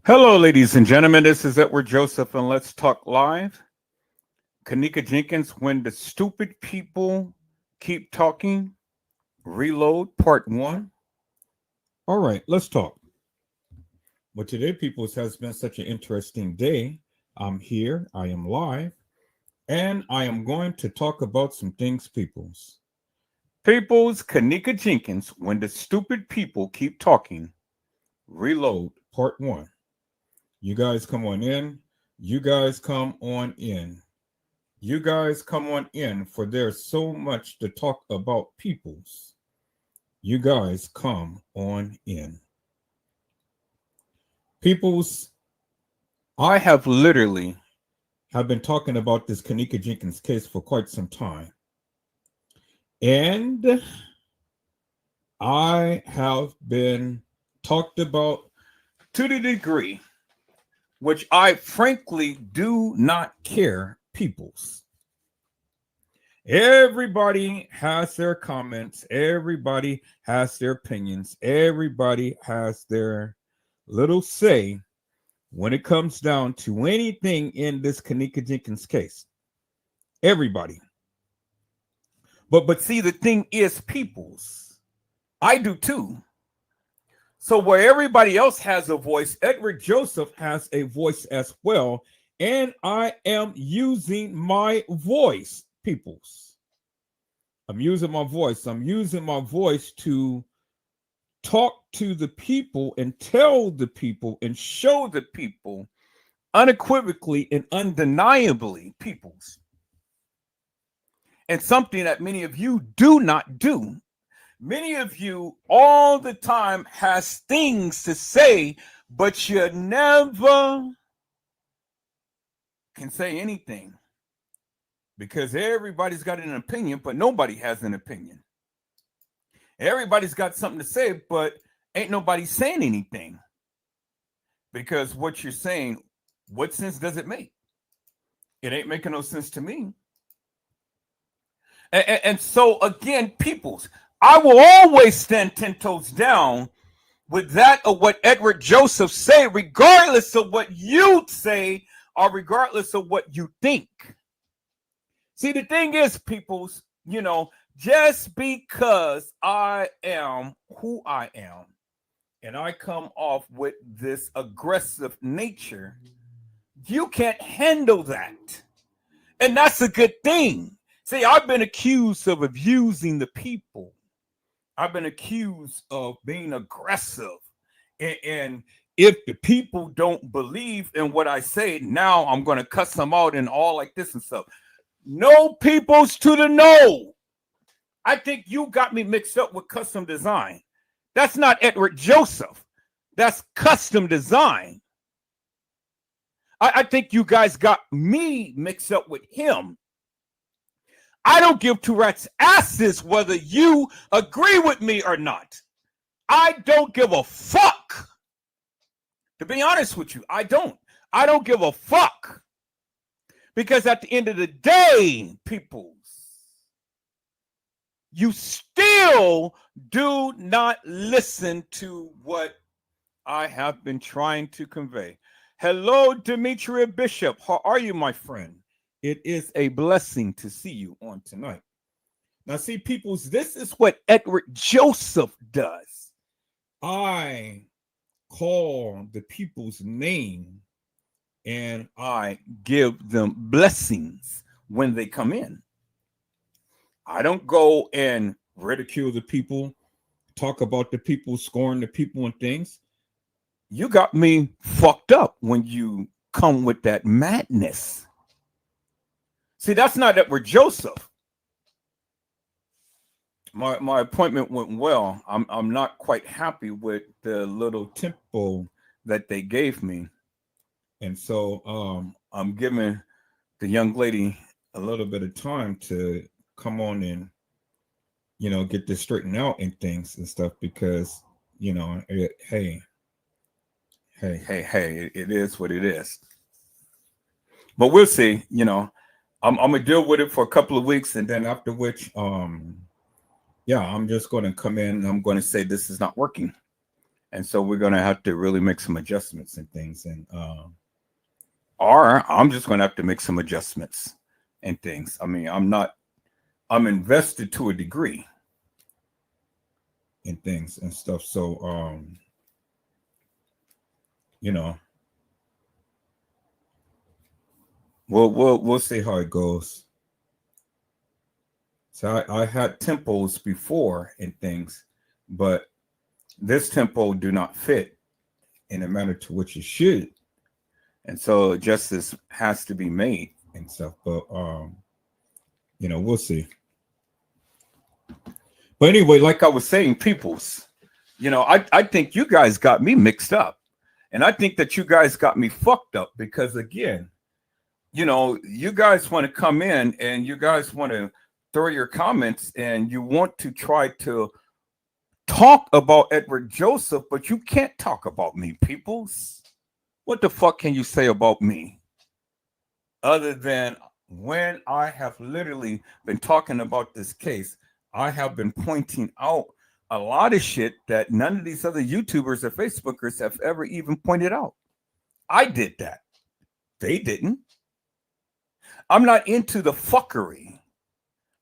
Hello, ladies and gentlemen. This is Edward Joseph, and let's talk live. Kenneka Jenkins, when the stupid people keep talking. Reload, part one. All right, let's talk. Well, today, peoples, has been such an interesting day. I'm here, I am live, and I am going to talk about some things, peoples. Peoples, Kenneka Jenkins, when the stupid people keep talking. Reload, part one. You guys come on in. You guys come on in. You guys come on in, for there's so much to talk about, peoples. You guys come on in. Peoples, I have literally been talking about this Kenneka Jenkins case for quite some time. And I have been talked about to the degree which I frankly do not care, peoples. Everybody has their comments. Everybody has their opinions. Everybody has their little say when it comes down to anything in this Kenneka Jenkins case. Everybody. But see, the thing is, peoples, I do too. So where everybody else has a voice, Edward Joseph has a voice as well. And I am using my voice, peoples. I'm using my voice. I'm using my voice to talk to the people and tell the people and show the people unequivocally and undeniably, peoples. And something that many of you do not do. Many of you all the time has things to say, but you never can say anything because everybody's got an opinion, but nobody has an opinion. Everybody's got something to say, but ain't nobody saying anything because what you're saying, what sense does it make? It ain't making no sense to me. And so again, peoples, I will always stand 10 toes down with that of what Edward Joseph say, regardless of what you say or regardless of what you think. See, the thing is, peoples, just because I am who I am and I come off with this aggressive nature, you can't handle that. And that's a good thing. See, I've been accused of abusing the people. I've been accused of being aggressive. And if the people don't believe in what I say, now I'm going to cuss them out and all like this and stuff. No, peoples, to the no. I think you got me mixed up with custom design. That's not Edward Joseph. That's custom design. I think you guys got me mixed up with him. I don't give two rats asses whether you agree with me or not. I don't give a fuck. To be honest with you, I don't. I don't give a fuck. Because at the end of the day, peoples, you still do not listen to what I have been trying to convey. Hello, Demetria Bishop. How are you, my friend? It is a blessing to see you on tonight. Now, see, peoples, this is what Edward Joseph does. I call the people's name and I give them blessings when they come in. I don't go and ridicule the people, talk about the people, scorn the people and things. You got me fucked up when you come with that madness. See, that's not Edward Joseph. My appointment went well. I'm not quite happy with the little tempo that they gave me. And so I'm giving the young lady a little bit of time to come on and, get this straightened out and things and stuff because, hey, it is what it is. But we'll see, I'm gonna deal with it for a couple of weeks, and then after which, I'm just going to come in and I'm going to say this is not working, And so we're going to have to really make some adjustments and things. And, or I'm just going to have to make some adjustments and things. I mean, I'm invested to a degree in things and stuff. So, you know, we'll see how it goes. So I had tempos before and things, but this tempo do not fit in a manner to which it should. And so justice has to be made and stuff. But you know, we'll see. But anyway, like I was saying, peoples, you know, I think you guys got me mixed up. And I think that you guys got me fucked up because, again, you know, you guys want to come in and you guys want to throw your comments and you want to try to talk about Edward Joseph, but you can't talk about me, peoples. What the fuck can you say about me? Other than when I have literally been talking about this case, I have been pointing out a lot of shit that none of these other YouTubers or Facebookers have ever even pointed out. I did that. They didn't. I'm not into the fuckery.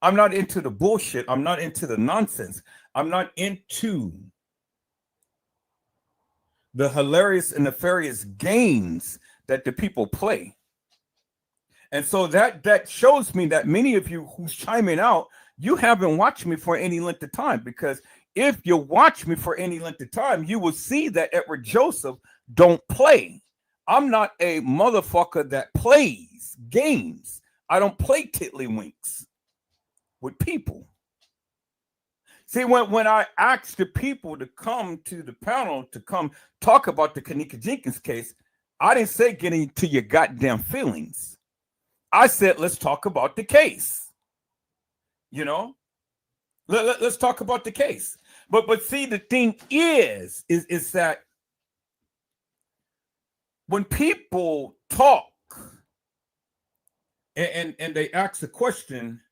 I'm not into the bullshit. I'm not into the nonsense. I'm not into the hilarious and nefarious games that the people play. And so that shows me that many of you who's chiming out, you haven't watched me for any length of time, because if you watch me for any length of time, you will see that Edward Joseph don't play. I'm not a motherfucker that plays games. I don't play tiddlywinks with people. See, when I asked the people to come to the panel to come talk about the Kenneka Jenkins case, I didn't say get into your goddamn feelings. I said, let's talk about the case. You know, let's talk about the case. But see, the thing is that when people talk and they ask a question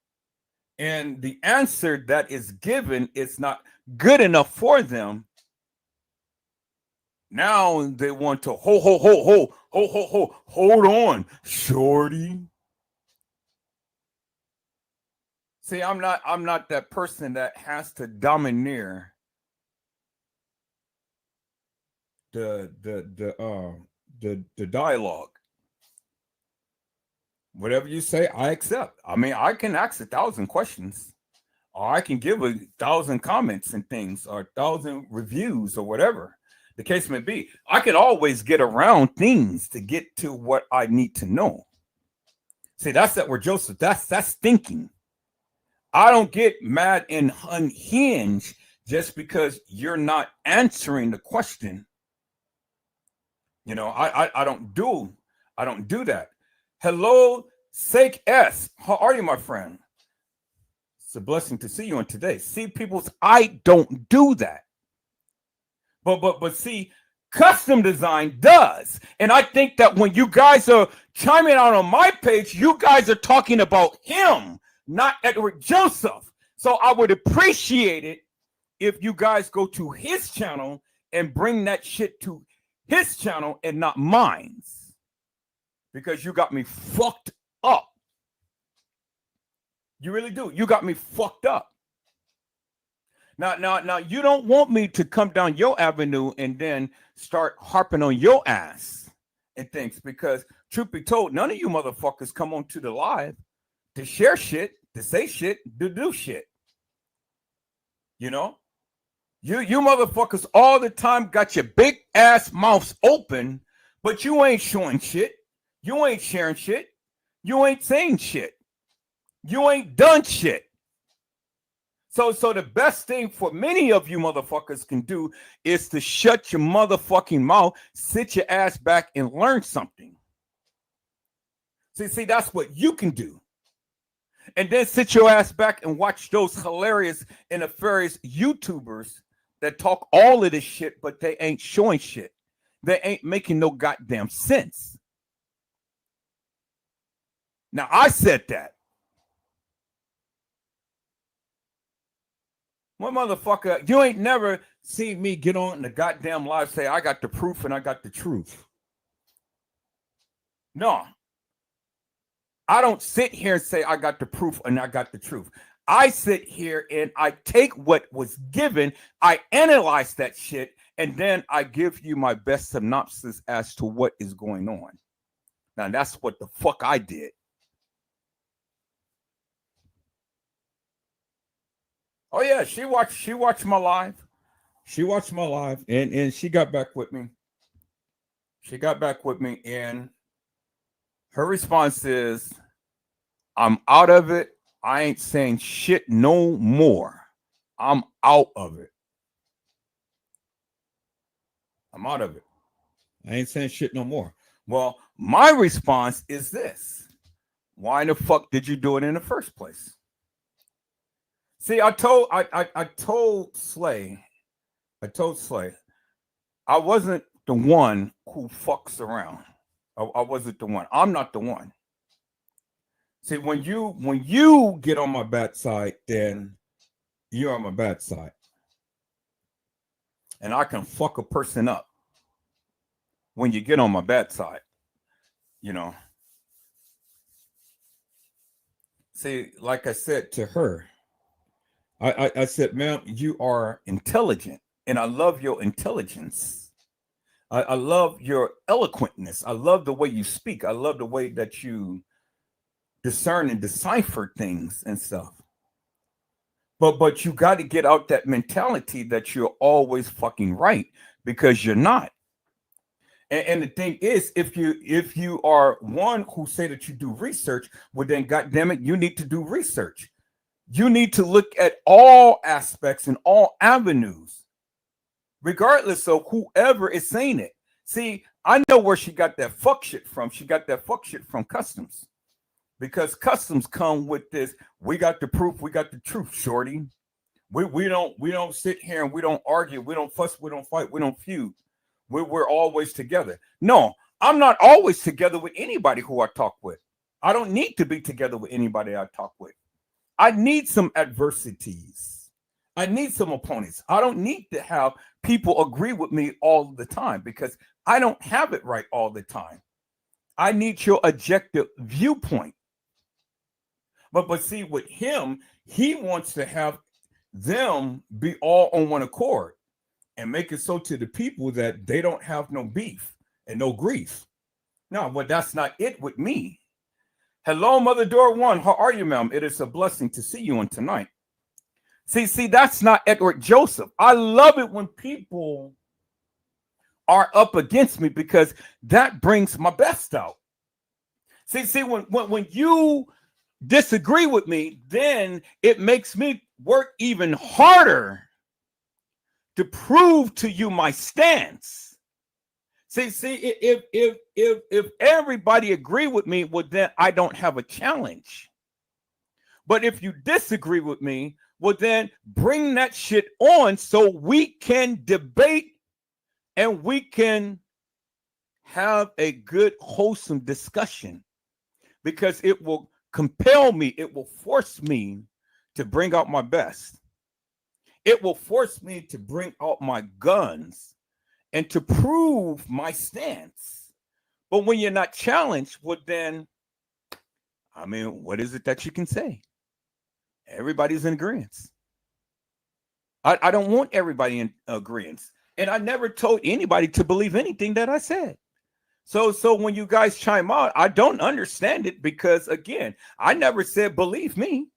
and the answer that is given is not good enough for them, now they want to hold on, shorty. See, I'm not that person that has to domineer the dialogue. Whatever you say, I accept. I mean, I can ask 1,000 questions, or I can give 1,000 comments and things, or 1,000 reviews, or whatever the case may be. I can always get around things to get to what I need to know. See, that's that word, Joseph. That's thinking. I don't get mad and unhinged just because you're not answering the question. You know, I don't do that. Hello, Sake S. How are you, my friend? It's a blessing to see you on today. See, peoples, I don't do that. But see, custom design does. And I think that when you guys are chiming out on my page, you guys are talking about him, not Edward Joseph. So I would appreciate it if you guys go to his channel and bring that shit to his channel and not mine, because you got me fucked up. You really do. You got me fucked up. Now, you don't want me to come down your avenue and then start harping on your ass and things, because truth be told, none of you motherfuckers come on to the live to share shit, to say shit, to do shit. You know, you motherfuckers all the time got your big ass mouths open, but you ain't showing shit. You ain't sharing shit. You ain't saying shit. You ain't done shit. So the best thing for many of you motherfuckers can do is to shut your motherfucking mouth, sit your ass back, and learn something. See, that's what you can do. And then sit your ass back and watch those hilarious and nefarious YouTubers that talk all of this shit, but they ain't showing shit. They ain't making no goddamn sense. Now, I said that. One motherfucker, you ain't never see me get on the goddamn live say I got the proof and I got the truth. No. I don't sit here and say I got the proof and I got the truth. I sit here and I take what was given, I analyze that shit, and then I give you my best synopsis as to what is going on. Now that's what the fuck I did. Oh yeah, she watched my live. She watched my live and she got back with me. She got back with me and her response is, I'm out of it. I ain't saying shit no more. I'm out of it. I'm out of it. I ain't saying shit no more. Well, my response is this. Why in the fuck did you do it in the first place? See, I told Slay, I wasn't the one who fucks around. I wasn't the one. I'm not the one. See, when you get on my bad side, then you're on my bad side. And I can fuck a person up when you get on my bad side, you know. See, like I said to her, I said, ma'am, you are intelligent, and I love your intelligence. I love your eloquentness. I love the way you speak. I love the way that you discern and decipher things and stuff. But you got to get out that mentality that you're always fucking right, because you're not. And the thing is, if you are one who say that you do research, well then goddamn it, you need to do research. You need to look at all aspects and all avenues, regardless of whoever is saying it. See, I know where she got that fuck shit from. She got that fuck shit from customs. Because customs come with this, we got the proof, we got the truth, shorty. We don't sit here and we don't argue, we don't fuss, we don't fight, we don't feud. We're always together. No, I'm not always together with anybody who I talk with. I don't need to be together with anybody I talk with. I need some adversities. I need some opponents. I don't need to have people agree with me all the time, because I don't have it right all the time. I need your objective viewpoint. But see, with him, he wants to have them be all on one accord and make it so to the people that they don't have no beef and no grief. No, but that's not it with me. Hello, Mother Door One. How are you, ma'am? It is a blessing to see you on tonight. See, that's not Edward Joseph. I love it when people are up against me, because that brings my best out. See, when you disagree with me, then it makes me work even harder to prove to you my stance. See, if everybody agree with me, well, then I don't have a challenge. But if you disagree with me, well, then bring that shit on so we can debate and we can have a good, wholesome discussion, because it will compel me, it will force me to bring out my best. It will force me to bring out my guns and to prove my stance. But when you're not challenged, well then, I mean, what is it that you can say? Everybody's in agreement. I don't want everybody in agreement. And I never told anybody to believe anything that I said. So when you guys chime out, I don't understand it, because again, I never said believe me.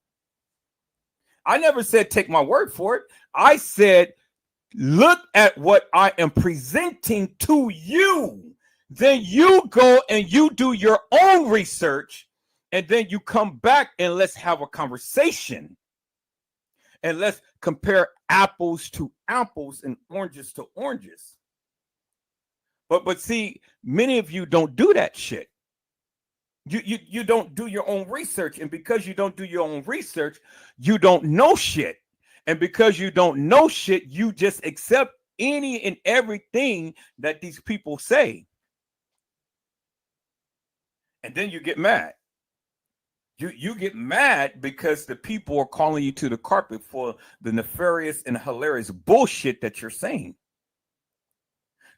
I never said take my word for it. I said look at what I am presenting to you. Then you go and you do your own research, and then you come back and let's have a conversation. And let's compare apples to apples and oranges to oranges. But see, many of you don't do that shit. You don't do your own research, and because you don't do your own research, you don't know shit. And because you don't know shit, you just accept any and everything that these people say. And then you get mad. You get mad because the people are calling you to the carpet for the nefarious and hilarious bullshit that you're saying.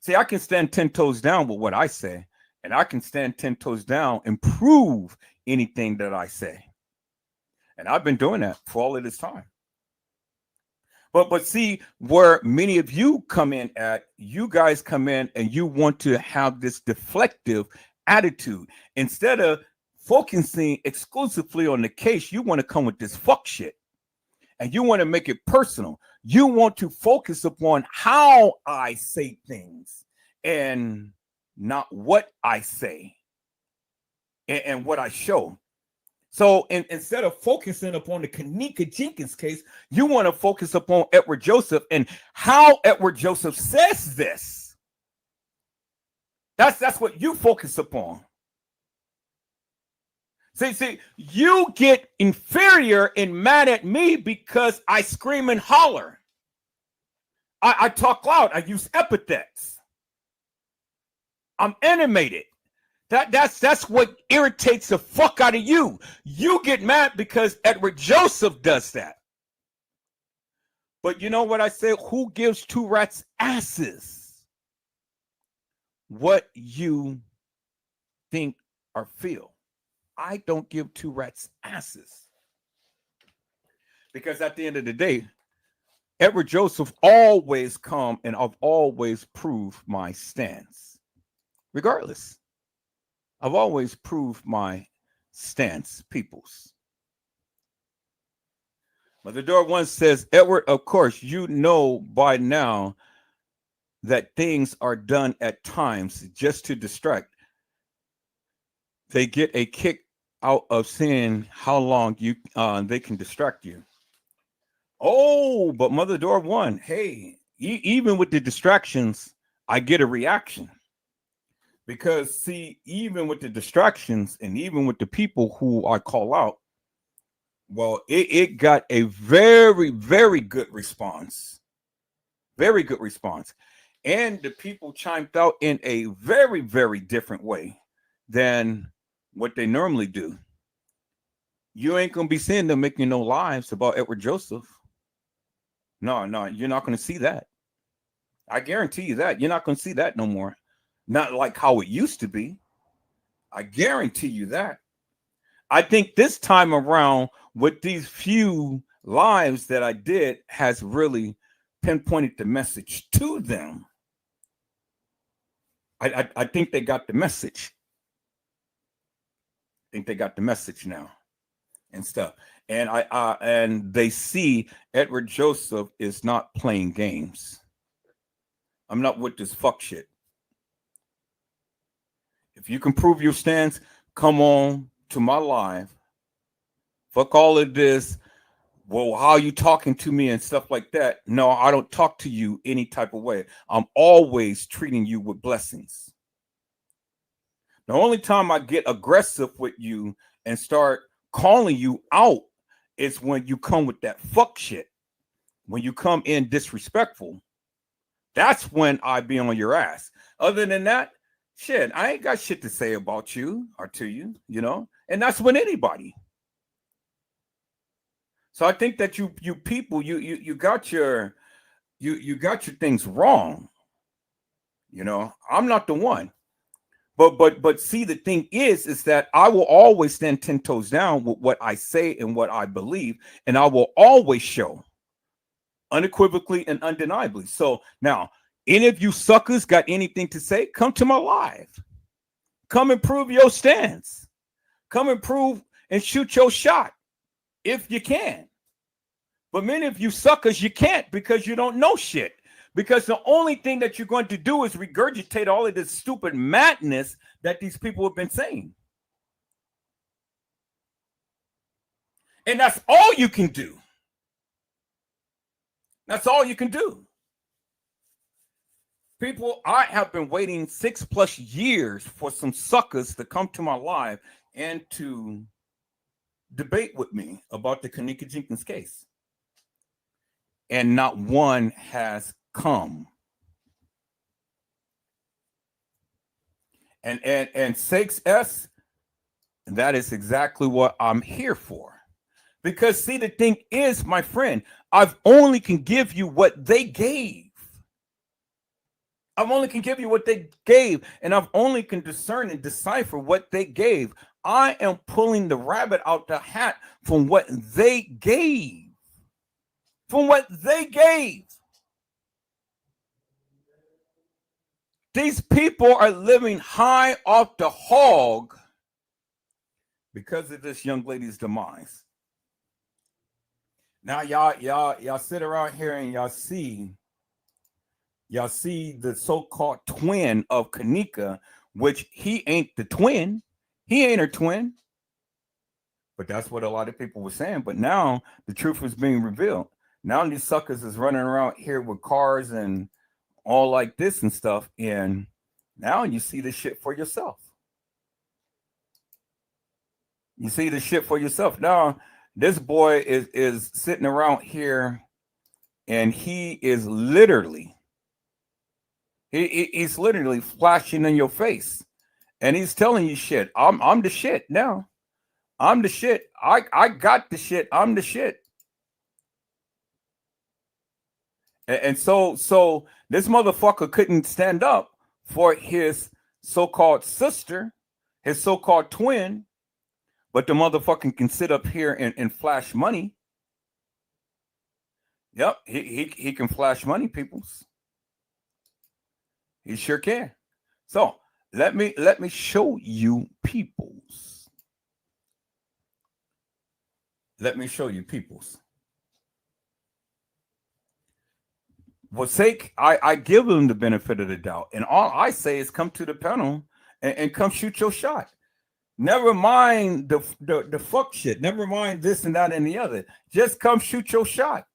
See, I can stand 10 toes down with what I say, and I can stand 10 toes down and prove anything that I say. And I've been doing that for all of this time. But see where many of you come in at, you guys come in and you want to have this deflective attitude. Instead of focusing exclusively on the case, you want to come with this fuck shit. And you want to make it personal. You want to focus upon how I say things and not what I say and what I show. So instead of focusing upon the Kenneka Jenkins case, you want to focus upon Edward Joseph and how Edward Joseph says this. That's what you focus upon. See, you get inferior and mad at me because I scream and holler. I talk loud. I use epithets. I'm animated. That's what irritates the fuck out of you. You get mad because Edward Joseph does that. But you know what I say? Who gives two rats asses what you think or feel? I don't give two rats asses. Because at the end of the day, Edward Joseph always come and I've always proved my stance. Regardless. I've always proved my stance, peoples. Mother Door once says, Edward, of course, you know by now that things are done at times just to distract. They get a kick out of seeing how long you they can distract you. Oh, but Mother Door one, hey, even with the distractions, I get a reaction. Because, see, even with the distractions and even with the people who I call out, well, it got a very, very good response. Very good response. And the people chimed out in a very, very different way than what they normally do. You ain't going to be seeing them making no lives about Edward Joseph. No, you're not going to see that. I guarantee you that. You're not going to see that no more. Not like how it used to be. I guarantee you that. I think this time around, with these few lives that I did, has really pinpointed the message to them. I think they got the message. I think they got the message now and stuff. And and they see Edward Joseph is not playing games. I'm not with this fuck shit. If you can prove your stance, come on to my live. Fuck all of this. Well, how are you talking to me and stuff like that? No, I don't talk to you any type of way. I'm always treating you with blessings. The only time I get aggressive with you and start calling you out is when you come with that fuck shit. When you come in disrespectful, that's when I be on your ass. Other than that, shit, I ain't got shit to say about you or to you, you know, and that's with anybody. So I think that you people, you got your things wrong. You know, I'm not the one. But see, the thing is that I will always stand 10 toes down with what I say and what I believe, and I will always show unequivocally and undeniably. So now, any of you suckers got anything to say? Come to my live. Come and prove your stance. Come and prove and shoot your shot if you can. But many of you suckers, you can't because you don't know shit. Because the only thing that you're going to do is regurgitate all of this stupid madness that these people have been saying. And that's all you can do. That's all you can do. People, I have been waiting 6+ years for some suckers to come to my live and to debate with me about the Kenneka Jenkins case. And not one has come. And 6S, And that is exactly what I'm here for. Because see, the thing is, my friend, I've only can give you what they gave. I've only can give you what they gave, and I've only can discern and decipher what they gave. I am pulling the rabbit out the hat from what they gave. From what they gave. These people are living high off the hog because of this young lady's demise. Now y'all sit around here and y'all see the so-called twin of Kenneka, which he ain't the twin. He ain't her twin. But that's what a lot of people were saying. But now the truth is being revealed. Now these suckers is running around here with cars and all like this and stuff. And now you see the shit for yourself. You see the shit for yourself. Now, this boy is sitting around here and he is literally, he's literally flashing in your face. And he's telling you shit. I'm the shit now. I'm the shit. I got the shit. I'm the shit. And so this motherfucker couldn't stand up for his so-called sister, his so-called twin, but the motherfucker can sit up here and flash money. Yep, he can flash money, peoples. He sure can. So let me show you, peoples. Let me show you, peoples. For sake, I give them the benefit of the doubt, and all I say is come to the panel and come shoot your shot. Never mind the fuck shit. Never mind this and that and the other. Just come shoot your shot.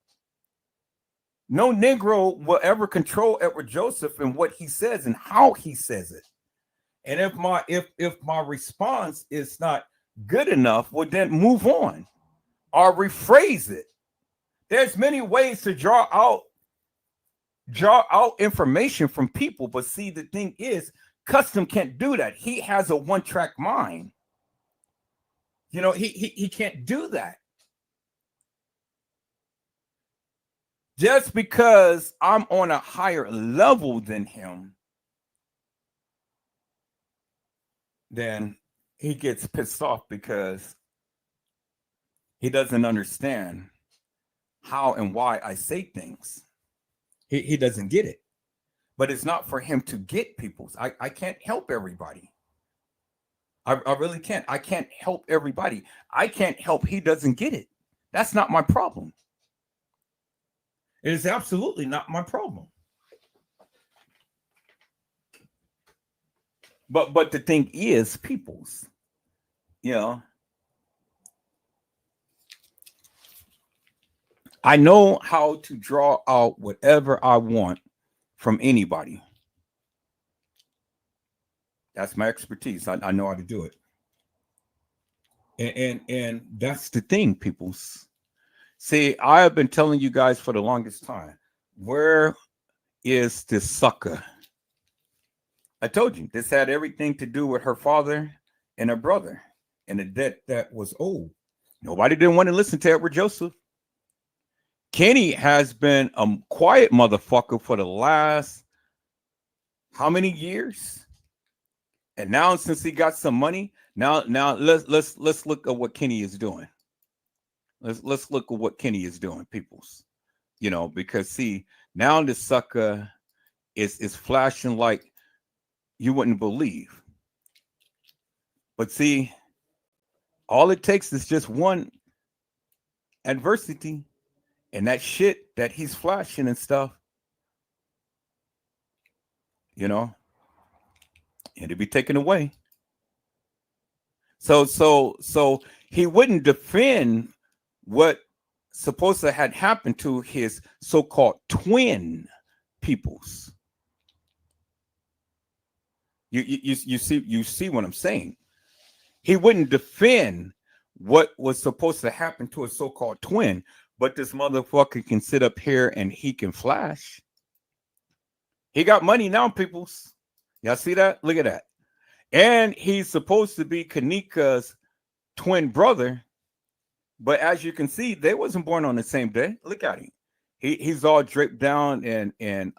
No Negro will ever control Edward Joseph and what he says and how he says it. And if my response is not good enough, well then move on or rephrase it. There's many ways to draw out information from people, but see, the thing is, Custom can't do that. He has a one-track mind. You know, he can't do that. Just because I'm on a higher level than him, then he gets pissed off because he doesn't understand how and why I say things. He doesn't get it. But it's not for him to get people's. I can't help everybody. I really can't. I can't help everybody. I can't help he doesn't get it. That's not my problem. It is absolutely not my problem. But the thing is, peoples, you know, I know how to draw out whatever I want from anybody. That's my expertise. I know how to do it. And that's the thing, peoples. See, I have been telling you guys for the longest time, where is this sucker? I told you this had everything to do with her father and her brother and a debt that was owed. Nobody didn't want to listen to Edward Joseph. Kenny has been a quiet motherfucker for the last how many years? And now, since he got some money, now let's look at what Kenny is doing. Let's look at what Kenny is doing, peoples. You know, because see, now this sucker is flashing like you wouldn't believe. But see, all it takes is just one adversity, and that shit that he's flashing and stuff, you know, it'll be taken away. So he wouldn't defend what supposed to had happened to his so-called twin peoples. You see what I'm saying? He wouldn't defend what was supposed to happen to a so-called twin, but this motherfucker can sit up here and he can flash. He got money now, peoples. Y'all see that? Look at that. And he's supposed to be Kenneka's twin brother. But as you can see, they wasn't born on the same day. Look at him. He's all draped down and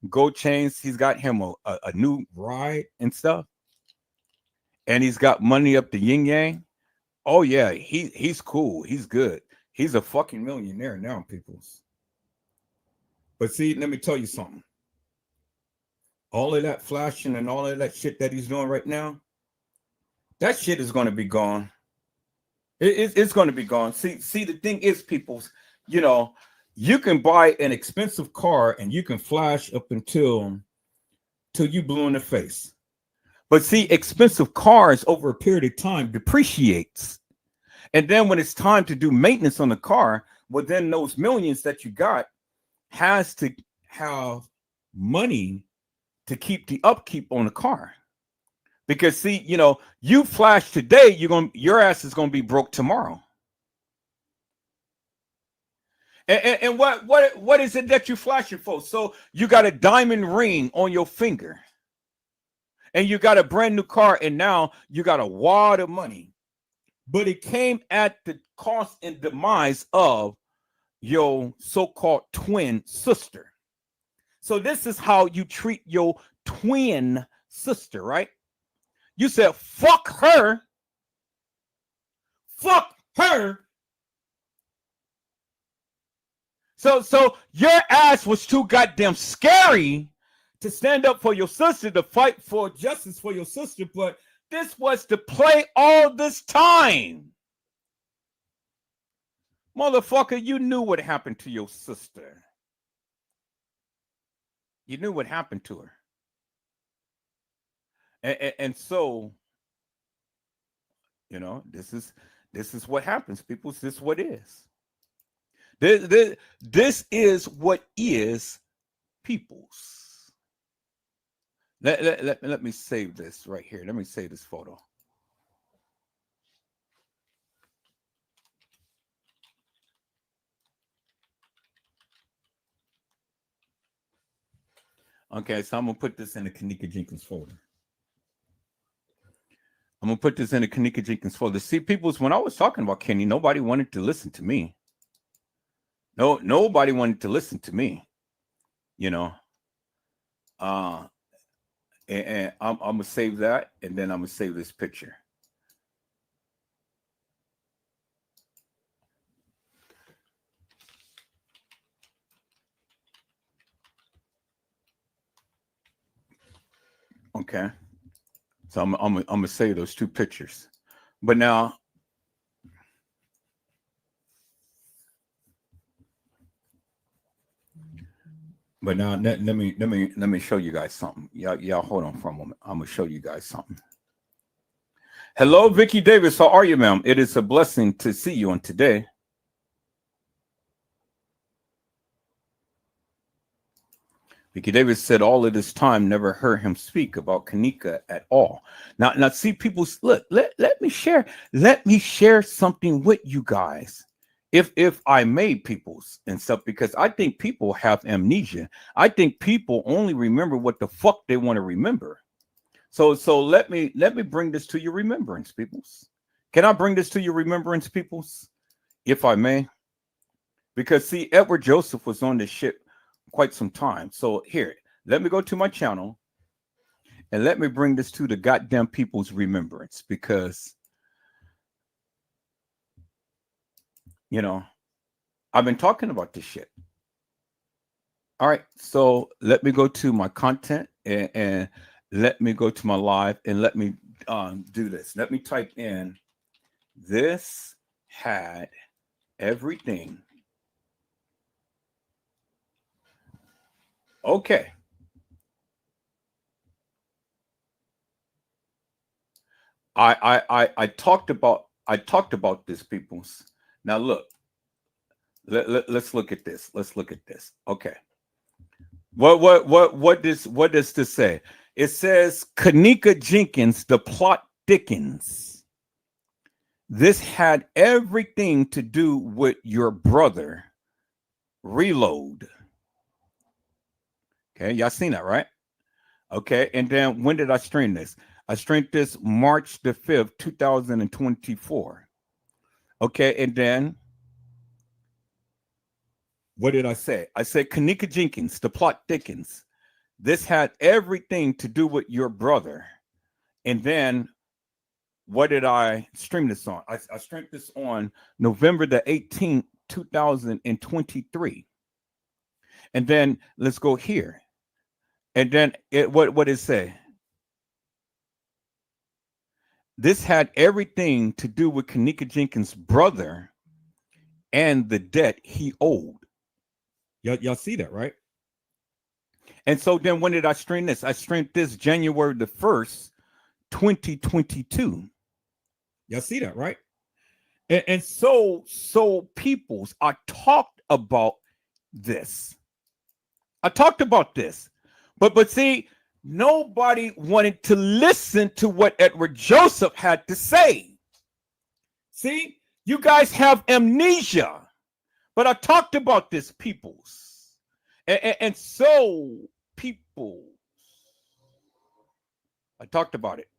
gold chains. He's got him a new ride and stuff. And he's got money up the yin yang. Oh yeah, he's cool. He's good. He's a fucking millionaire now, peoples. But see, let me tell you something. All of that flashing and all of that shit that he's doing right now, that shit is going to be gone. It's going to be gone. See, the thing is, peoples, you know, you can buy an expensive car and you can flash up until you blue in the face. But see, expensive cars over a period of time depreciates. And then when it's time to do maintenance on the car, well, then those millions that you got has to have money to keep the upkeep on the car. Because see, you know, you flash today, your ass is gonna be broke tomorrow. And what is it that you flashing for? So you got a diamond ring on your finger, and you got a brand new car, and now you got a wad of money, but it came at the cost and demise of your so-called twin sister. So this is how you treat your twin sister, right? You said, fuck her. Fuck her. So your ass was too goddamn scary to stand up for your sister, to fight for justice for your sister. But this was to play all this time. Motherfucker, you knew what happened to your sister. You knew what happened to her. And so, you know, this is what happens, people. This is what is. This is what is, peoples. Let me save this right here. Let me save this photo. Okay, so I'm gonna put this in the Kenneka Jenkins folder. I'm gonna put this in the Kenneka Jenkins folder. See, peoples, when I was talking about Kenny, nobody wanted to listen to me. No, nobody wanted to listen to me. You know. And I'm gonna save that, and then I'm gonna save this picture. Okay. So I'm gonna save those two pictures. But now, let me show you guys something. Y'all hold on for a moment. I'm gonna show you guys something. Hello, Vicky Davis. How are you, ma'am? It is a blessing to see you on today. Vicky Davis said all of this time never heard him speak about Kenneka at all. Now see, people, look, let me share something with you guys. If I may, peoples and stuff, because I think people have amnesia. I think people only remember what the fuck they want to remember. So let me bring this to your remembrance, peoples. Can I bring this to your remembrance, peoples? If I may. Because see, Edward Joseph was on this shit quite some time. So here, let me go to my channel and let me bring this to the goddamn people's remembrance, because you know, I've been talking about this shit. All right, so let me go to my content and let me go to my live and let me do this. Let me type in, this had everything. Okay. I talked about this, peoples. Now look, let's look at this. Let's look at this. Okay. What does this say? It says Kenneka Jenkins, the plot thickens. This had everything to do with your brother. Reload. Okay, y'all seen that, right? Okay, and then when did I stream this? I streamed this March the 5th, 2024. Okay, and then what did I say? I said Kenneka Jenkins, the plot thickens. This had everything to do with your brother. And then what did I stream this on? I streamed this on November the 18th, 2023. And then let's go here. And then what did it say? This had everything to do with Kenneka Jenkins' brother and the debt he owed. Y'all see that, right? And so then when did I stream this? I streamed this January the 1st, 2022. Y'all see that, right? And so peoples, I talked about this. But see, nobody wanted to listen to what Edward Joseph had to say. See, you guys have amnesia. But I talked about this, peoples. And so, peoples, I talked about it.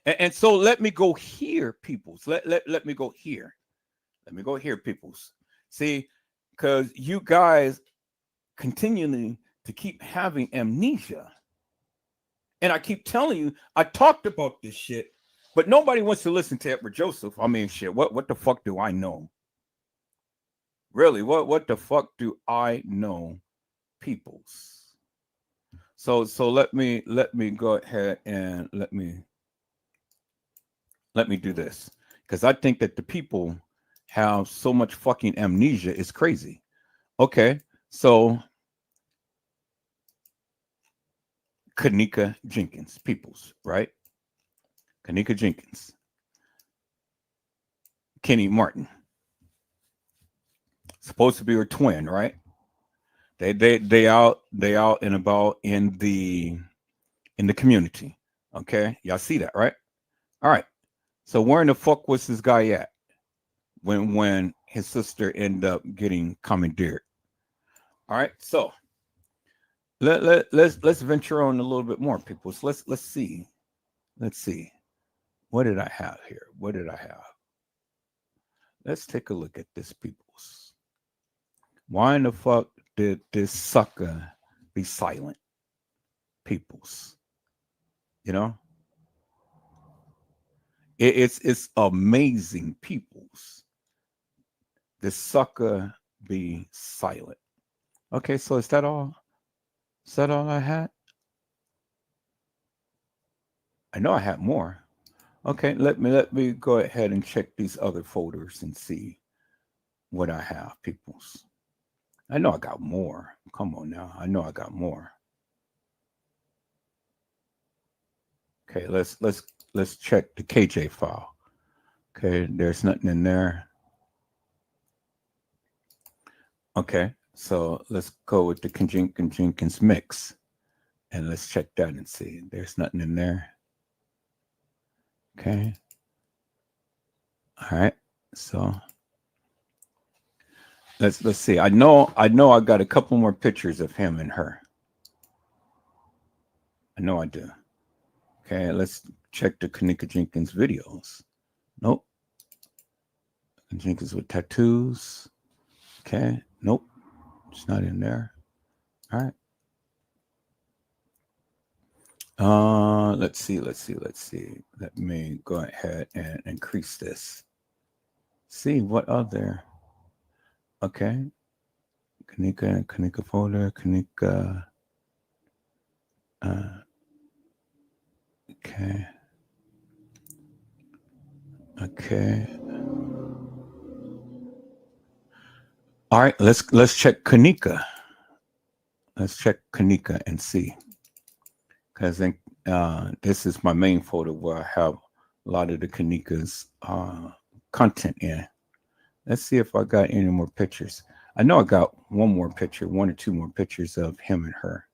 And so let me go here, peoples. Let me go here. Let me go here, peoples. See, because you guys continually to keep having amnesia. And I keep telling you, I talked about this shit, but nobody wants to listen to Edward Joseph. I mean, shit, what the fuck do I know? Really, what the fuck do I know, peoples? So let me go ahead and let me do this, because I think that the people have so much fucking amnesia. It's crazy. Okay, so Kenneka Jenkins, peoples, right? Kenneka Jenkins, Kenny Martin, supposed to be her twin, right? They out and about in the community. Okay, y'all see that, right? All right. So where in the fuck was this guy at when his sister ended up getting commandeered? All right. So let's venture on a little bit more, people. So let's see. Let's see. What did I have here? What did I have? Let's take a look at this, peoples. Why in the fuck did this sucker be silent, peoples? You know? It's amazing, peoples. This sucker be silent. Okay, so is that all? Is that all I had? I know I had more. Okay, let me go ahead and check these other folders and see what I have, peoples. I know I got more. Come on now. I know I got more. Okay, let's check the KJ file. Okay, there's nothing in there. Okay, so let's go with the Jenkins mix, and let's check that and see. There's nothing in there. Okay. All right. So let's see. I know I got a couple more pictures of him and her. I know I do. Okay, let's check the Kenneka Jenkins videos. Nope. Jenkins with tattoos. Okay. Nope. It's not in there. All right. Let's see. Let me go ahead and increase this. See what other. Okay. Kenneka folder, Kenneka. Okay. Okay. All right, let's check Kenneka. Let's check Kenneka and see. Because this is my main folder where I have a lot of the Kenneka's content in. Let's see if I got any more pictures. I know I got one or two more pictures of him and her.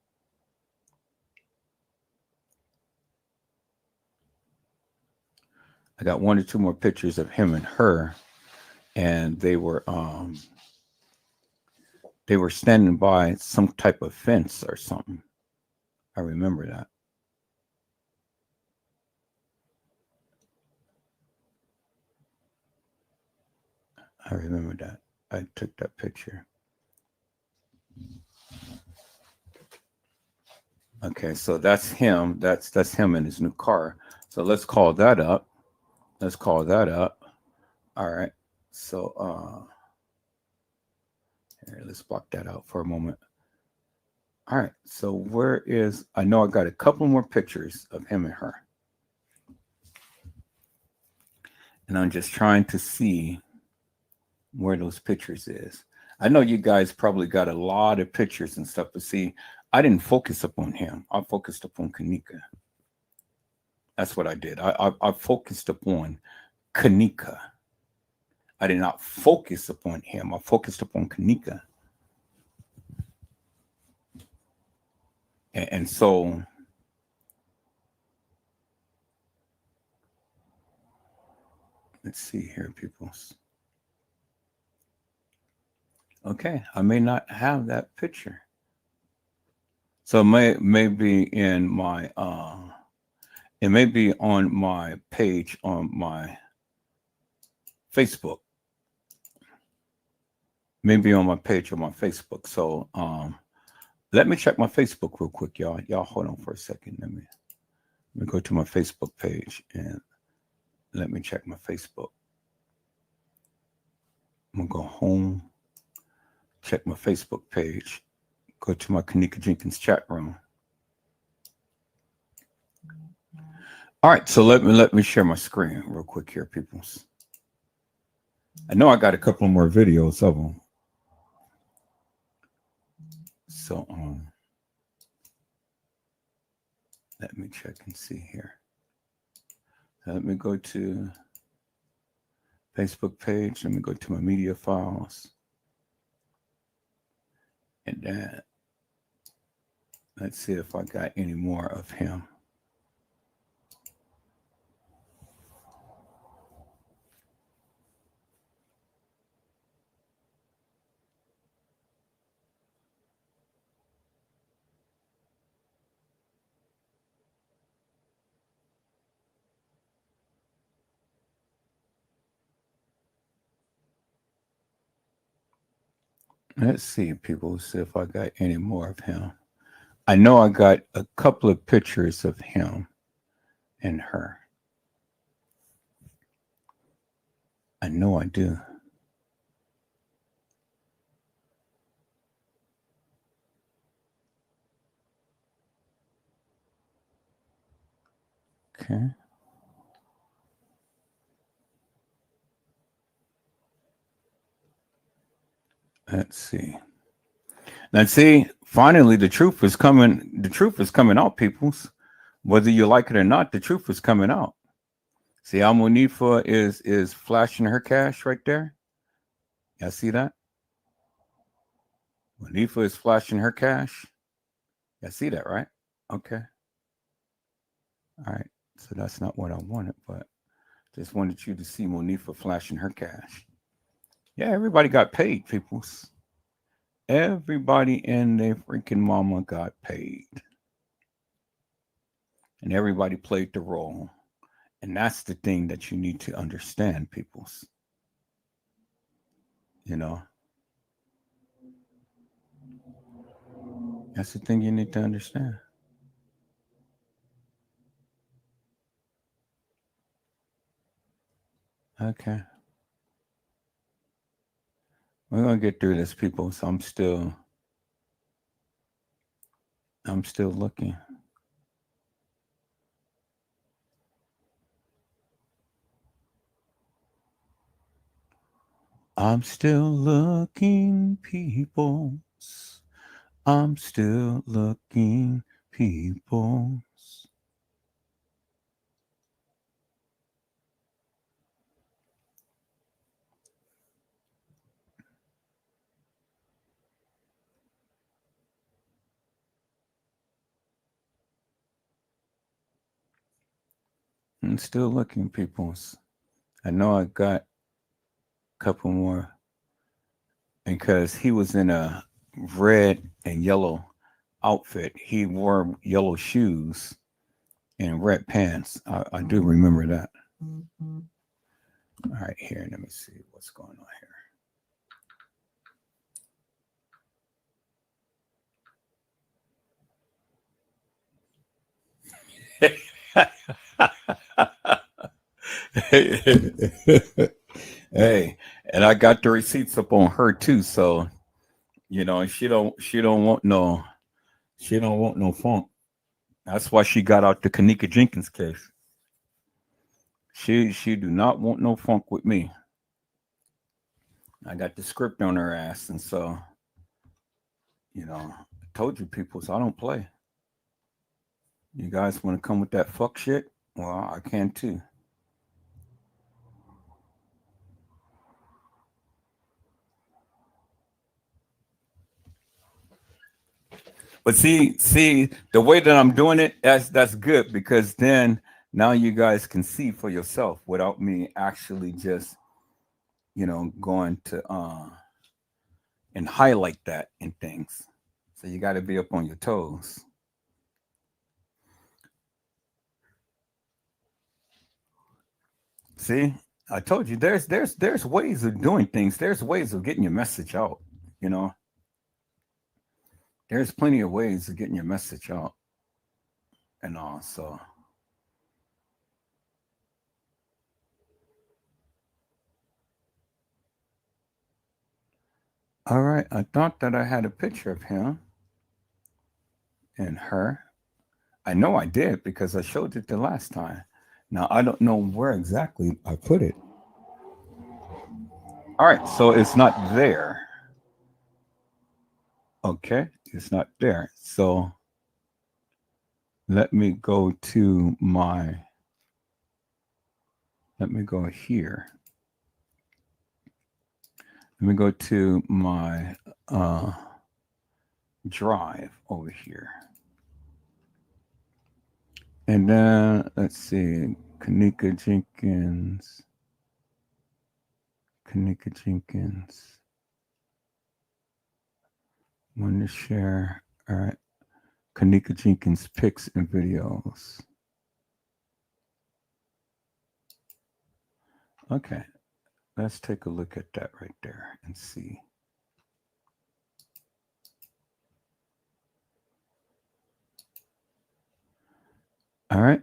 I got 1 or 2 more pictures of him and her, and they were standing by some type of fence or something. I remember that. I remember that. I took that picture. Okay, so that's him. That's him in his new car. So let's call that up. Let's call that up. All right. So here, let's block that out for a moment. All right. So where is, I know I got a couple more pictures of him and her. And I'm just trying to see where those pictures is. I know you guys probably got a lot of pictures and stuff, but see, I didn't focus upon him. I focused upon Kenneka. That's what I did. I focused upon Kenneka. I did not focus upon him. I focused upon Kenneka. And so let's see here, people. Okay, I may not have that picture. So may be in my it may be on my page on my Facebook. Maybe on my page on my Facebook. So let me check my Facebook real quick, y'all. Y'all hold on for a second. Let me go to my Facebook page and let me check my Facebook. I'm gonna go home, check my Facebook page, go to my Kenneka Jenkins chat room. All right, so let me share my screen real quick here, people. I know I got a couple more videos of them. So let me check and see here. So let me go to Facebook page. Let me go to my media files. And then let's see if I got any more of him. Let's see, people, see if I got any more of him. I know I got a couple of pictures of him and her. I know I do. Okay. Let's see. Let's see. Finally, the truth is coming. The truth is coming out, peoples. Whether you like it or not, the truth is coming out. See how Monifa is flashing her cash right there? Y'all see that? Monifa is flashing her cash. Y'all see that, right? Okay. All right. So that's not what I wanted, but just wanted you to see Monifa flashing her cash. Yeah, everybody got paid, peoples. Everybody and their freaking mama got paid. And everybody played the role. And that's the thing that you need to understand, peoples. You know, that's the thing you need to understand. Okay. We're gonna get through this, people. So I'm still looking. I'm still looking, peoples. I'm still looking, peoples. I'm still looking, peoples. I know I got a couple more because he was in a red and yellow outfit. He wore yellow shoes and red pants. I do remember that. All right, here, let me see what's going on here. Hey, and I got the receipts up on her too, so she don't want no funk. That's why she got out the Kenneka Jenkins case. She do not want no funk with me. I got the script on her ass, and so I told you people, so I don't play. You guys want to come with that fuck shit? Well, I can too. But see, the way that I'm doing it, that's good because then now you guys can see for yourself without me actually just going to and highlight that in things. So you got to be up on your toes. See, I told you there's ways of doing things. There's ways of getting your message out. You know, there's plenty of ways of getting your message out and all. So, all right, I thought that I had a picture of him and her. I know I did because I showed it the last time. Now I don't know where exactly I put it. All right, so it's not there. Okay, it's not there. So let me go to my. Let me go here. Let me go to my uh, drive over here. And then let's see, Kenneka Jenkins. Kenneka Jenkins. Want to share? All right. Kenneka Jenkins pics and videos. Okay, let's take a look at that right there and see. All right,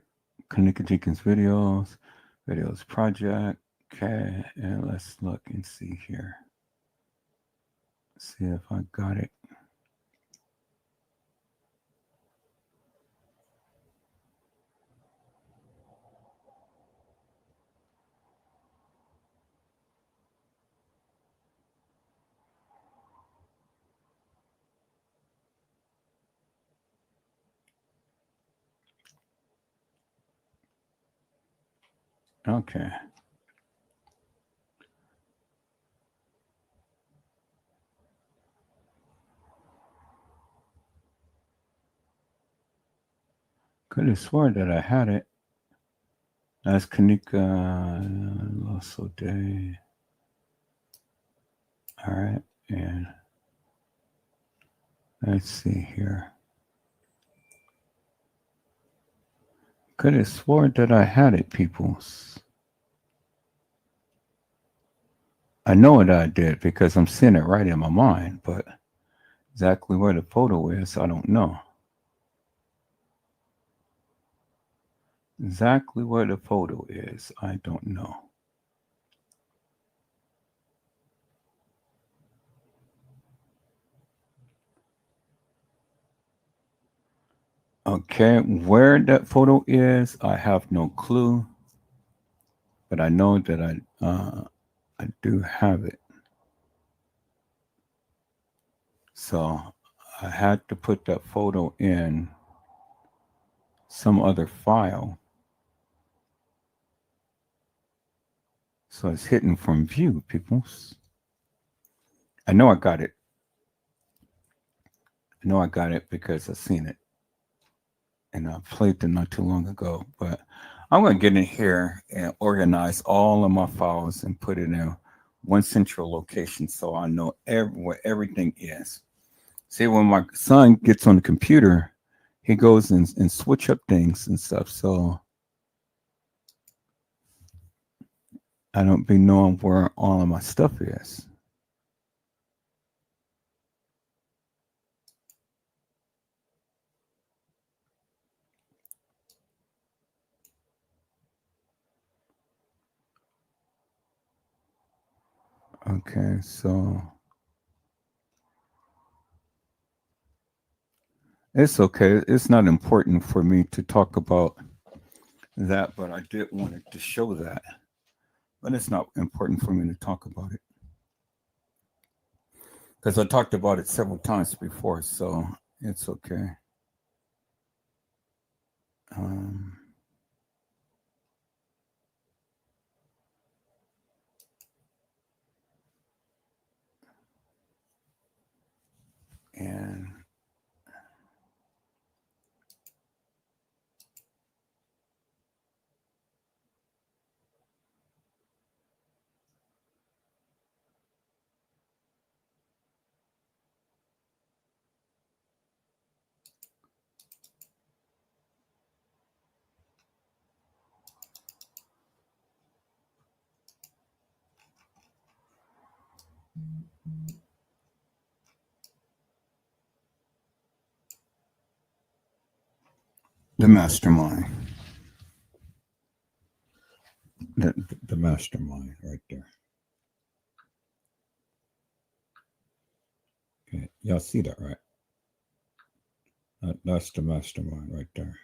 Kenneka Jenkins videos project. Okay, and let's look and see here. See if I got it. Okay. Could have sworn that I had it. That's Kenneka Loso Day. All right, and let's see here. Could have sworn that I had it, peoples. I know that I did because I'm seeing it right in my mind, but exactly where the photo is, I don't know. Exactly where the photo is, I don't know. Okay, where that photo is, I have no clue, but I know that I do have it. So I had to put that photo in some other file, so it's hidden from view, peoples. I know I got it. I know I got it because I seen it, and I played it not too long ago. But I'm gonna get in here and organize all of my files and put it in one central location so I know where everything is. See, when my son gets on the computer, he goes and switch up things and stuff. So I don't be knowing where all of my stuff is. Okay, so it's okay. It's not important for me to talk about that, but I did want to show that. But it's not important for me to talk about it because I talked about it several times before, so it's okay. Um, and the mastermind, the mastermind right there. Okay, y'all see that, right? That's the mastermind right there.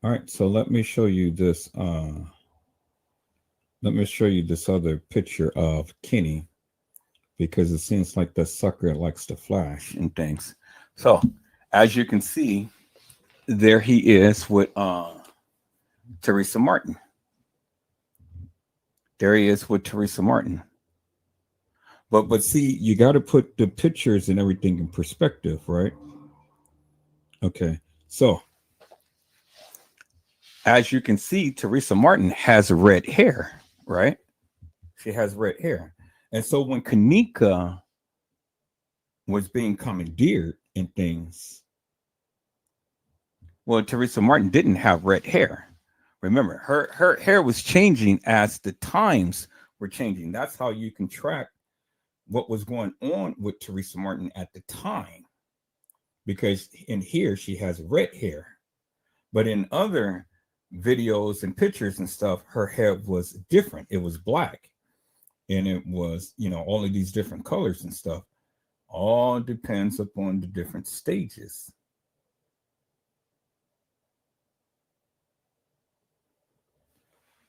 All right, so let me show you this. Let me show you this other picture of Kenny because it seems like the sucker likes to flash and things. So, as you can see, there he is with Teresa Martin. There he is with Teresa Martin. But see, you got to put the pictures and everything in perspective, right? Okay, so as you can see, Teresa Martin has red hair, right? She has red hair. And so when Kenneka was being commandeered and things, well, Teresa Martin didn't have red hair. Remember, her hair was changing as the times were changing. That's how you can track what was going on with Teresa Martin at the time. Because in here, she has red hair. But in other videos and pictures and stuff, her hair was different. It was black. And it was, all of these different colors and stuff. All depends upon the different stages.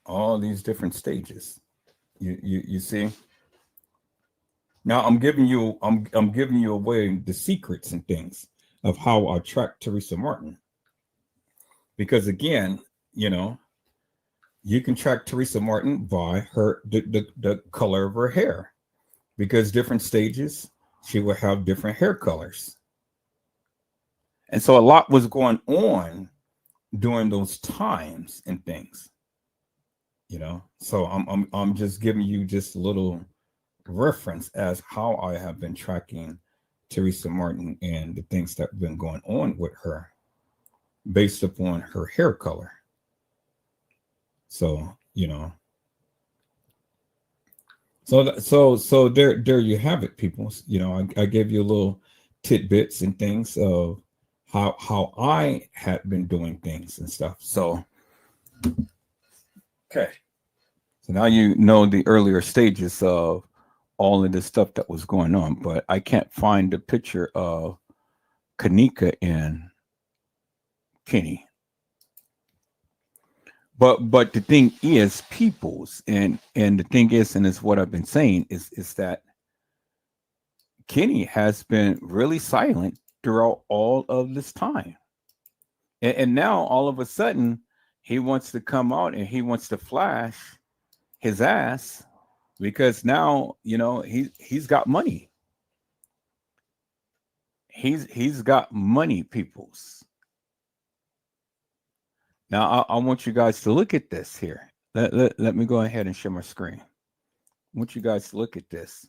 All these different stages. You see? Now I'm giving you away the secrets and things of how I track Teresa Martin. Because again, you can track Teresa Martin by the color of her hair. Because different stages, she will have different hair colors. And so a lot was going on during those times and things. So I'm just giving you just a little reference as how I have been tracking Teresa Martin and the things that have been going on with her based upon her hair color. So, so there you have it, people. I gave you a little tidbits and things of how I had been doing things and stuff. So, okay. So now you know the earlier stages of all of this stuff that was going on, but I can't find the picture of Kenneka and Kenny. But the thing is, peoples, and the thing is, and it's what I've been saying is that Kenny has been really silent throughout all of this time, and now all of a sudden he wants to come out and he wants to flash his ass because now he's got money. He's got money, peoples. Now I want you guys to look at this here. Let me go ahead and share my screen. I want you guys to look at this.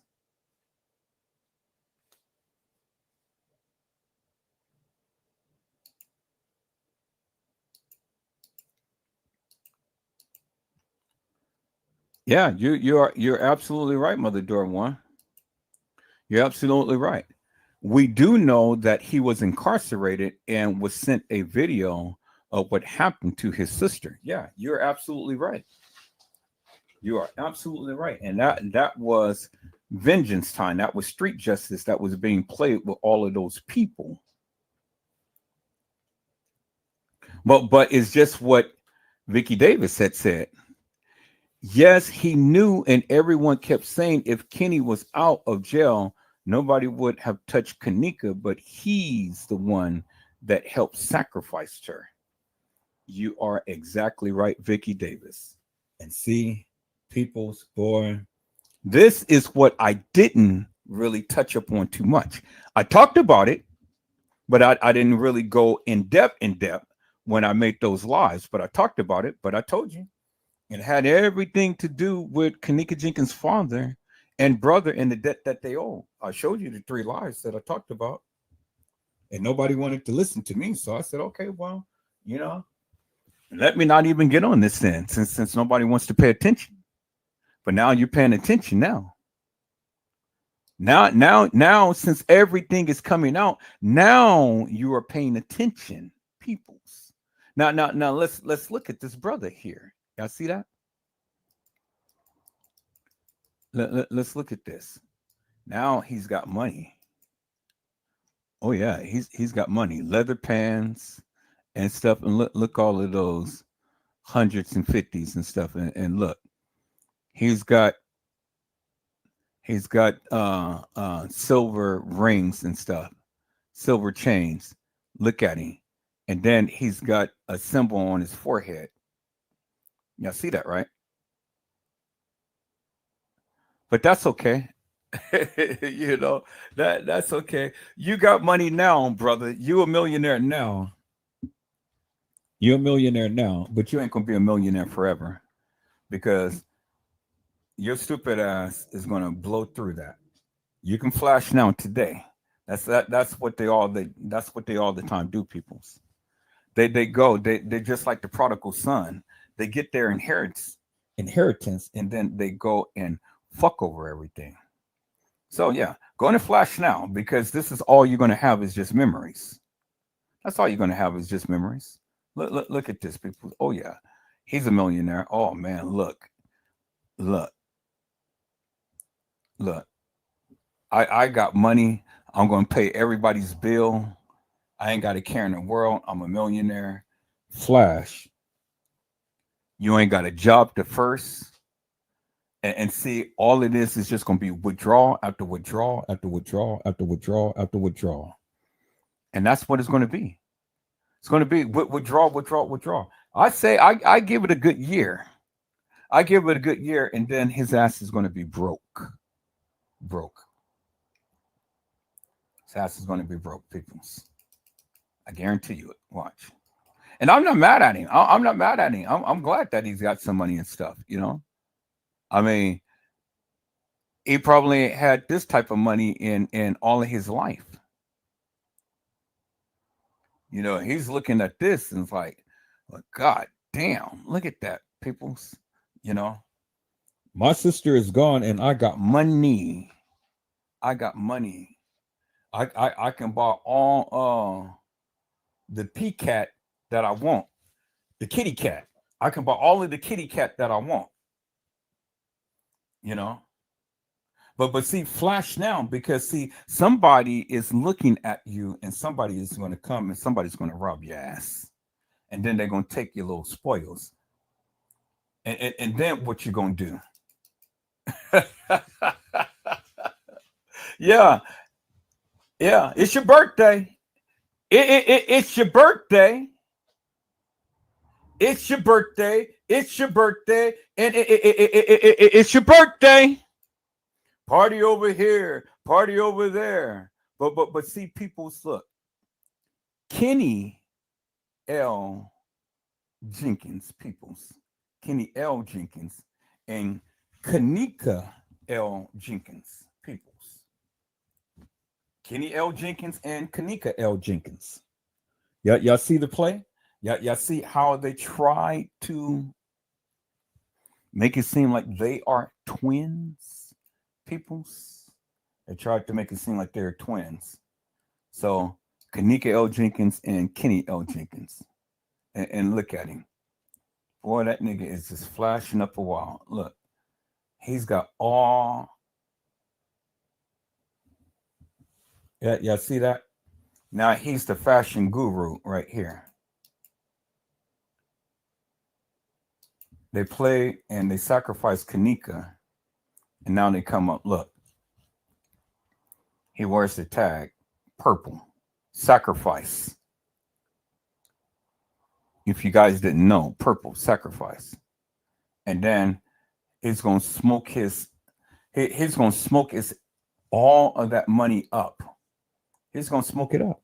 Yeah, you're absolutely right, Mother Door One. You're absolutely right. We do know that he was incarcerated and was sent a video of what happened to his sister. Yeah, you're absolutely right. You are absolutely right. And that was vengeance time. That was street justice that was being played with all of those people. But it's just what Vicky Davis had said. Yes, he knew, and everyone kept saying if Kenny was out of jail, nobody would have touched Kanika, but he's the one that helped sacrifice her. You are exactly right, Vicky Davis. And see, people's boy, this is what I didn't really touch upon too much. I talked about it, but I didn't really go in depth when I made those lives. But I talked about it, but I told you it had everything to do with Kanika Jenkins' father and brother and the debt that they owe. I showed you the three lies that I talked about, and nobody wanted to listen to me. So I said, okay, well, you know, let me not even get on this then, since nobody wants to pay attention. But now you're paying attention now. Now, since everything is coming out, now you are paying attention, peoples. Now, let's look at this brother here. Y'all see that? Let's look at this. Now he's got money. Oh yeah, he's got money. Leather pants and stuff. And look all of those hundreds and fifties and stuff. And look, he's got silver rings and stuff, silver chains. Look at him. And then he's got a symbol on his forehead. Y'all see that, right? But that's okay. You know, that's okay. You got money now, brother. You a millionaire now. You're a millionaire now, but you ain't gonna be a millionaire forever because your stupid ass is gonna blow through that. You can flash now today. That's what that's what they all the time do, peoples. They're just like the prodigal son. They get their inheritance and then they go and fuck over everything. So yeah, go and flash now because this is all you're gonna have is just memories. That's all you're gonna have is just memories. Look at this, people. Oh yeah, he's a millionaire. Oh man, look, look. I got money. I'm gonna pay everybody's bill. I ain't got a care in the world. I'm a millionaire. Flash. You ain't got a job to first. And see, all of this is just gonna be withdrawal after withdrawal after withdrawal after withdrawal after withdrawal. And that's what it's gonna be. It's gonna be withdrawal. I say I give it a good year. I give it a good year, and then his ass is gonna be broke. Broke. His ass is gonna be broke, people. I guarantee you it. Watch. And I'm not mad at him. I'm not mad at him. I'm glad that he's got some money and stuff, you know. I mean, he probably had this type of money in all of his life. You know, he's looking at this and it's like, well, God damn, look at that, peoples. You know, my sister is gone and I got money. I got money. I can buy all the P cat that I want, the kitty cat. I can buy all of the kitty cat that I want. You know, but see, flash now because see, somebody is looking at you and somebody is going to come and somebody's going to rob your ass, and then they're going to take your little spoils, and then what you going to do? Yeah, yeah, it's your birthday. It's your birthday. It's your birthday. It's your birthday. And it's your birthday. Party over here. Party over there. But see, people's look. Kenny L. Jenkins, peoples. Kenny L. Jenkins and Kenneka L. Jenkins, peoples. Kenny L. Jenkins and Kenneka L. Jenkins. Y'all see the play? Y'all see how they try to make it seem like they are twins, peoples? They tried to make it seem like they're twins. So Kenneka L. Jenkins and Kenny L. Jenkins. And look at him. Boy, that nigga is just flashing up a wall. Look. He's got all. Yeah, see that? Now he's the fashion guru right here. They play and they sacrifice Kenneka, and now they come up. Look, he wears the tag, purple, sacrifice. If you guys didn't know, purple, sacrifice. And then he's gonna smoke he's gonna smoke his all of that money up. He's gonna smoke it up.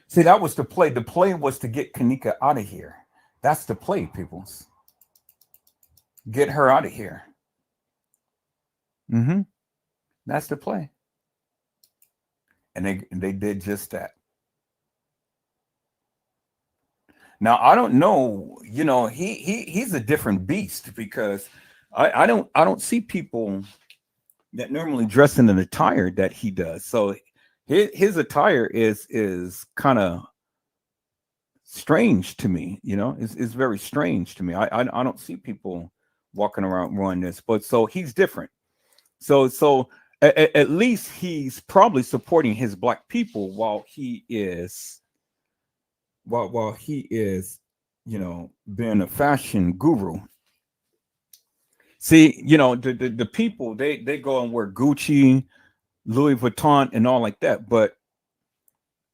See, that was the play. The play was to get Kenneka out of here. That's the play, peoples. Get her out of here. Mm-hmm. That's the play. And they did just that. Now I don't know, he's a different beast because I don't see people that normally dress in an attire that he does. So his attire is kind of strange to me, it's very strange to me. I don't see people walking around wearing this, but so he's different. So at least he's probably supporting his black people while he is being a fashion guru. See, the people they go and wear Gucci, Louis Vuitton, and all like that, but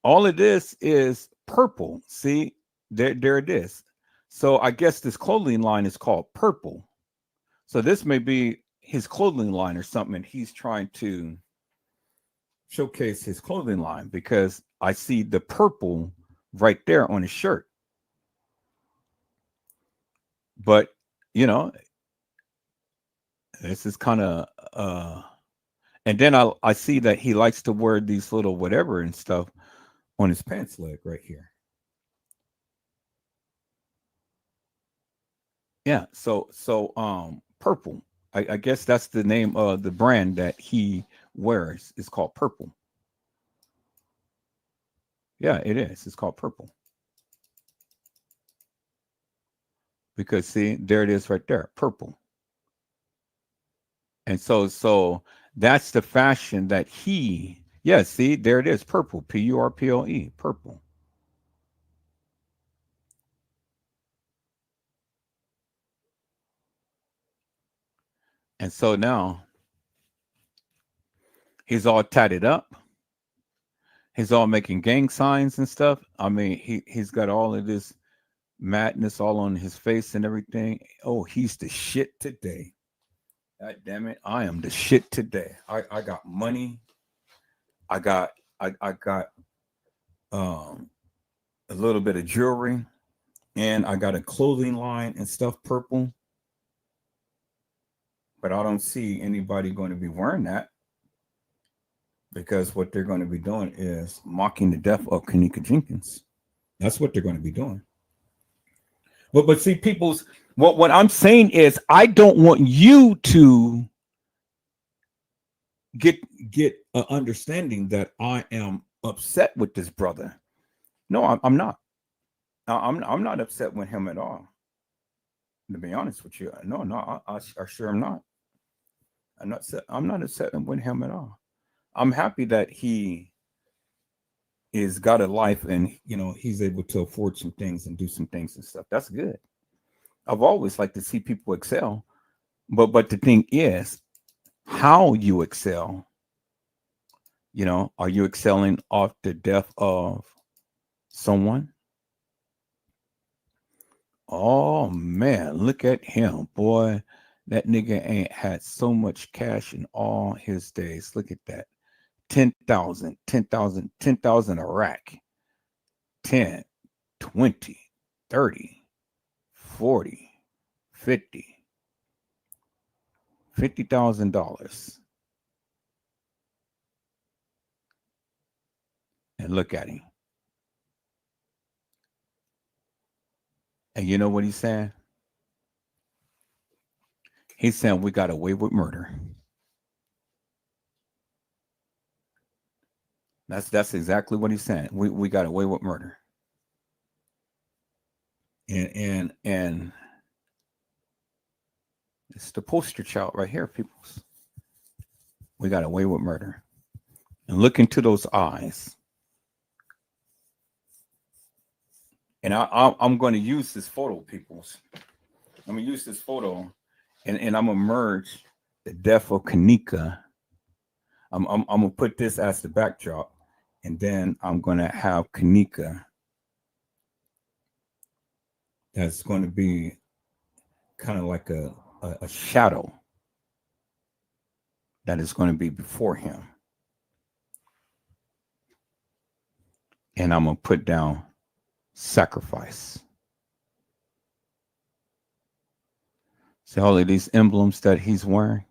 all of this is purple. See, there it is. So I guess this clothing line is called Purple. So this may be his clothing line or something, and he's trying to showcase his clothing line because I see the purple right there on his shirt. But this is kind of and then I see that he likes to wear these little whatever and stuff on his pants leg right here. Yeah, so Purple. I guess that's the name of the brand that he wears. It's called Purple. Yeah, it is. It's called Purple. Because see, there it is right there, purple. And so that's the fashion that yeah, see, there it is, purple, Purple, purple. And so now he's all tatted up. He's all making gang signs and stuff. I mean, he's got all of this madness all on his face and everything. Oh, he's the shit today. God damn it. I am the shit today. I got money. I got a little bit of jewelry, and I got a clothing line and stuff purple. But I don't see anybody going to be wearing that because what they're going to be doing is mocking the death of Kenneka Jenkins. That's what they're going to be doing. But see, people's what I'm saying is I don't want you to get an understanding that I am upset with this brother. No, I'm not. I'm not upset with him at all. To be honest with you, no, I sure am not. I'm not upset with him at all. I'm happy that he is got a life and he's able to afford some things and do some things and stuff. That's good. I've always liked to see people excel, but the thing is how you excel. Are you excelling off the death of someone? Oh man, look at him, boy. That nigga ain't had so much cash in all his days. Look at that. 10,000, 10,000, 10,000 a rack. 10, 20, 30, 40, 50. $50,000. And look at him. And you know what he's saying? He's saying we got away with murder. That's exactly what he's saying. We got away with murder. And It's the poster child right here, people. We got away with murder. And look into those eyes. And I'm going to use this photo, peoples. I'm going to use this photo, and I'm going to merge the death of Kenneka. I'm going to put this as the backdrop, and then I'm going to have Kenneka. That's going to be kind of like a shadow that is going to be before him. And I'm going to put down sacrifice. See all of these emblems that he's wearing?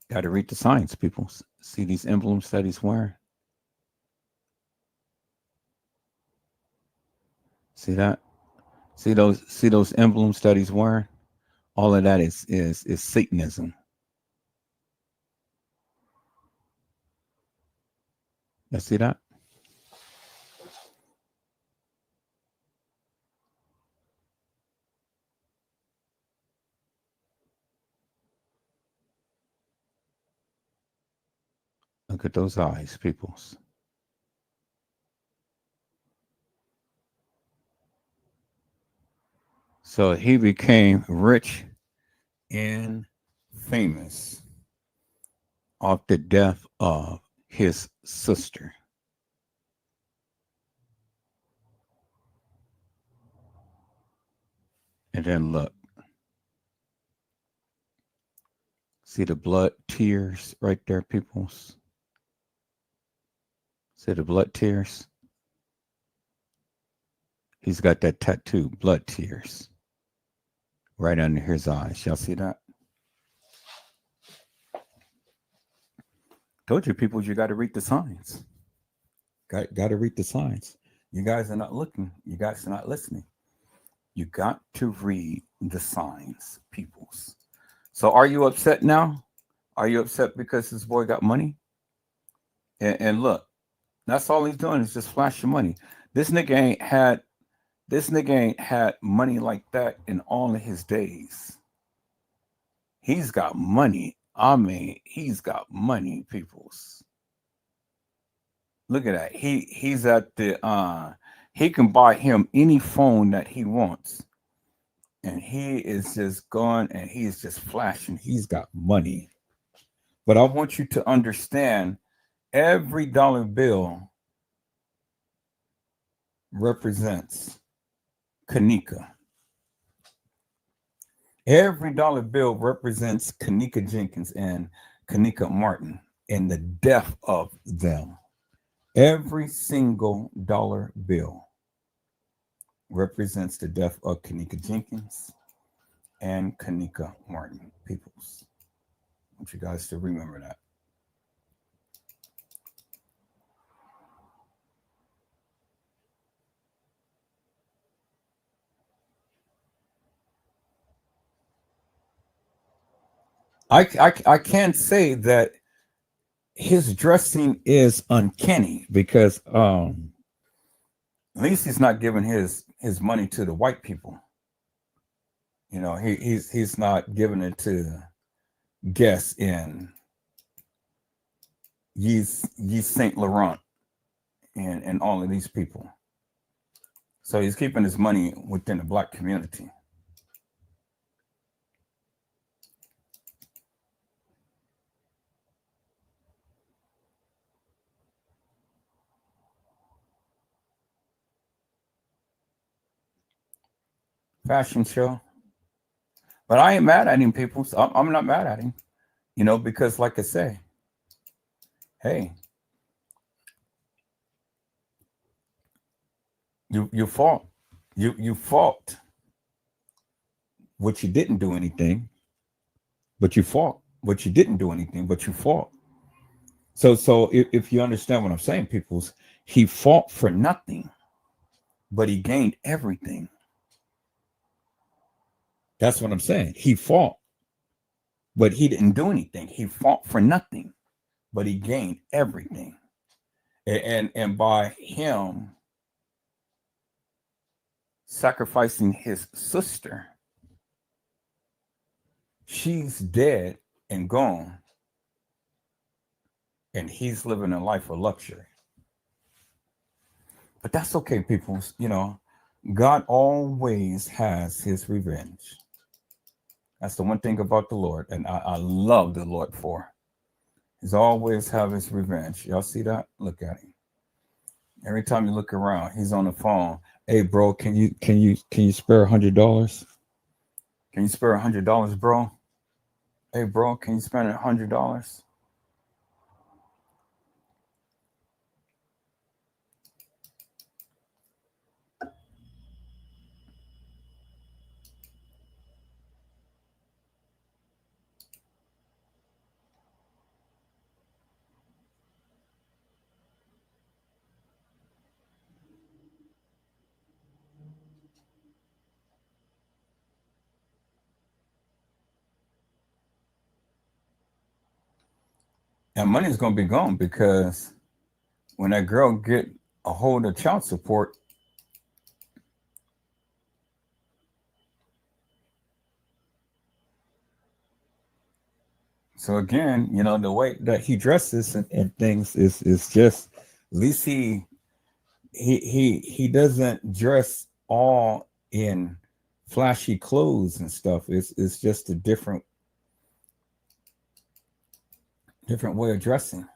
Got to read the signs, people. See these emblems that he's wearing? See that? See those emblems that he's wearing? All of that is Satanism. You see that? Look at those eyes, peoples. So he became rich and famous off the death of his sister. And then look. See the blood tears right there, peoples? See the blood tears? He's got that tattoo, blood tears, right under his eyes. Y'all see that? Told you, people, you got to read the signs. Got to read the signs. You guys are not looking. You guys are not listening. You got to read the signs, peoples. So are you upset now? Are you upset because this boy got money? And look, that's all he's doing is just flashing money. This nigga ain't had money like that in all of his days. He's got money. I mean, he's got money, peoples. Look at that. He's at the he can buy him any phone that he wants. And he is just gone and he's just flashing. He's got money. But I want you to understand every dollar bill represents Kenneka. Every dollar bill represents Kenneka Jenkins and Kenneka Martin and the death of them. Every single dollar bill represents the death of Kenneka Jenkins and Kenneka Martin. Peoples, I want you guys to remember that. I can't say that his dressing is uncanny because at least he's not giving his money to the white people. You know, he's not giving it to guests in Yves Saint Laurent and all of these people. So he's keeping his money within the black community. Fashion show. But I ain't mad at him, people. So I'm not mad at him, you know, because like I say, hey, you fought. You fought. What you didn't do anything, but you fought. What you didn't do anything, but you fought. So if you understand what I'm saying, peoples, he fought for nothing, but he gained everything. That's what I'm saying. He fought, but he didn't do anything. He fought for nothing, but he gained everything. And by him sacrificing his sister. She's dead and gone, and he's living a life of luxury. But that's okay, people. God always has his revenge. That's the one thing about the Lord, and I love the Lord for. He's always have his revenge. Y'all see that? Look at him. Every time you look around, he's on the phone. Hey, bro, can you spare $100? Can you spare $100, bro? Hey, bro, can you spend $100? And money's gonna be gone because when that girl get a hold of child support, so again, the way that he dresses and things is just, at least he doesn't dress all in flashy clothes and stuff. It's just a different way of dressing.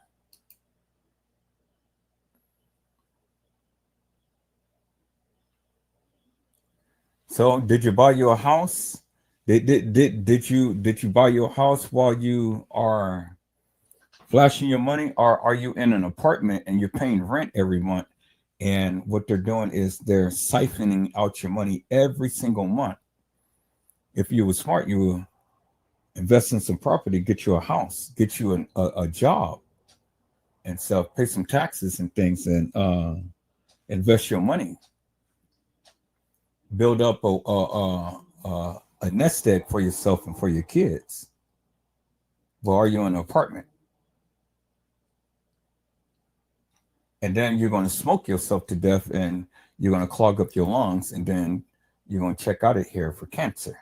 So did you buy you a house? Did you buy your house while you are flashing your money, or are you in an apartment and you're paying rent every month? And what they're doing is they're siphoning out your money every single month. If you were smart, you would invest in some property, get you a house, get you a job, and pay some taxes and things, and invest your money, build up a nest egg for yourself and for your kids. Well, are you in an apartment? And then you're going to smoke yourself to death, and you're going to clog up your lungs, and then you're going to check out of here for cancer.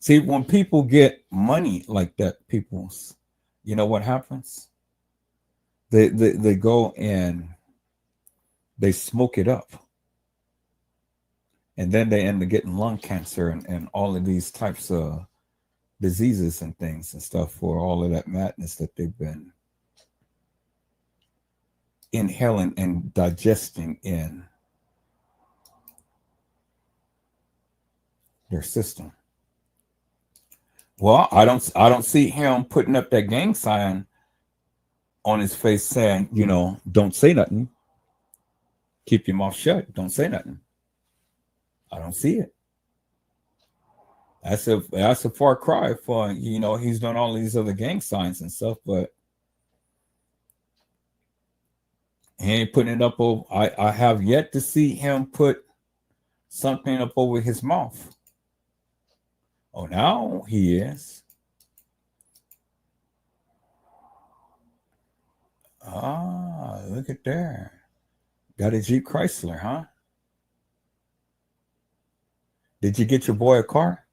See, when people get money like that, you know what happens? They go and they smoke it up. And then they end up getting lung cancer and all of these types of diseases and things and stuff for all of that madness that they've been inhaling and digesting in their system. Well, I don't see him putting up that gang sign on his face saying, don't say nothing. Keep your mouth shut. Don't say nothing. I don't see it. That's a far cry for, he's done all these other gang signs and stuff, but he ain't putting it up over. I have yet to see him put something up over his mouth. Oh, now he is. Ah, look at there. Got a Jeep Chrysler, huh? Did you get your boy a car?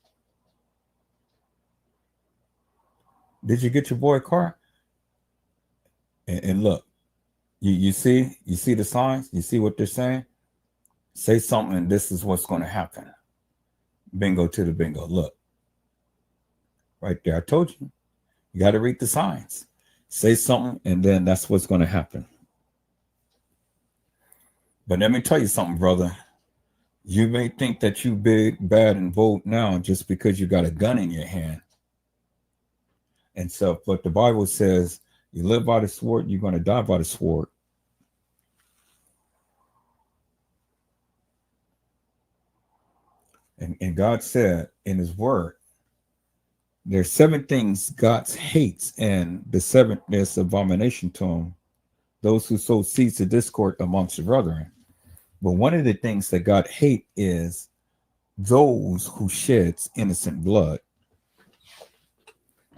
Did you get your boy a car? And look, you see the signs? You see what they're saying? Say something, and this is what's going to happen. Bingo to the bingo. Look. Right there. I told you. You got to read the signs. Say something, and then that's what's going to happen. But let me tell you something, brother. You may think that you big, bad, and bold now just because you got a gun in your hand. And so, but the Bible says you live by the sword, you're going to die by the sword. And God said in his word, there's 7 things God hates, and the 7th is abomination to him. Those who sow seeds of discord amongst the brethren. But one of the things that God hates is those who sheds innocent blood.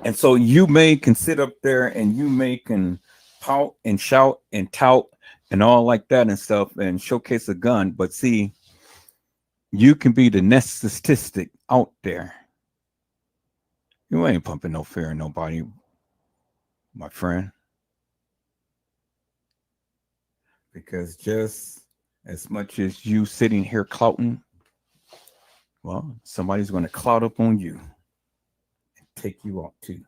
And so you may can sit up there and you may can pout and shout and tout and all like that and stuff, and showcase a gun. But see, you can be the next statistic out there. You ain't pumping no fear in nobody, my friend, because just as much as you sitting here clouting, well, somebody's going to clout up on you and take you out too.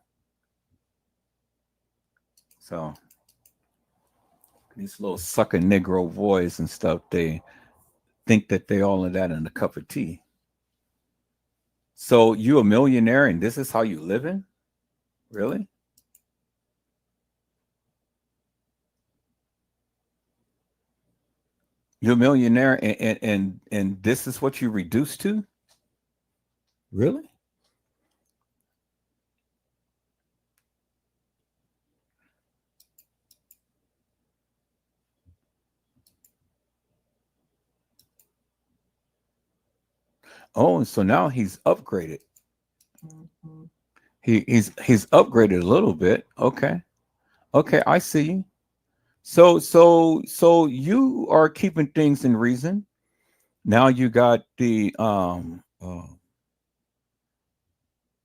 So these little sucker Negro boys and stuff, they think that they all of that in a cup of tea. So you a millionaire and this is how you living? Really? You're a millionaire and this is what you reduced to? Really? Oh, so now he's upgraded. He's upgraded a little bit. Okay. Okay, I see you. So you are keeping things in reason. Now you got the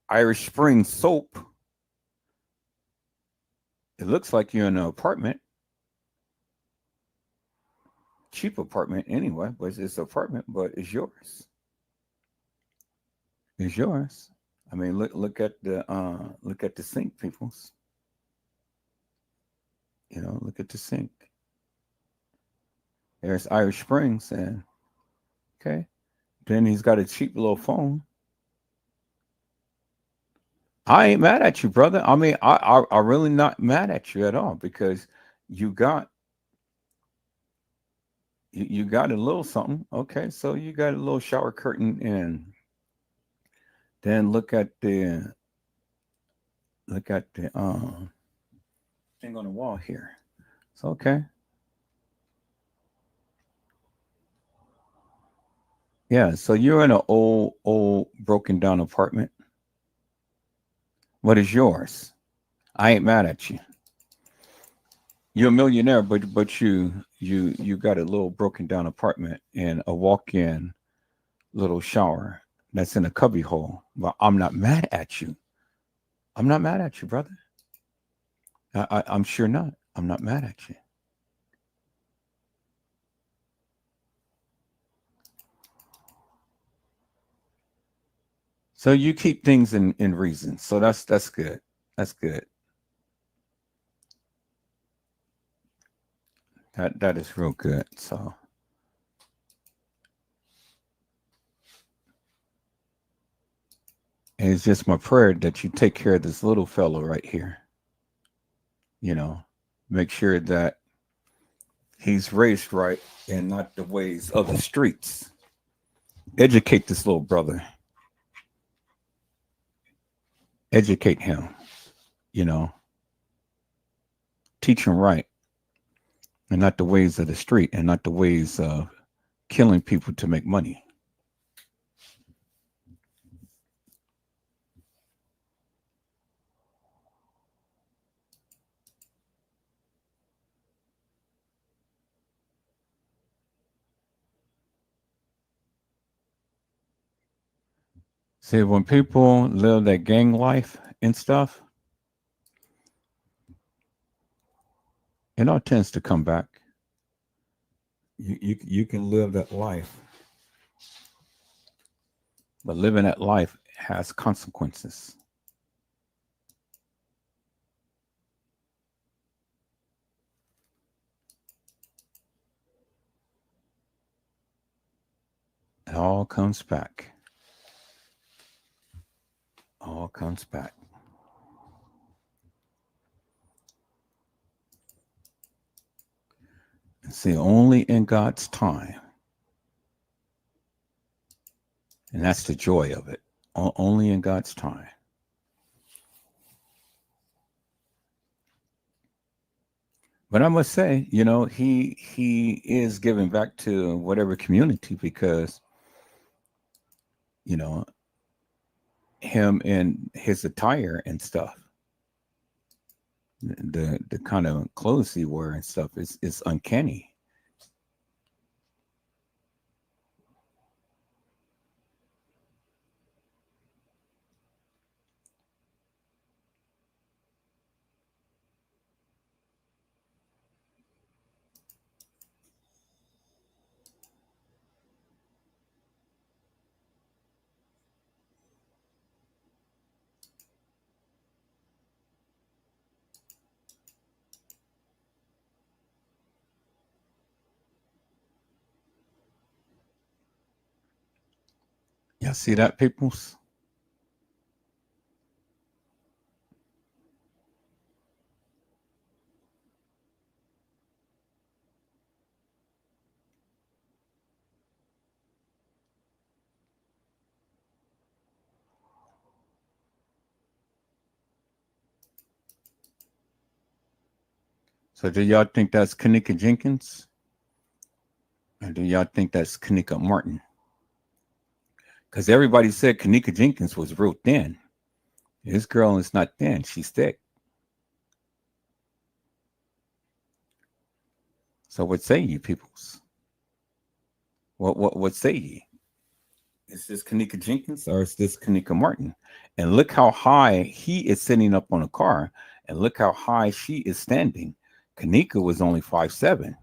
Irish Spring soap. It looks like you're in an apartment, cheap apartment anyway, but it's an apartment, but it's yours. It's yours. I mean, look at the sink, peoples. You know, look at the sink. There's Irish Springs, and okay. Then he's got a cheap little phone. I ain't mad at you, brother. I mean, I really not mad at you at all because you got you got a little something. Okay, so you got a little shower curtain, and then look at the thing on the wall here. So okay, yeah. So you're in an old broken down apartment. What is yours? I ain't mad at you. You're a millionaire, but you got a little broken down apartment and a walk in little shower that's in a cubby hole. Well, I'm not mad at you. I'm not mad at you, brother. I'm sure not. I'm not mad at you. So you keep things in reason. So that's good. That's good. That is real good. So and it's just my prayer that you take care of this little fellow right here. You know, make sure that he's raised right and not the ways of the streets. Educate this little brother. Educate him. You know, teach him right and not the ways of the street and not the ways of killing people to make money. See, when people live that gang life and stuff, it all tends to come back. You can live that life, but living that life has consequences. It all comes back. All comes back. And see, only in God's time. And that's the joy of it. Only in God's time. But I must say, you know, he is giving back to whatever community because, you know, him and his attire and stuff. the kind of clothes he wear and stuff is uncanny. Y'all see that, peoples? So do y'all think that's Kenneka Jenkins? Or do y'all think that's Kenneka Martin? Because everybody said Kenneka Jenkins was real thin. This girl is not thin, she's thick. So what say you, peoples? What say ye? Is this Kenneka Jenkins or is this Kenneka Martin? And look how high he is sitting up on a car, and look how high she is standing. Kenneka was only 5'7".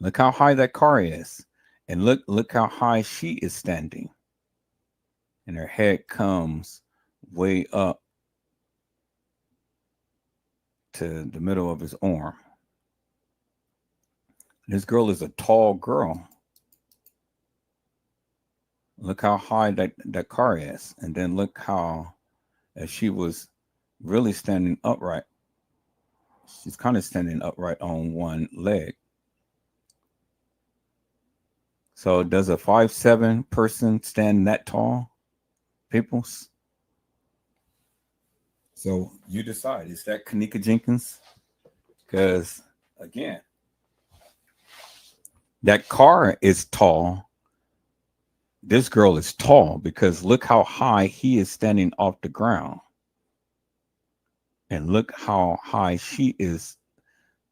Look how high that car is, and look how high she is standing. And her head comes way up to the middle of his arm. This girl is a tall girl. Look how high that car is. And then look how, as she was really standing upright, she's kind of standing upright on one leg. So does a 5'7" person stand that tall, peoples? So you decide. Is that Kenneka Jenkins? Because, again, that car is tall. This girl is tall because look how high he is standing off the ground. And look how high she is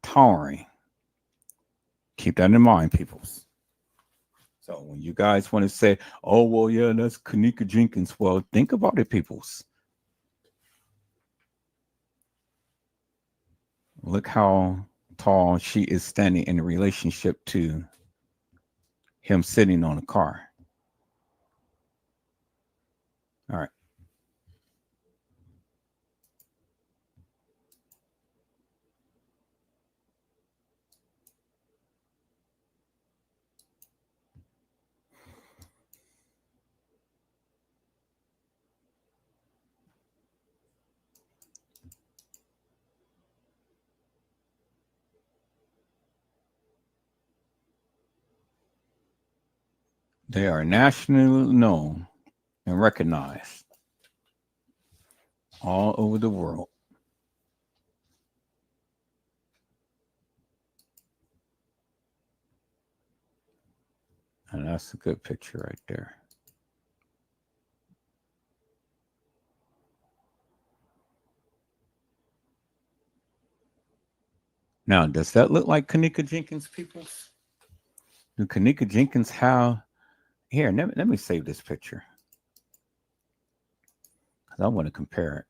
towering. Keep that in mind, peoples. So when you guys want to say, oh, well, yeah, that's Kenneka Jenkins. Well, think about it, peoples. Look how tall she is standing in relationship to him sitting on a car. All right. They are nationally known and recognized all over the world. And that's a good picture right there. Now, does that look like Kenneka Jenkins, people? Do Kenneka Jenkins have here? Let me save this picture because I want to compare it.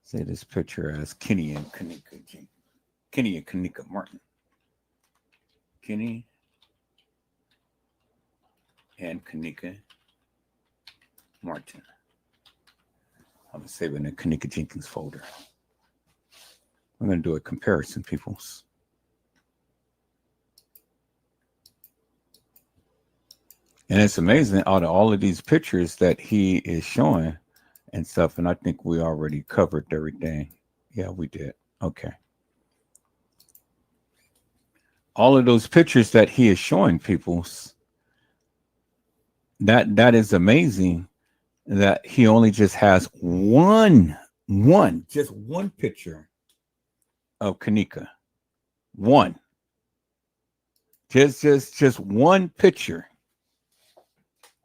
Say this picture as Kenny and Kenneka Jenkins. Kenny and Kenneka Martin. Kenny and Kenneka Martin. I'm going to save it in the Kenneka Jenkins folder. I'm going to do a comparison, peoples. And it's amazing out of all of these pictures that he is showing and stuff. And I think we already covered everything. Yeah, we did. Okay. All of those pictures that he is showing peoples, that is amazing that he only just has just one picture of Kenneka. One. Just one picture.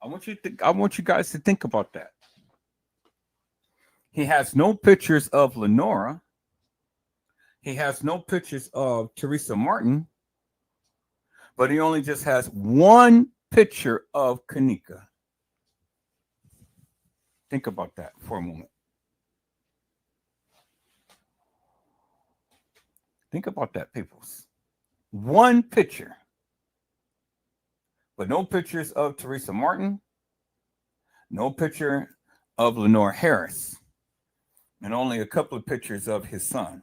I want you guys to think about that. He has no pictures of Lenora. He has no pictures of Teresa Martin, but he only just has one picture of Kenneka. Think about that for a moment. Think about that, peoples. One picture, but no pictures of Teresa Martin, no picture of Lenore Harris, and only a couple of pictures of his son.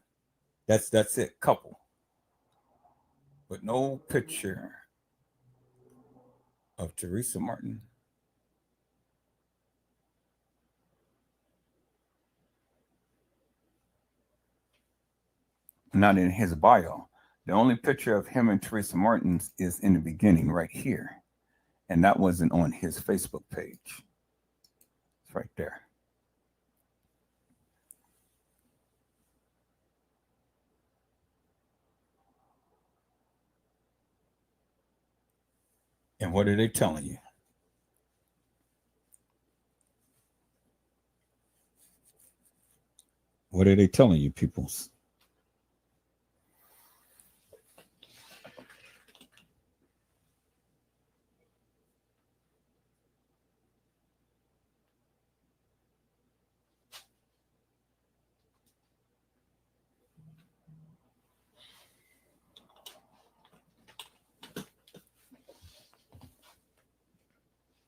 That's it, couple. But no picture of Teresa Martin. Not in his bio. The only picture of him and Teresa Martin is in the beginning right here. And that wasn't on his Facebook page. It's right there. And what are they telling you? What are they telling you, peoples?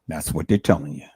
That's what they're telling you.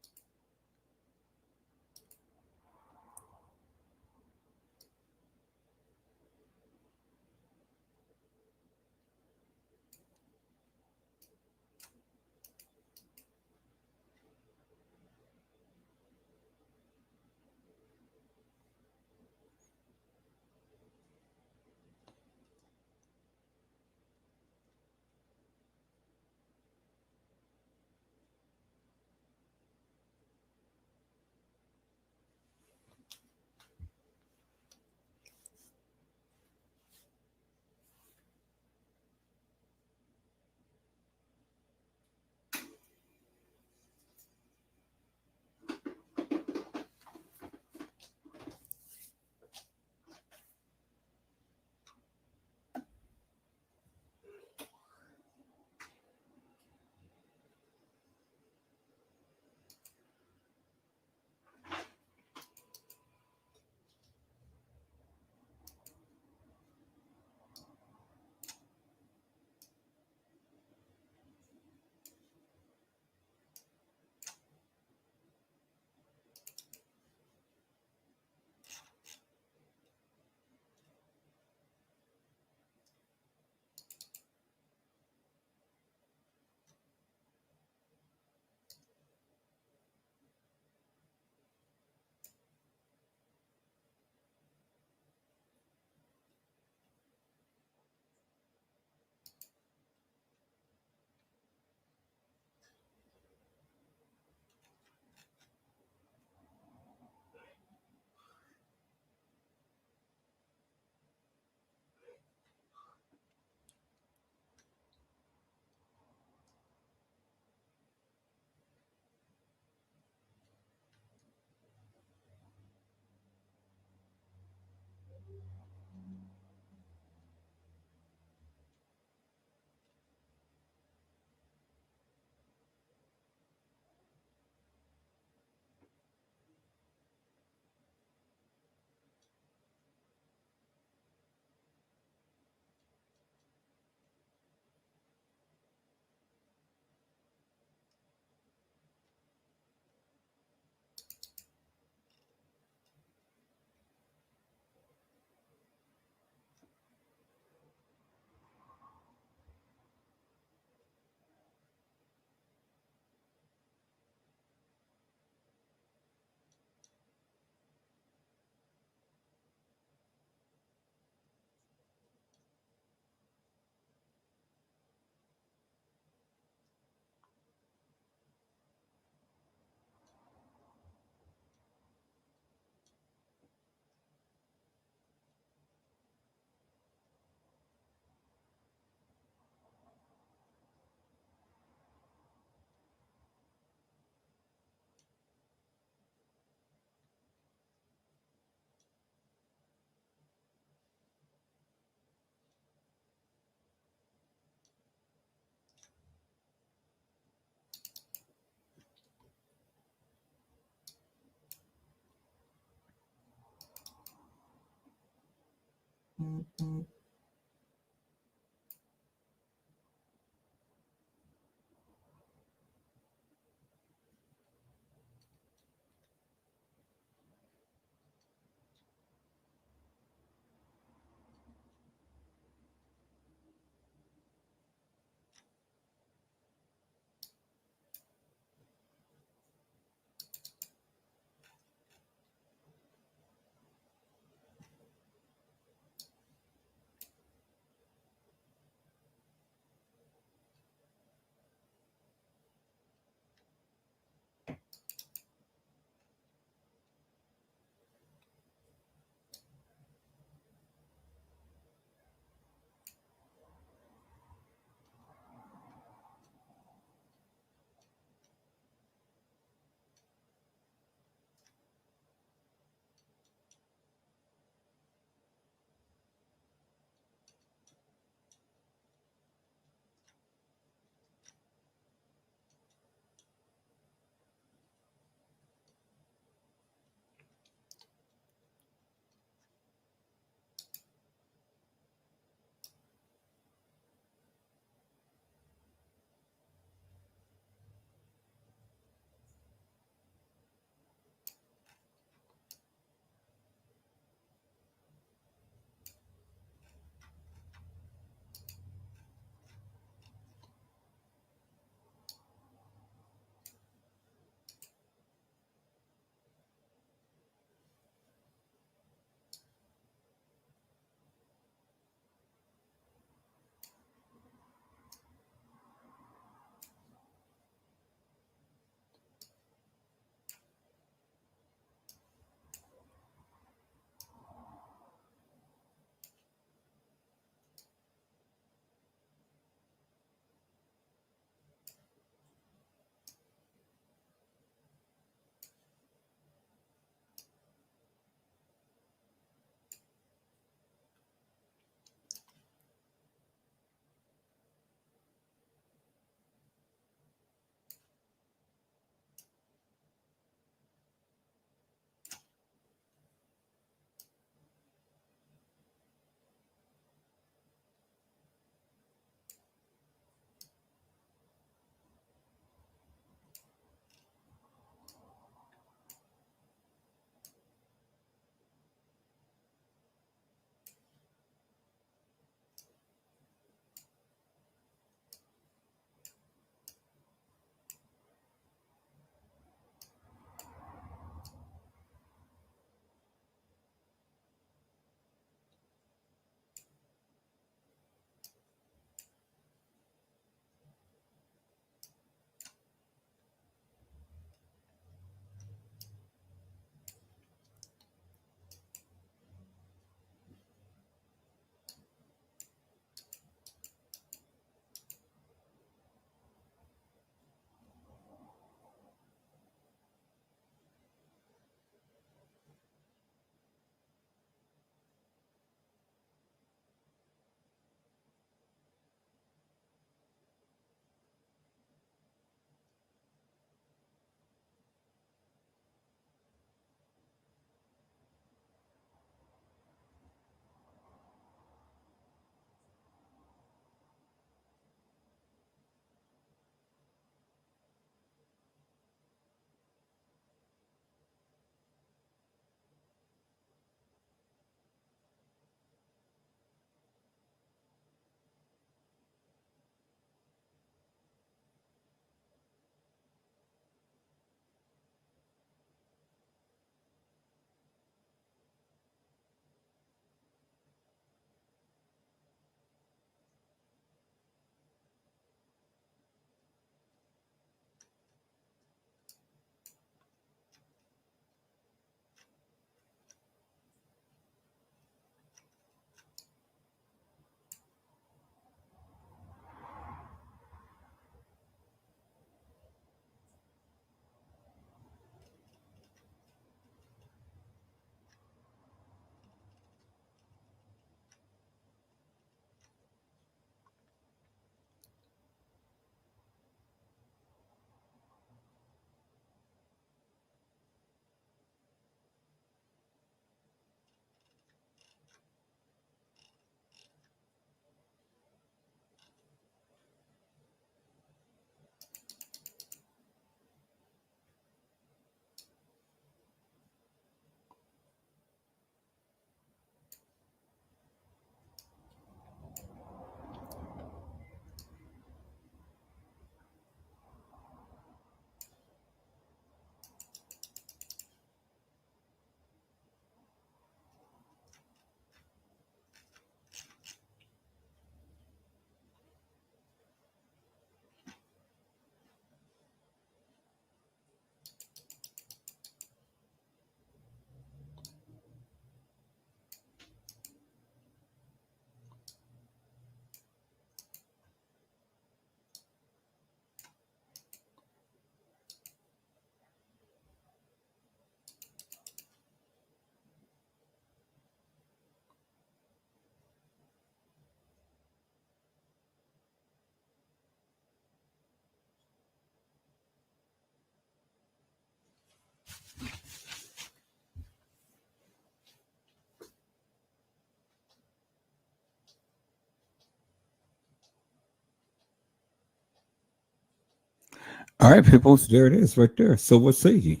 All right, people, so there it is right there. So what say ye?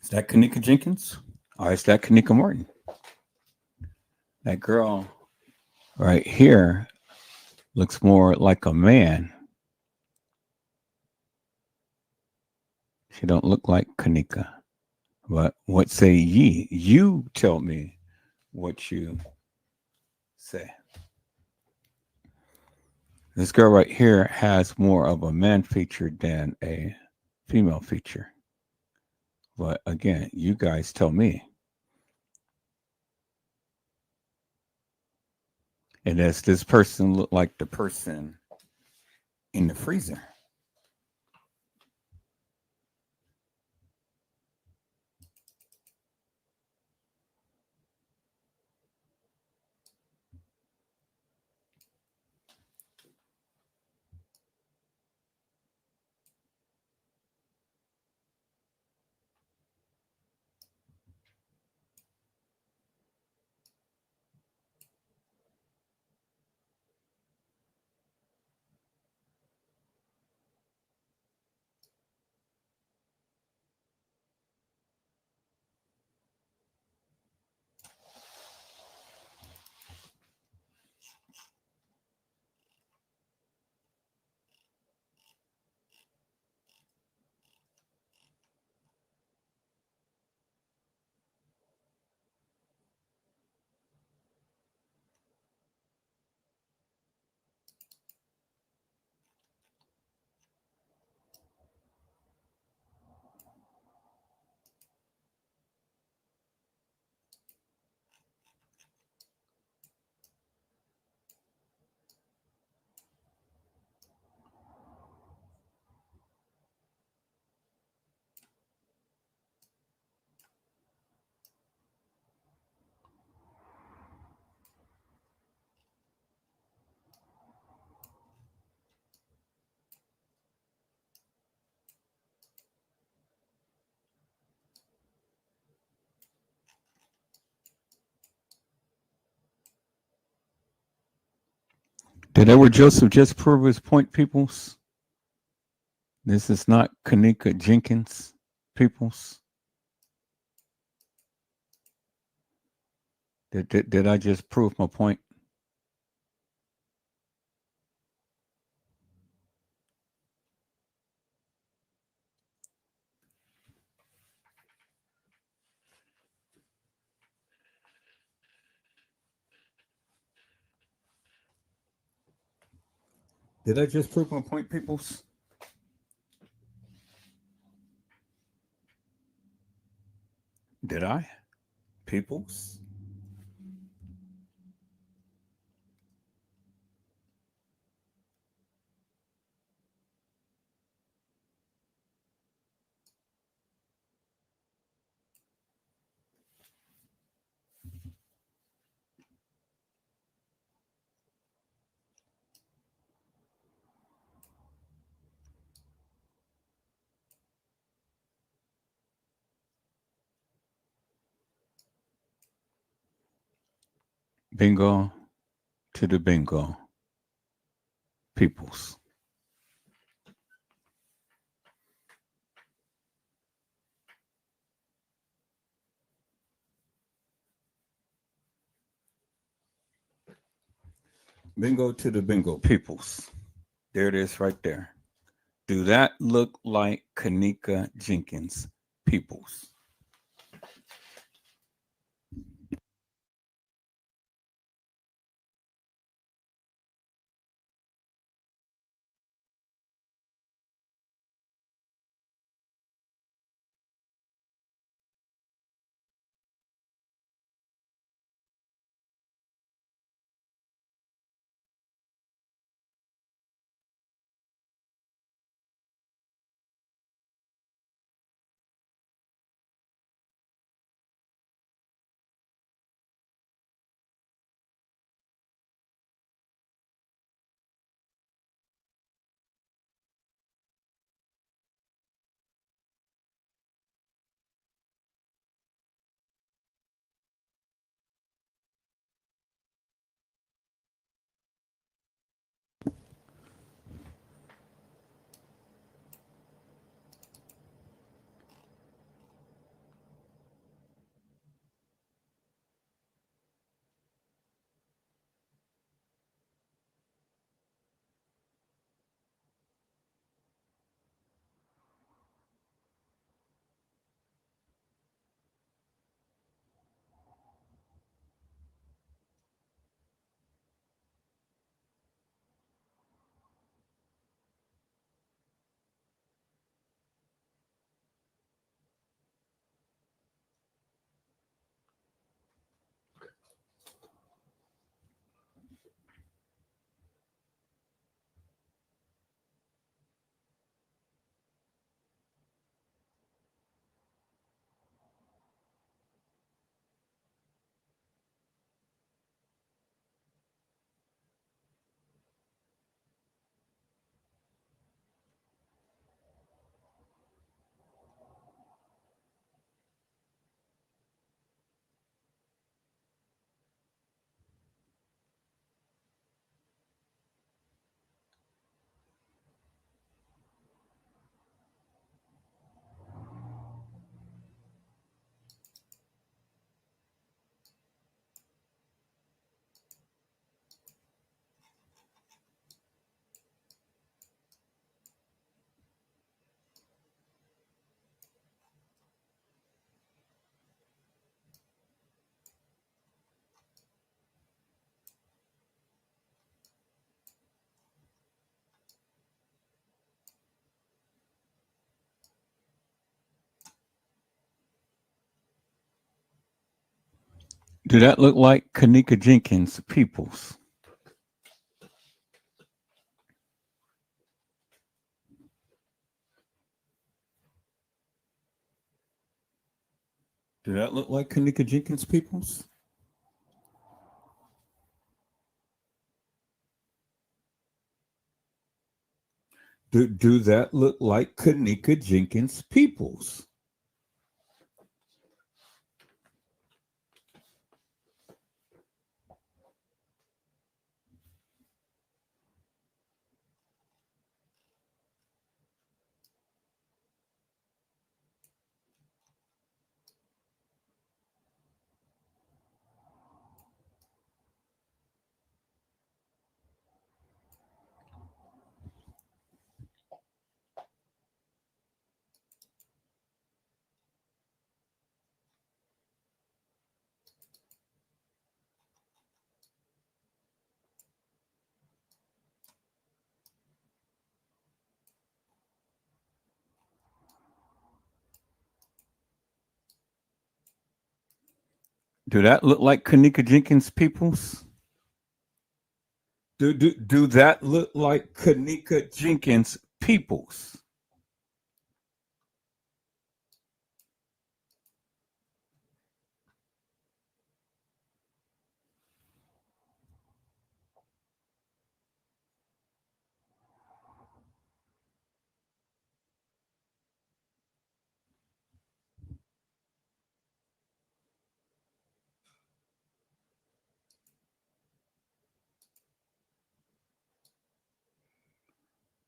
Is that Kenneka Jenkins? Or is that Kenneka Martin? That girl right here looks more like a man. She don't look like Kenneka. But what say ye? You tell me what you say. This girl right here has more of a man feature than a female feature. But again, you guys tell me. And does this person look like the person in the freezer? Did Edward Joseph just prove his point, peoples? This is not Kenneka Jenkins, peoples. Did I just prove my point? Did I just prove my point, peoples? Did I? Peoples? Bingo to the bingo, peoples. Bingo to the bingo, peoples. There it is right there. Do that look like Kenneka Jenkins, peoples? Do that look like Kenneka Jenkins Peoples? Do that look like Kenneka Jenkins Peoples? Do that look like Kenneka Jenkins Peoples? Do that look like Kenneka Jenkins Peoples? Do that look like Kenneka Jenkins Peoples?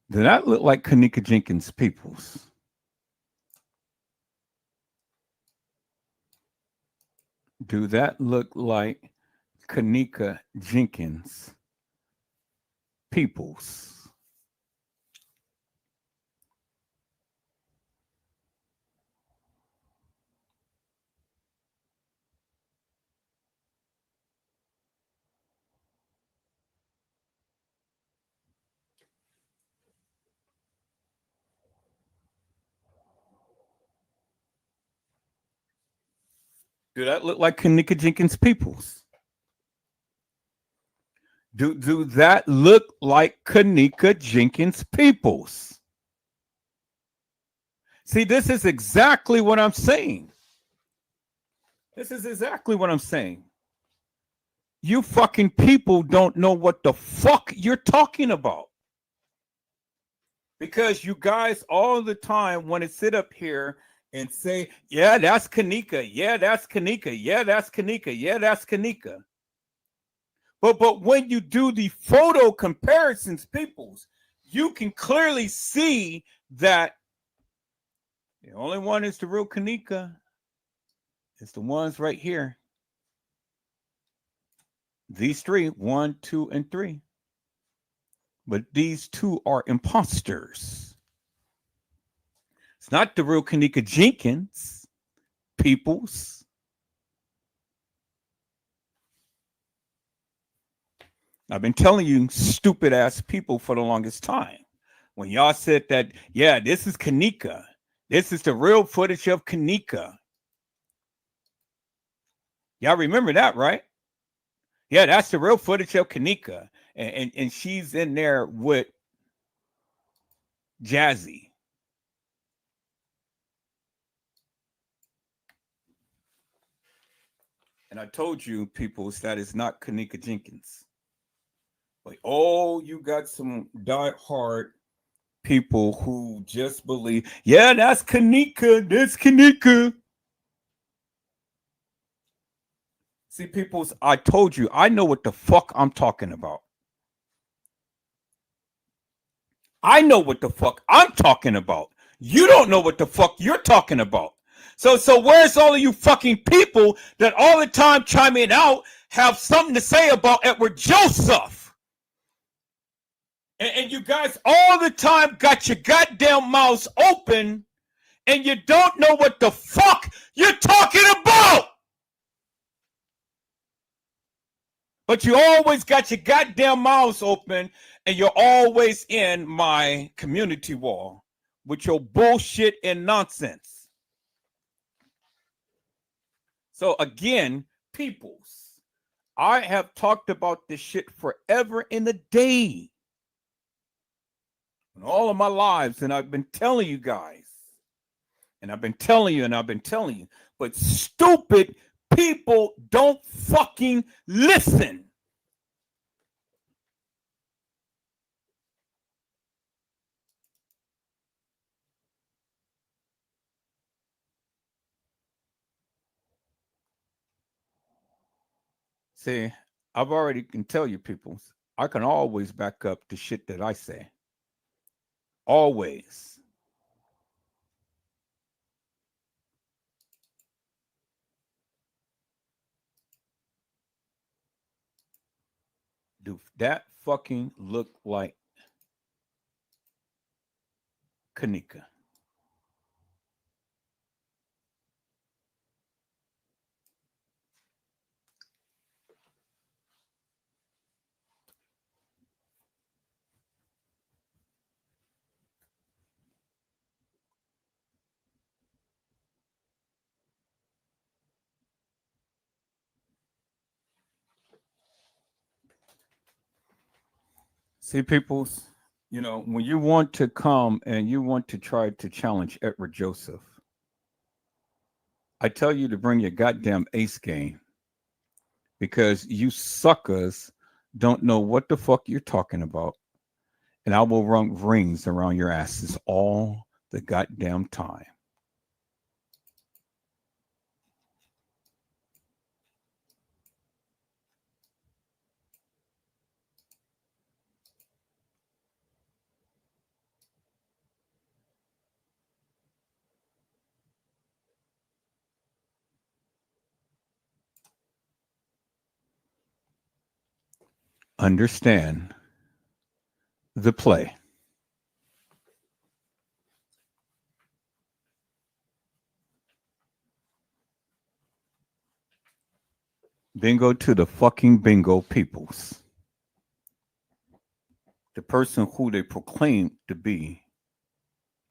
Do that look like Kenneka Jenkins Peoples? Do that look like Kenneka Jenkins Peoples? Do that look like Kenneka Jenkins Peoples? Do that look like Kenneka Jenkins Peoples? See, this is exactly what I'm saying. This is exactly what I'm saying. You fucking people don't know what the fuck you're talking about. Because you guys all the time want to sit up here and say, yeah, that's Kenneka. Yeah, that's Kenneka. Yeah, that's Kenneka. Yeah, that's Kenneka. But when you do the photo comparisons, peoples, you can clearly see that the only one is the real Kenneka. It's the ones right here. These three, 1, 2, and 3. But these two are imposters. It's not the real Kenneka Jenkins, peoples. I've been telling you stupid ass people for the longest time. When y'all said that, yeah, this is Kenneka. This is the real footage of Kenneka. Y'all remember that, right? Yeah, that's the real footage of Kenneka. And she's in there with Jazzy. And I told you, peoples, that is not Kenneka Jenkins. Like, oh, you got some die-hard people who just believe, yeah, that's Kenneka. That's Kenneka. See, peoples, I told you, I know what the fuck I'm talking about. I know what the fuck I'm talking about. You don't know what the fuck you're talking about. So where's all of you fucking people that all the time chiming out have something to say about Edward Joseph? And you guys all the time got your goddamn mouths open and you don't know what the fuck you're talking about. But you always got your goddamn mouths open and you're always in my community wall with your bullshit and nonsense. So again, peoples, I have talked about this shit forever in a day. In all of my lives, and I've been telling you guys. And I've been telling you, and I've been telling you. But stupid people don't fucking listen. See, I've already can tell you people, I can always back up the shit that I say. Always. Do that fucking look like kenneka? See, peoples, when you want to come and you want to try to challenge Edward Joseph, I tell you to bring your goddamn ace game because you suckers don't know what the fuck you're talking about. And I will run rings around your asses all the goddamn time. Understand the play. Bingo to the fucking bingo peoples. The person who they proclaim to be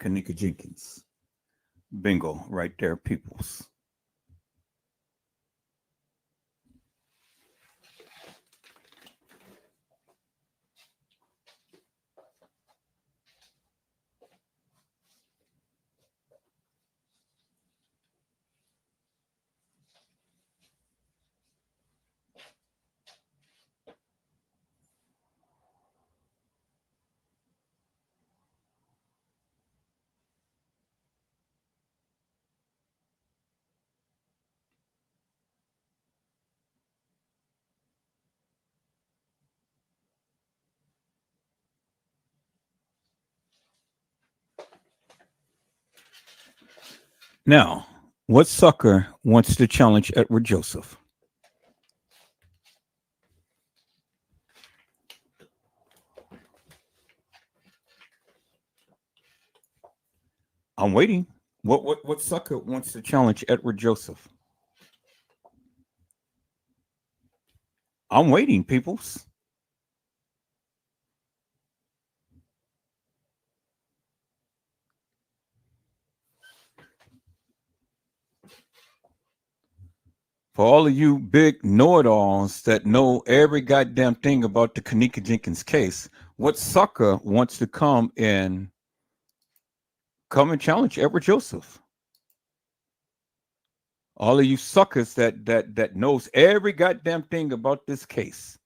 Kenneka Jenkins. Bingo, right there, peoples. Now, what sucker wants to challenge Edward Joseph? I'm waiting. What sucker wants to challenge Edward Joseph? I'm waiting, peoples. For all of you big know-it-alls that know every goddamn thing about the Kenneka Jenkins case, what sucker wants to come and challenge Edward Joseph? All of you suckers that knows every goddamn thing about this case.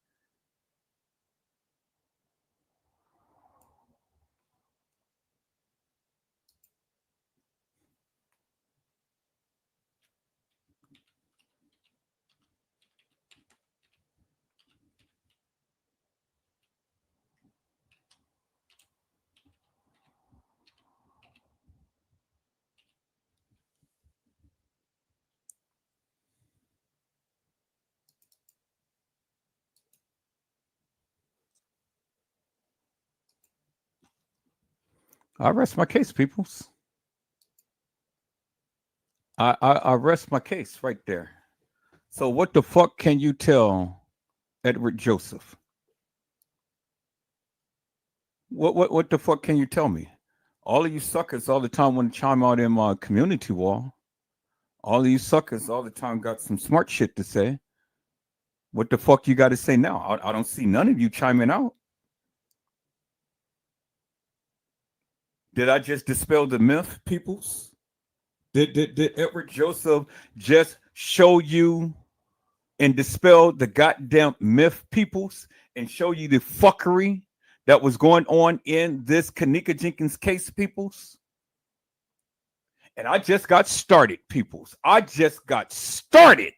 I rest my case, peoples. I rest my case right there. So what the fuck can you tell Edward Joseph? What the fuck can you tell me? All of you suckers all the time want to chime out in my community wall. All of you suckers all the time got some smart shit to say. What the fuck you got to say now? I don't see none of you chiming out. Did I just dispel the myth, peoples? Did Edward Joseph just show you and dispel the goddamn myth, peoples, and show you the fuckery that was going on in this Kenneka Jenkins case, peoples? And I just got started, peoples. I just got started.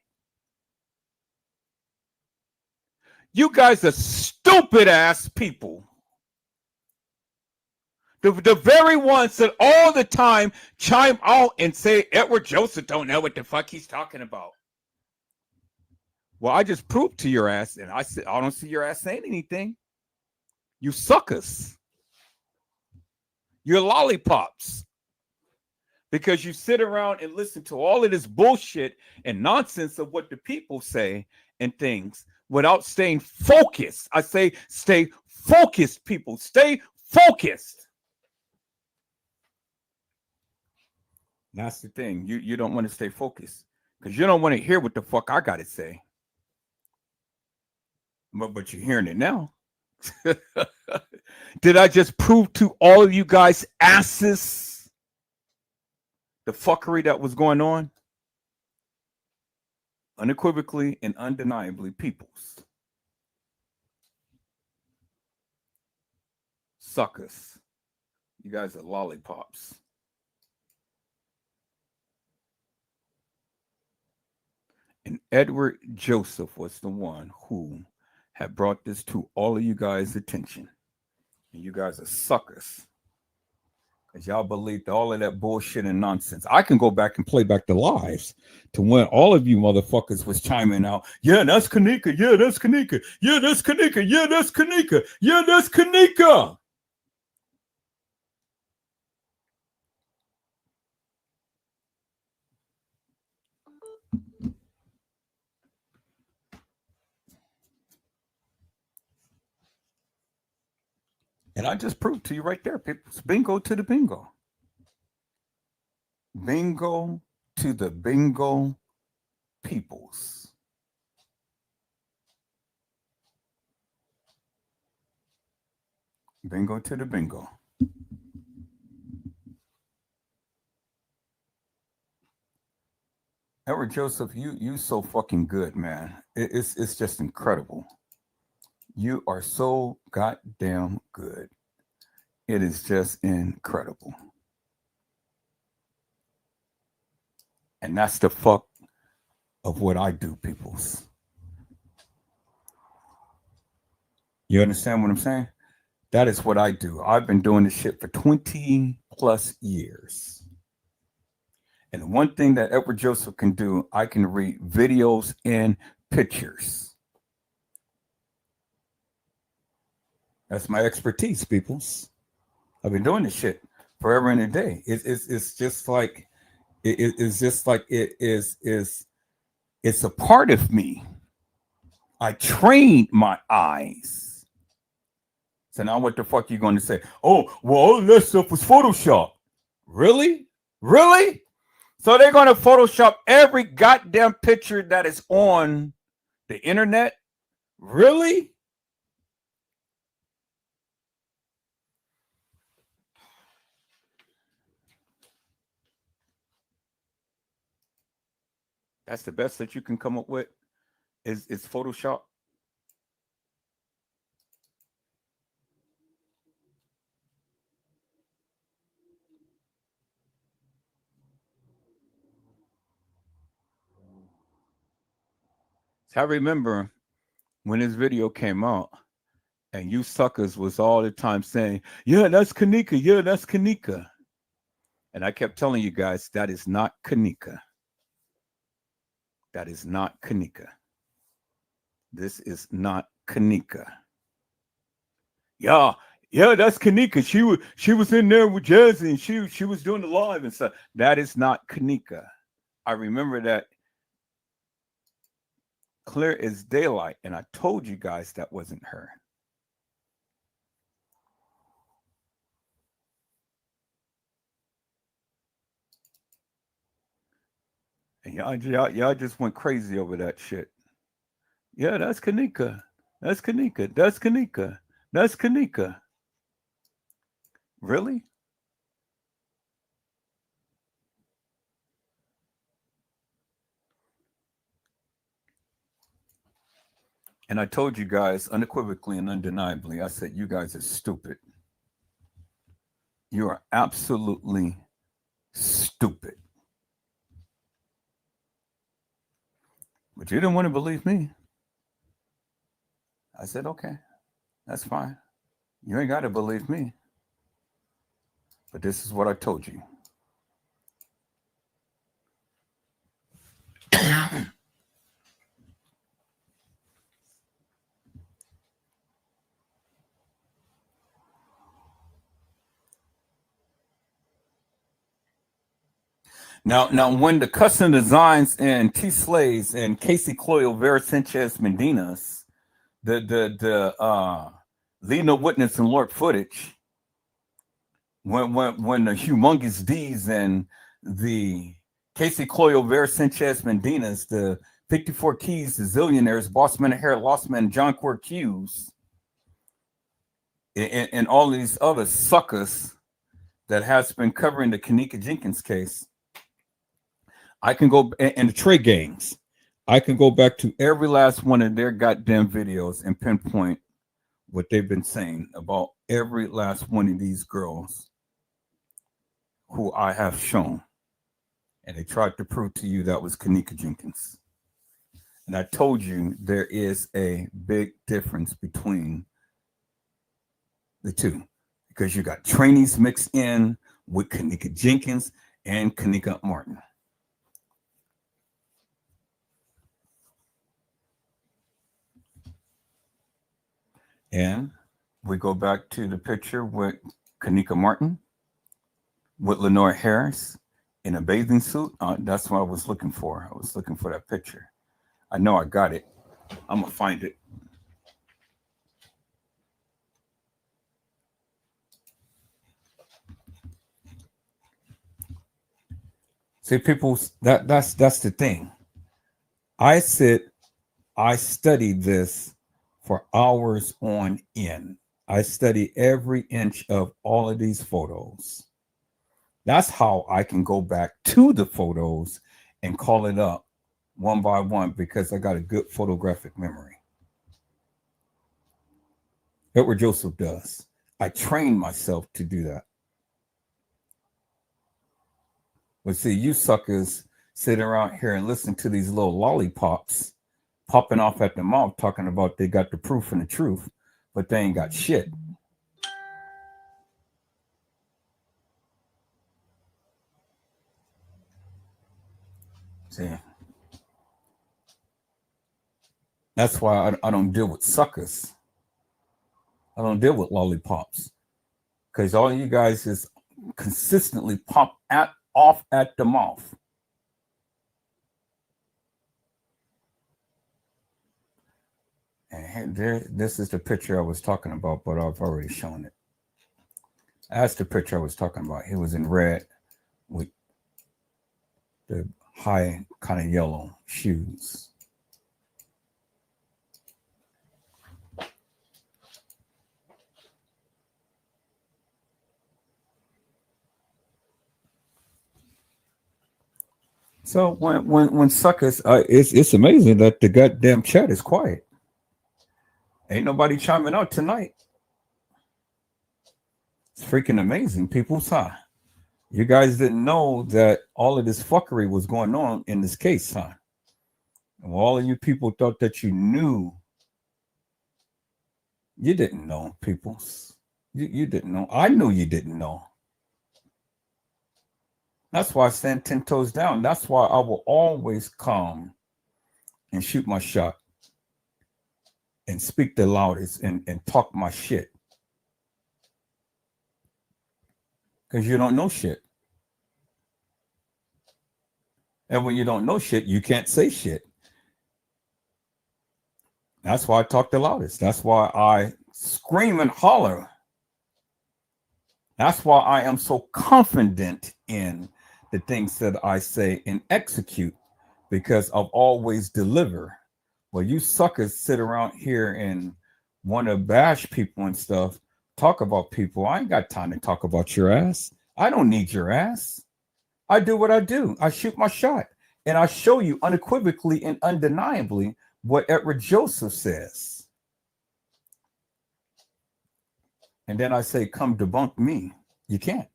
You guys are stupid ass people. The very ones that all the time chime out and say Edward Joseph don't know what the fuck he's talking about. Well, I just proved to your ass, and I said I don't see your ass saying anything. You suckers. You're lollipops. Because you sit around and listen to all of this bullshit and nonsense of what the people say and things without staying focused. I say stay focused, people. Stay focused. That's the thing. You don't want to stay focused because you don't want to hear what the fuck I got to say. But you're hearing it now. Did I just prove to all of you guys asses the fuckery that was going on? Unequivocally and undeniably, peoples. Suckers. You guys are lollipops. And Edward Joseph was the one who had brought this to all of you guys' attention. And you guys are suckers. Because y'all believed all of that bullshit and nonsense. I can go back and play back the lives to when all of you motherfuckers was chiming out. Yeah, that's Kenneka. Yeah, that's Kenneka. Yeah, that's Kenneka. Yeah, that's Kenneka. Yeah, that's Kenneka. And I just proved to you right there, people. It's bingo to the bingo. Bingo to the bingo, peoples. Bingo to the bingo. Edward Joseph, you so fucking good, man. It's just incredible. You are so goddamn good. It is just incredible. And that's the fuck of what I do, peoples. You understand what I'm saying? That is what I do. I've been doing this shit for 20 plus years. And the one thing that Edward Joseph can do, I can read videos and pictures. That's my expertise, peoples. I've been doing this shit forever and a day. It's just like it's just like it's a part of me. I trained my eyes. So now what the fuck are you going to say? Oh, well, all that stuff was Photoshop. Really? Really? So they're going to Photoshop every goddamn picture that is on the internet? Really? That's the best that you can come up with is Photoshop. So I remember when this video came out, and you suckers was all the time saying, yeah, that's Kenneka. Yeah, that's Kenneka. And I kept telling you guys, that is not Kenneka. That is not Kenneka. This is not Kenneka. Yeah, that's Kenneka. She was in there with Jazzy and she was doing the live and stuff. That is not Kenneka. I remember that clear as daylight, and I told you guys that wasn't her. And y'all just went crazy over that shit. Yeah, that's Kenneka. That's Kenneka. That's Kenneka. That's Kenneka. Really? And I told you guys unequivocally and undeniably, I said, you guys are stupid. You are absolutely stupid. But you didn't want to believe me. I said, okay, that's fine. You ain't got to believe me. But this is what I told you. Now, when the custom designs and T. Slays and Casey Cloyle, Vera Sanchez Mendinas, the Lena Witness and Lord Footage, when the Humongous D's and the Casey Cloyle, Vera Sanchez Mendinas, the 54 Keys, the Zillionaires, Bossman and Hair, Lossman, John Core Q's, and all of these other suckers that has been covering the Kenneka Jenkins case. I can go, and the Trey gangs, I can go back to every last one of their goddamn videos and pinpoint what they've been saying about every last one of these girls who I have shown. And they tried to prove to you that was Kenneka Jenkins. And I told you there is a big difference between the two, because you got trainees mixed in with Kenneka Jenkins and Kenneka Martin. And we go back to the picture with Kenneka Martin, with Lenore Harris in a bathing suit. That's what I was looking for. I was looking for that picture. I know I got it. I'm going to find it. See, people, that's the thing. I study this for hours on end. I study every inch of all of these photos. That's how I can go back to the photos and call it up one by one, because I got a good photographic memory. Edward Joseph does. I trained myself to do that. But see, you suckers sit around here and listen to these little lollipops popping off at the mouth talking about they got the proof and the truth, but they ain't got shit. See, that's why I don't deal with suckers. I don't deal with lollipops, because all you guys is consistently pop off at the mouth. And this is the picture I was talking about, but I've already shown it. That's the picture I was talking about. He was in red with the high kind of yellow shoes. So when suckers, it's amazing that the goddamn chat is quiet. Ain't nobody chiming out tonight. It's freaking amazing, people. Huh? You guys didn't know that all of this fuckery was going on in this case, huh? And all of you people thought that you knew. You didn't know, people. You didn't know. I knew you didn't know. That's why I stand 10 toes down. That's why I will always come and shoot my shot and speak the loudest and talk my shit. Because you don't know shit. And when you don't know shit, you can't say shit. That's why I talk the loudest. That's why I scream and holler. That's why I am so confident in the things that I say and execute, because I've always delivered Well, you suckers sit around here and want to bash people and stuff, talk about people. I ain't got time to talk about your ass. I don't need your ass. I do what I do. I shoot my shot. And I show you unequivocally and undeniably what Edward Joseph says. And then I say, come debunk me. You can't.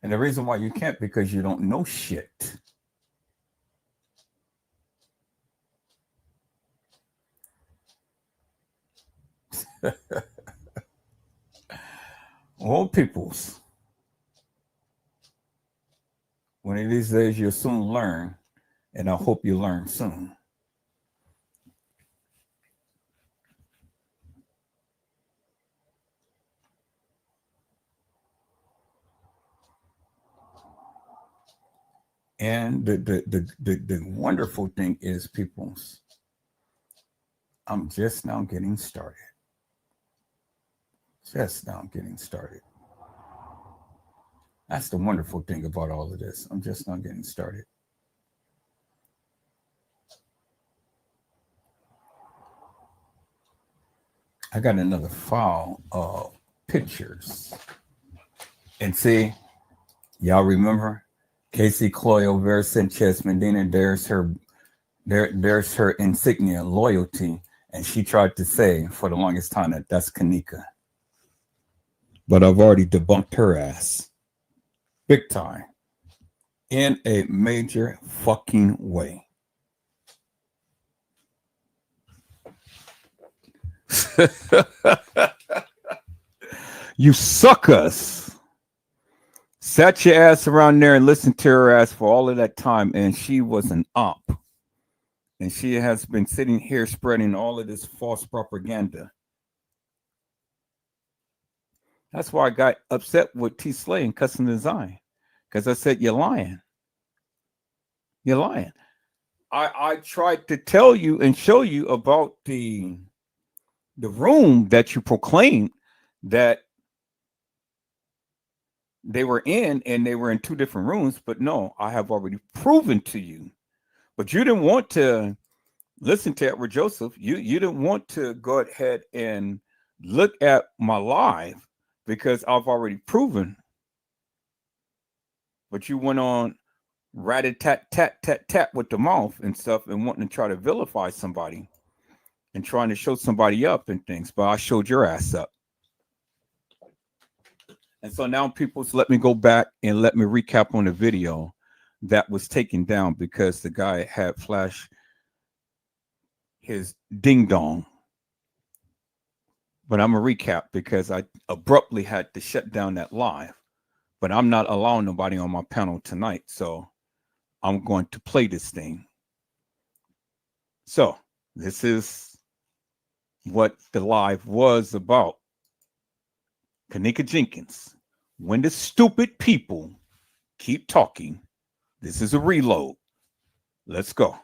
And the reason why you can't, because you don't know shit. All peoples, one of these days you'll soon learn, and I hope you learn soon. And the wonderful thing is, peoples, I'm just now getting started. Just now getting started. That's the wonderful thing about all of this. I'm just now getting started. I got another file of pictures. And see, y'all remember Casey Cloyo, Vera Sanchez Medina, there's her insignia, loyalty. And she tried to say for the longest time that that's Kenneka. But I've already debunked her ass. Big time. In a major fucking way. You suckers. Sat your ass around there and listened to her ass for all of that time, and she was an op. And she has been sitting here spreading all of this false propaganda. That's why I got upset with T. Slay and Custom Design. Because I said, you're lying. You're lying. I tried to tell you and show you about the room that you proclaimed that they were in, and they were in two different rooms. But no, I have already proven to you. But you didn't want to listen to Edward Joseph. You didn't want to go ahead and look at my live because I've already proven. But you went on rat-a-tat-tat-tat-tat with the mouth and stuff and wanting to try to vilify somebody and trying to show somebody up and things. But I showed your ass up. And so now people let me go back and let me recap on the video that was taken down because the guy had flashed his ding dong. But I'm going to recap because I abruptly had to shut down that live. But I'm not allowing nobody on my panel tonight. So I'm going to play this thing. So this is what the live was about. Kenneka Jenkins. When the stupid people keep talking, this is a reload. Let's go.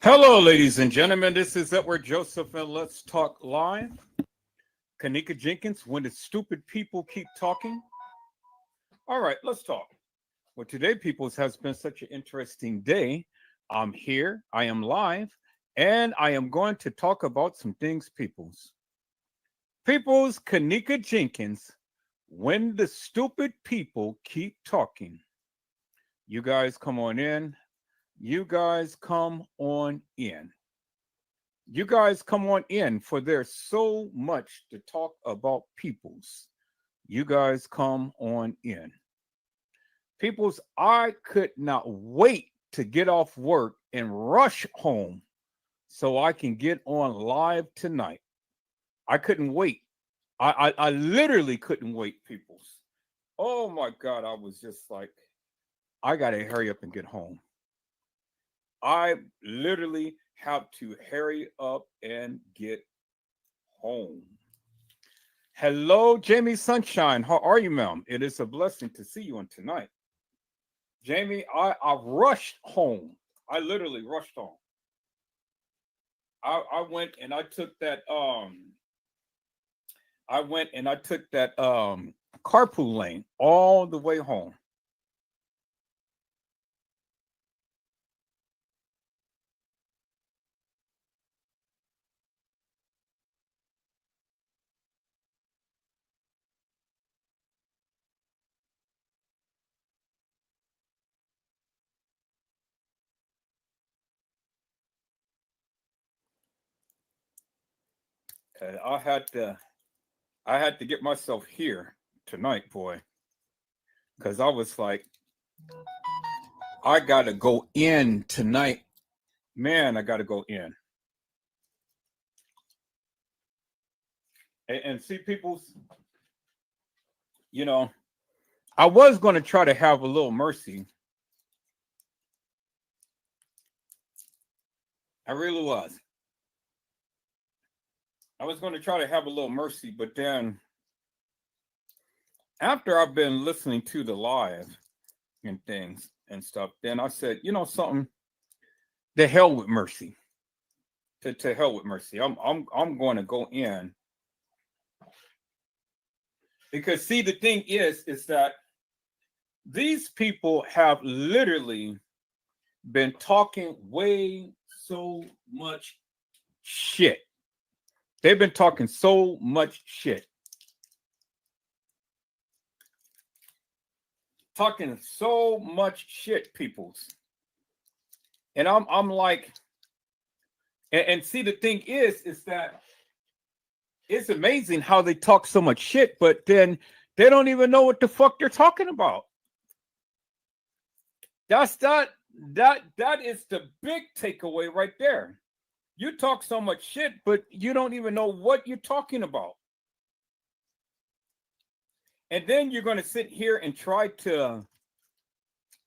Hello, ladies and gentlemen. This is Edward Joseph, and let's talk live. Kenneka Jenkins, when the stupid people keep talking. All right, let's talk. Well, today, peoples, has been such an interesting day. I'm here, I am live, and I am going to talk about some things, peoples. Peoples, Kenneka Jenkins, when the stupid people keep talking. You guys come on in. You guys come on in. You guys come on in, for there's so much to talk about, peoples. You guys come on in. Peoples, I could not wait to get off work and rush home so I can get on live tonight. I couldn't wait. I literally couldn't wait, peoples. Oh my God, I was just like, I got to hurry up and get home. I literally have to hurry up and get home. Hello, Jamie Sunshine. How are you, ma'am? It is a blessing to see you on tonight. Jamie, I rushed home. I literally rushed home. I went and I took that carpool lane all the way home. And I had to get myself here tonight, boy, because I was like, I gotta go in tonight. Man, I gotta go in. And see, people, you know, I was going to try to have a little mercy. I really was. I was going to try to have a little mercy, but then after I've been listening to the live and things and stuff, then I said, you know something, the hell with mercy. To hell with mercy. I'm going to go in. Because see, the thing is that these people have literally been talking way so much shit. They've been talking so much shit. Talking so much shit, peoples. And I'm like, and see, the thing is that it's amazing how they talk so much shit, but then they don't even know what the fuck they're talking about. That is the big takeaway right there. You talk so much shit, but you don't even know what you're talking about. And then you're going to sit here and try to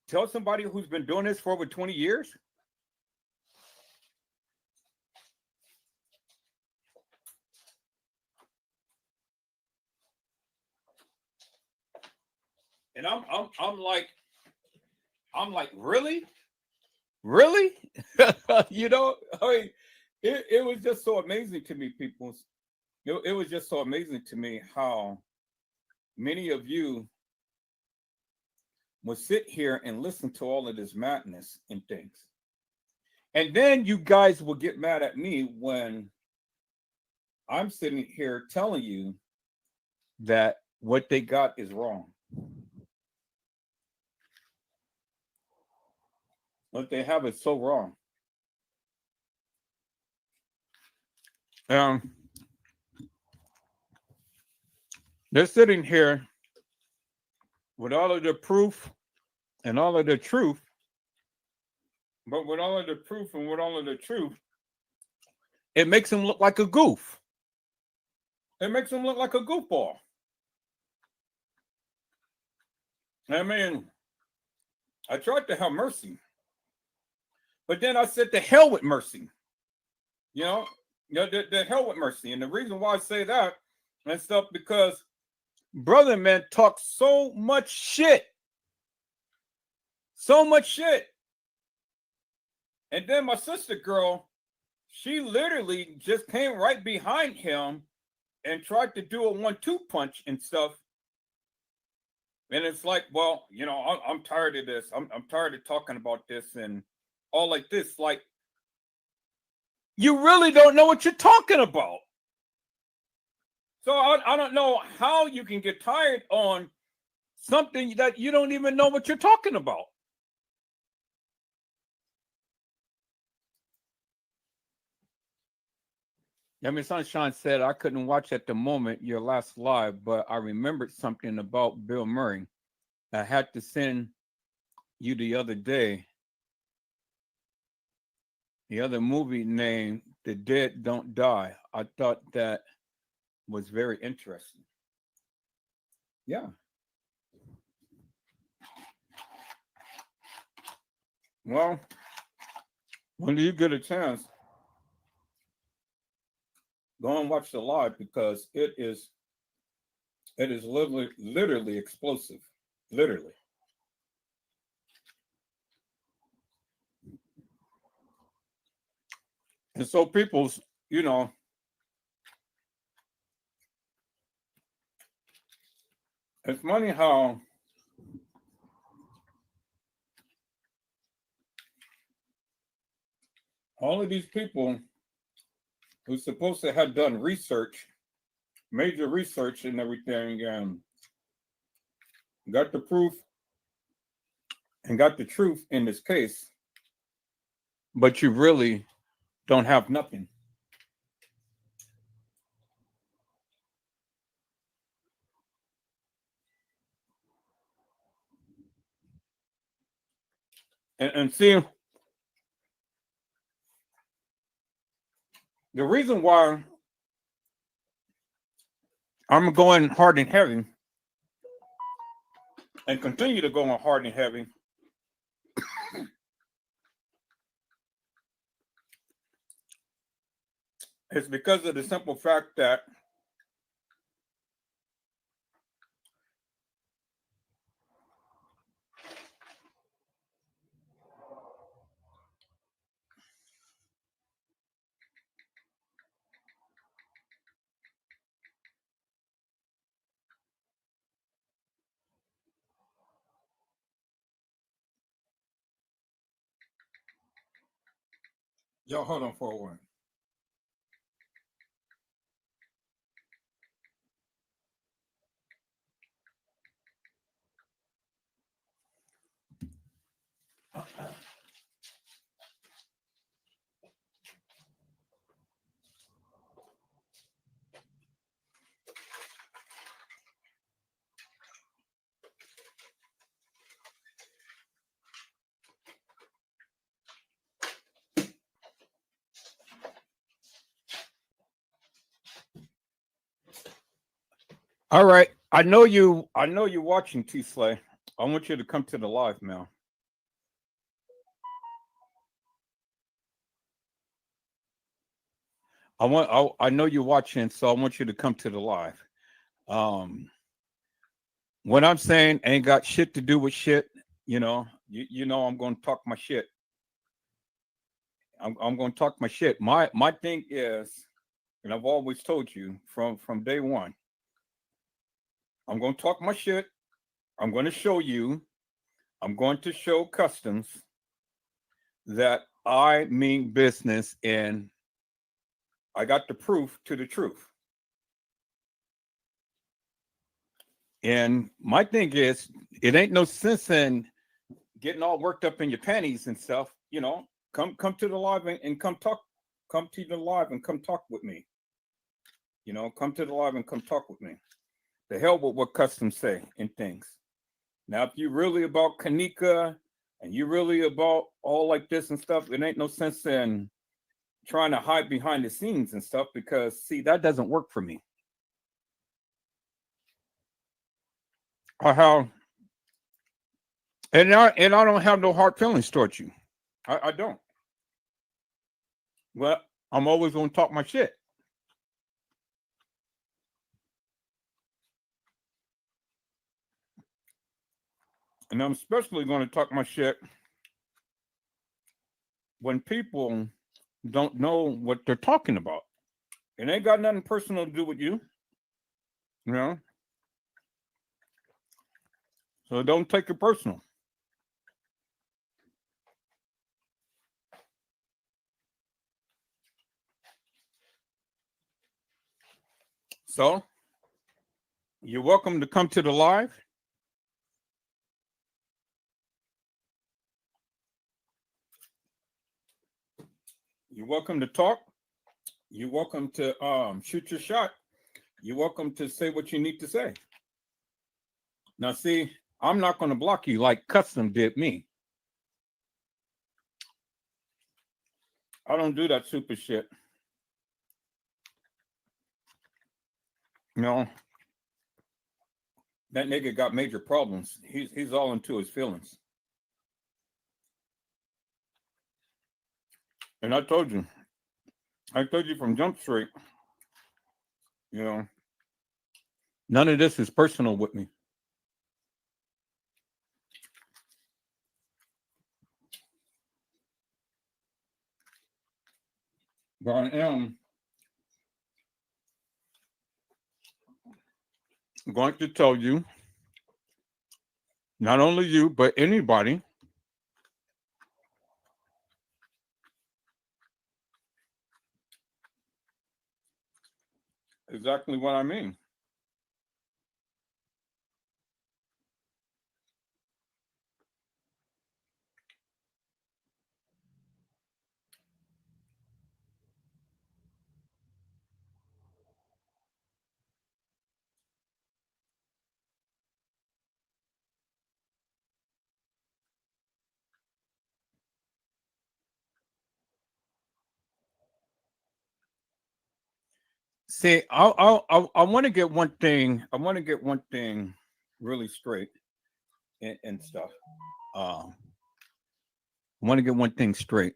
tell somebody who's been doing this for over 20 years. And I'm like, really? Really? You know, I mean, it was just so amazing to me, people. It was just so amazing to me how many of you will sit here and listen to all of this madness and things. And then you guys will get mad at me when I'm sitting here telling you that what they got is wrong. What they have is so wrong. They're sitting here with all of the proof and all of the truth, but with all of the proof and with all of the truth, it makes them look like a goof. It makes them look like a goofball. I mean, I tried to have mercy, but then I said, "The hell with mercy." You know, the hell with mercy. And the reason why I say that and stuff, because brother man talks so much shit. So much shit. And then my sister girl, she literally just came right behind him and tried to do a 1-2 punch and stuff. And it's like, well, you know, I'm tired of this. I'm tired of talking about this and all like this. Like, you really don't know what you're talking about. So I don't know how you can get tired on something that you don't even know what you're talking about. I mean, Sunshine said I couldn't watch at the moment your last live, but I remembered something about Bill Murray. I had to send you the other day the other movie named The Dead Don't Die. I thought that was very interesting. Yeah. Well, when you get a chance, go and watch the live because it is literally explosive. Literally. And so people's, you know, it's funny how all of these people who's supposed to have done research, major research and everything, and got the proof and got the truth in this case, but you really don't have nothing. And see, the reason why I'm going hard and heavy and continue to go on hard and heavy is because of the simple fact that y'all hold on for a while. All right. I know you're watching T Slay. I want you to come to the live now. I know you're watching, so I want you to come to the live. Um what I'm saying ain't got shit to do with shit. You know I'm gonna talk my shit. I'm gonna talk my shit. My thing is, and I've always told you from day one, I'm gonna talk my shit. I'm gonna show you, I'm going to show customs that I mean business and I got the proof to the truth. And my thing is, it ain't no sense in getting all worked up in your panties and stuff. Come to the live and come talk. Come to the live and come talk with me. Come to the live and come talk with me. The hell with what customs say and things. Now, if you really about kenneka and you really about all like this and stuff, it ain't no sense in trying to hide behind the scenes and stuff because see that doesn't work for me. I have, and I don't have no hard feelings towards you. I don't. Well, I'm always gonna talk my shit. And I'm especially going to talk my shit when people don't know what they're talking about. It ain't got nothing personal to do with you, you know? So don't take it personal. So you're welcome to come to the live. You're welcome to talk. You're welcome to shoot your shot. You're welcome to say what you need to say. Now, see, I'm not going to block you like Custom did me. I don't do that super shit. No, that nigga got major problems. He's all into his feelings. And I told you from Jump Street, you know, none of this is personal with me. But I am going to tell you, not only you, but anybody, exactly what I mean. See, I want to get one thing. I want to get one thing really straight and stuff. I want to get one thing straight,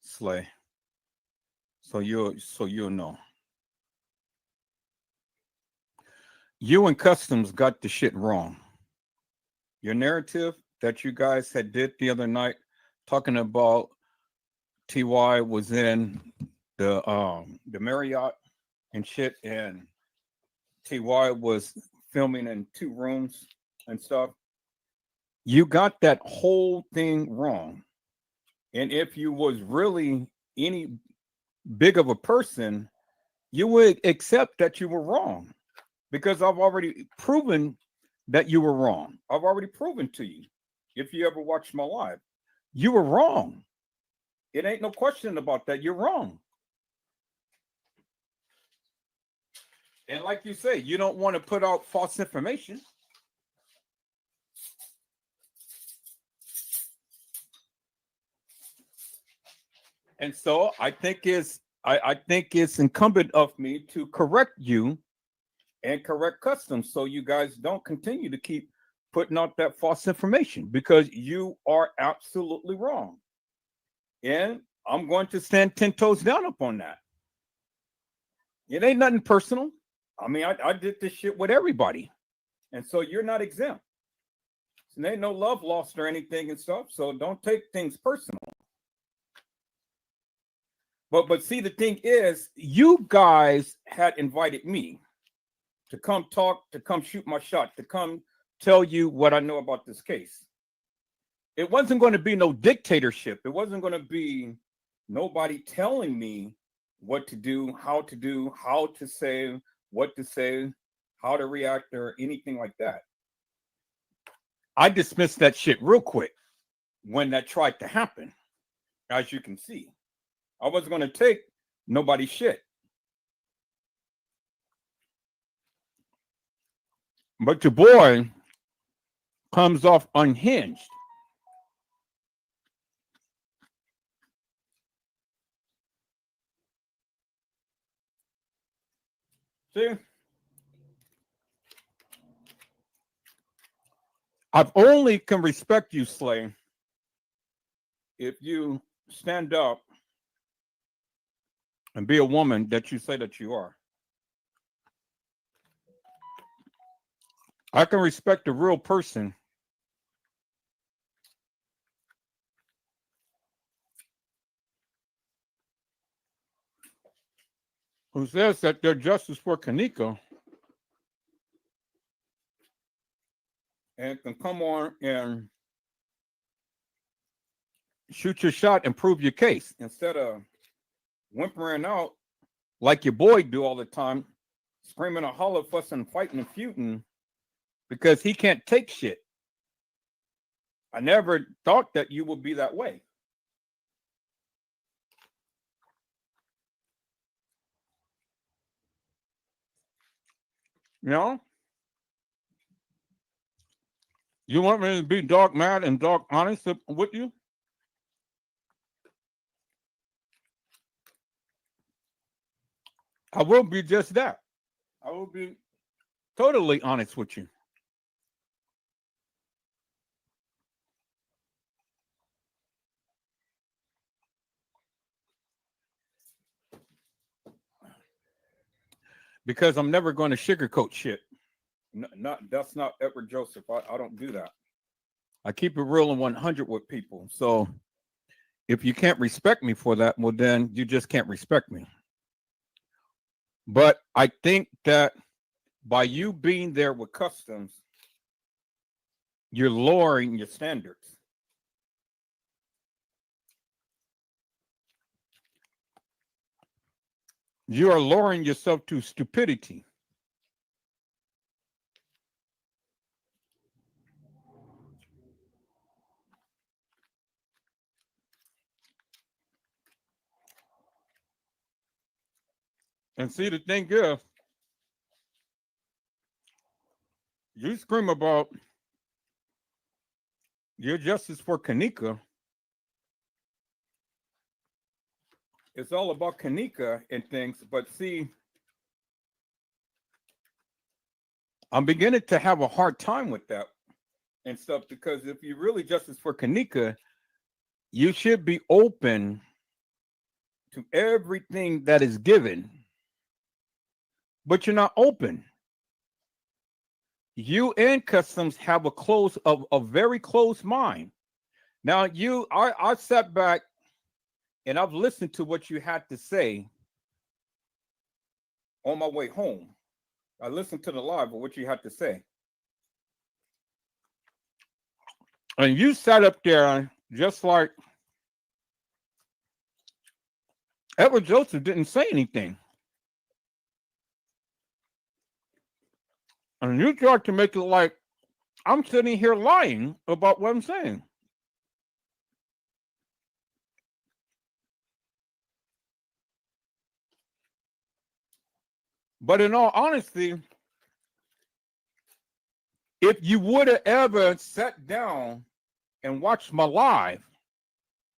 Slay. So you'll know. You and Customs got the shit wrong. Your narrative that you guys had did the other night, talking about TY was in the Marriott and shit, and TY was filming in 2 rooms and stuff. You got that whole thing wrong. And if you was really any big of a person, you would accept that you were wrong, because I've already proven that you were wrong. I've already proven to you. If you ever watched my live, you were wrong. It ain't no question about that. You're wrong. And like you say, you don't want to put out false information. And so I think it's incumbent of me to correct you and correct Customs, so you guys don't continue to keep putting out that false information, because you are absolutely wrong. And I'm going to stand 10 toes down upon that. It ain't nothing personal. I mean, I did this shit with everybody. And so you're not exempt. So there ain't no love lost or anything and stuff. So don't take things personal. But see, the thing is, you guys had invited me to come talk, to come shoot my shot, to come tell you what I know about this case. It wasn't going to be no dictatorship. It wasn't going to be nobody telling me what to do, how to say, what to say, how to react, or anything like that. I dismissed that shit real quick when that tried to happen, as you can see. I wasn't going to take nobody's shit. But your boy comes off unhinged. See? I've only can respect you, Slay, if you stand up and be a woman that you say that you are. I can respect a real person who says that they're justice for Kenneka and can come on and shoot your shot and prove your case, instead of whimpering out like your boy do all the time, screaming and holler, fussing, fighting, and feuding because he can't take shit. I never thought that you would be that way. You know, you want me to be dog mad and dog honest with you? I will be just that. I will be totally honest with you. Because I'm never going to sugarcoat shit. Not that's not Edward Joseph. I don't do that. I keep it real and 100 with people. So if you can't respect me for that, well, then you just can't respect me. But I think that by you being there with customs, you're lowering your standards. You are lowering yourself to stupidity. And see, the thing is, you scream about your justice for Kenneka. It's all about Kenneka and things, but see, I'm beginning to have a hard time with that and stuff because if you really justice for Kenneka, you should be open to everything that is given, but you're not open. You and customs have a very closed mind. Now, I sat back and I've listened to what you had to say on my way home. I listened to the live of what you had to say. And you sat up there just like Edward Joseph didn't say anything. And you tried to make it like I'm sitting here lying about what I'm saying. But in all honesty, if you would have ever sat down and watched my live,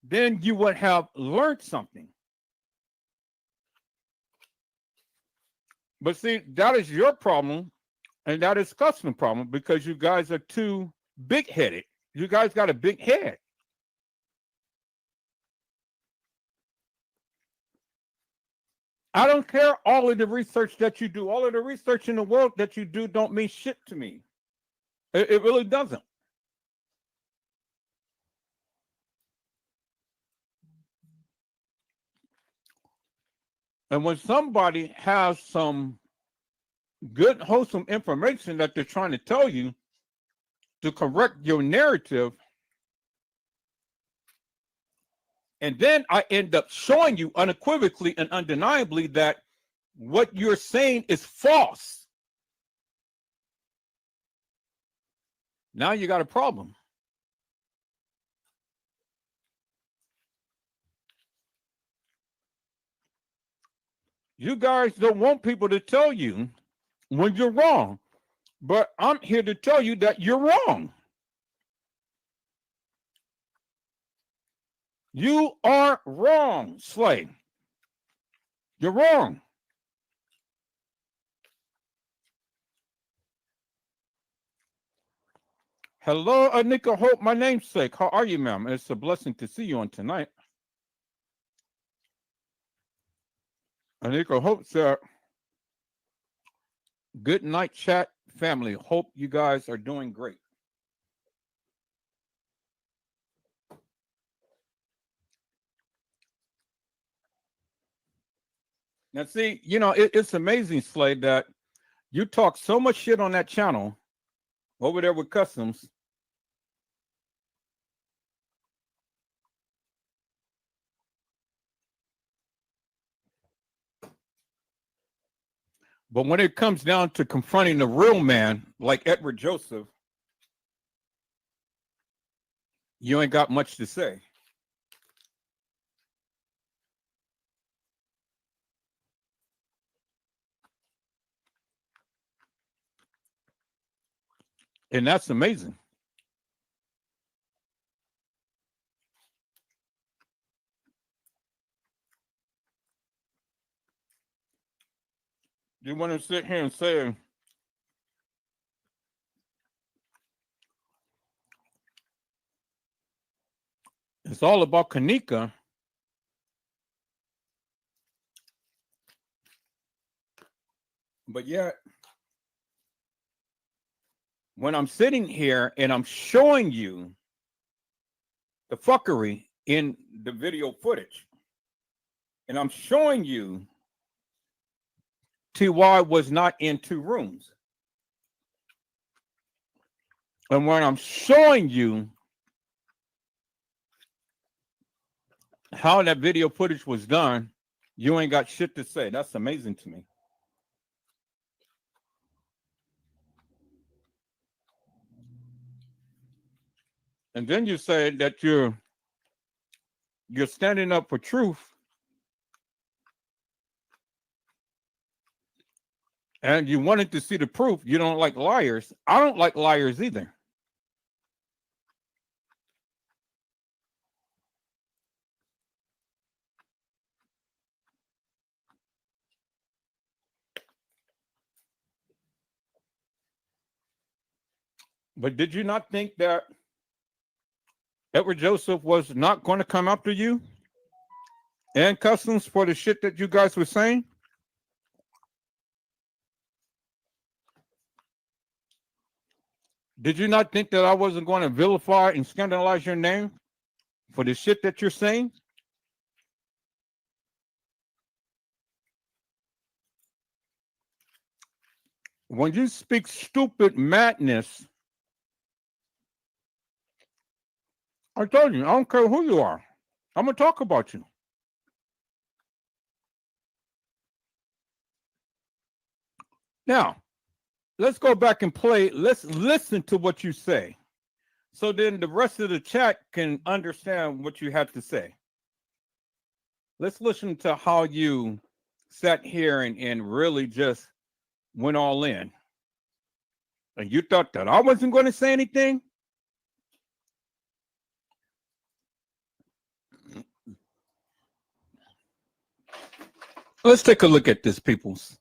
then you would have learned something. But see, that is your problem, and that is custom problem because you guys are too big-headed. You guys got a big head. I don't care all of the research that you do. All of the research in the world that you do don't mean shit to me. It really doesn't. And when somebody has some good, wholesome information that they're trying to tell you to correct your narrative, and then I end up showing you unequivocally and undeniably that what you're saying is false. Now you got a problem. You guys don't want people to tell you when you're wrong, but I'm here to tell you that you're wrong. You are wrong, Slay. You're wrong. Hello, Anika Hope, my namesake. How are you, ma'am? It's a blessing to see you on tonight. Anika Hope said, good night, chat family. Hope you guys are doing great. Now, see, it's amazing, Slade, that you talk so much shit on that channel over there with customs. But when it comes down to confronting the real man, like Edward Joseph, you ain't got much to say. And that's amazing. You want to sit here and say it's all about kenneka, but yet when I'm sitting here and I'm showing you the fuckery in the video footage, and I'm showing you Ty was not in 2 rooms, and when I'm showing you how that video footage was done, you ain't got shit to say. That's amazing to me. And then you say that you're standing up for truth, and you wanted to see the proof. You don't like liars. I don't like liars either. But did you not think that Edward Joseph was not going to come after you and Customs for the shit that you guys were saying? Did you not think that I wasn't going to vilify and scandalize your name for the shit that you're saying? When you speak stupid madness, I told you, I don't care who you are. I'm going to talk about you. Now, let's go back and play. Let's listen to what you say, so then the rest of the chat can understand what you have to say. Let's listen to how you sat here and really just went all in. And you thought that I wasn't going to say anything? Let's take a look at this, peoples.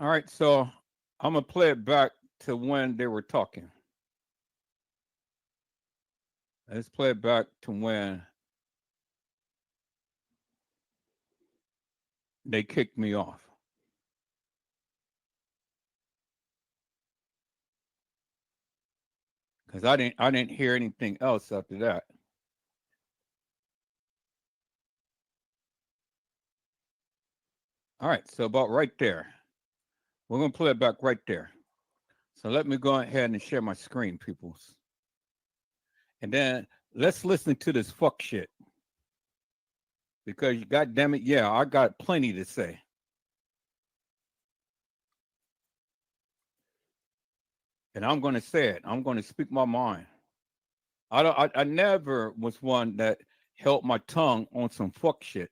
All right, so I'm going to play it back to when they were talking. Let's play it back to when they kicked me off. Because I didn't hear anything else after that. All right, so about right there. We're going to play it back right there. So let me go ahead and share my screen, peoples. And then let's listen to this fuck shit. Because, God damn it, yeah, I got plenty to say. And I'm going to say it. I'm going to speak my mind. I never was one that held my tongue on some fuck shit.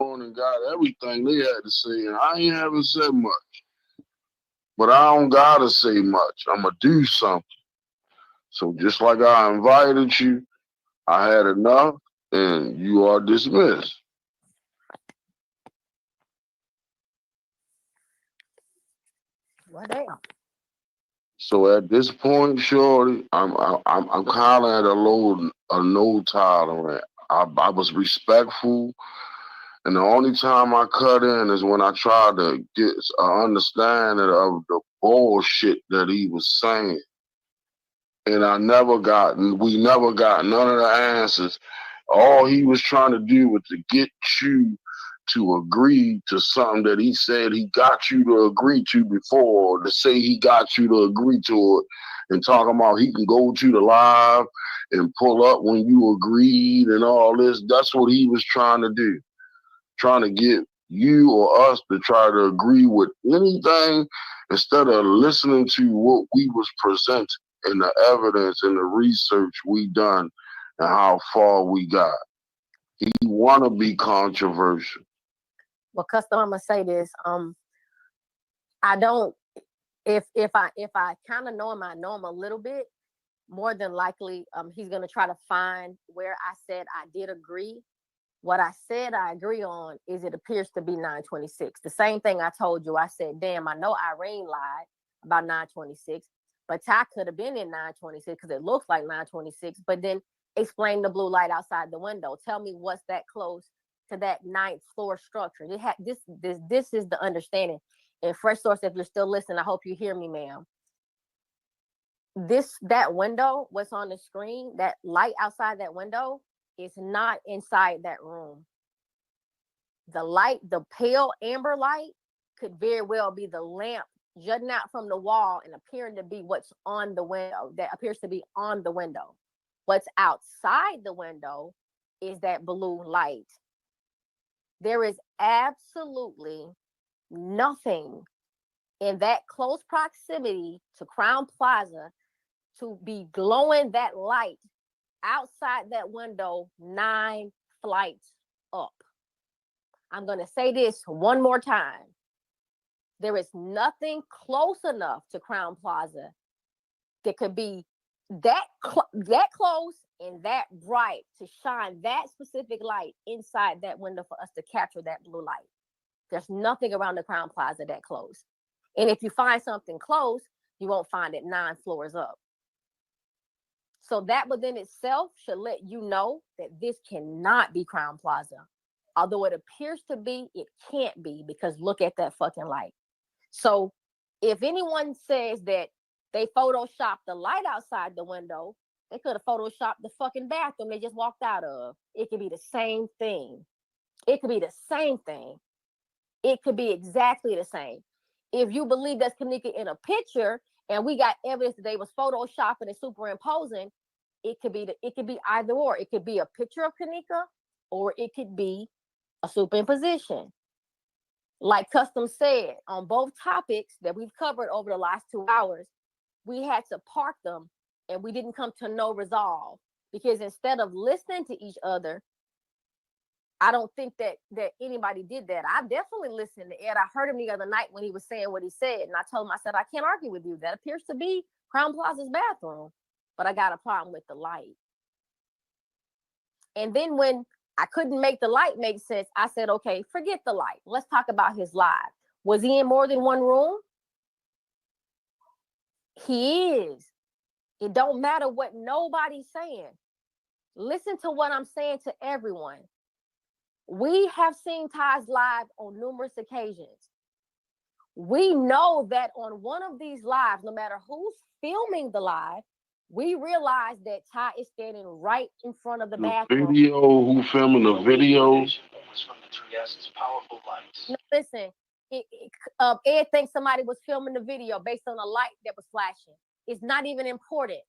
And got everything they had to say, and I ain't haven't said much. But I don't gotta say much. I'ma do something. So just like I invited you, I had enough, and you are dismissed. Well, damn. So at this point, shorty, I'm kind of at a no tolerant. I was respectful. And the only time I cut in is when I tried to get an understanding of the bullshit that he was saying. And we never got none of the answers. All he was trying to do was to get you to agree to something that he said he got you to agree to before, to say he got you to agree to it, and talking about he can go to the live and pull up when you agreed and all this. That's what he was trying to do. Trying to get you or us to try to agree with anything instead of listening to what we was presenting and the evidence and the research we done and how far we got. He want to be controversial. Well, custom, I'm gonna say this. I don't. If I kind of know him, I know him a little bit. More than likely, he's gonna try to find where I said I did agree. What I said I agree on is it appears to be 926. The same thing I told you. I said, damn, I know Irene lied about 926, but Ty could have been in 926 because it looks like 926. But then explain the blue light outside the window. Tell me what's that close to that ninth floor structure. This is the understanding. And Fresh Source, if you're still listening, I hope you hear me, ma'am. That window, what's on the screen, that light outside that window is not inside that room. The light, the pale amber light, could very well be the lamp jutting out from the wall and appearing to be what's on the window, that appears to be on the window. What's outside the window is that blue light. There is absolutely nothing in that close proximity to Crown Plaza to be glowing that light outside that window 9 flights up. I'm going to say this one more time. There is nothing close enough to Crown Plaza that could be that close and that bright to shine that specific light inside that window for us to capture that blue light. There's nothing around the Crown Plaza that close. And if you find something close, you won't find it 9 floors up. So that within itself should let you know that this cannot be Crown Plaza. Although it appears to be, it can't be, because look at that fucking light. So if anyone says that they photoshopped the light outside the window, they could have photoshopped the fucking bathroom they just walked out of. It could be the same thing. It could be the same thing. It could be exactly the same. If you believe that's kenneka in a picture and we got evidence that they was photoshopping and superimposing, it could be either or. It could be a picture of kenneka or it could be a superimposition. Like Custom said, on both topics that we've covered over the last 2 hours, we had to park them and we didn't come to no resolve, because instead of listening to each other, I don't think that anybody did that. I definitely listened to Ed. I heard him the other night when he was saying what he said, and I told him, I said, I can't argue with you. That appears to be Crown Plaza's bathroom, but I got a problem with the light. And then when I couldn't make the light make sense, I said, okay, forget the light. Let's talk about his live. Was he in more than one room? He is. It don't matter what nobody's saying. Listen to what I'm saying to everyone. We have seen Ty's live on numerous occasions. We know that on one of these lives, no matter who's filming the live, we realize that Ty is standing right in front of the bathroom. Video, who filming the videos? No, listen, Ed thinks somebody was filming the video based on a light that was flashing. It's not even important.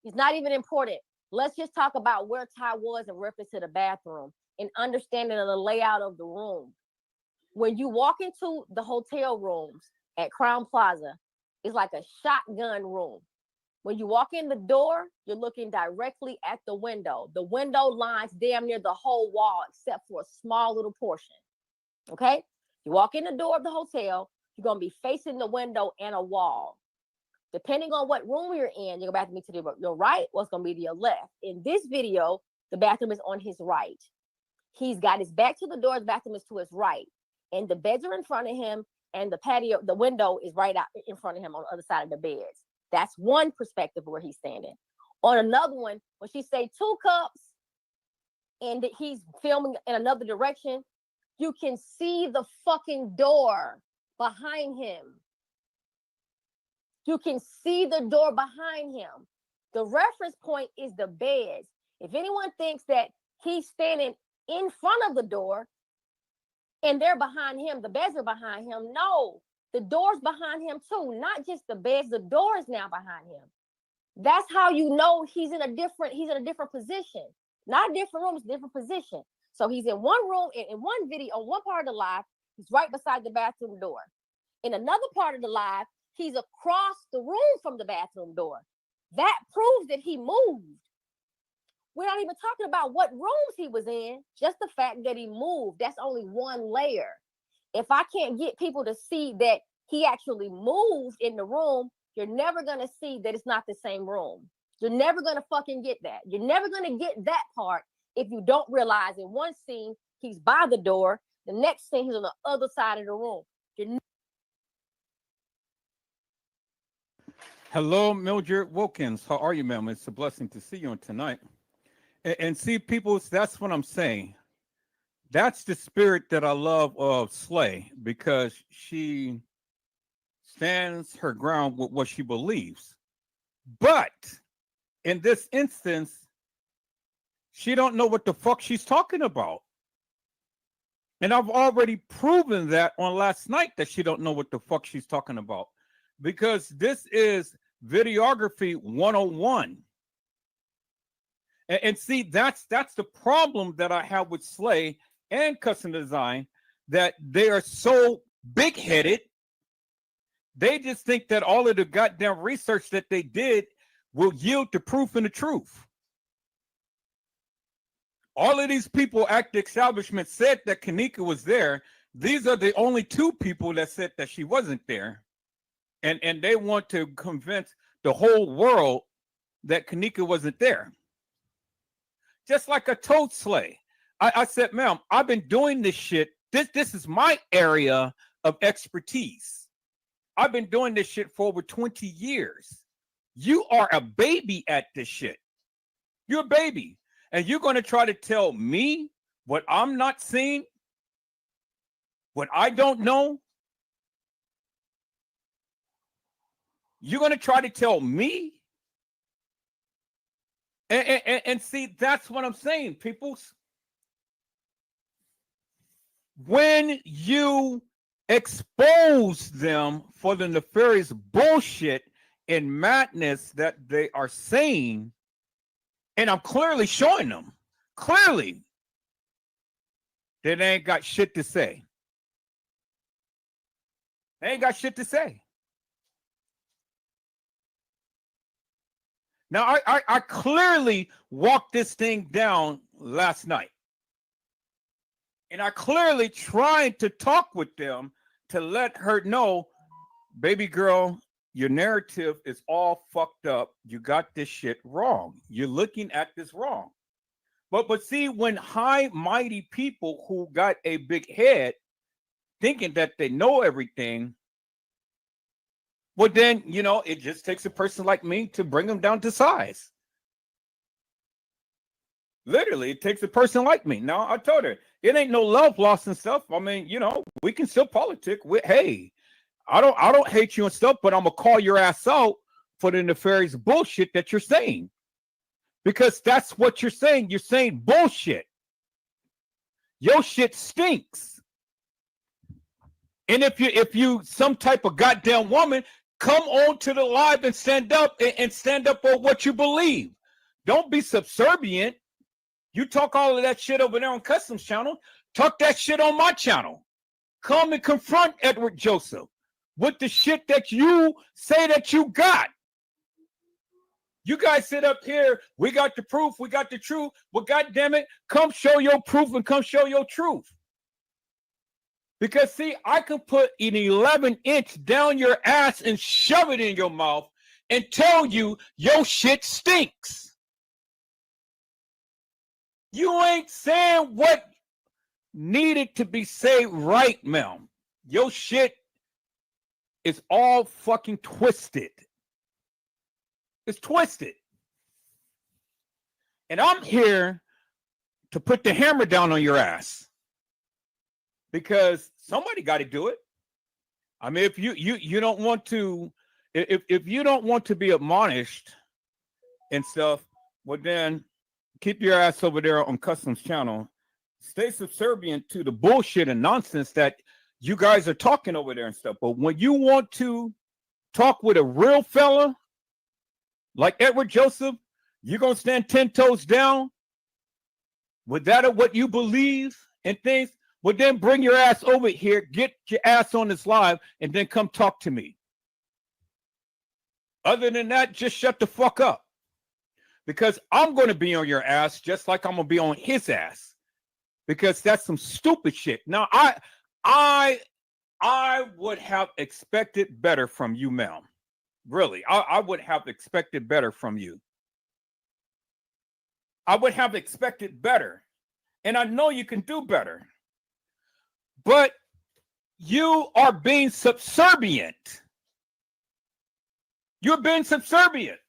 It's not even important. Let's just talk about where Ty was in reference to the bathroom and understanding of the layout of the room. When you walk into the hotel rooms at Crown Plaza, it's like a shotgun room. When you walk in the door, you're looking directly at the window. The window lines damn near the whole wall except for a small little portion. Okay? You walk in the door of the hotel, you're going to be facing the window and a wall. Depending on what room you're in, you're going to be to your right or it's going to be to your left. In this video, the bathroom is on his right. He's got his back to the door, the bathroom is to his right. And the beds are in front of him, and the patio, the window is right out in front of him on the other side of the beds. That's one perspective where he's standing. On another one, when she say 2 cups and he's filming in another direction, you can see the fucking door behind him. You can see the door behind him. The reference point is the beds. If anyone thinks that he's standing in front of the door and they're behind him, the beds are behind him, no. The door's behind him too, not just the beds, the door is now behind him. That's how you know he's in a different position. Not a different room, it's a different position. So he's in one room, in one video, on one part of the live, He's right beside the bathroom door. In another part of the live, he's across the room from the bathroom door. That proves that he moved. We're not even talking about what rooms he was in, just the fact that he moved. That's only one layer. If I can't get people to see that he actually moved in the room, you're never going to see that it's not the same room. You're never going to fucking get that. You're never going to get that part if you don't realize in one scene, he's by the door. The next scene, he's on the other side of the room. Hello, Mildred Wilkins. How are you, ma'am? It's a blessing to see you on tonight. And see, people, that's what I'm saying. That's the spirit that I love of Slay, because she stands her ground with what she believes. But in this instance, she don't know what the fuck she's talking about. And I've already proven that on last night that she don't know what the fuck she's talking about. Because this is videography 101. And see, that's the problem that I have with Slay and custom design, that they are so big-headed. They just think that all of the goddamn research that they did will yield the proof and the truth. All of these people at the establishment said that Kenneka was there. These are the only two people that said that she wasn't there. And they want to convince the whole world that Kenneka wasn't there. Just like I told Slay. I said, ma'am, I've been doing this shit. This is my area of expertise. I've been doing this shit for over 20 years. You are a baby at this shit. You're a baby. And you're going to try to tell me what I'm not seeing? What I don't know? You're going to try to tell me? And see, that's what I'm saying, people. When you expose them for the nefarious bullshit and madness that they are saying, and I'm clearly showing them, clearly, that they ain't got shit to say. They ain't got shit to say. Now, I clearly walked this thing down last night. And I clearly tried to talk with them to let her know, baby girl, your narrative is all fucked up. You got this shit wrong. You're looking at this wrong. But see, when high, mighty people who got a big head thinking that they know everything, well, then, you know, it just takes a person like me to bring them down to size. Literally, it takes a person like me. Now, I told her, it ain't no love lost and stuff. I mean, you know, we can still politic. Hey, I don't hate you and stuff, but I'm going to call your ass out for the nefarious bullshit that you're saying. Because that's what you're saying. You're saying bullshit. Your shit stinks. And if you some type of goddamn woman, come on to the live and stand up for what you believe. Don't be subservient. You talk all of that shit over there on Customs channel. Talk that shit on my channel. Come and confront Edward Joseph with the shit that you say that you got. You guys sit up here. We got the proof. We got the truth. Well, goddamn it, come show your proof and come show your truth. Because, see, I can put an 11-inch down your ass and shove it in your mouth and tell you your shit stinks. You ain't saying what needed to be said right, ma'am. Your shit is all fucking twisted. It's twisted. And I'm here to put the hammer down on your ass. Because somebody got to do it. I mean, if you don't want to, if you don't want to be admonished and stuff, well then keep your ass over there on Customs channel. Stay subservient to the bullshit and nonsense that you guys are talking over there and stuff. But when you want to talk with a real fella like Edward Joseph, you're gonna stand 10 toes down with that of what you believe and things. Well, then bring your ass over here, get your ass on this live, and then come talk to me. Other than that, just shut the fuck up. Because I'm going to be on your ass just like I'm going to be on his ass. Because that's some stupid shit. Now, I would have expected better from you, ma'am. Really, I would have expected better from you. I would have expected better. And I know you can do better. But you are being subservient. You're being subservient.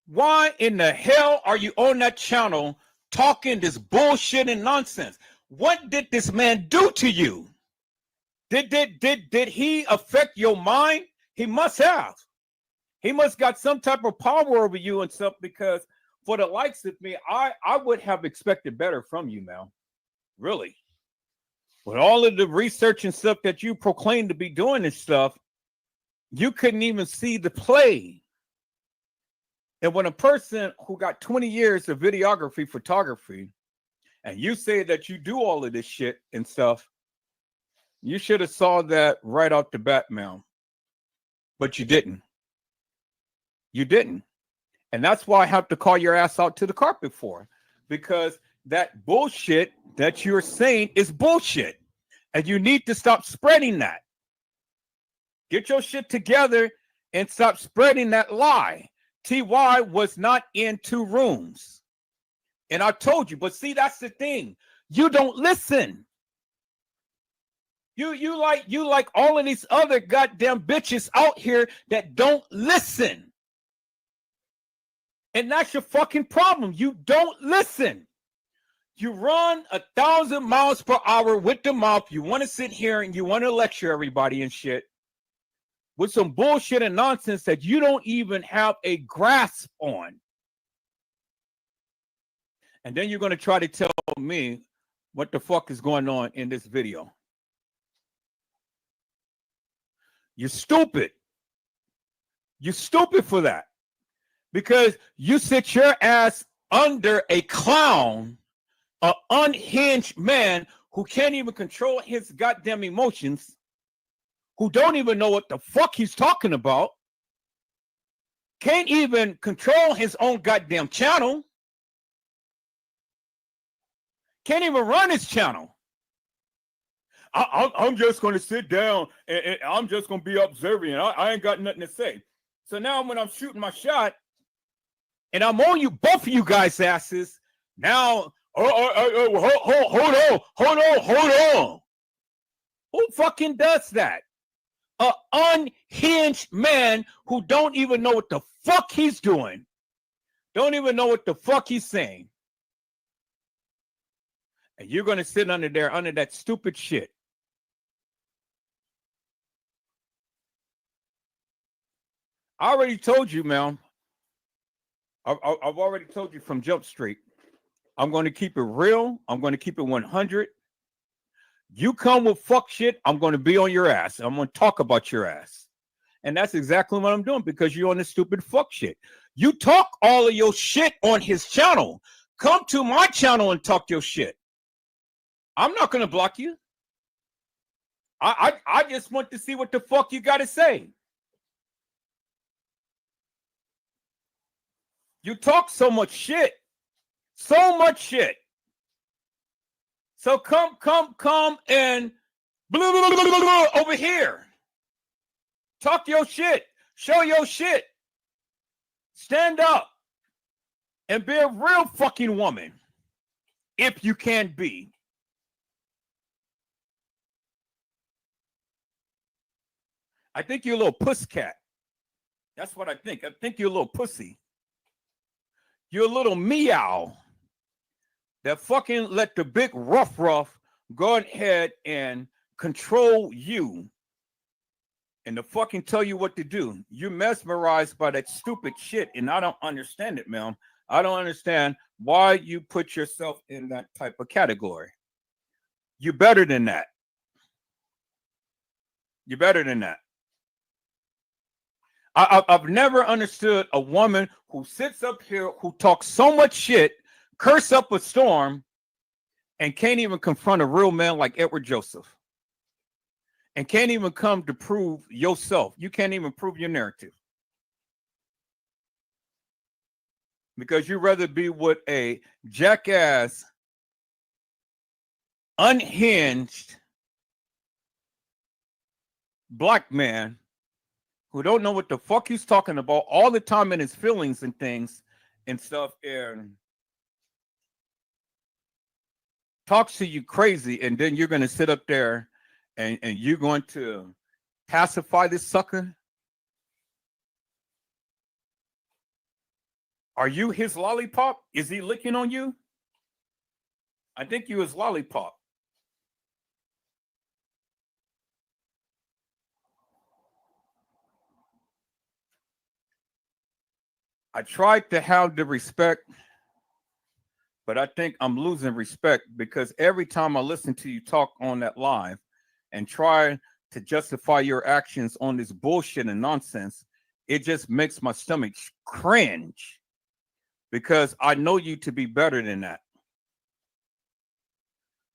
Why in the hell are you on that channel talking this bullshit and nonsense? What did this man do to you? Did he affect your mind? He must have. He must got some type of power over you and stuff, because for the likes of me, I would have expected better from you, man. Really. With all of the research and stuff that you proclaim to be doing and stuff, you couldn't even see the play. And when a person who got 20 years of videography, photography, and you say that you do all of this shit and stuff, you should have saw that right off the bat, man. But you didn't. You didn't. And that's why I have to call your ass out to the carpet for. Because that bullshit that you're saying is bullshit. And you need to stop spreading that. Get your shit together and stop spreading that lie. TY was not in 2 rooms. And I told you, but see, that's the thing. You don't listen. You like all of these other goddamn bitches out here that don't listen. And that's your fucking problem. You don't listen. You run 1,000 miles per hour with the mouth. You want to sit here and you want to lecture everybody and shit with some bullshit and nonsense that you don't even have a grasp on. And then you're going to try to tell me what the fuck is going on in this video. You're stupid. You're stupid for that. Because you sit your ass under a clown, an unhinged man who can't even control his goddamn emotions, who don't even know what the fuck he's talking about, can't even control his own goddamn channel, can't even run his channel. I'm just going to sit down and I'm just going to be observing. I ain't got nothing to say. So now when I'm shooting my shot and I'm on you, both of you guys' asses, now, hold on. Who fucking does that? An unhinged man who don't even know what the fuck he's doing. Don't even know what the fuck he's saying. And you're going to sit under there, under that stupid shit. I already told you, man. I've already told you from Jump Street. I'm going to keep it real. I'm going to keep it 100. You come with fuck shit, I'm going to be on your ass. I'm going to talk about your ass. And that's exactly what I'm doing, because you're on this stupid fuck shit. You talk all of your shit on his channel. Come to my channel and talk your shit. I'm not going to block you. I just want to see what the fuck you got to say. You talk so much shit. So much shit. So come and blah, blah, blah, blah, blah, over here. Talk your shit. Show your shit. Stand up and be a real fucking woman, if you can be. I think you're a little pussycat. That's what I think. I think you're a little pussy. You're a little meow that fucking let the big rough go ahead and control you and to fucking tell you what to do. You're mesmerized by that stupid shit, and I don't understand it, man. I don't understand why you put yourself in that type of category. You're better than that. You're better than that. I've never understood a woman who sits up here who talks so much shit, curse up a storm, and can't even confront a real man like Edward Joseph, and can't even come to prove yourself. You can't even prove your narrative because you'd rather be with a jackass, unhinged black man who don't know what the fuck he's talking about all the time in his feelings and things and stuff, and talks to you crazy, and then you're going to sit up there and you're going to pacify this sucker? Are you his lollipop? Is he licking on you? I think you his lollipop. I tried to have the respect, but I think I'm losing respect because every time I listen to you talk on that live and try to justify your actions on this bullshit and nonsense, it just makes my stomach cringe because I know you to be better than that.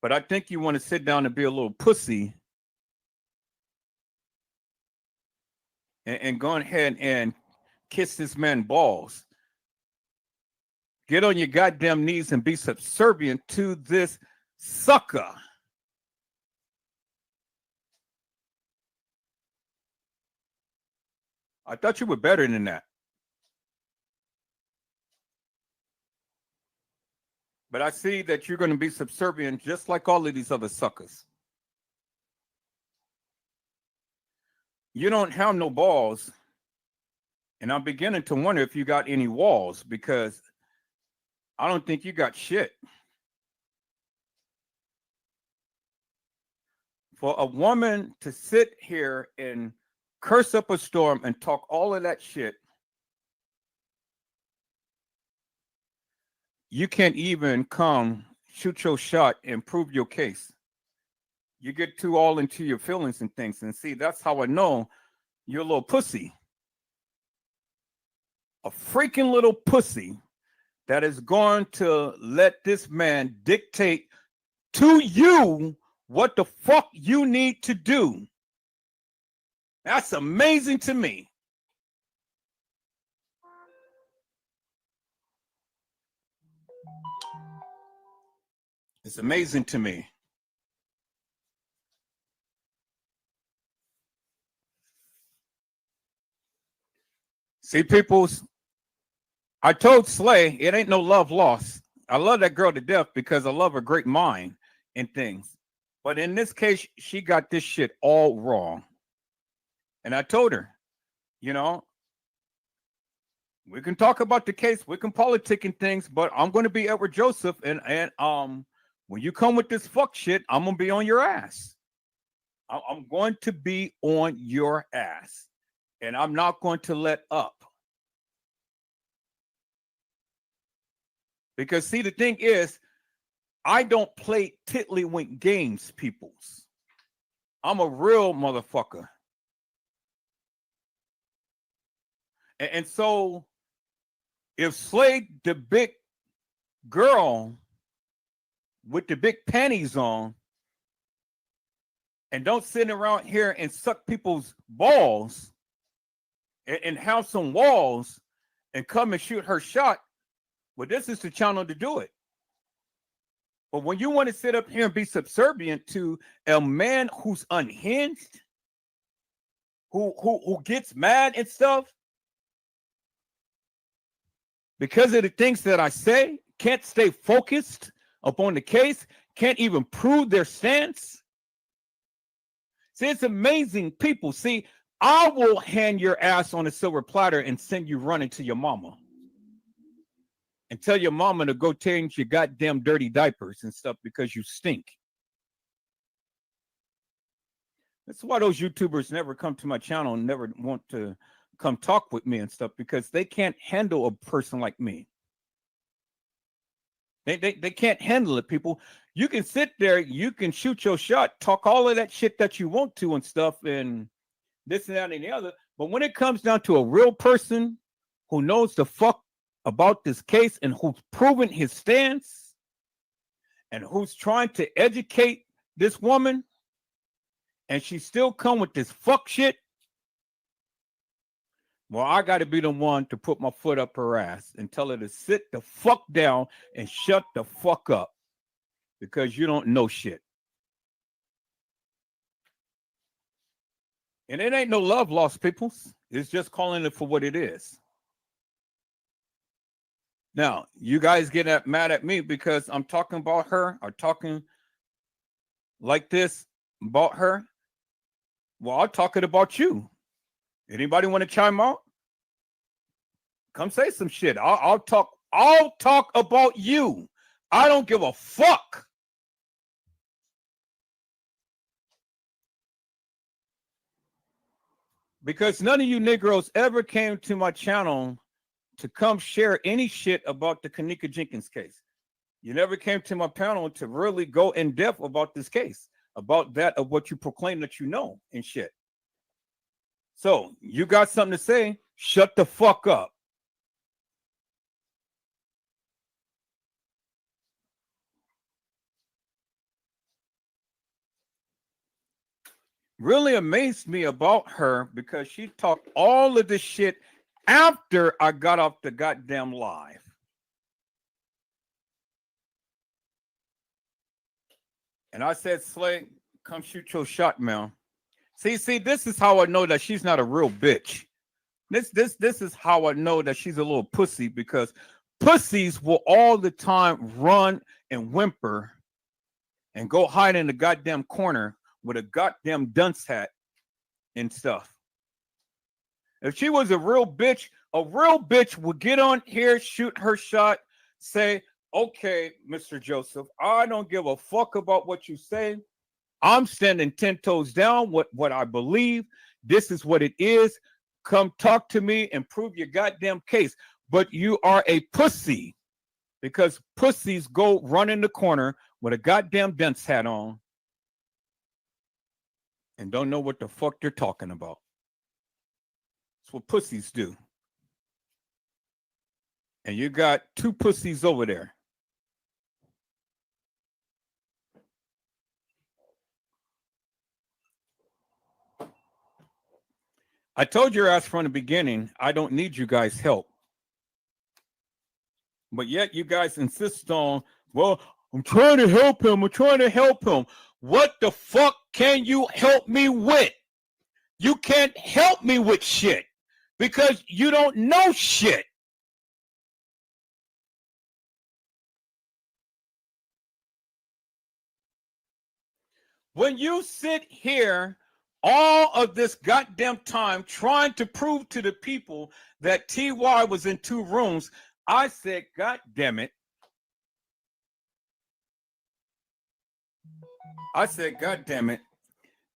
But I think you want to sit down and be a little pussy and go ahead and kiss this man balls. Get on your goddamn knees and be subservient to this sucker. I thought you were better than that. But I see that you're going to be subservient just like all of these other suckers. You don't have no balls. And I'm beginning to wonder if you got any walls because I don't think you got shit. For a woman to sit here and curse up a storm and talk all of that shit, you can't even come shoot your shot and prove your case. You get too all into your feelings and things. And see, that's how I know you're a little pussy. A freaking little pussy that is going to let this man dictate to you what the fuck you need to do. That's amazing to me. It's amazing to me. See, peoples, I told Slay it ain't no love lost. I love that girl to death because I love her great mind and things. But in this case, she got this shit all wrong. And I told her, you know, we can talk about the case, we can politic and things, but I'm going to be Edward Joseph, and when you come with this fuck shit, I'm going to be on your ass. I'm going to be on your ass, and I'm not going to let up. Because see, the thing is, I don't play tiddlywink games, peoples. I'm a real motherfucker. And so if Slade, the big girl with the big panties on, and don't sit around here and suck people's balls and have some walls and come and shoot her shot, well, this is the channel to do it. But when you want to sit up here and be subservient to a man who's unhinged, who gets mad and stuff, because of the things that I say, can't stay focused upon the case, can't even prove their stance. See, it's amazing, people. See, I will hand your ass on a silver platter and send you running to your mama. And tell your mama to go change your goddamn dirty diapers and stuff because you stink. That's why those YouTubers never come to my channel and never want to come talk with me and stuff, because they can't handle a person like me. They can't handle it, people. You can sit there, you can shoot your shot, talk all of that shit that you want to and stuff, and this and that and the other. But when it comes down to a real person who knows the fuck about this case and who's proven his stance and who's trying to educate this woman, and she still come with this fuck shit, well, I got to be the one to put my foot up her ass and tell her to sit the fuck down and shut the fuck up because you don't know shit. And it ain't no love lost, peoples. It's just calling it for what it is. Now, you guys get mad at me because I'm talking about her or talking like this about her. Well, I'm talking about you. Anybody want to chime out? Come say some shit. I'll talk. I'll talk about you. I don't give a fuck. Because none of you Negroes ever came to my channel to come share any shit about the Kenneka Jenkins case. You never came to my panel to really go in depth about this case, about that of what you proclaim that you know and shit. So you got something to say, shut the fuck up. Really amazed me about her because she talked all of this shit after I got off the goddamn live. And I said, Slay, come shoot your shot, man. See, this is how I know that she's not a real bitch. This is how I know that she's a little pussy, because pussies will all the time run and whimper and go hide in the goddamn corner with a goddamn dunce hat and stuff. If she was a real bitch would get on here, shoot her shot, say, okay, Mr. Joseph, I don't give a fuck about what you say. I'm standing 10 toes down what I believe. This is what it is. Come talk to me and prove your goddamn case. But you are a pussy, because pussies go run in the corner with a goddamn dunce hat on and don't know what the fuck they're talking about. That's what pussies do. And you got two pussies over there. I told your ass from the beginning, I don't need you guys' help. But yet you guys insist on, well, I'm trying to help him. I'm trying to help him. What the fuck can you help me with? You can't help me with shit because you don't know shit. When you sit here all of this goddamn time trying to prove to the people that TY was in 2 rooms, I said, God damn it. I said, God damn it.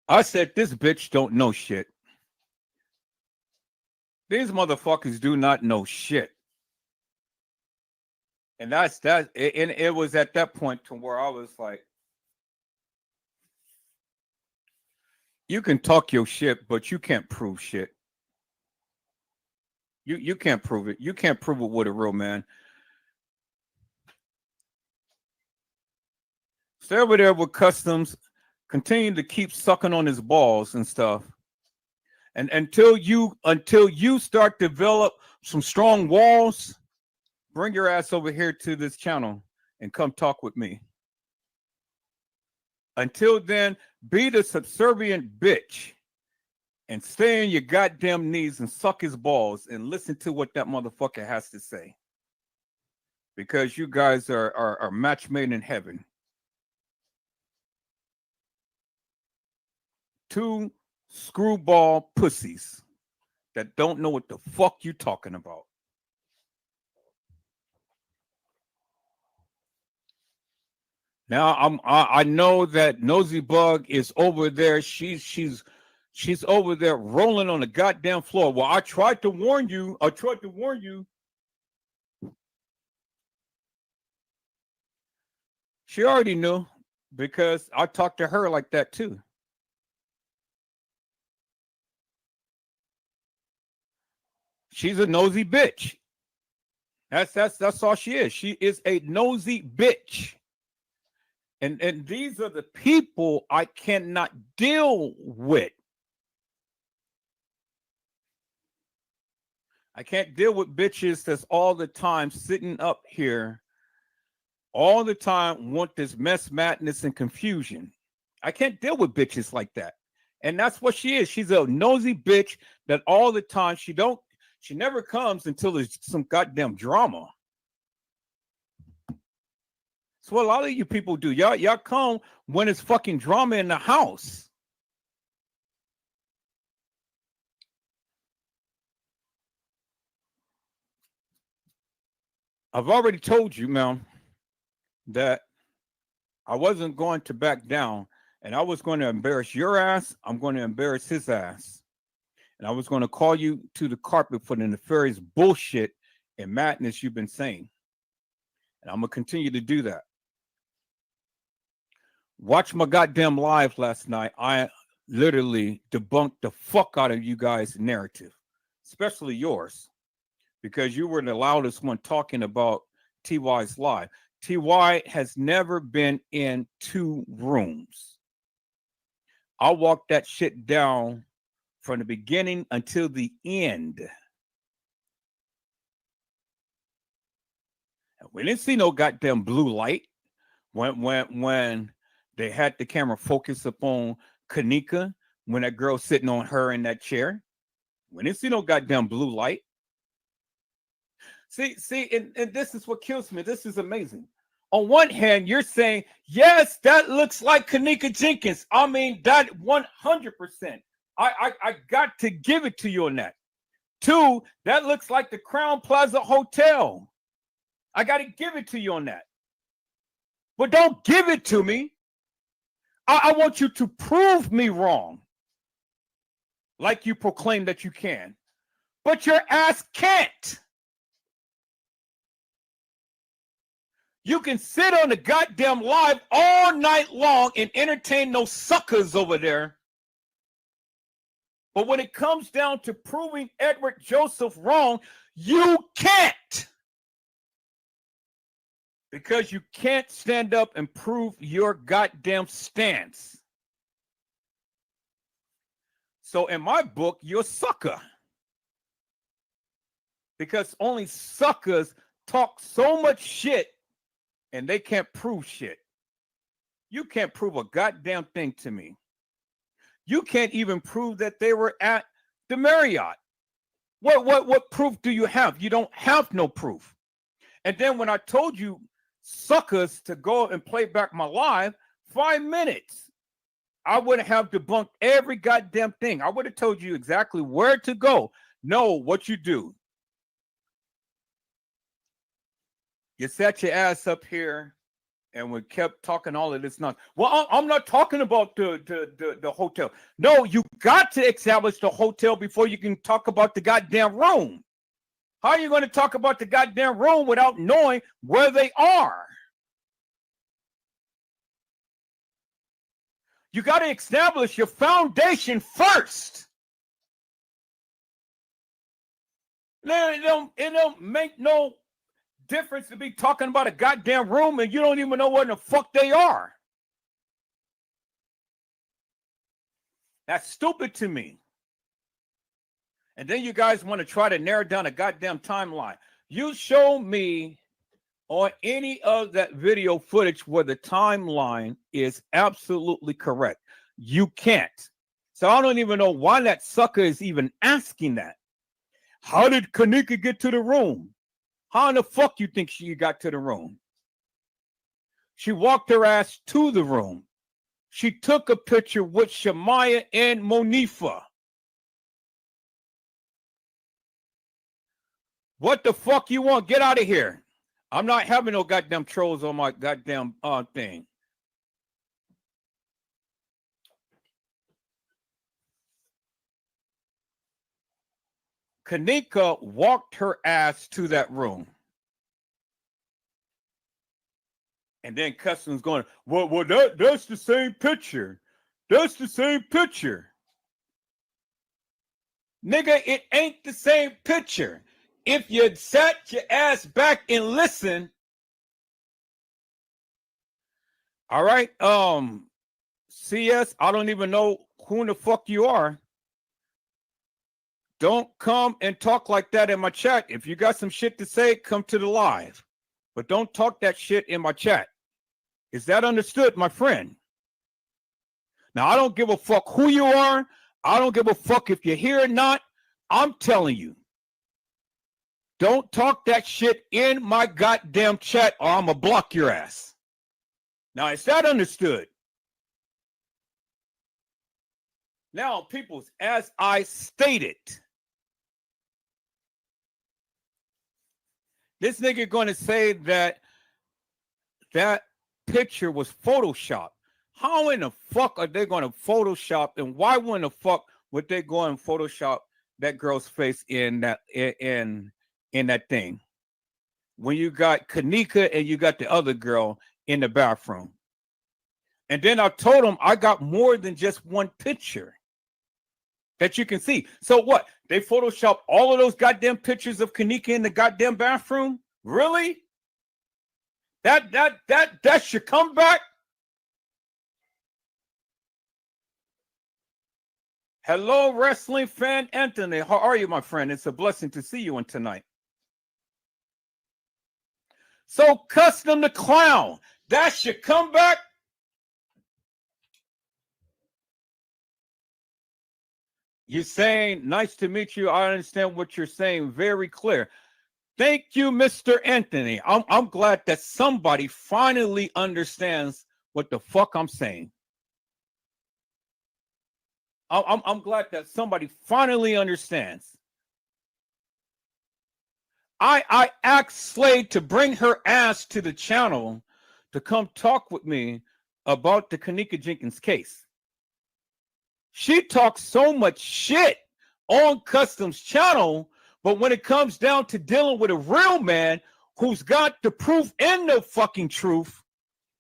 I said, this bitch don't know shit. These motherfuckers do not know shit. And that's that. And it was at that point to where I was like, you can talk your shit, but you can't prove shit. You can't prove it. You can't prove it with a real man. Stay over there with Customs, continue to keep sucking on his balls and stuff. And until you start develop some strong walls, bring your ass over here to this channel and come talk with me. Until then, be the subservient bitch and stay on your goddamn knees and suck his balls and listen to what that motherfucker has to say. Because you guys are match made in heaven. 2 screwball pussies that don't know what the fuck you talking about. Now I know that Nosy Bug is over there. She's over there rolling on the goddamn floor. Well, I tried to warn you. She already knew because I talked to her like that too. She's a nosy bitch. That's all she is. She is a nosy bitch. And these are the people I cannot deal with. I can't deal with bitches that's all the time sitting up here, all the time want this mess, madness, and confusion. I can't deal with bitches like that. And that's what she is. She's a nosy bitch that all the time she never comes until there's some goddamn drama. That's what a lot of you people do. Y'all come when it's fucking drama in the house. I've already told you, ma'am, that I wasn't going to back down, and I was going to embarrass your ass. I'm going to embarrass his ass. And I was going to call you to the carpet for the nefarious bullshit and madness you've been saying. And I'm going to continue to do that. Watch my goddamn live last night. I literally debunked the fuck out of you guys' narrative, especially yours, because you were the loudest one talking about TY's live. TY has never been in 2 rooms. I walked that shit down from the beginning until the end. We didn't see no goddamn blue light when they had the camera focused upon Kenneka, when that girl sitting on her in that chair. We didn't see no goddamn blue light. See, and this is what kills me. This is amazing. On one hand, you're saying, yes, that looks like Kenneka Jenkins. I mean, that 100%. I got to give it to you on that. 2, that looks like the Crown Plaza Hotel. I got to give it to you on that. But don't give it to me. I want you to prove me wrong, like you proclaim that you can. But your ass can't. You can sit on the goddamn live all night long and entertain those suckers over there. But when it comes down to proving Edward Joseph wrong, you can't. Because you can't stand up and prove your goddamn stance. So in my book, you're a sucker. Because only suckers talk so much shit and they can't prove shit. You can't prove a goddamn thing to me. You can't even prove that they were at the Marriott. What proof do you have? You don't have no proof. And then when I told you suckers to go and play back my live, 5 minutes, I would have debunked every goddamn thing. I would have told you exactly where to go. Know what you do. You sat your ass up here and we kept talking all of this nonsense. Well, I'm not talking about the hotel. No, you got to establish the hotel before you can talk about the goddamn room. How are you going to talk about the goddamn room without knowing where they are? You got to establish your foundation first. It don't make no difference to be talking about a goddamn room and you don't even know where the fuck they are. That's stupid to me. And then you guys want to try to narrow down a goddamn timeline. You show me on any of that video footage where the timeline is absolutely correct. You can't. So I don't even know why that sucker is even asking that. How did Kenneka get to the room? How in the fuck you think she got to the room? She walked her ass to the room. She took a picture with Shamaya and Monifa. What the fuck you want? Get out of here. I'm not having no goddamn trolls on my goddamn thing. Kenneka walked her ass to that room. And then Customs going, well, that's the same picture. That's the same picture. Nigga, it ain't the same picture. If you'd sat your ass back and listened, all right, CS, I don't even know who in the fuck you are. Don't come and talk like that in my chat. If you got some shit to say, come to the live. But don't talk that shit in my chat. Is that understood, my friend? Now, I don't give a fuck who you are. I don't give a fuck if you're here or not. I'm telling you. Don't talk that shit in my goddamn chat or I'm going to block your ass. Now, is that understood? Now, peoples, as I stated, this nigga going to say that that picture was Photoshopped. How in the fuck are they going to Photoshop, and why in the fuck would they go and Photoshop that girl's face in that thing when you got Kenneka and you got the other girl in the bathroom? And then I told him I got more than just one picture that you can see. So what? They Photoshop all of those goddamn pictures of Kenneka in the goddamn bathroom? Really? That's your comeback? Hello, wrestling fan Anthony. How are you, my friend? It's a blessing to see you on tonight. So, Custom the Clown, that's your comeback? You're saying, nice to meet you. I understand what you're saying. Very clear. Thank you, Mr. Anthony. I'm glad that somebody finally understands what the fuck I'm saying. I'm glad that somebody finally understands. I asked Slade to bring her ass to the channel to come talk with me about the Kenneka Jenkins case. She talks so much shit on Custom's channel, but when it comes down to dealing with a real man who's got the proof and the fucking truth,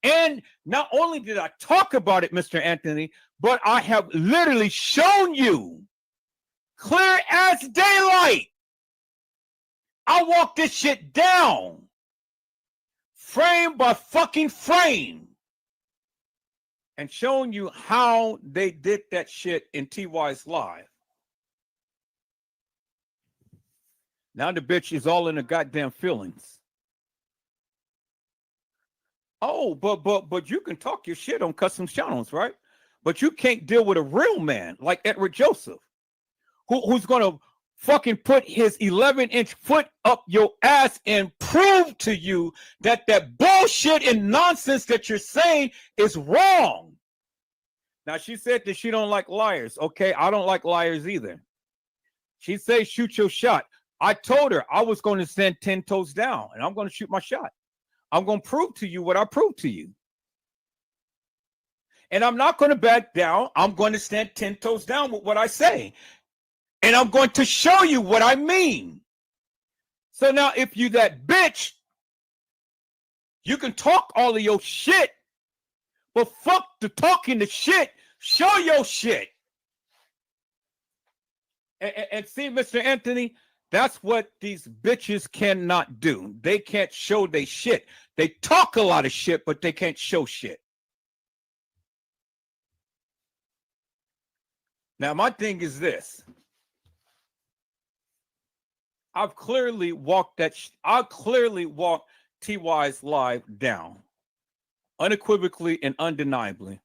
and not only did I talk about it, Mr. Anthony, but I have literally shown you clear as daylight. I walked this shit down, frame by fucking frame, and showing you how they did that shit in TY's live. Now the bitch is all in the goddamn feelings. Oh, but you can talk your shit on Custom's channels, right? But you can't deal with a real man like Edward Joseph, who's gonna fucking put his 11-inch foot up your ass and prove to you that that bullshit and nonsense that you're saying is wrong. Now, she said that she don't like liars. Okay, I don't like liars either. She says shoot your shot. I told her I was going to stand 10 toes down, and I'm going to shoot my shot. I'm going to prove to you what I proved to you. And I'm not going to back down. I'm going to stand 10 toes down with what I say. And I'm going to show you what I mean. So now if you that bitch, you can talk all of your shit, but fuck the talking the shit. Show your shit. And see, Mr. Anthony, that's what these bitches cannot do. They can't show they shit. They talk a lot of shit, but they can't show shit. Now, my thing is this. I've clearly walked TY's live down, unequivocally and undeniably.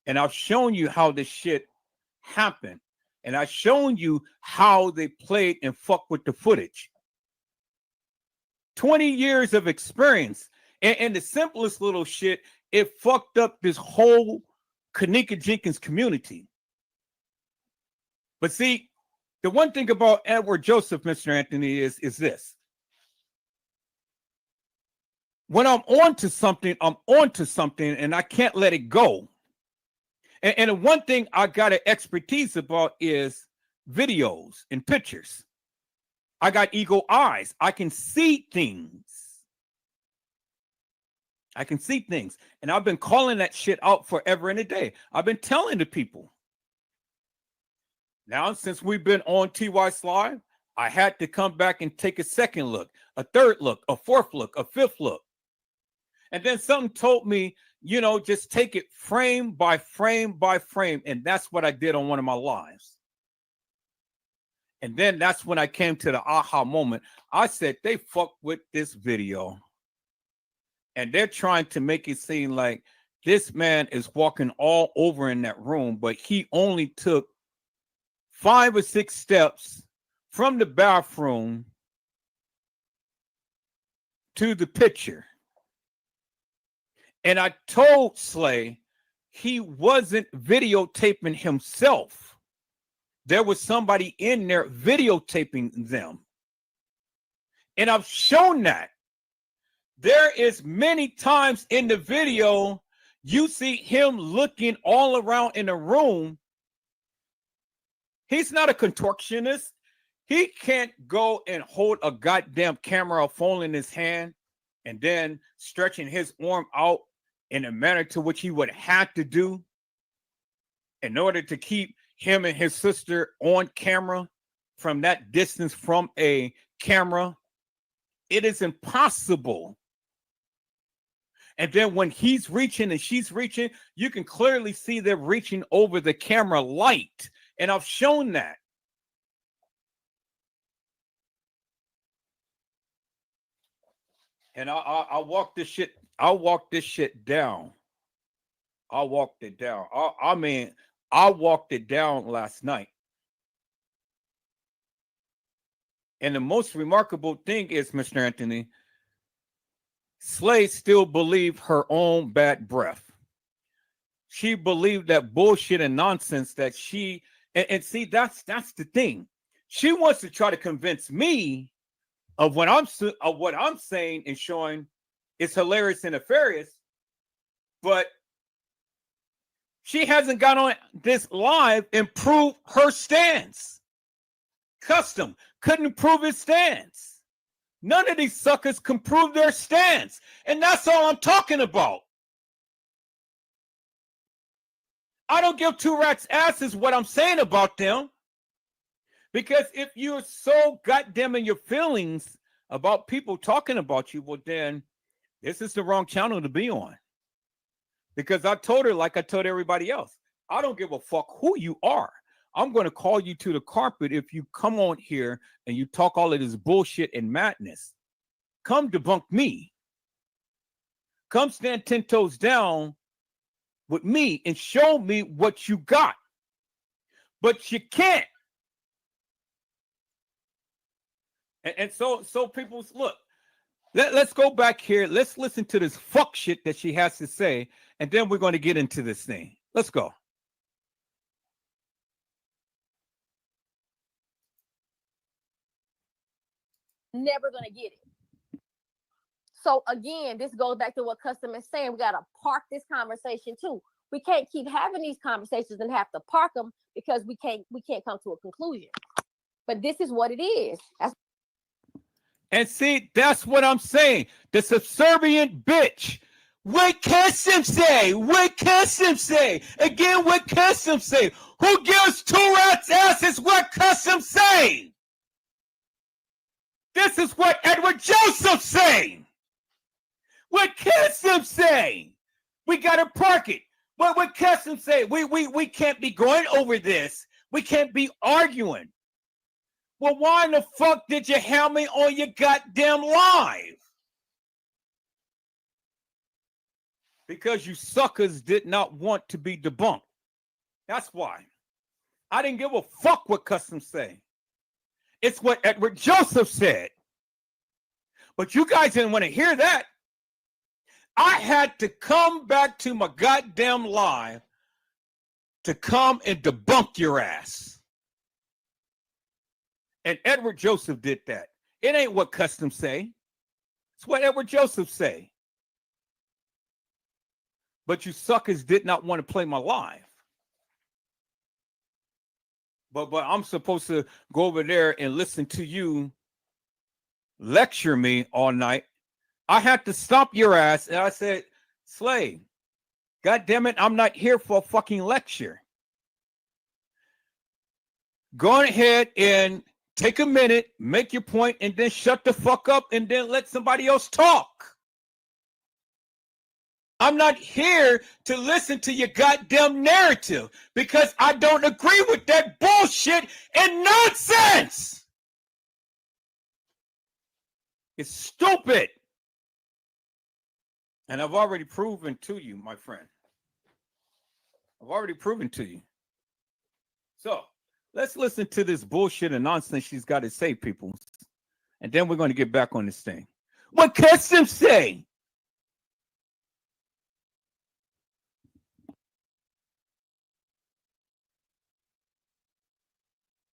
And I've shown you how this shit happened. And I've shown you how they played and fucked with the footage. 20 years of experience. And the simplest little shit, it fucked up this whole Kenneka Jenkins community. But see, the one thing about Edward Joseph, Mr. Anthony, is this. When I'm onto something, and I can't let it go. And the one thing I got an expertise about is videos and pictures. I got eagle eyes. I can see things. And I've been calling that shit out forever and a day. I've been telling the people. Now, since we've been on TY Live, I had to come back and take a second look, a third look, a fourth look, a fifth look. And then something told me, just take it frame by frame by frame. And that's what I did on one of my lives. And then that's when I came to the aha moment. I said, they fucked with this video. And they're trying to make it seem like this man is walking all over in that room, but he only took 5 or 6 steps from the bathroom to the picture. And I told Slay he wasn't videotaping himself. There was somebody in there videotaping them. And I've shown that. There is many times in the video, you see him looking all around in the room. He's not a contortionist. He can't go and hold a goddamn camera or phone in his hand and then stretching his arm out in a manner to which he would have to do in order to keep him and his sister on camera from that distance from a camera. It is impossible. And then when he's reaching and she's reaching, you can clearly see they're reaching over the camera light. And I've shown that. And I walk this shit. I walk this shit down. I walked it down. I walked it down last night. And the most remarkable thing is, Mr. Anthony, Slay still believed her own bad breath. She believed that bullshit and nonsense that she and see that's the thing. She wants to try to convince me of what I'm saying and showing is hilarious and nefarious, but she hasn't got on this live and proved her stance. Custom couldn't prove his stance. None of these suckers can prove their stance. And that's all I'm talking about. I don't give 2 rats' asses what I'm saying about them. Because if you're so goddamn in your feelings about people talking about you, well, then this is the wrong channel to be on. Because I told her, like I told everybody else, I don't give a fuck who you are. I'm going to call you to the carpet if you come on here and you talk all of this bullshit and madness. Come debunk me. Come stand 10 toes down with me and show me what you got. But you can't. And so people, look, let's go back here. Let's listen to this fuck shit that she has to say, and then we're going to get into this thing. Let's go. Never gonna get it. So again, this goes back to what Custom is saying. We gotta park this conversation too. We can't keep having these conversations and have to park them because we can't come to a conclusion. But this is what it is. And see, that's what I'm saying. The subservient bitch. What Custom say? What Custom say? Again, what Custom say? Who gives 2 rats' asses what Custom say? This is what Edward Joseph saying. What Custom say? We gotta park it. What Custom say? We can't be going over this. We can't be arguing. Well, why in the fuck did you have me on your goddamn live? Because you suckers did not want to be debunked. That's why. I didn't give a fuck what Custom say. It's what Edward Joseph said. But you guys didn't want to hear that. I had to come back to my goddamn live to come and debunk your ass. And Edward Joseph did that. It ain't what Custom say. It's what Edward Joseph say. But you suckers did not want to play my live. But I'm supposed to go over there and listen to you lecture me all night. I had to stop your ass. And I said, Slay, God damn it, I'm not here for a fucking lecture. go ahead and take a minute, make your point, and then shut the fuck up and then let somebody else talk. I'm not here to listen to your goddamn narrative because I don't agree with that bullshit and nonsense. It's stupid. And I've already proven to you, my friend. I've already proven to you. So let's listen to this bullshit and nonsense she's got to say, people. And then we're going to get back on this thing. What Custom say?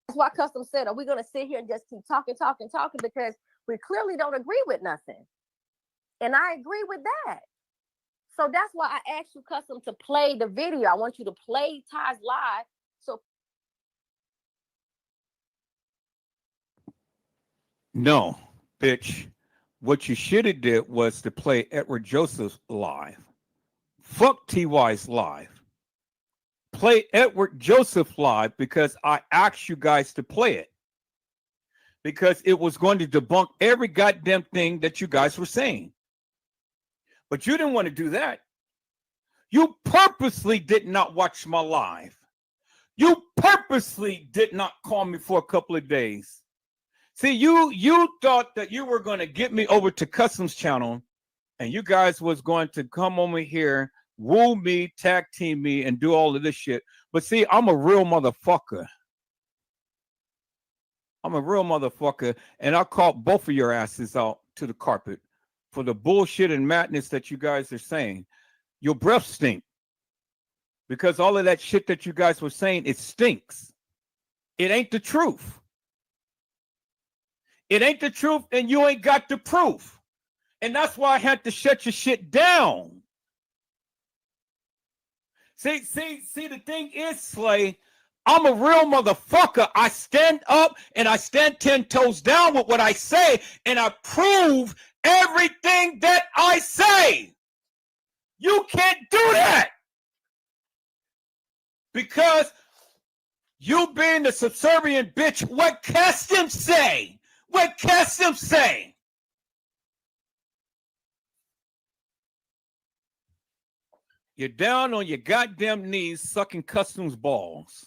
That's why Custom said, are we going to sit here and just keep talking? Because we clearly don't agree with nothing. And I agree with that. So that's why I asked you, Custom, to play the video. I want you to play Ty's live. So no, bitch. What you should have did was to play Edward Joseph's live. Fuck TY's live. Play Edward Joseph live because I asked you guys to play it. Because it was going to debunk every goddamn thing that you guys were saying. But you didn't want to do that. You purposely did not watch my live. You purposely did not call me for a couple of days. See, you thought that you were going to get me over to Custom's channel and you guys was going to come over here, woo me, tag team me, and do all of this shit. But see, I'm a real motherfucker. I'm a real motherfucker, and I'll call both of your asses out to the carpet for the bullshit and madness that you guys are saying. Your breath stink. Because all of that shit that you guys were saying, it stinks. It ain't the truth. It ain't the truth, and you ain't got the proof. And that's why I had to shut your shit down. See, the thing is, Slay, I'm a real motherfucker. I stand up and I stand 10 toes down with what I say, and I prove everything that I say. You can't do that. Because you being the subservient bitch, what Custom say? What Custom say? You're down on your goddamn knees sucking Custom's balls.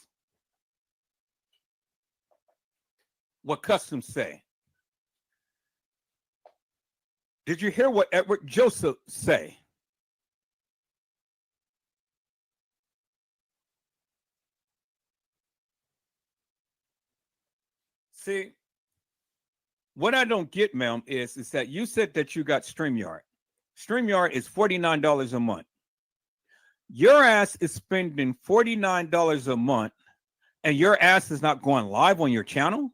What Custom say? Did you hear what Edward Joseph say? See, what I don't get, ma'am, is that you said that you got StreamYard. StreamYard is $49 a month. Your ass is spending $49 a month, and your ass is not going live on your channel?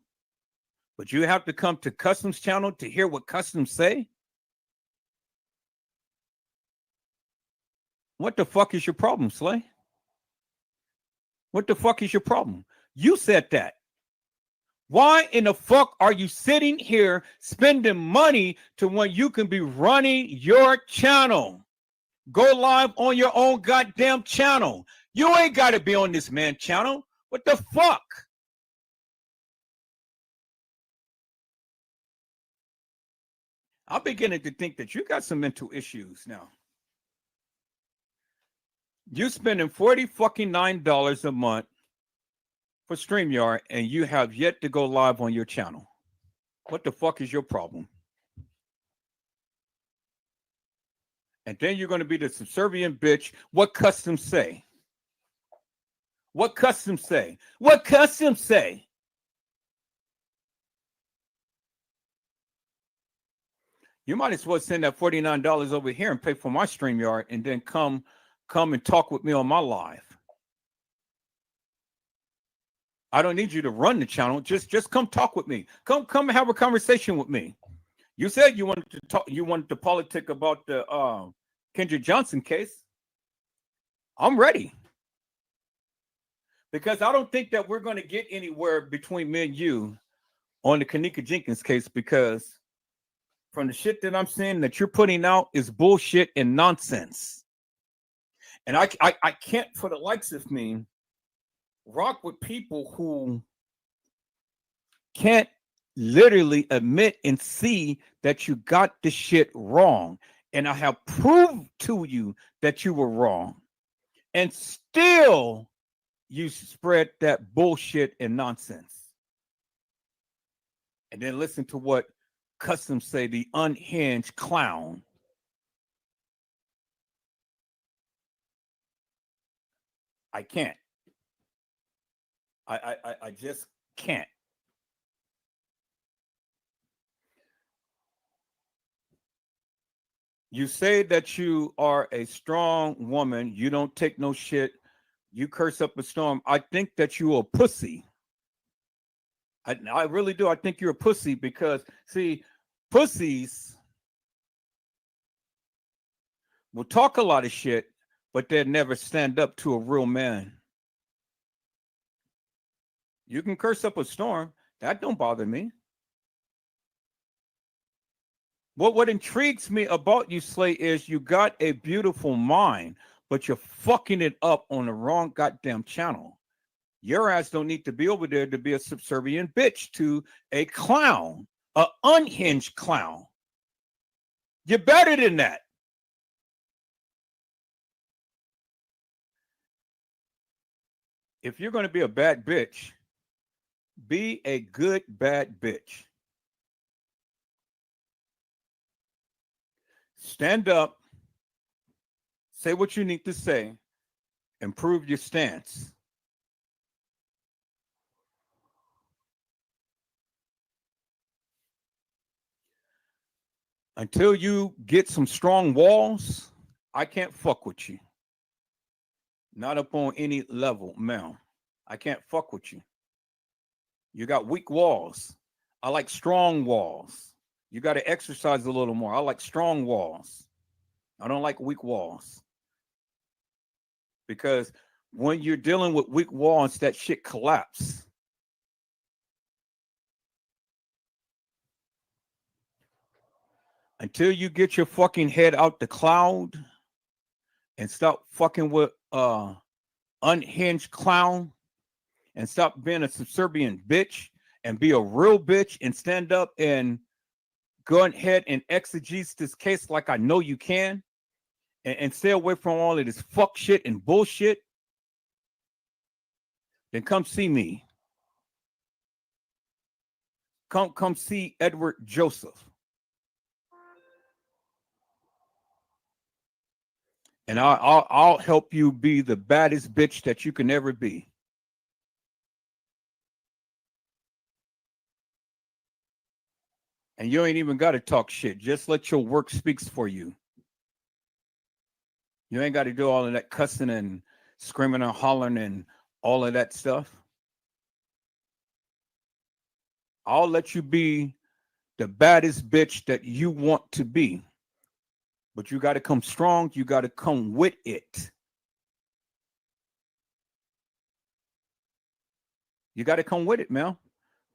But you have to come to Custom's channel to hear what Custom say? What the fuck is your problem, Slay? What the fuck is your problem? You said that. Why in the fuck are you sitting here spending money to when you can be running your channel? Go live on your own goddamn channel. You ain't got to be on this man's channel. What the fuck? I'm beginning to think that you got some mental issues now. You spending $49 a month for StreamYard, and you have yet to go live on your channel. What the fuck is your problem? And then you're going to be the subservient bitch. What Custom say? What Custom say? What Custom say? You might as well send that $49 over here and pay for my StreamYard and then come and talk with me on my live. I don't need you to run the channel. Just come talk with me. Come have a conversation with me. You said you wanted to talk. You wanted to politic about the Kendrick Johnson case. I'm ready. Because I don't think that we're going to get anywhere between me and you on the Kenneka Jenkins case, because from the shit that I'm seeing that you're putting out is bullshit and nonsense. And I can't, for the likes of me, rock with people who can't literally admit and see that you got the shit wrong. And I have proved to you that you were wrong. And still you spread that bullshit and nonsense. And then listen to what Customs say, the unhinged clown. I can't. I just can't. You say that you are a strong woman. You don't take no shit. You curse up a storm. I think that you're a pussy. I really do. I think you're a pussy because, see, pussies will talk a lot of shit, but they'll never stand up to a real man. You can curse up a storm. That don't bother me. What intrigues me about you, Slay, is you got a beautiful mind, but you're fucking it up on the wrong goddamn channel. Your ass don't need to be over there to be a subservient bitch to a clown, an unhinged clown. You're better than that. If you're going to be a bad bitch, be a good bad bitch. Stand up, say what you need to say, and prove your stance. Until you get some strong walls, I can't fuck with you. Not up on any level, ma'am. I can't fuck with you. You got weak walls. I like strong walls. You got to exercise a little more. I like strong walls. I don't like weak walls. Because when you're dealing with weak walls, that shit collapse. Until you get your fucking head out the cloud and stop fucking with unhinged clown and stop being a subservient bitch and be a real bitch and stand up and go ahead and exegete this case like I know you can and stay away from all of this fuck shit and bullshit, then come see me. Come see Edward Joseph. And I'll help you be the baddest bitch that you can ever be. And you ain't even got to talk shit. Just let your work speaks for you. You ain't got to do all of that cussing and screaming and hollering and all of that stuff. I'll let you be the baddest bitch that you want to be. But you got to come strong. You got to come with it. You got to come with it, man.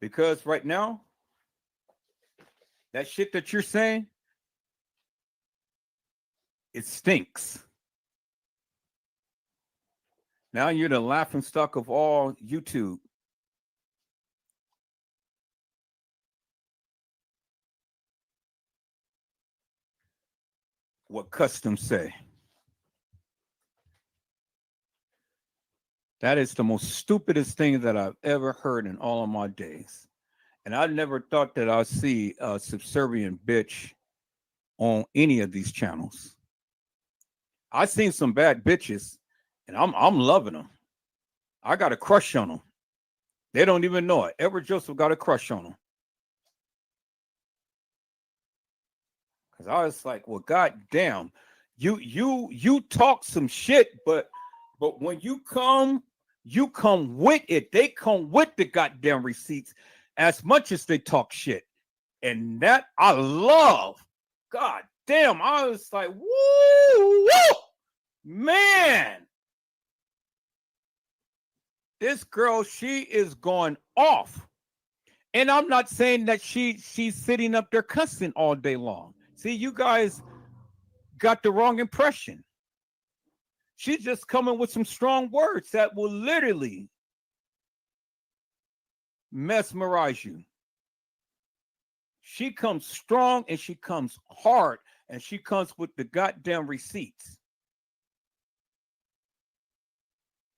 Because right now, that shit that you're saying, it stinks. Now you're the laughing stock of all YouTube. What Customs say. That is the most stupidest thing that I've ever heard in all of my days. And I never thought that I'd see a subservient bitch on any of these channels. I've seen some bad bitches, and I'm loving them. I got a crush on them. They don't even know it. Edward Joseph got a crush on them. Because I was like, well, goddamn, you talk some shit, but when you come with it. They come with the goddamn receipts as much as they talk shit. And that I love. God damn, I was like, woo, man. This girl, she is going off. And I'm not saying that she's sitting up there cussing all day long. See, you guys got the wrong impression. She's just coming with some strong words that will literally mesmerize you. She comes strong and she comes hard and she comes with the goddamn receipts.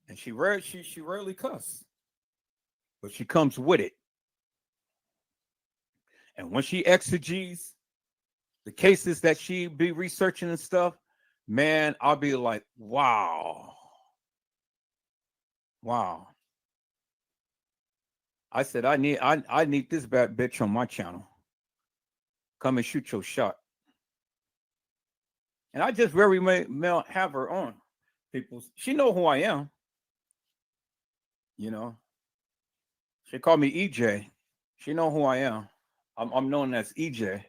And she rarely cuss, but she comes with it. And when she exegetes the cases that she be researching and stuff, man, I'll be like, wow. Wow. I said, I need this bad bitch on my channel. Come and shoot your shot. And I just very may have her on. People, she know who I am. You know, she called me EJ. She know who I am. I'm known as EJ.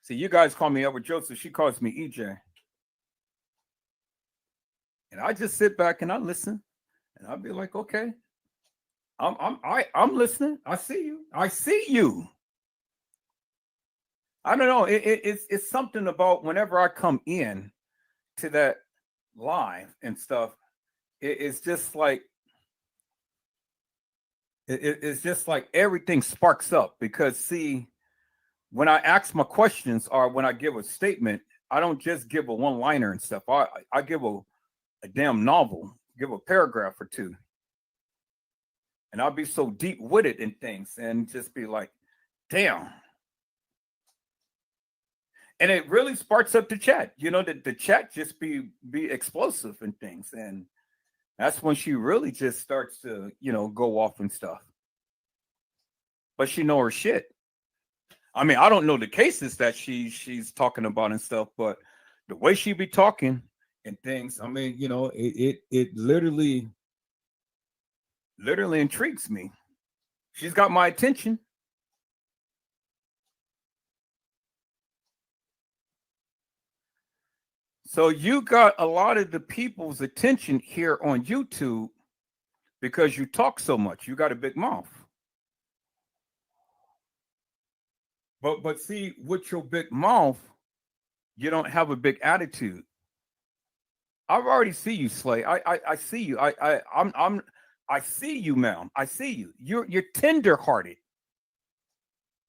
See, you guys call me Edward Joseph. She calls me EJ. And I just sit back and I listen, and I'll be like, okay, I'm listening. I see you. I see you. I don't know. It's something about whenever I come in to that live and stuff. It's just like it's just like everything sparks up because see, when I ask my questions or when I give a statement, I don't just give a one-liner and stuff. I give a damn novel, give a paragraph or two. And I'll be so deep with it in things and just be like, damn. And it really sparks up the chat. You know, the chat just be explosive and things. And that's when she really just starts to, you know, go off and stuff. But she know her shit. I mean, I don't know the cases that she's talking about and stuff, but the way she be talking and things, I mean, you know, it literally intrigues me. She's got my attention. So you got a lot of the people's attention here on YouTube because you talk so much. You got a big mouth. But see, with your big mouth, you don't have a big attitude. I've already see you, Slay. I see you. I see you, ma'am. I see you. You're tender-hearted.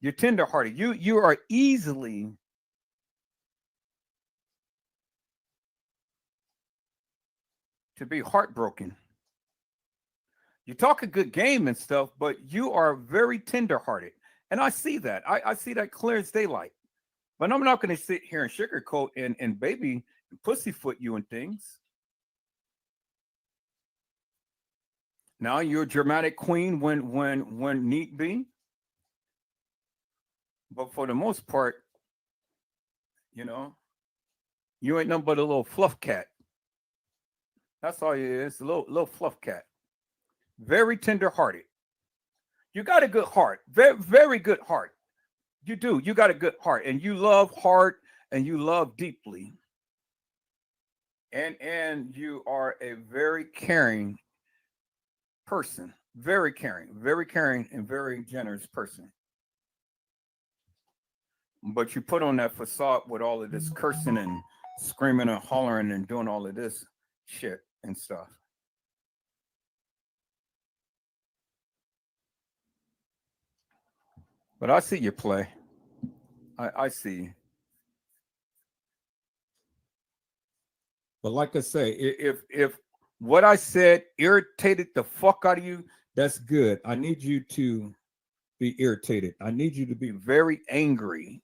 You're tender-hearted. You are easily to be heartbroken. You talk a good game and stuff, but you are very tender-hearted. And I see that. I see that clear as daylight. But I'm not going to sit here and sugarcoat and baby and pussyfoot you and things. Now you're a dramatic queen when need be. But for the most part, you know, you ain't nothing but a little fluff cat. That's all you is, a little fluff cat. Very tender-hearted. You got a good heart. Very, very good heart. You do. You got a good heart. And you love hard and you love deeply. And you are a very caring person. Very caring and very generous person. But you put on that facade with all of this cursing and screaming and hollering and doing all of this shit and stuff. But I see you play. I see you. But like I say, if what I said irritated the fuck out of you, that's good. I need you to be irritated. I need you to be very angry.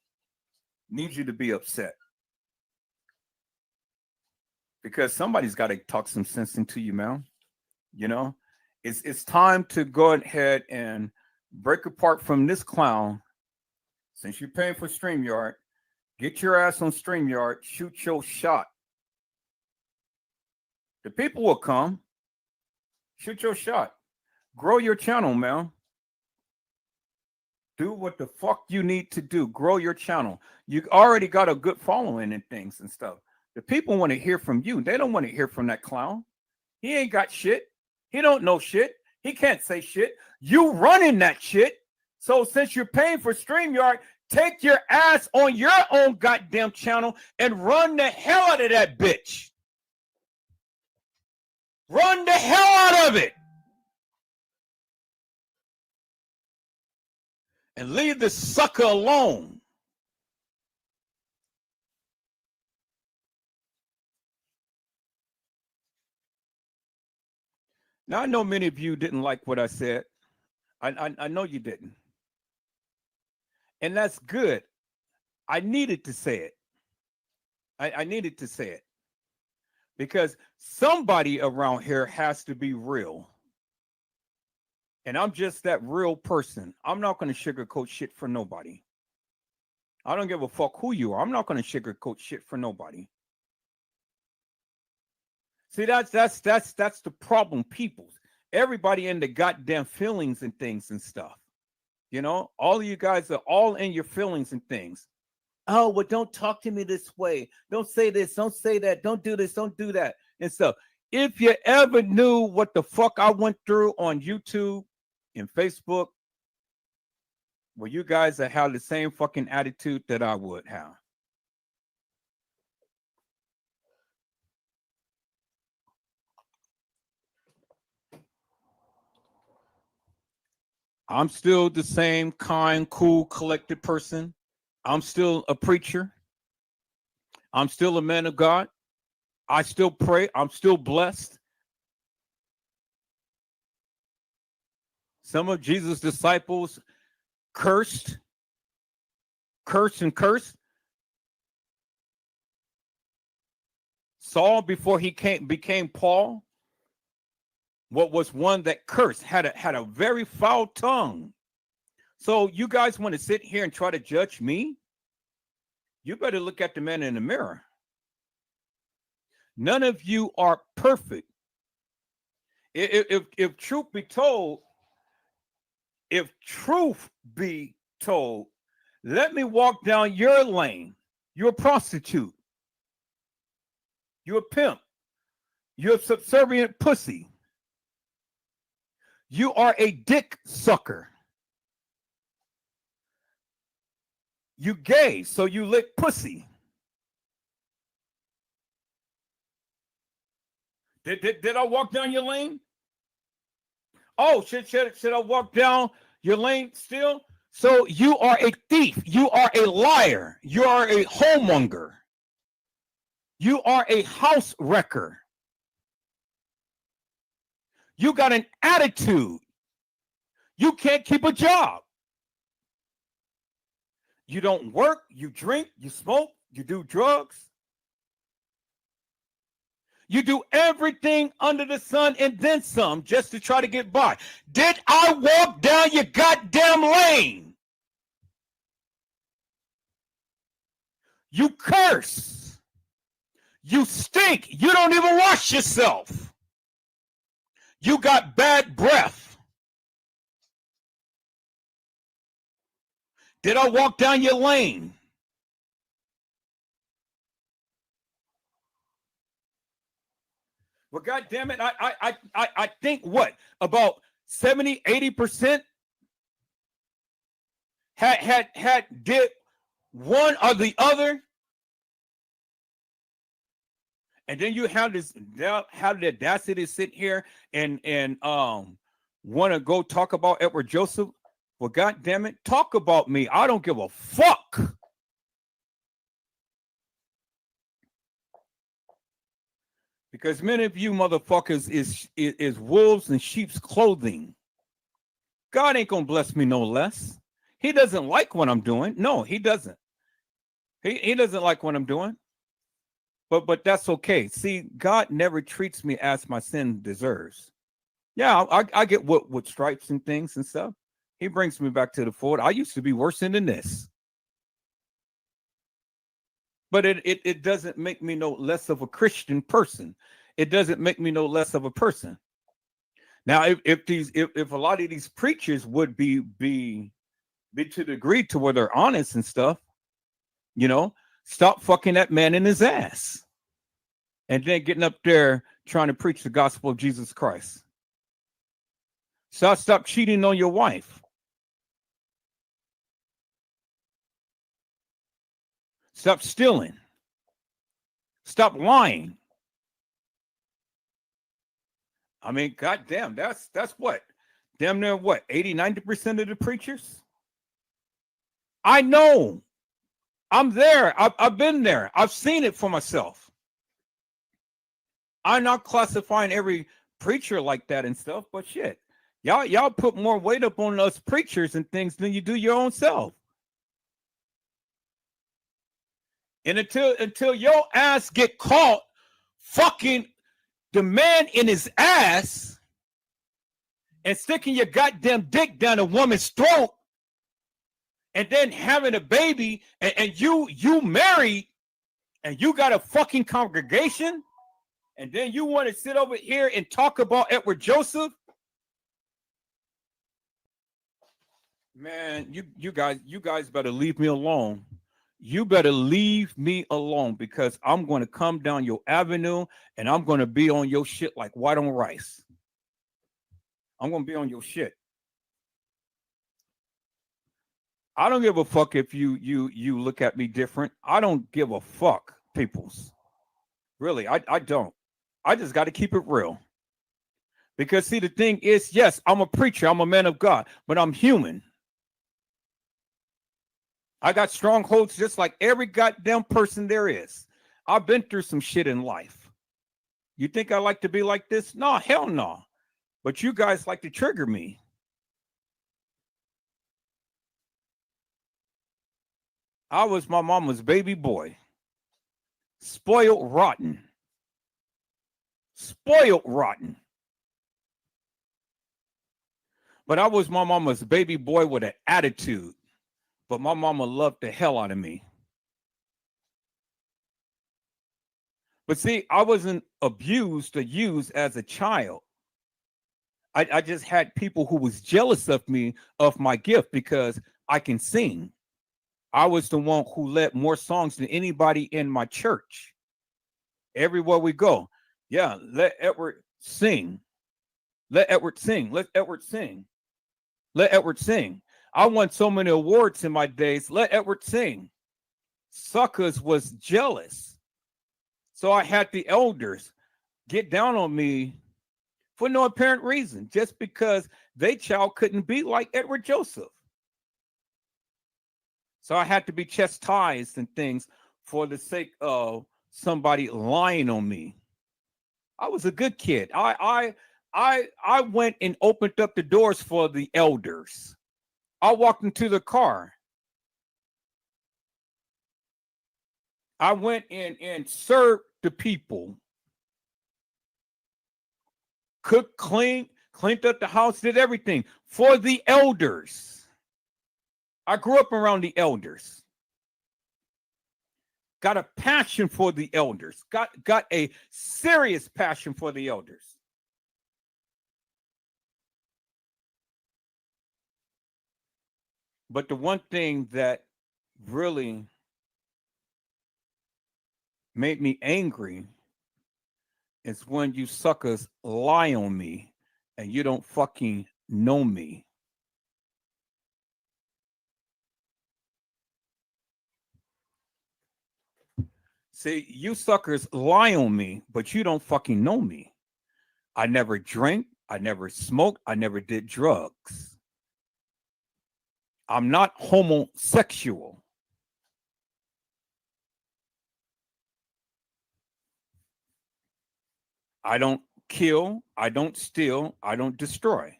Need you to be upset. Because somebody's got to talk some sense into you, man. You know, it's time to go ahead and break apart from this clown. Since you're paying for StreamYard, get your ass on StreamYard, shoot your shot. The people will come. Shoot your shot. Grow your channel, man. Do what the fuck you need to do. Grow your channel. You already got a good following and things and stuff. The people want to hear from you. They don't want to hear from that clown. He ain't got shit. He don't know shit. He can't say shit. You running that shit. So since you're paying for StreamYard, take your ass on your own goddamn channel and run the hell out of that bitch. Run the hell out of it. and leave this sucker alone. Now, I know many of you didn't like what I said. I know you didn't. And that's good. I needed to say it. I needed to say it. Because somebody around here has to be real. And I'm just that real person. I'm not going to sugarcoat shit for nobody. I don't give a fuck who you are. I'm not going to sugarcoat shit for nobody. See, that's the problem, people. Everybody in the goddamn feelings and things and stuff. You know, all of you guys are all in your feelings and things. Oh, well, don't talk to me this way. Don't say this. Don't say that. Don't do this. Don't do that. And stuff. If you ever knew what the fuck I went through on YouTube and Facebook, well, you guys that have the same fucking attitude that I would have. I'm still the same kind, cool, collected person. I'm still a preacher. I'm still a man of God. I still pray. I'm still blessed. Some of Jesus' disciples cursed. Saul, before he became Paul, what was one that cursed, had a very foul tongue. So you guys want to sit here and try to judge me? You better look at the man in the mirror. None of you are perfect. If truth be told, let me walk down your lane. You're a prostitute. You're a pimp. You're a subservient pussy. You are a dick sucker. You gay, so you lick pussy. Did I walk down your lane? Oh, should I walk down your lane still? So you are a thief. You are a liar. You are a homemonger. You are a house wrecker. You got an attitude. You can't keep a job. You don't work, you drink, you smoke, you do drugs. You do everything under the sun and then some just to try to get by. Did I walk down your goddamn lane? You curse. You stink. You don't even wash yourself. You got bad breath. Did I walk down your lane? Well, God damn it, I think what? About 70, 80% had did one or the other. And then you have this, have the audacity to sit here and want to go talk about Edward Joseph. Well, God damn it, talk about me. I don't give a fuck. Because many of you motherfuckers is wolves in sheep's clothing. God ain't gonna bless me no less. He doesn't like what I'm doing. No, he doesn't. He doesn't like what I'm doing. But that's okay. See, God never treats me as my sin deserves. Yeah, I get what with stripes and things and stuff. He brings me back to the fold. I used to be worse than this. But it doesn't make me no less of a Christian person. It doesn't make me no less of a person. Now, if a lot of these preachers would be to the degree to where they're honest and stuff, you know, stop fucking that man in his ass. And then getting up there trying to preach the gospel of Jesus Christ. Stop cheating on your wife. Stop stealing. Stop lying. I mean, goddamn, that's what? Damn near what? 80, 90% of the preachers? I know. I'm there. I've been there. I've seen it for myself. I'm not classifying every preacher like that and stuff, but shit. Y'all put more weight up on us preachers and things than you do your own self. And until your ass get caught fucking the man in his ass and sticking your goddamn dick down a woman's throat and then having a baby and you married and you got a fucking congregation and then you want to sit over here and talk about Edward Joseph. Man, you guys better leave me alone. You better leave me alone because I'm going to come down your avenue and I'm going to be on your shit like white on rice. I'm going to be on your shit. I don't give a fuck if you look at me different. I don't give a fuck, peoples. Really, I don't. I just got to keep it real. Because see, the thing is, yes, I'm a preacher. I'm a man of God, but I'm human. I got strongholds just like every goddamn person there is. I've been through some shit in life. You think I like to be like this? No, hell no. But you guys like to trigger me. I was my mama's baby boy. Spoiled rotten. Spoiled rotten. But I was my mama's baby boy with an attitude. But my mama loved the hell out of me. But see, I wasn't abused or used as a child. I just had people who was jealous of me, of my gift, because I can sing. I was the one who led more songs than anybody in my church. Everywhere we go. Yeah, let Edward sing. Let Edward sing. Let Edward sing. Let Edward sing. I won so many awards in my days. Let Edward sing. Suckers was jealous. So I had the elders get down on me for no apparent reason, just because they child couldn't be like Edward Joseph. So I had to be chastised and things for the sake of somebody lying on me. I was a good kid. I went and opened up the doors for the elders. I walked into the car. I went in and served the people. Cooked, cleaned up the house, did everything for the elders. I grew up around the elders. Got a passion for the elders. Got a serious passion for the elders. But the one thing that really made me angry is when you suckers lie on me and you don't fucking know me. See, you suckers lie on me, but you don't fucking know me. I never drank. I never smoked. I never did drugs. I'm not homosexual. I don't kill. I don't steal. I don't destroy.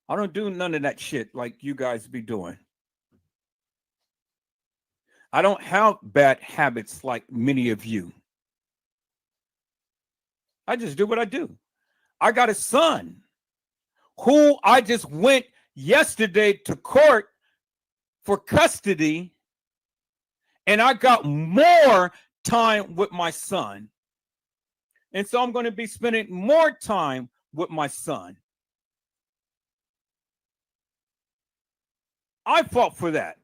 I don't do none of that shit like you guys be doing. I don't have bad habits like many of you. I just do what I do. I got a son who I just went yesterday to court for custody, and I got more time with my son. And so I'm going to be spending more time with my son. I fought for that.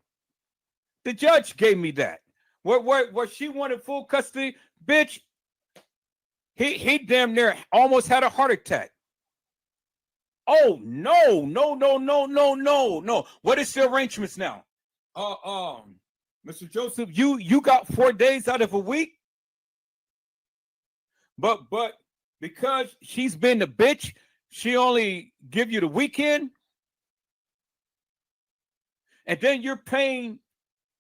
The judge gave me that. Where she wanted full custody, bitch, he damn near almost had a heart attack. Oh, no. What is the arrangements now? Mr. Joseph, you got 4 days out of a week? But because she's been the bitch, she only give you the weekend? And then you're paying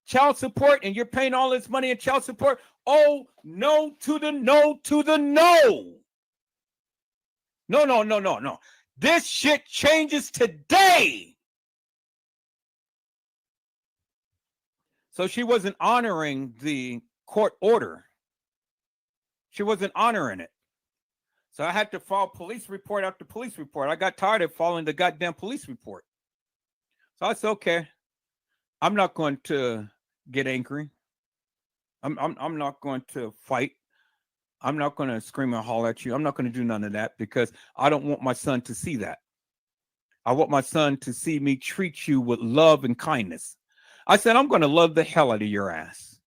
child support and you're paying all this money in child support. Oh, no to the no to the no. No, no, no, no, no. This shit changes today. So she wasn't honoring the court order. She wasn't honoring it. So I had to file police report after police report. I got tired of following the goddamn police report. So I said, okay, I'm not going to get angry. I'm not going to fight. I'm not going to scream and holler at you. I'm not going to do none of that because I don't want my son to see that. I want my son to see me treat you with love and kindness. I said, I'm going to love the hell out of your ass.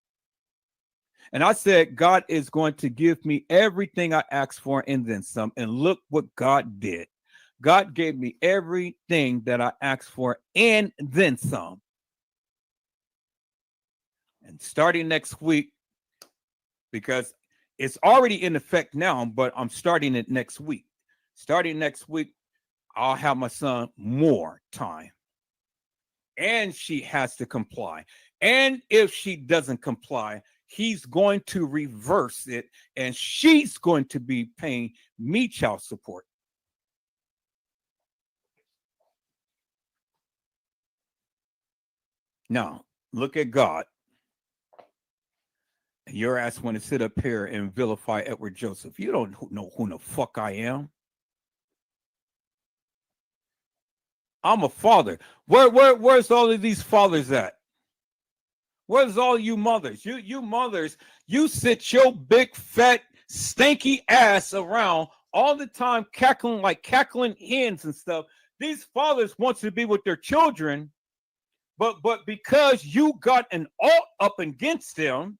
And I said, God is going to give me everything I asked for and then some. And look what God did. God gave me everything that I asked for and then some. And starting next week, because it's already in effect now, but I'm starting it next week. Starting next week, I'll have my son more time. And she has to comply. And if she doesn't comply, he's going to reverse it, and she's going to be paying me child support. Now, look at God. Your ass want to sit up here and vilify Edward Joseph. You don't know who the fuck I am. I'm a father. Where's all of these fathers at? Where's all you mothers? You mothers, you sit your big, fat, stinky ass around all the time cackling like cackling hens and stuff. These fathers want to be with their children, but because you got an alt up against them,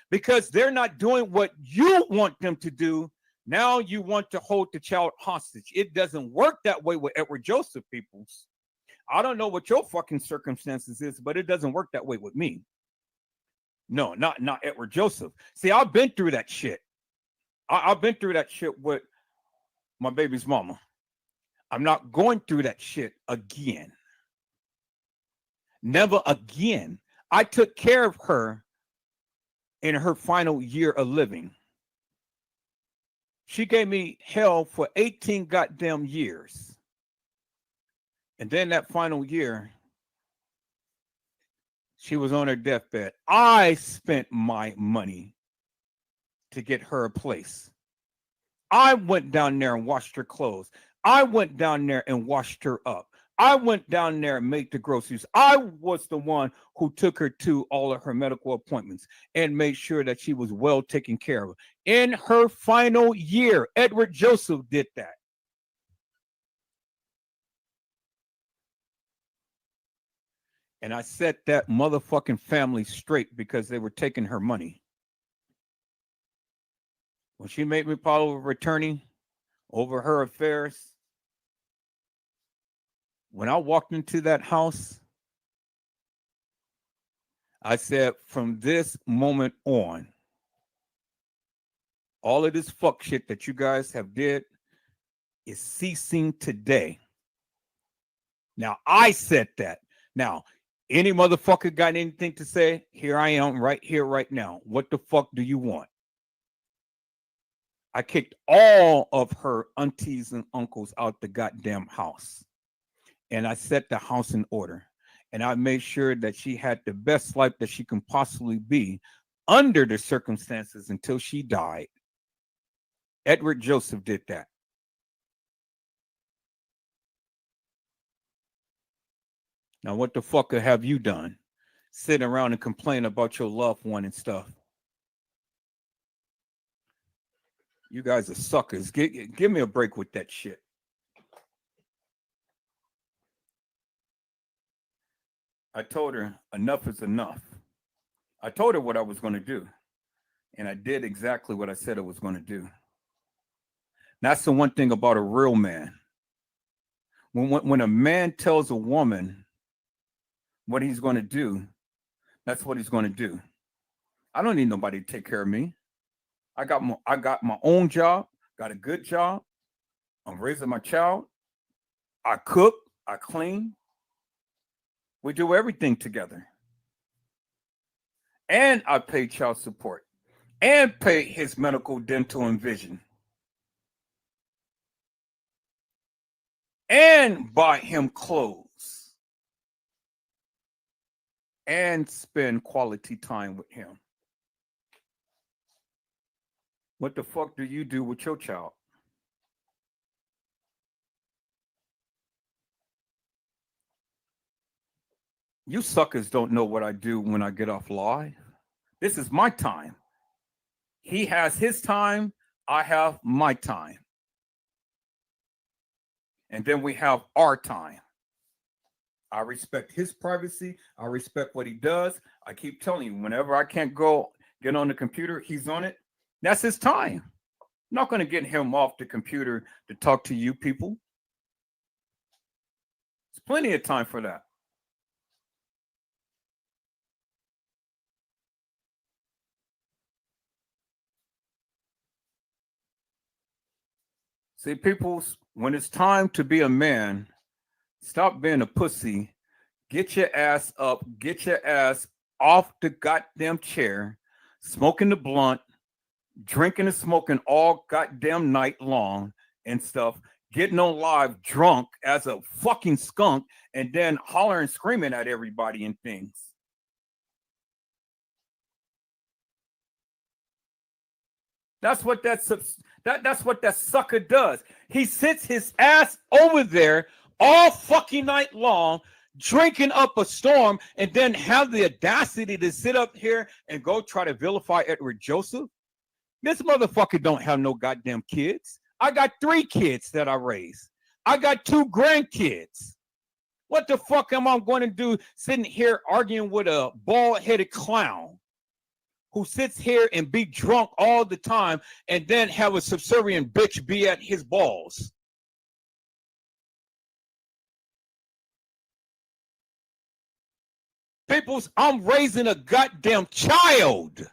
because they're not doing what you want them to do, now you want to hold the child hostage. It doesn't work that way with Edward Joseph, peoples. I don't know what your fucking circumstances is, but it doesn't work that way with me. No, not Edward Joseph. See, I've been through that shit. I've been through that shit with my baby's mama. I'm not going through that shit again. Never again. I took care of her in her final year of living. She gave me hell for 18 goddamn years. And then that final year, she was on her deathbed. I spent my money to get her a place. I went down there and washed her clothes. I went down there and washed her up. I went down there and made the groceries. I was the one who took her to all of her medical appointments and made sure that she was well taken care of. In her final year, Edward Joseph did that. And I set that motherfucking family straight because they were taking her money. When she made me power of attorney over her affairs, when I walked into that house, I said, from this moment on, all of this fuck shit that you guys have did is ceasing today. Now, I said that. Now, any motherfucker got anything to say? Here I am right here, right now. What the fuck do you want? I kicked all of her aunties and uncles out the goddamn house. And I set the house in order. And I made sure that she had the best life that she can possibly be under the circumstances until she died. Edward Joseph did that. Now, what the fuck have you done? Sitting around and complain about your loved one and stuff. You guys are suckers. Give me a break with that shit. I told her enough is enough. I told her what I was going to do. And I did exactly what I said I was going to do. That's the one thing about a real man. When a man tells a woman what he's going to do, that's what he's going to do. I don't need nobody to take care of me. I got my own job, got a good job. I'm raising my child. I cook, I clean. We do everything together. And I pay child support and pay his medical, dental, and vision. And buy him clothes. And spend quality time with him. What the fuck do you do with your child? You suckers don't know what I do when I get off live. This is my time. He has his time. I have my time. And then we have our time. I respect his privacy. I respect what he does. I keep telling you, whenever I can't go get on the computer, he's on it. That's his time. I'm not going to get him off the computer to talk to you people. There's plenty of time for that. See, people, when it's time to be a man, stop being a pussy. Get your ass up. Get your ass off the goddamn chair, smoking the blunt, drinking and smoking all goddamn night long and stuff, getting on live drunk as a fucking skunk, and then hollering, screaming at everybody and things. That's what that's what that sucker does. He sits his ass over there all fucking night long, drinking up a storm, and then have the audacity to sit up here and go try to vilify Edward Joseph. This motherfucker don't have no goddamn kids. I got 3 kids that I raised. I got 2 grandkids. What the fuck am I going to do sitting here arguing with a bald-headed clown who sits here and be drunk all the time and then have a subservient bitch be at his balls? Peoples, I'm raising a goddamn child.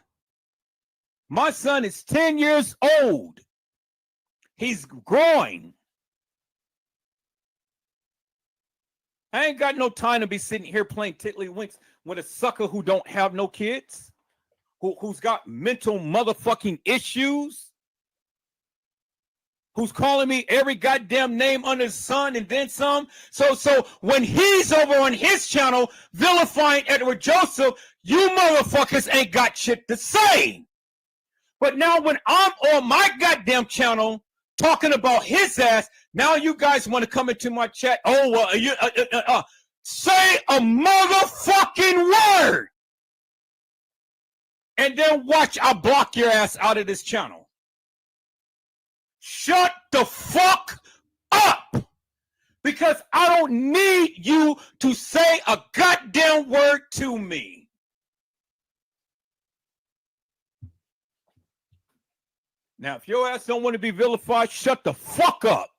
My son is 10 years old. He's growing. I ain't got no time to be sitting here playing tiddlywinks with a sucker who don't have no kids, who's got mental motherfucking issues, who's calling me every goddamn name under the sun and then some. So when he's over on his channel vilifying Edward Joseph, you motherfuckers ain't got shit to say. But now when I'm on my goddamn channel talking about his ass, now you guys want to come into my chat. Oh, say a motherfucking word. And then watch, I'll block your ass out of this channel. Shut the fuck up. Because I don't need you to say a goddamn word to me. Now, if your ass don't want to be vilified, shut the fuck up.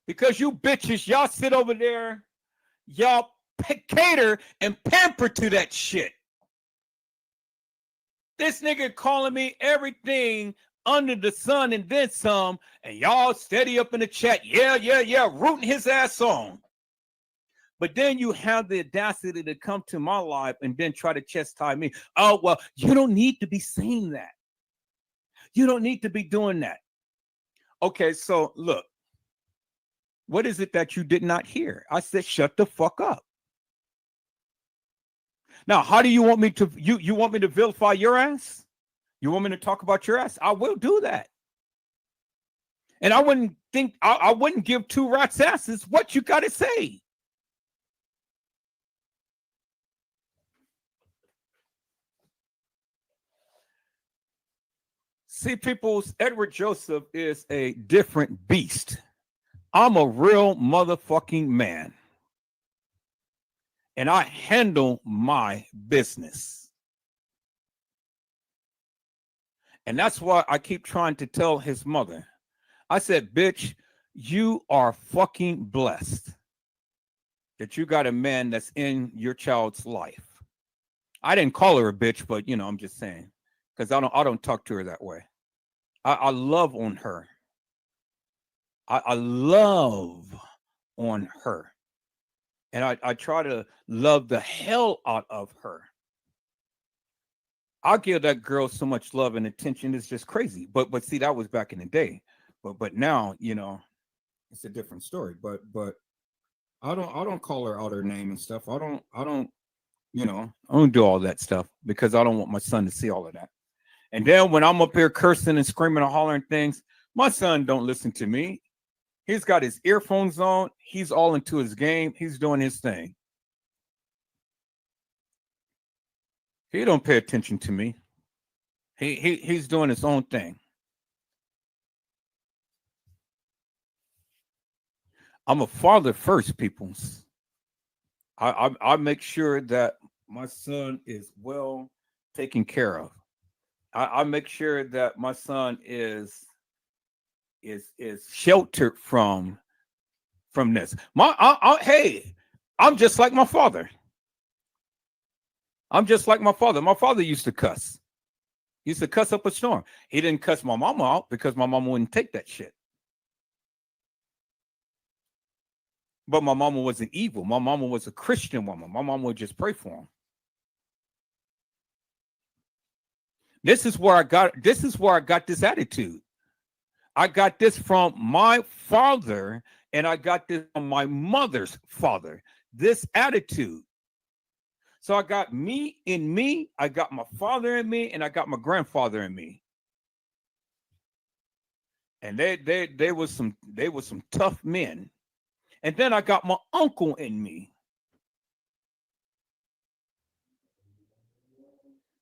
Because you bitches, y'all sit over there, y'all cater and pamper to that shit. This nigga calling me everything under the sun and then some, and y'all steady up in the chat, yeah, rooting his ass on. But then you have the audacity to come to my live and then try to chastise me. Oh, well, you don't need to be saying that. You don't need to be doing that. Okay, so look, what is it that you did not hear? I said, shut the fuck up. Now, how do you want me to, you want me to vilify your ass? You want me to talk about your ass? I will do that. And I wouldn't give 2 rats asses what you got to say. See, people's Edward Joseph is a different beast. I'm a real motherfucking man. And I handle my business. And that's why I keep trying to tell his mother. I said, bitch, you are fucking blessed that you got a man that's in your child's life. I didn't call her a bitch, but I'm just saying, because I don't talk to her that way. I love on her. I love on her. and I try to love the hell out of her. I give that girl so much love and attention, it's just crazy. But see, that was back in the day. But now, it's a different story. But I don't call her out her name and stuff. I don't do all that stuff because I don't want my son to see all of that. And then when I'm up here cursing and screaming and hollering things, my son don't listen to me. He's got his earphones on. He's all into his game. He's doing his thing. He don't pay attention to me. He's doing his own thing. I'm a father first, peoples. I make sure that my son is well taken care of. I make sure that my son is sheltered from this. Hey, I'm just like my father. I'm just like my father. My father used to cuss. He used to cuss up a storm. He didn't cuss my mama out because my mama wouldn't take that shit. But my mama wasn't evil. My mama was a Christian woman. My mama would just pray for him. This is where I got this attitude. I got this from my father, and I got this from my mother's father. This attitude. So I got me in me, I got my father in me, and I got my grandfather in me. And they was some tough men. And then I got my uncle in me.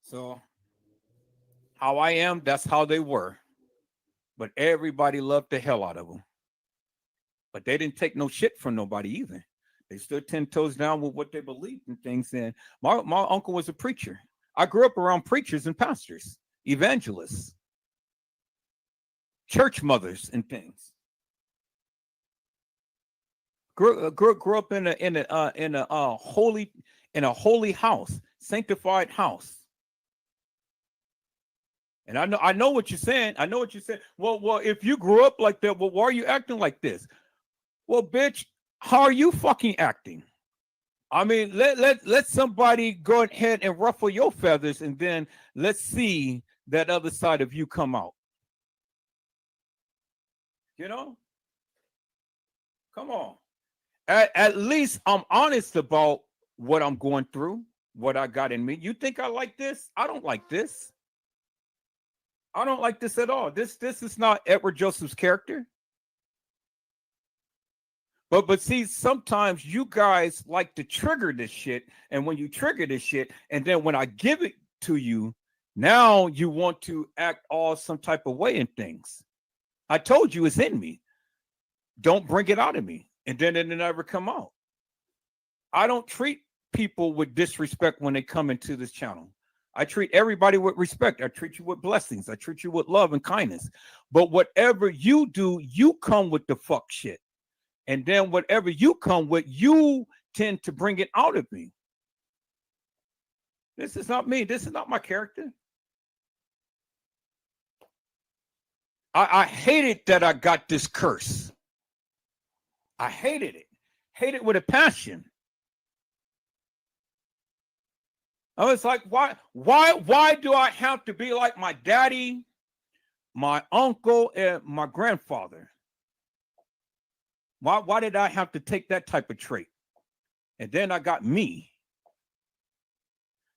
So how I am, that's how they were. But everybody loved the hell out of them. But they didn't take no shit from nobody either. They stood 10 toes down with what they believed in things. And my uncle was a preacher. I grew up around preachers and pastors, evangelists, church mothers, and things. Grew up in a holy house, sanctified house. And I know what you're saying. I know what you're saying. Well, if you grew up like that, well, why are you acting like this? Well, bitch, how are you fucking acting? I mean, let somebody go ahead and ruffle your feathers, and then let's see that other side of you come out. Come on. At least I'm honest about what I'm going through, what I got in me. You think I like this? I don't like this. I don't like this at all. This is not Edward Joseph's character. But see, sometimes you guys like to trigger this shit, and when you trigger this shit, and then when I give it to you, now you want to act all some type of way in things. I told you it's in me. Don't bring it out of me, and then it never come out. I don't treat people with disrespect when they come into this channel. I treat everybody with respect. I treat you with blessings. I treat you with love and kindness. But whatever you do, you come with the fuck shit. And then whatever you come with, you tend to bring it out of me. This is not me. This is not my character. I hated that I got this curse. I hated it. Hate it with a passion. I was like, why do I have to be like my daddy, my uncle, and my grandfather? Why did I have to take that type of trait? And then I got me.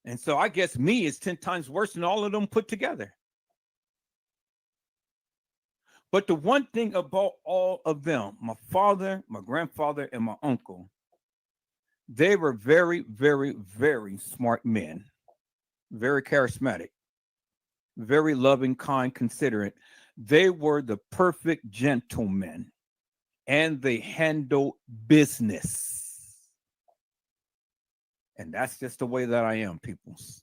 And so I guess me is 10 times worse than all of them put together. But the one thing about all of them, my father, my grandfather, and my uncle, they were very, very, very smart men, very charismatic, very loving, kind, considerate. They were the perfect gentlemen, and they handle business. And that's just the way that I am, peoples.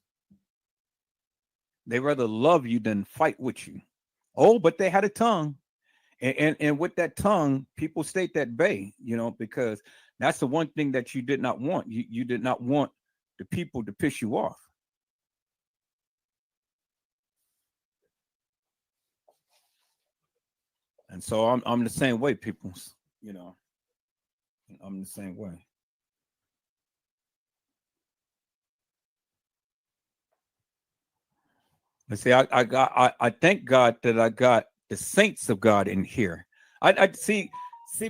They rather love you than fight with you. Oh, but they had a tongue. And with that tongue, people stayed at bay, because that's the one thing that you did not want. You did not want the people to piss you off. And so I'm the same way, peoples. I'm the same way. Let's see. I thank God that I got the saints of God in here. I see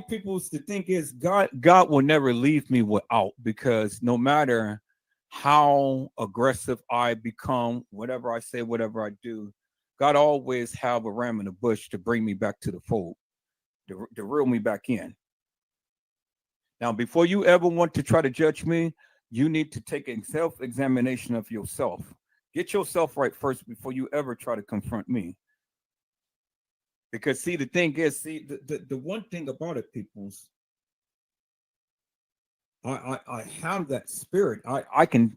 people's the thing is God will never leave me without, because no matter how aggressive I become, whatever I say, whatever I do, God always have a ram in the bush to bring me back to the fold, to reel me back in. Now, before you ever want to try to judge me, you need to take a self examination of yourself. Get yourself right first before you ever try to confront me. Because, see, the thing is, see, the one thing about it, peoples, I have that spirit. I can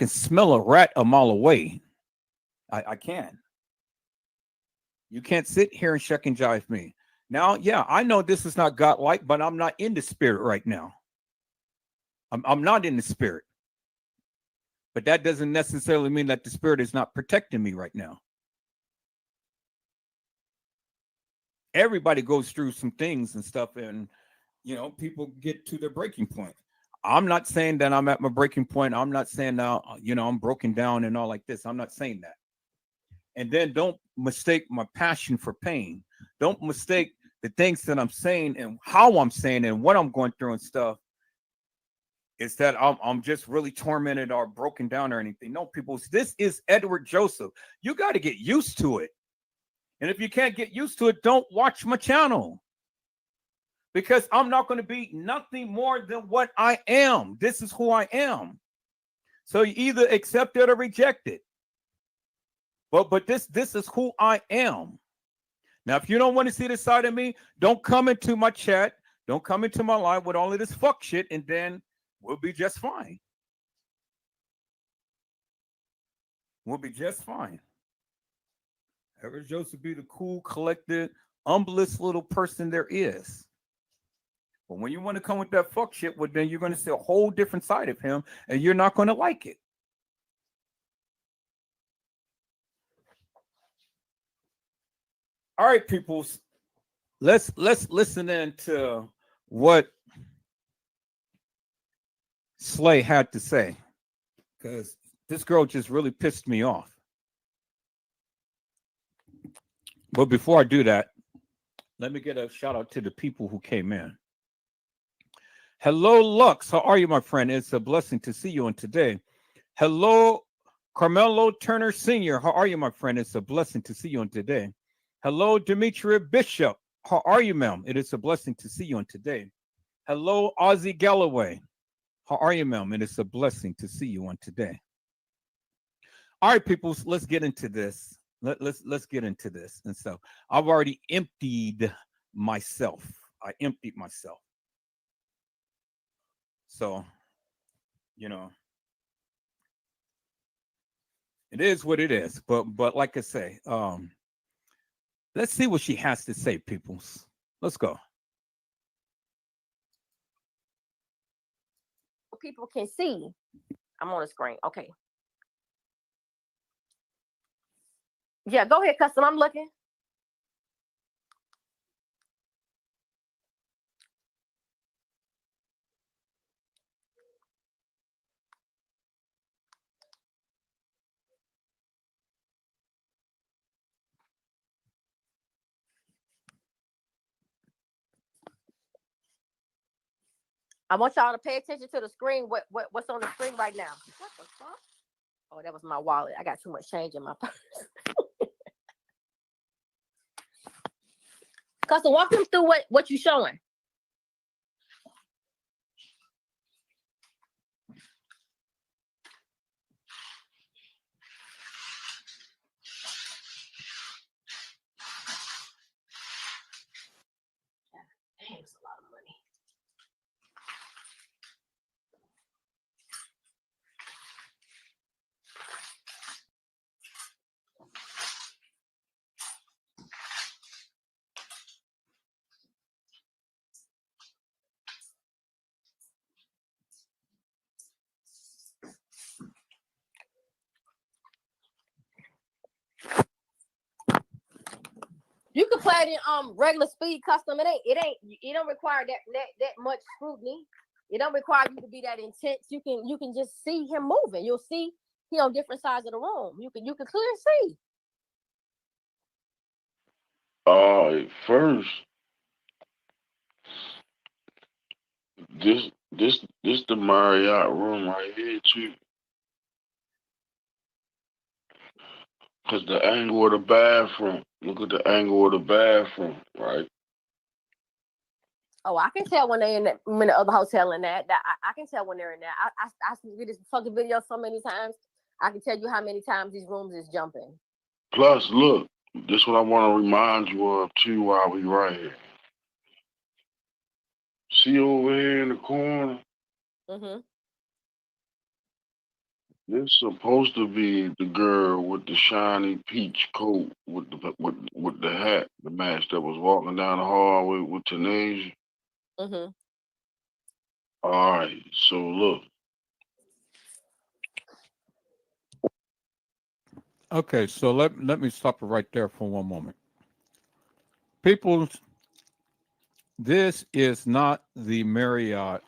smell a rat a mile away. I can. You can't sit here and shuck and jive me. Now, yeah, I know this is not godlike, but I'm not in the spirit right now. I'm not in the spirit. But that doesn't necessarily mean that the spirit is not protecting me right now. Everybody goes through some things and stuff, and people get to their breaking point. I'm not saying that I'm at my breaking point. I'm not saying now, I'm broken down and all like this. I'm not saying that. And then don't mistake my passion for pain. Don't mistake the things that I'm saying and how I'm saying and what I'm going through and stuff. Is that I'm just really tormented or broken down or anything. No, people, this is Edward Joseph. You got to get used to it. And if you can't get used to it, don't watch my channel. Because I'm not going to be nothing more than what I am. This is who I am. So you either accept it or reject it. But this is who I am. Now, if you don't want to see this side of me, don't come into my chat. Don't come into my life with all of this fuck shit, and then we'll be just fine. We'll be just fine. Edward Joseph be the cool, collected, humblest little person there is. But when you want to come with that fuck shit, well, then you're going to see a whole different side of him, and you're not going to like it. All right, peoples. Let's listen in to what Slay had to say, because this girl just really pissed me off. But before I do that, let me get a shout out to the people who came in. Hello, Lux. How are you, my friend? It's a blessing to see you on today. Hello, Carmelo Turner Sr. How are you, my friend? It's a blessing to see you on today. Hello, Demetria Bishop. How are you, ma'am? It is a blessing to see you on today. Hello, Ozzy Galloway. How are you, ma'am? It is a blessing to see you on today. All right, people, let's get into this. Let's get into this. And so I've already emptied myself. I emptied myself. So, it is what it is. But like I say, let's see what she has to say, peoples. Let's go. People can see. I'm on the screen. Okay. Yeah, go ahead, custom. I'm looking. I want y'all to pay attention to the screen. What's on the screen right now? What the fuck? Oh, that was my wallet. I got too much change in my purse. Custom, walk them through what you showing. Dang, it's a lot of money. You can play it in regular speed, custom. It don't require that much scrutiny. It don't require you to be that intense. You can just see him moving. You'll see he on different sides of the room. You can clearly see. First, this the Marriott room right here too. Cause the angle of the bathroom. Look at the angle of the bathroom, right? Oh, I can tell when they're in the other hotel in that. I can tell when they're in there. I did this fucking video so many times. I can tell you how many times these rooms is jumping. Plus, look, this what I want to remind you of too while we right here. See over here in the corner? Mm-hmm. This supposed to be the girl with the shiny peach coat with the hat, the match that was walking down the hallway with Tanasia. Mm-hmm. All right, so look. Okay, so let me stop it right there for one moment. People, this is not the Marriott.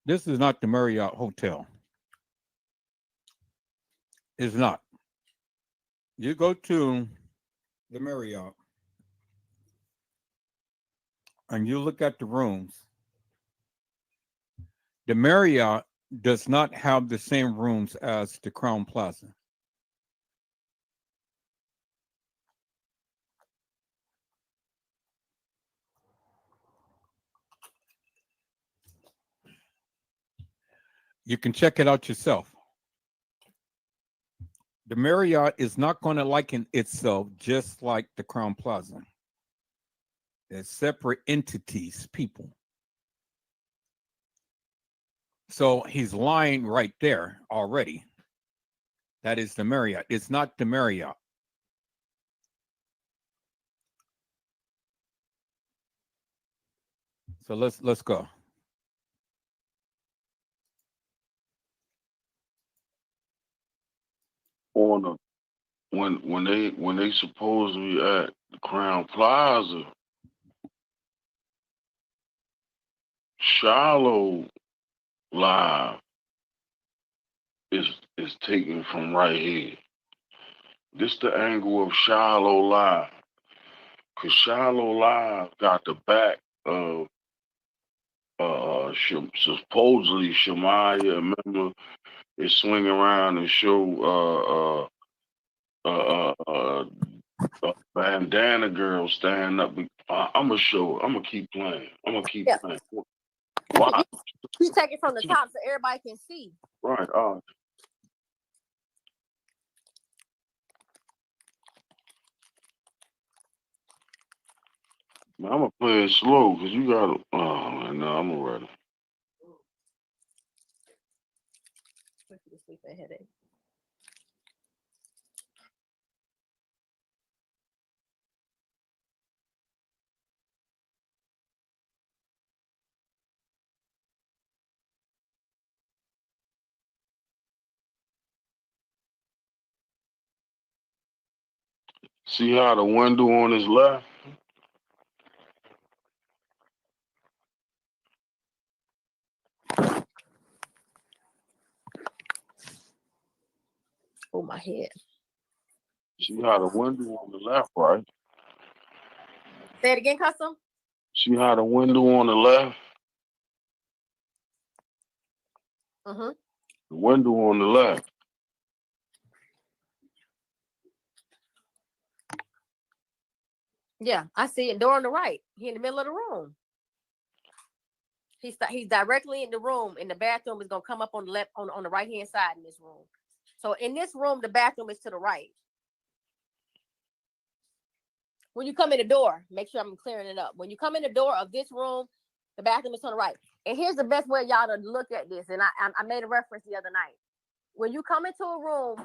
This is not the Marriott Hotel. It's not. You go to the Marriott and you look at the rooms. The Marriott does not have the same rooms as the Crown Plaza. You can check it out yourself. The Marriott is not going to liken itself just like the Crown Plaza. They're separate entities, people. So he's lying right there already. That is the Marriott. It's not the Marriott. So let's go. On the when they supposedly at the Crown Plaza, Shiloh Live is taken from right here. This the angle of Shiloh Live. Cause Shiloh Live got the back of supposedly Shemaya. Remember, it swing around and show bandana girl standing up. I'm gonna keep playing. I'm gonna keep playing. Why? You take it from the top so everybody can see. Right. Man, I'm gonna play it slow because you gotta. Oh man, no, I'm gonna ready. Sleep and headache. See how the window on his left? Oh, my head. See how the window on the left, right? Say it again, Custom. See how the window on the left? Mm-hmm. The window on the left. Yeah, I see it. Door on the right. He in the middle of the room. He's directly in the room, and the bathroom is gonna come up on the left on the right hand side in this room. So in this room, the bathroom is to the right. When you come in the door, make sure I'm clearing it up. When you come in the door of this room, the bathroom is on the right. And here's the best way y'all to look at this. And I made a reference the other night. When you come into a room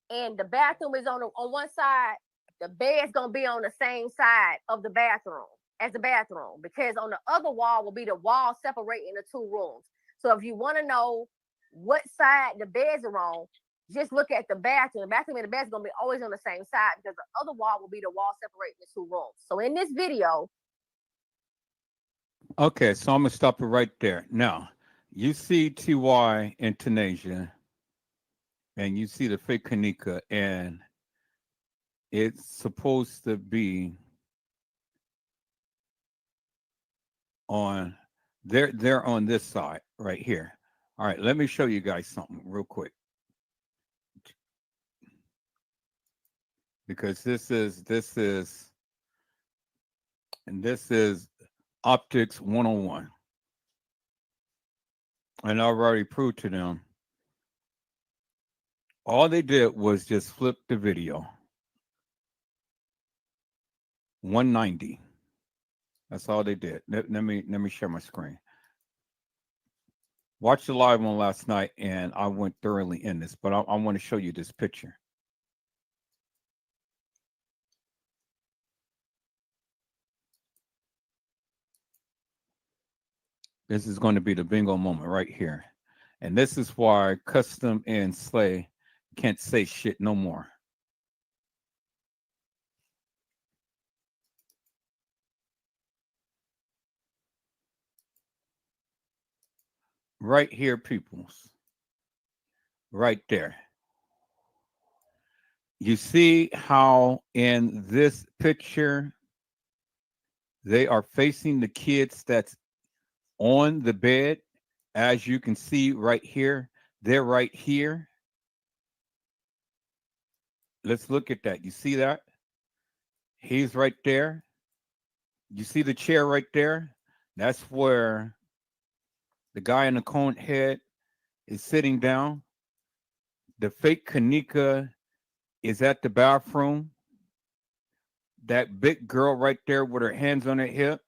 and the bathroom is on one side, the bed's gonna be on the same side of the bathroom as the bathroom, because on the other wall will be the wall separating the two rooms. So if you want to know what side the beds are on, just look at the bathroom. The bathroom and the bed's gonna be always on the same side, because the other wall will be the wall separating the two rooms. So in this video. Okay, so I'm gonna stop it right there. Now, you see TY in Tunisia, and you see the fake kenneka, and It's supposed to be on they're on this side right here. All right, let me show you guys something real quick because this is optics 101. And I've already proved to them all they did was just flip the video 190. That's all they did. Let me share my screen. Watch the live one last night, and I went thoroughly in this, but I want to show you this picture. This is going to be the bingo moment right here. And this is why Custom and Slay can't say shit no more. Right here, peoples. Right there. You see how in this picture they are facing the kids that's on the bed. As you can see right here, they're right here. Let's look at that. You see that? He's right there. You see the chair right there? That's where the guy in the cone head is sitting down. The fake kenneka is at the bathroom. That big girl right there with her hands on her hip.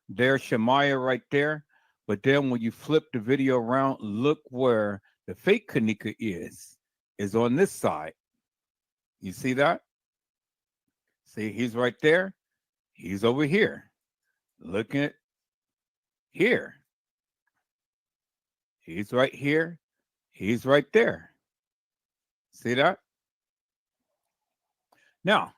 There's Shemaya right there. But then when you flip the video around, look where the fake kenneka is on this side. You see that? See, he's right there. He's over here. Look at here. He's right here. He's right there. See that? Now,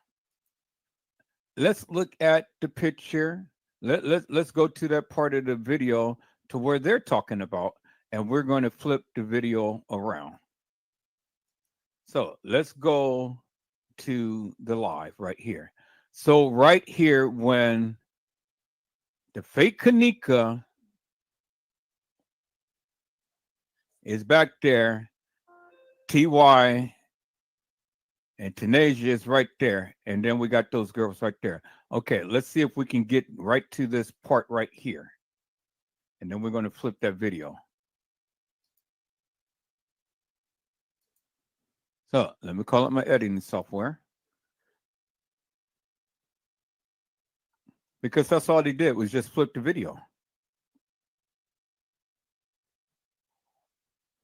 let's look at the picture. Let's go to that part of the video to where they're talking about, and we're going to flip the video around. So let's go to the live right here. So right here, when the fake kenneka is back there, TY and Tanasia is right there. And then we got those girls right there. Okay, let's see if we can get right to this part right here. And then we're going to flip that video. So let me call up my editing software. Because that's all they did was just flip the video.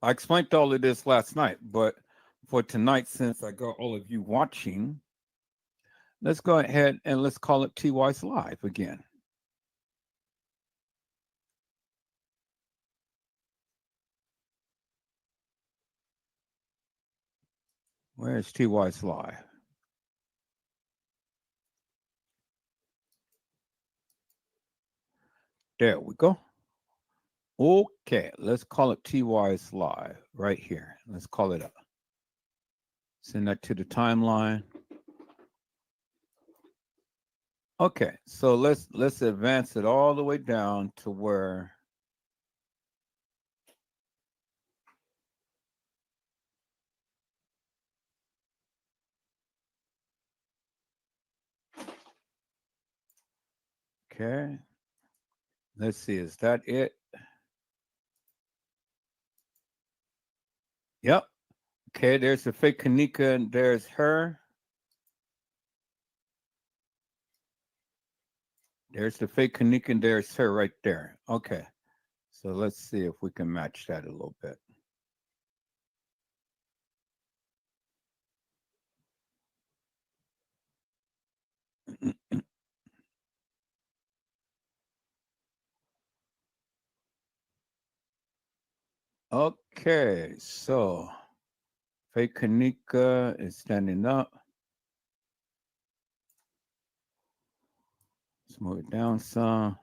I explained all of this last night, but for tonight, since I got all of you watching, let's go ahead and let's call it TY's Live again. Where's TY's Live? There we go. Okay, let's call it TY's Live right here. Let's call it up. Send that to the timeline. Okay, so let's advance it all the way down to where okay. Let's see, is that it? Yep. Okay, there's the fake kenneka and there's her. There's the fake kenneka and there's her right there. Okay. So let's see if we can match that a little bit. Okay, so fake kenneka is standing up. Let's move it down some.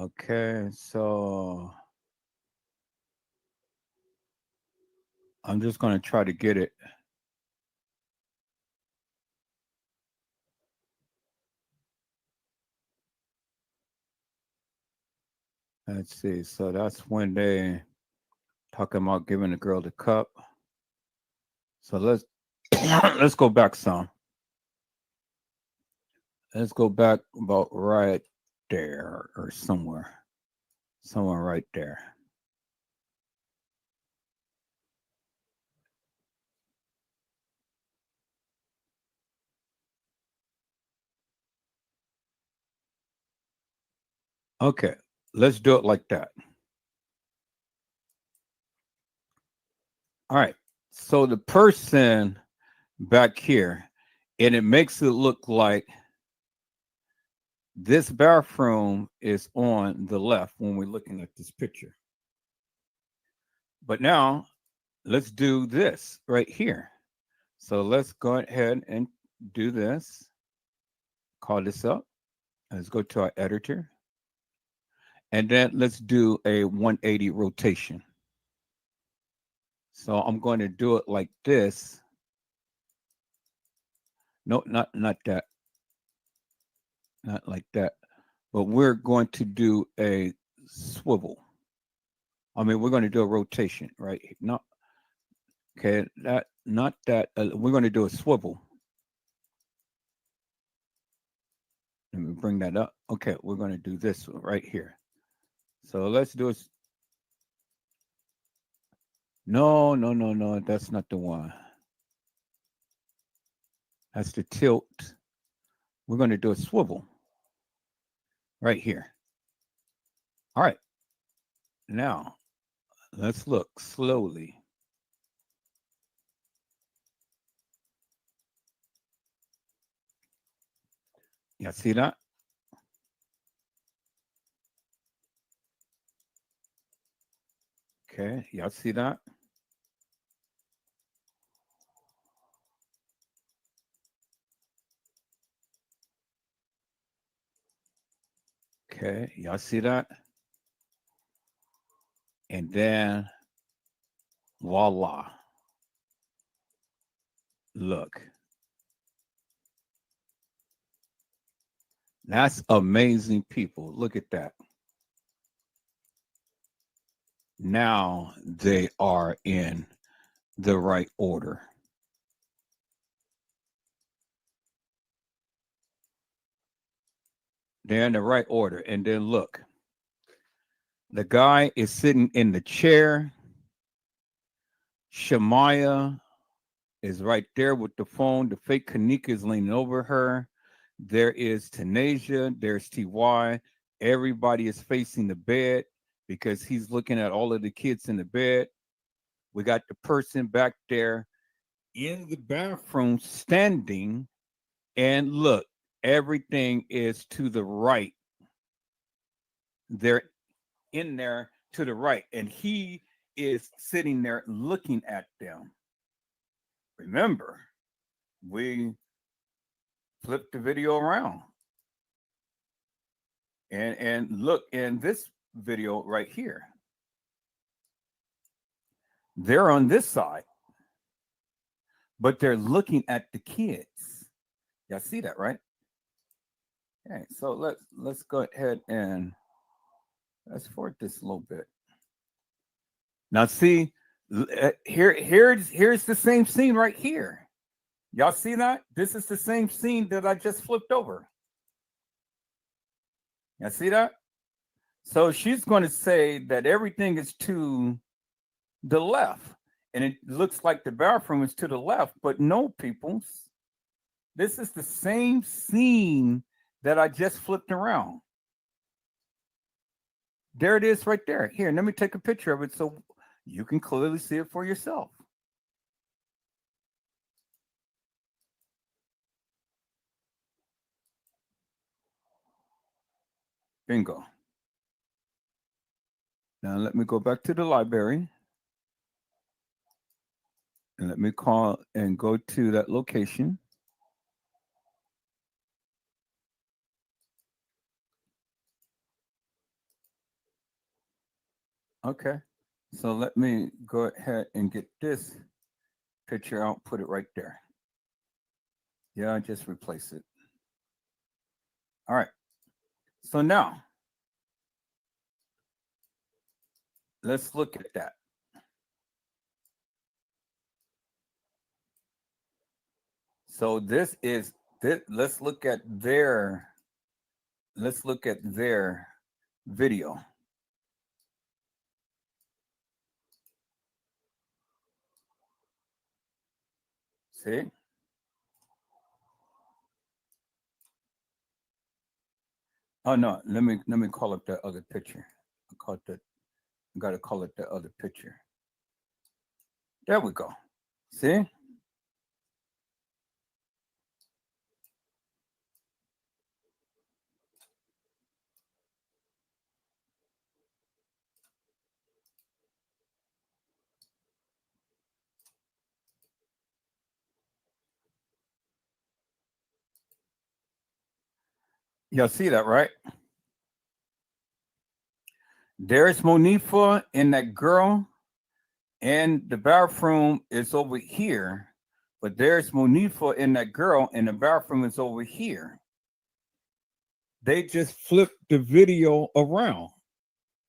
Okay, so I'm just going to try to get it. Let's see. So that's when they talking about giving the girl the cup. So let's let's go back some. Let's go back about right there or somewhere. Somewhere right there. Okay, let's do it like that. All right. So the person back here, and it makes it look like this bathroom is on the left when we're looking at this picture. But now let's do this right here. So let's go ahead and do this. Call this up. Let's go to our editor. And then let's do a 180 rotation. So I'm going to do it like this. No, not that. Not like that. But we're going to do a swivel. I mean, we're going to do a rotation, right? No, okay, that not that. We're going to do a swivel. Let me bring that up. Okay, we're going to do this right here. So let's do it. No, no, no, no. That's not the one. That's the tilt. We're going to do a swivel right here. All right. Now, let's look slowly. Yeah, see that? Okay, y'all see that? Okay, y'all see that? And then voila. Look. That's amazing, people. Look at that. Now they are in the right order. They're in the right order. And then look, the guy is sitting in the chair. Shemaya is right there with the phone. The fake Kenneka is leaning over her. There is Tanasia. There's TY. Everybody is facing the bed because he's looking at all of the kids in the bed. We got the person back there in the bathroom standing. And look, everything is to the right. They're in there to the right. And he is sitting there looking at them. Remember, we flipped the video around. And look in this video right here. They're on this side, but they're looking at the kids. Y'all see that, right? Okay, so let's go ahead and let's forward this a little bit. Now see, here's the same scene right here. Y'all see that? This is the same scene that I just flipped over. Y'all see that? So she's going to say that everything is to the left. And it looks like the bathroom is to the left, but no, peoples. This is the same scene that I just flipped around. There it is right there. Here, let me take a picture of it so you can clearly see it for yourself. Bingo. Now let me go back to the library. And let me call and go to that location. Okay. So let me go ahead and get this picture out, put it right there. Yeah, just replace it. All right. So now let's look at that. So this is this. Let's look at their video. See? Oh no, let me call up that other picture. I call it that. I gotta call it the other picture. There we go. See? Y'all see that, right? There's Monifa and that girl, and the bathroom is over here. But there's Monifa and that girl, and the bathroom is over here. They just flipped the video around.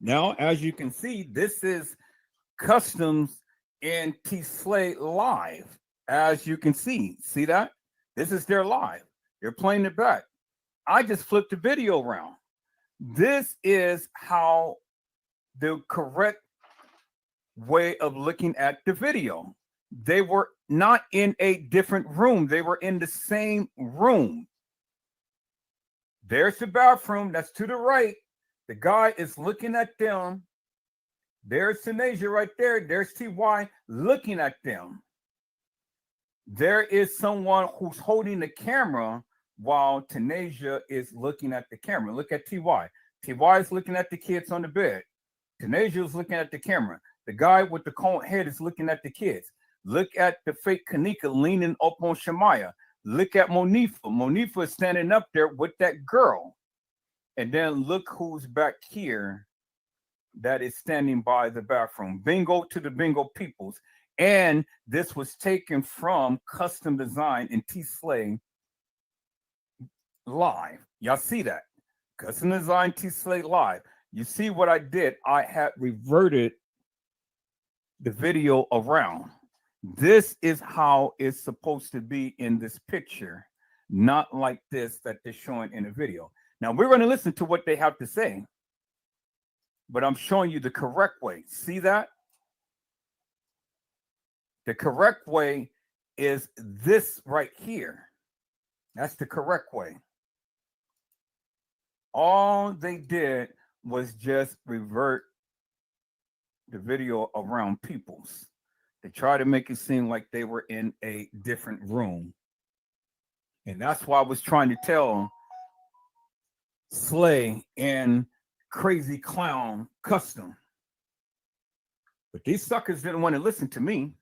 Now, as you can see, this is Customs and T Slay live. As you can see that? This is their live. They're playing it back. I just flipped the video around. This is how the correct way of looking at the video. They were not in a different room. They were in the same room. There's the bathroom. That's to the right. The guy is looking at them. There's Tanasia right there. There's TY looking at them. There is someone who's holding the camera while Tanasia is looking at the camera. Look at TY. TY is looking at the kids on the bed. Tanasia is looking at the camera. The guy with the cone head is looking at the kids. Look at the fake kenneka leaning up on Shemaiah. Look at Monifa. Monifa is standing up there with that girl. And then look who's back here that is standing by the bathroom. Bingo to the bingo peoples. And this was taken from Custom Design and T Slay live. Y'all see that? Custom Design T Slay live. You see what I did? I had reverted the video around. This is how it's supposed to be in this picture, not like this that they're showing in the video. Now we're going to listen to what they have to say, but I'm showing you the correct way. See that? The correct way is this right here. That's the correct way. All they did was just revert the video around people's. They try to make it seem like they were in a different room. And that's why I was trying to tell Slay and Crazy Clown Custom. But these suckers didn't want to listen to me.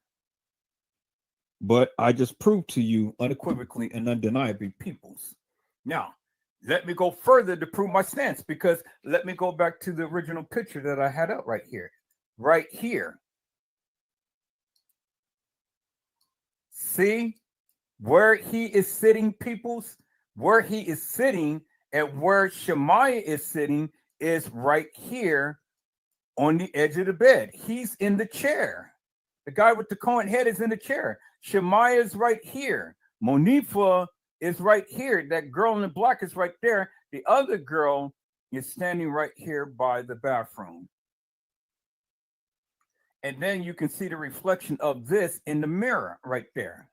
But I just proved to you unequivocally and undeniably peoples. Now, let me go further to prove my stance, because let me go back to the original picture that I had up right here. Right here. See where he is sitting, peoples? Where he is sitting and where Shemaiah is sitting is right here on the edge of the bed. He's in the chair. The guy with the cone head is in the chair. Shemaiah is right here. Monifa is right here. That girl in the black is right there. The other girl is standing right here by the bathroom. And then you can see the reflection of this in the mirror right there.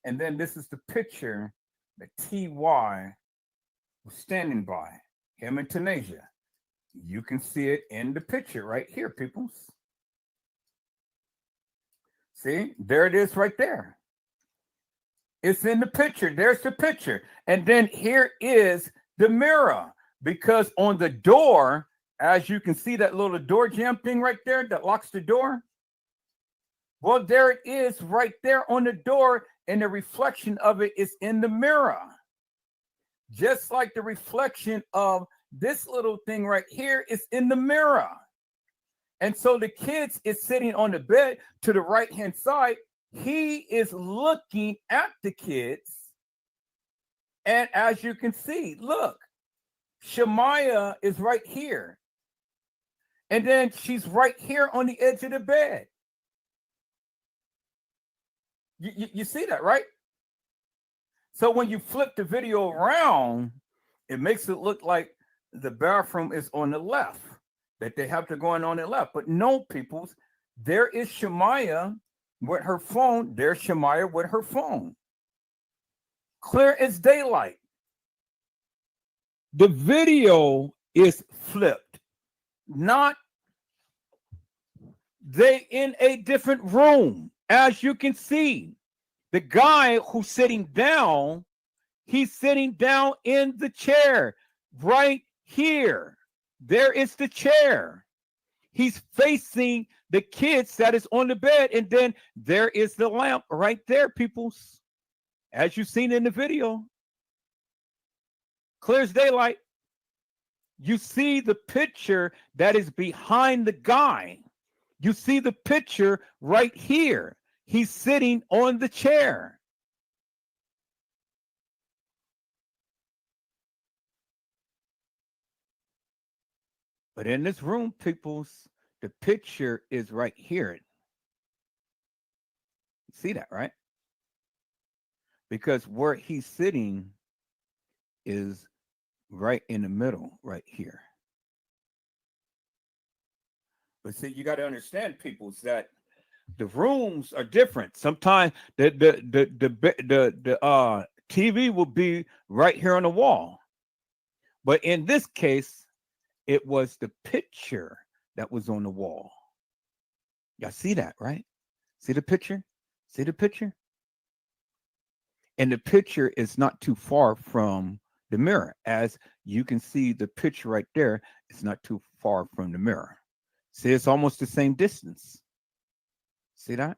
And then this is the picture that TY was standing by, him and Tanasia. You can see it in the picture right here, peoples. See, there it is right there. It's in the picture. There's the picture. And then here is the mirror, because on the door, as you can see that little door jam thing right there that locks the door. Well, there it is right there on the door, and the reflection of it is in the mirror. Just like the reflection of this little thing right here is in the mirror. And so the kids is sitting on the bed to the right-hand side. He is looking at the kids. And as you can see, look, Shemaiah is right here. And then she's right here on the edge of the bed. You see that, right? So when you flip the video around, it makes it look like the bathroom is on the left, that they have to go in on the left. But no, peoples, there is Shemaiah with her phone. There's Shemaiah with her phone. Clear as daylight. The video is flipped. Not they in a different room. As you can see, the guy who's sitting down, he's sitting down in the chair right here. There is the chair. He's facing the kids that is on the bed. And then there is the lamp right there, peoples. As you've seen in the video. Clear as daylight. You see the picture that is behind the guy. You see the picture right here. He's sitting on the chair. But in this room, peoples, the picture is right here. See that, right? Because where he's sitting is right in the middle, right here. But see, you got to understand, peoples, that the rooms are different. Sometimes the TV will be right here on the wall, but in this case, it was the picture that was on the wall. Y'all see that, right? See the picture? See the picture? And the picture is not too far from the mirror. As you can see, the picture right there is not too far from the mirror. See, it's almost the same distance. See that?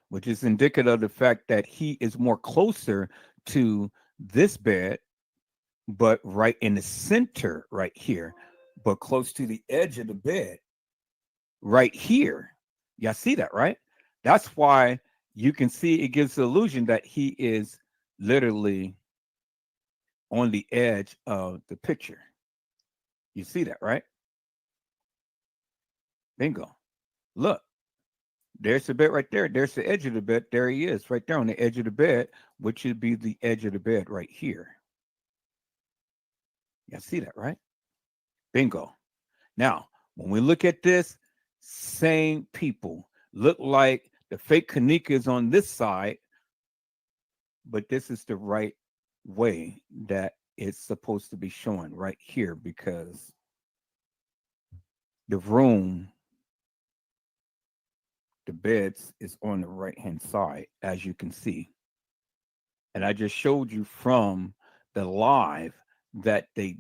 Which is indicative of the fact that he is more closer to this bed, but right in the center right here, but close to the edge of the bed right here. Y'all see that, right? That's why you can see it gives the illusion that he is literally on the edge of the picture. You see that, right? Bingo. Look, there's the bed right there. There's the edge of the bed. There he is right there on the edge of the bed, which would be the edge of the bed right here. You see that, right? Bingo. Now, when we look at this, same people look like the fake kenneka is on this side, but this is the right way that it's supposed to be showing right here, because the room, the beds is on the right hand side, as you can see. And I just showed you from the live that they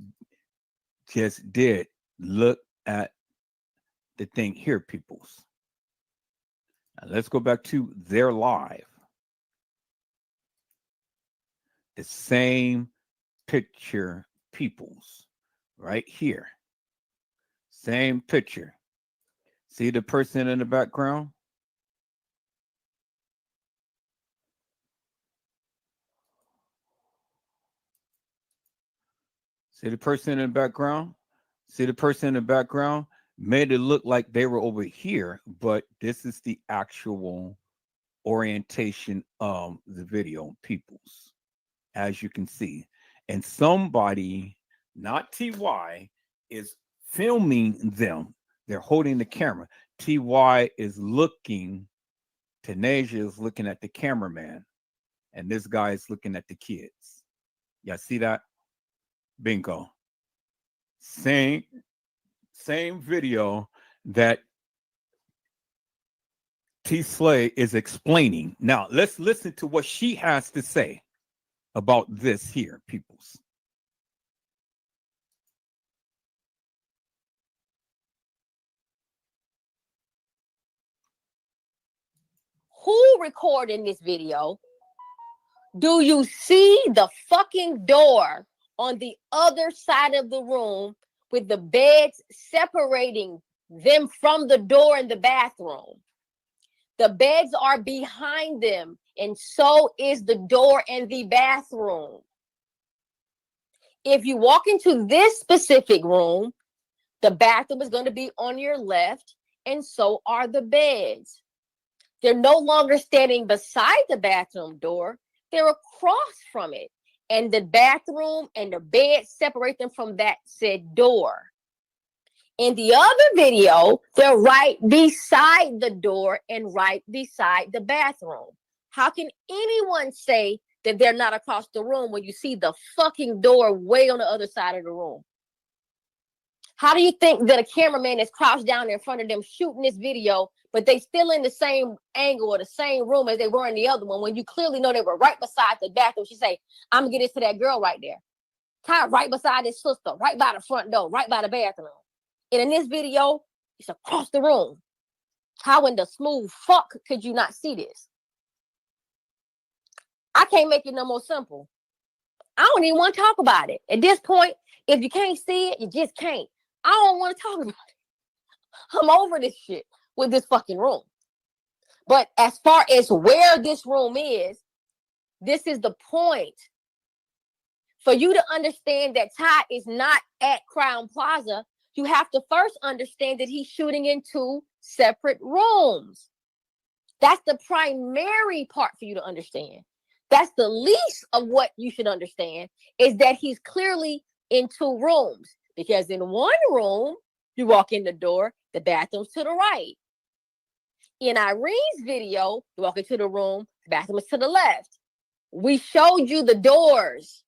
just did. Look at the thing here, peoples. Now let's go back to their live. The same picture, peoples, right here. Same picture. See the person in the background? See the person in the background? See the person in the background? Made it look like they were over here, but this is the actual orientation of the video, peoples, as you can see. And somebody, not TY, is filming them. They're holding the camera. TY is looking, Tanasia is looking at the cameraman, and this guy is looking at the kids. Y'all see that? Bingo. Same video that T Slay is explaining. Now let's listen to what she has to say about this here, peoples. Who recording this video? Do you see the fucking door on the other side of the room with the beds separating them from the door in the bathroom. The beds are behind them, and so is the door in the bathroom. If you walk into this specific room, the bathroom is going to be on your left, and so are the beds. They're no longer standing beside the bathroom door. They're across from it. And the bathroom and the bed separate them from that said door. In the other video, they're right beside the door and right beside the bathroom. How can anyone say that they're not across the room when you see the fucking door way on the other side of the room? How do you think that a cameraman is crouched down in front of them shooting this video, but they still in the same angle or the same room as they were in the other one, when you clearly know they were right beside the bathroom? She say, I'm gonna get this to that girl right there. Kind of right beside his sister, right by the front door, right by the bathroom. And in this video, it's across the room. How in the smooth fuck could you not see this? I can't make it no more simple. I don't even want to talk about it. At this point, if you can't see it, you just can't. I don't want to talk about it. I'm over this shit with this fucking room. But as far as where this room is, this is the point. For you to understand that Ty is not at Crown Plaza, you have to first understand that he's shooting in 2 separate rooms. That's the primary part for you to understand. That's the least of what you should understand, is that he's clearly in 2 rooms. Because in one room, you walk in the door, the bathroom's to the right. In Irene's video, you walk into the room, the bathroom is to the left. We showed you the doors.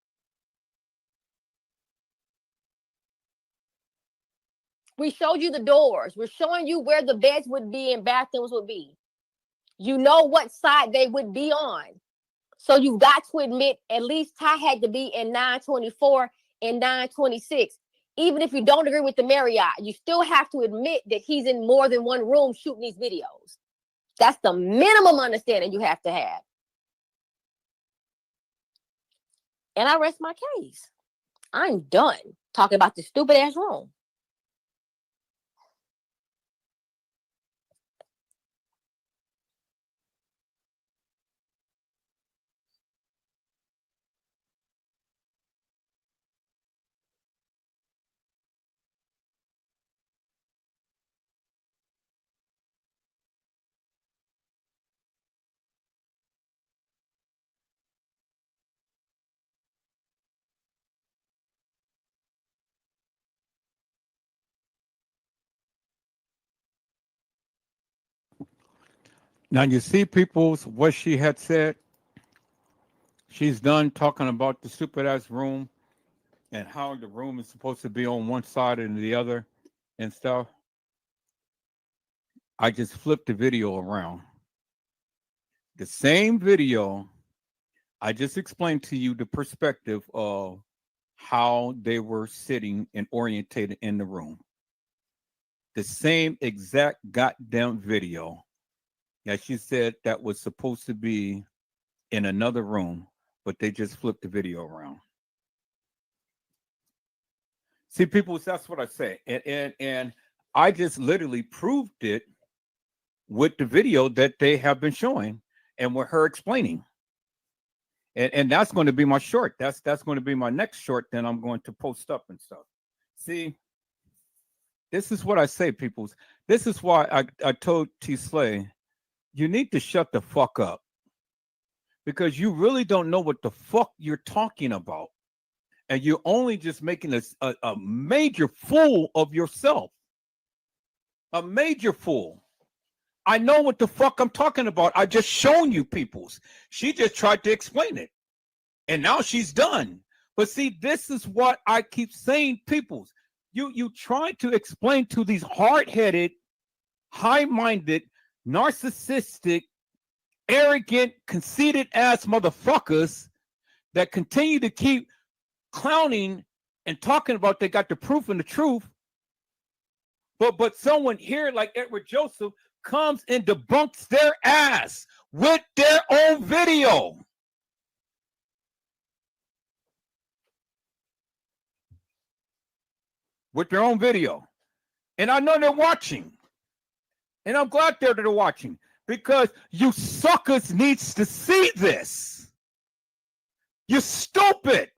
We showed you the doors. We're showing you where the beds would be and bathrooms would be. You know what side they would be on. So you've got to admit, at least Ty had to be in 924 and 926. Even if you don't agree with the Marriott, you still have to admit that he's in more than one room shooting these videos. That's the minimum understanding you have to have. And I rest my case. I'm done talking about this stupid ass room. Now you see, people's what she had said. She's done talking about the stupid ass room and how the room is supposed to be on one side and the other and stuff. I just flipped the video around. The same video, I just explained to you the perspective of how they were sitting and orientated in the room. The same exact goddamn video. Yeah, she said that was supposed to be in another room, but they just flipped the video around. See, people, that's what I say. And I just literally proved it with the video that they have been showing and with her explaining. And that's going to be my short. That's going to be my next short. Then I'm going to post up and stuff. See, this is what I say, peoples. This is why I told T. Slay, you need to shut the fuck up. Because you really don't know what the fuck you're talking about. And you're only just making a major fool of yourself. A major fool. I know what the fuck I'm talking about. I just shown you, peoples. She just tried to explain it. And now she's done. But see, this is what I keep saying, peoples. You try to explain to these hard-headed, high-minded, narcissistic, arrogant, conceited ass motherfuckers that continue to keep clowning and talking about they got the proof and the truth. But someone here like Edward Joseph comes and debunks their ass with their own video. with their own video. And I know they're watching. And I'm glad they're watching because you suckers needs to see this. You're stupid.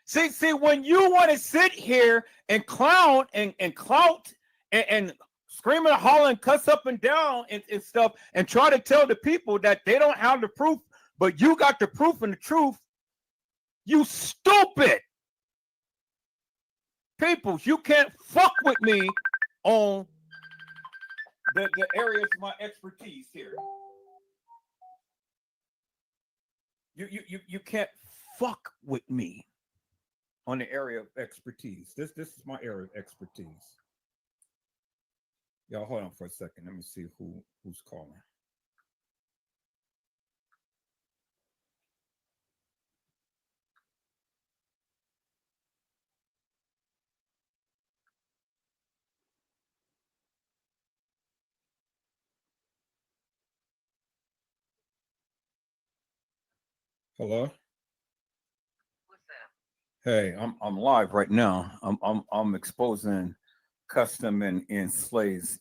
See, when you want to sit here and clown and clout and scream and holler and cuss up and down and stuff and try to tell the people that they don't have the proof, but you got the proof and the truth, you stupid. People, you can't fuck with me on the areas of my expertise here. You can't fuck with me on the area of expertise. This is my area of expertise. Y'all hold on for a second. Let me see who's calling. Hello. What's up? Hey, I'm live right now. I'm exposing Custom and Slay's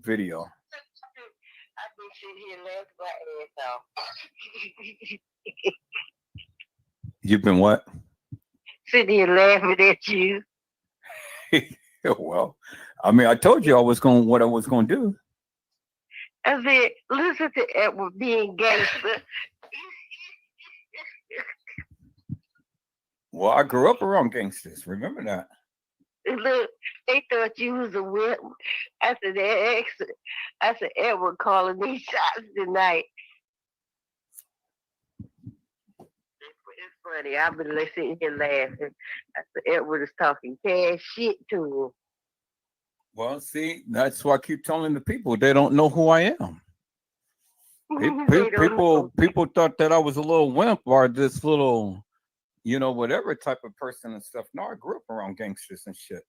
video. I've been sitting here laughing my ass off. You've been what? Sitting here laughing at you. Well, I mean, I told you what I was going to do. I said, listen to Edward being gangster. Well, I grew up around gangsters. Remember that. Look, they thought you was a whip. I said, Edward calling these shots tonight. It's funny. I've been sitting here laughing. I said, Edward is talking cash shit to him. Well, see, that's why I keep telling the people they don't know who I am. People thought that I was a little wimp or this little, whatever type of person and stuff. No, I grew up around gangsters and shit.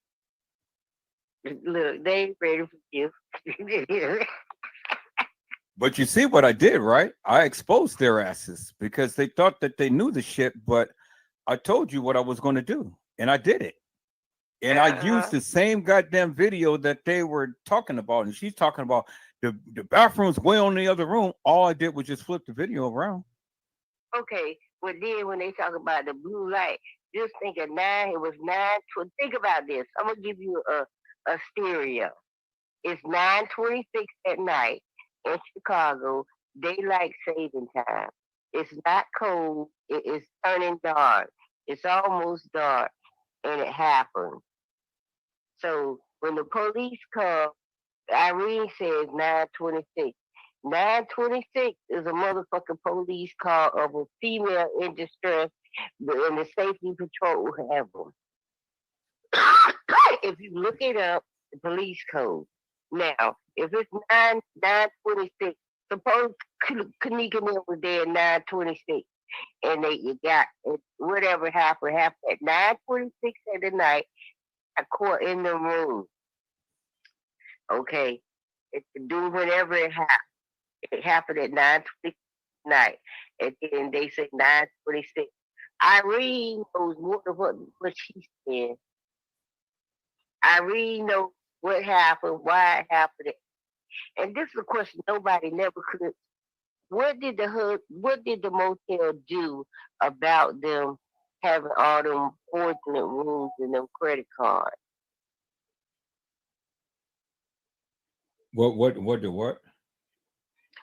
Look, they ain't ready for you. But you see what I did, right? I exposed their asses because they thought that they knew the shit, but I told you what I was going to do, and I did it. And I used the same goddamn video that they were talking about, and she's talking about the bathroom's way on the other room. All I did was just flip the video around. Okay, well then when they talk about the blue light, just think of 9. It was 9. Think about this. I'm gonna give you a stereo. It's 9:26 at night in Chicago. Daylight saving time. It's not cold. It is turning dark. It's almost dark, and it happened. So when the police come, Irene says 9:26. 9:26 is a motherfucking police call of a female in distress, and the safety patrol have them. If you look it up, the police code. Now, if it's 9:26, suppose Kenneka was there at 9:26, and you got whatever happened at 9:26 at the night. I caught in the room. Okay, it can do whenever it happened. It happened at 9:26 night, and then they say 9:26. Irene knows more than what she said. Irene knows what happened, why it happened, and this is a question nobody never could. What did the motel do about them having all them fortunate rooms and them credit cards? What?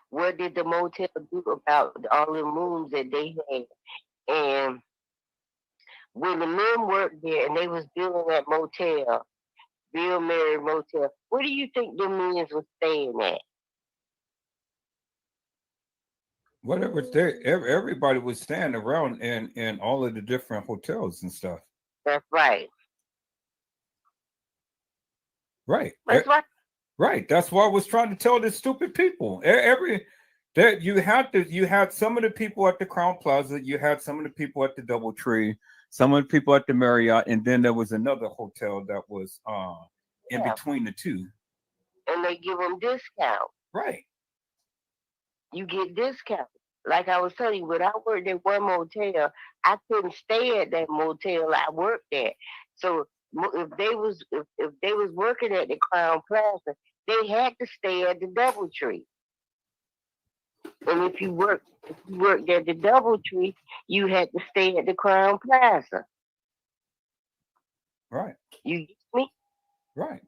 What did the motel do about all the rooms that they had? And when the men worked there and they was building that motel, Bill Mary Motel, where do you think the men was staying at? Whatever. Everybody was staying around in all of the different hotels and stuff. That's right. Right. That's right. Right. That's why I was trying to tell the stupid people. You had some of the people at the Crown Plaza, you had some of the people at the Doubletree, some of the people at the Marriott, and then there was another hotel that was in between the two. And they give them discount. Right. You get discount. Like I was telling you, when I worked at one motel, I couldn't stay at that motel I worked at. So if they was working at the Crown Plaza, they had to stay at the DoubleTree. And if you worked at the DoubleTree, you had to stay at the Crown Plaza. Right. You get me? Right.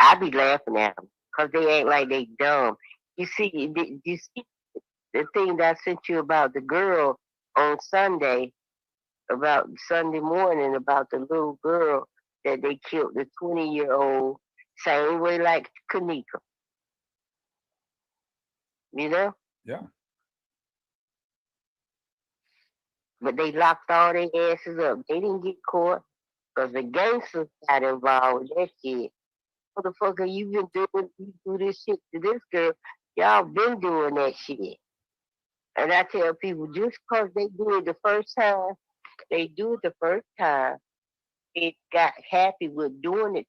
I be laughing at them because they act like they dumb. You see, you see the thing that I sent you about the girl on Sunday, about Sunday morning, about the little girl that they killed, the 20-year-old, same way like Kenneka. You know? Yeah. But they locked all their asses up. They didn't get caught because the gangsters got involved with that shit. Motherfucker, you do this shit to this girl. Y'all been doing that shit. And I tell people, just because they do it the first time, it got happy with doing it.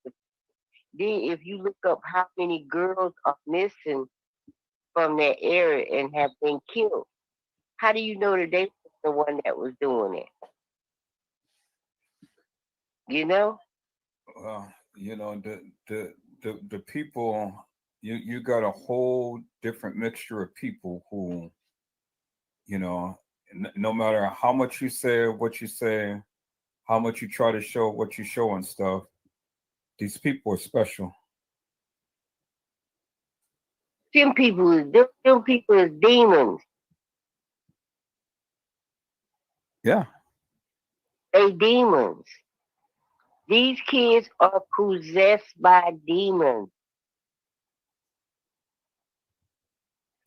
Then if you look up how many girls are missing from that area and have been killed, how do you know that they was the one that was doing it? You know? You know, the people, you got a whole different mixture of people who, you know, no matter how much you say what you say, how much you try to show what you show and stuff, these people are special. Them people is demons. Yeah. They demons. These kids are possessed by demons.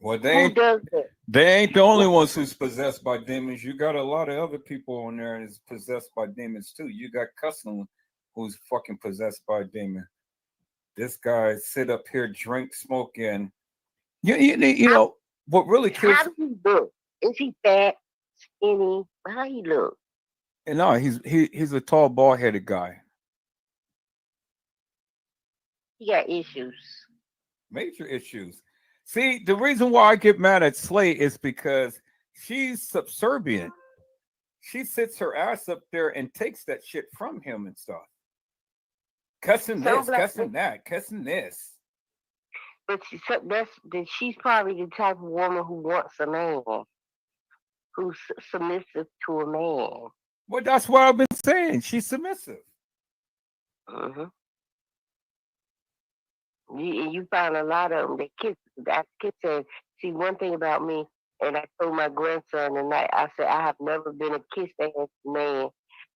Well, Who does that? they ain't the only ones who's possessed by demons. You got a lot of other people on there that's possessed by demons too. You got Custom, who's fucking possessed by a demon. This guy sit up here, drink, smoke, and you know what really kills. How does he look? Is he fat, skinny? How he look? And no, he's a tall, bald headed guy. He got issues. Major issues. See, the reason why I get mad at Slay is because she's subservient. She sits her ass up there and takes that shit from him and stuff. Cussing this, cussing that, cussing this. But she's probably the type of woman who wants a man, who's submissive to a man. Well, that's what I've been saying. She's submissive. Mm-hmm. You find a lot of them that kiss. That kiss said, see, one thing about me, and I told my grandson tonight, I said, I have never been a kiss ass man.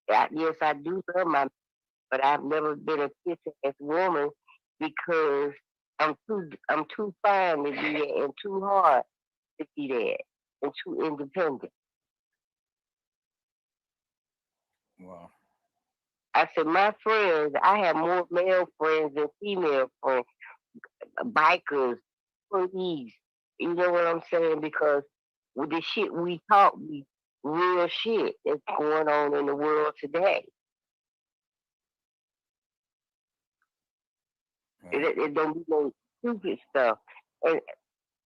Yes, I do love my man, but I've never been a kiss ass woman because I'm too fine to be that and too hard to be that and too independent. Wow. I said, my friends, I have more male friends than female friends, bikers, police. You know what I'm saying? Because with the shit we talk, real shit that's going on in the world today. It don't be no stupid stuff. And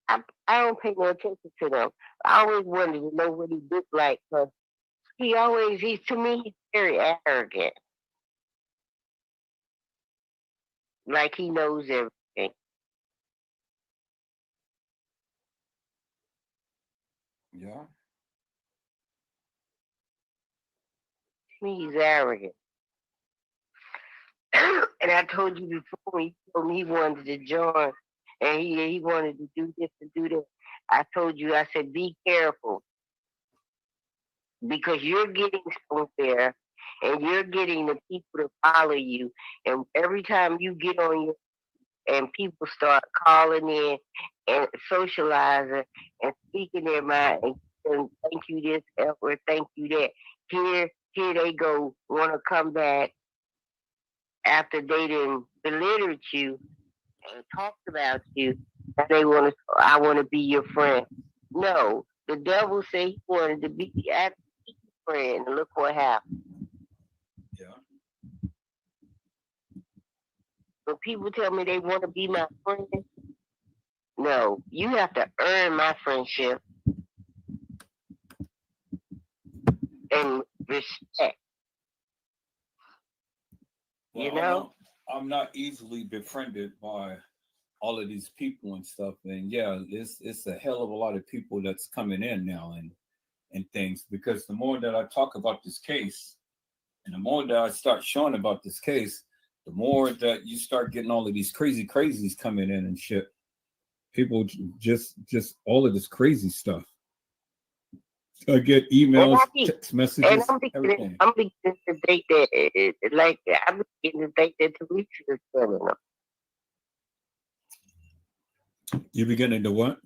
I don't pay no attention to them. I always wanted to know what he looked like because to me, he's very arrogant. Like he knows everything. Yeah. To me, he's arrogant. And I told you before, he told me he wanted to join and he wanted to do this and do that. I told you, I said, be careful because you're getting so there and you're getting the people to follow you. And every time you get on your and people start calling in and socializing and speaking their mind and thank you this or thank you that. Here they go, want to come back after they done belittled you and talked about you. And I want to be your friend. No, the devil said he wanted to be your friend, and look what happened. Yeah. When people tell me they want to be my friend, no, you have to earn my friendship. and respect. Well, You know? I'm not easily befriended by all of these people and stuff. And yeah, it's a hell of a lot of people that's coming in now and things, because the more that I talk about this case and the more that I start showing about this case, the more that you start getting all of these crazy crazies coming in and shit. People just all of this crazy stuff. I get emails, text messages, everything. I'm beginning to think that, like, I'm beginning to think that Teresa is telling them. You beginning to what?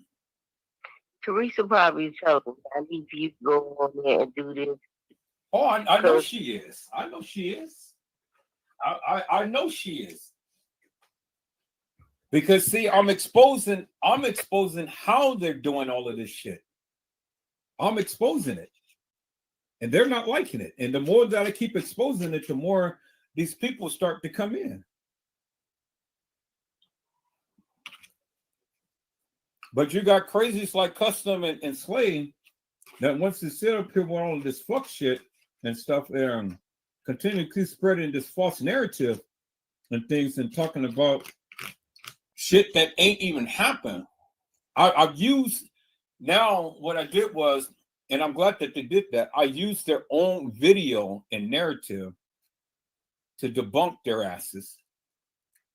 Teresa probably told them, I need you to go on there and do this. Oh, I know she is. I know she is. I know she is. Because see, I'm exposing how they're doing all of this shit. I'm exposing it. And they're not liking it. And the more that I keep exposing it, the more these people start to come in. But you got crazies like Custom and Slay that wants to sit up here with all of this fuck shit and stuff there and continue to keep spreading this false narrative and things and talking about shit that ain't even happened. I've used, now what I did was, and I'm glad that they did that, I used their own video and narrative to debunk their asses,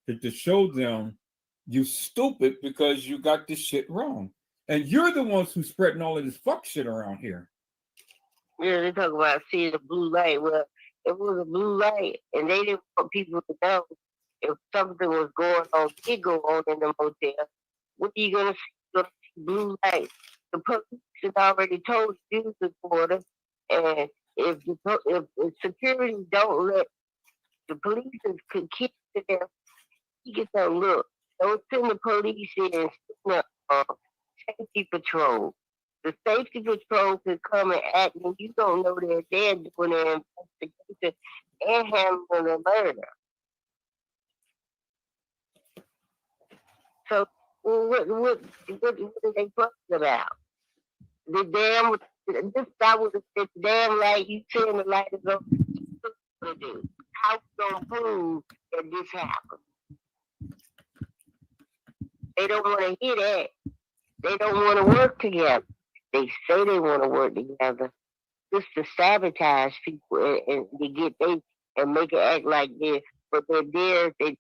to show them you stupid because you got this shit wrong. And you're the ones who's spreading all of this fuck shit around here. Yeah, they talk about seeing the blue light. Well, it was a blue light, and they didn't want people to know if something was going on, did go on in the motel. What are you gonna see? You're gonna see blue light. The police had already told the news reporter, and if security don't let the police could keep to them, you get them look. Don't send the police in and send the safety patrol. The safety patrol could come and act, and you don't know that they're doing an investigation and handling a murder. So what are they talking about? The damn, this guy would have said, damn light, you turn the light is on. How we gonna prove that this happened? They don't want to hear that. They don't want to work together. They say they want to work together just to sabotage people and to get they and make it act like this. But they're there. They're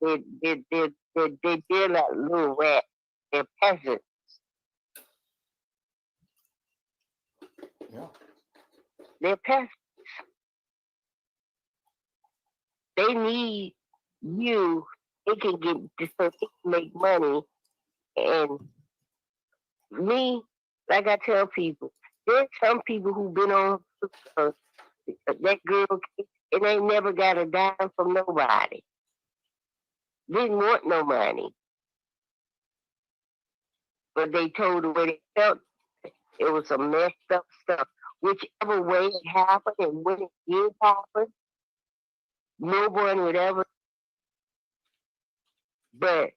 like little rats. They're peasants. Yeah. They're peasants. They need you. They can get so they can make money. And me, like I tell people, there's some people who've been on that girl and they never got a dime from nobody. Didn't want no money. But they told her where they felt it was some messed up stuff. Whichever way it happened and when it did happen, no one would ever. But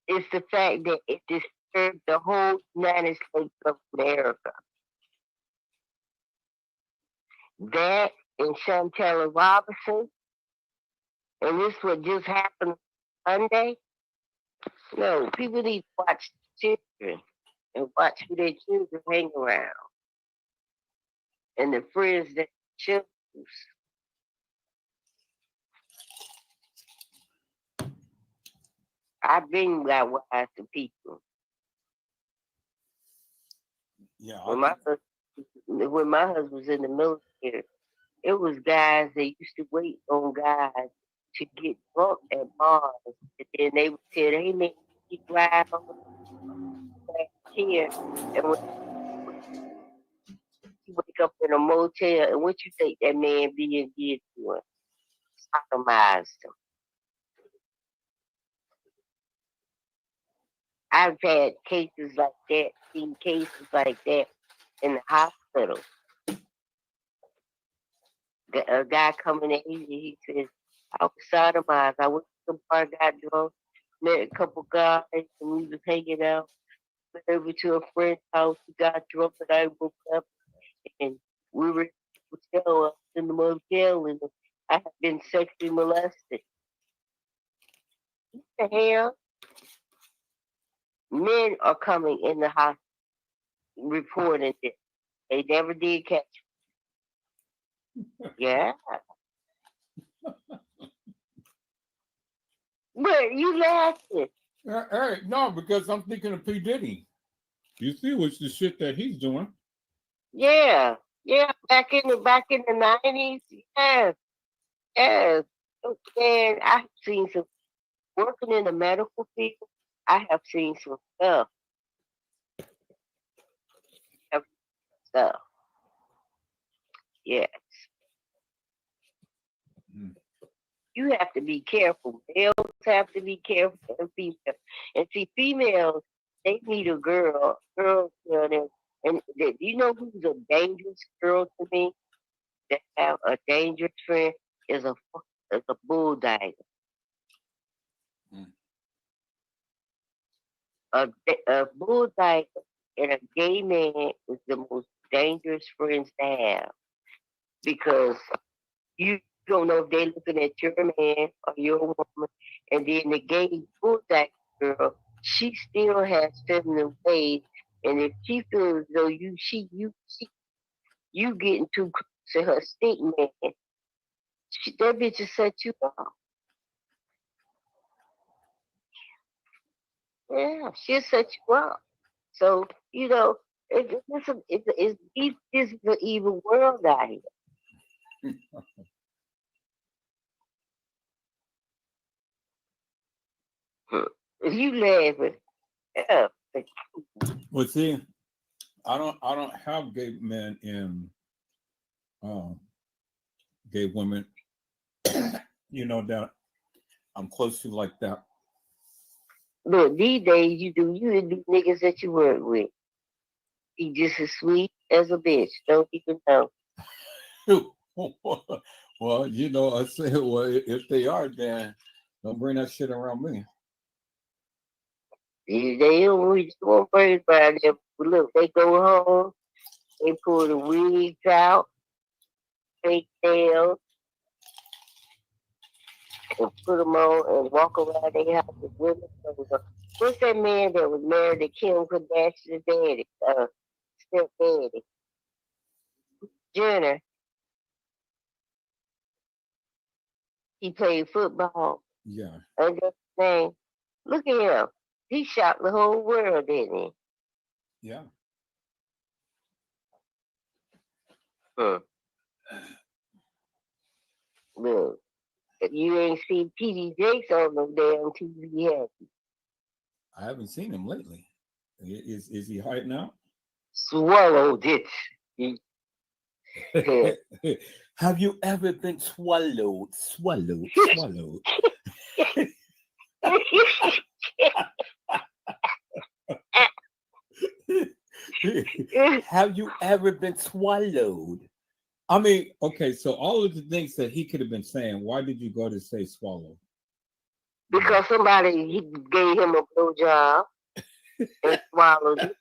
it's the fact that it disturbed the whole United States of America. That and Chantel Robinson, and this what just happened Sunday. No, people need to watch children and watch who their children hang around and the friends that choose. I've been that wise to people. Yeah. When my husband was in the military, it was guys that used to wait on guys to get drunk at bars. And then they would tell, hey man, you drive on here. And when you wake up in a motel, and what you think that man being did to him? Sodomized him. I've had cases like that, seen cases like that in the hospital. A guy coming in, he says, I was sodomized. I went to the bar, got drunk, met a couple guys, and we was hanging out. Went over to a friend's house, we got drunk, and I woke up, and we were motel, in the motel, and I have been sexually molested. What the hell? Men are coming in the hospital reporting this. They never did catch me. Yeah. But you laughing. Hey, no, because I'm thinking of P. Diddy. You see what's the shit that he's doing. Yeah. Yeah. Back in the 90s. Yes. Yes. And I've seen some working in the medical field. I have seen some stuff. Stuff. Yes. You have to be careful. Males have to be careful, and females. And see, females, they need a girl. Girls, and you know who's a dangerous girl to me? That have a dangerous friend is a bull dagger. A bull dagger and a gay man is the most dangerous friends to have because you don't know if they're looking at your man or your woman, and then the gay bull dagger girl, she still has feminine ways, and if she feels as though you getting too close to her stink man, that bitch will set you off. Yeah, she'll set you up. So, this is an evil world out here. You laughing. Yeah. Well, see, I don't have gay men and gay women, that I'm close to like that. Look, these days you do niggas that you work with. He just as sweet as a bitch. Don't even know. Well, I say, well, if they are, then don't bring that shit around me. They don't want birds by them. Look, they go home, they pull the wigs out, fake nails, and put them on and walk around their house with women. What's that man that was married to Kim Kardashian's daddy, stepdaddy? Jenner. He played football. Yeah. And that's his name. Look at him. He shocked the whole world, didn't he? Yeah. Look, you ain't seen P.D. Jakes on no damn TV, have you? I haven't seen him lately. Is he hiding out? Swallowed it. Have you ever been swallowed? Have you ever been swallowed? I mean, okay, so all of the things that he could have been saying, why did you go to say swallow? Because he gave him a blowjob and swallowed it.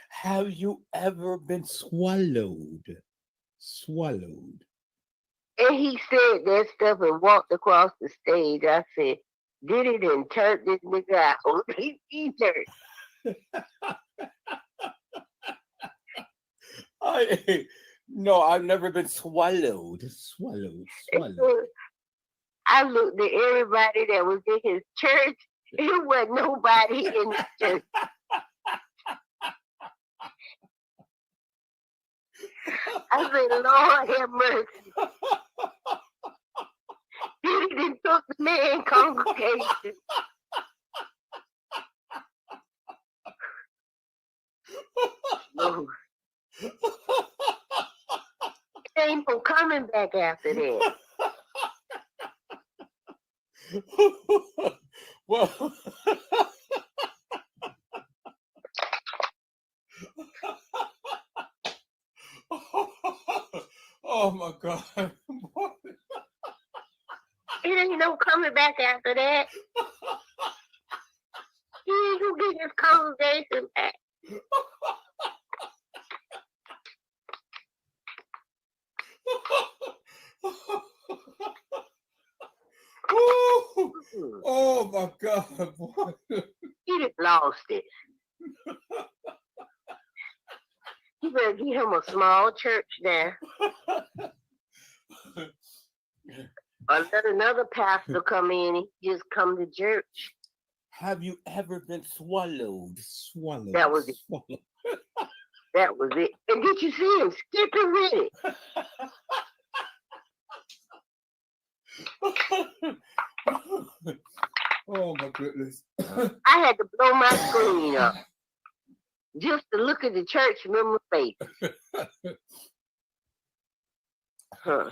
Have you ever been swallowed? And he said that stuff and walked across the stage. I said, did it and turned this nigga out. He turned. No, I've never been swallowed. I looked at everybody that was in his church. It wasn't nobody in the church. I said, Lord have mercy. He didn't took the man congregation. No. Ain't no coming back after that. Well, oh my God. It ain't no coming back after that. He ain't gonna get his congregation back. God, boy. He just lost it. You better get him a small church there. Or let another pastor come in and just come to church. Have you ever been swallowed? Swallowed. That was it. Swallowed. That was it. And did you see him skipping with it? Oh my goodness. I had to blow my screen up just to look at the church member face. Huh.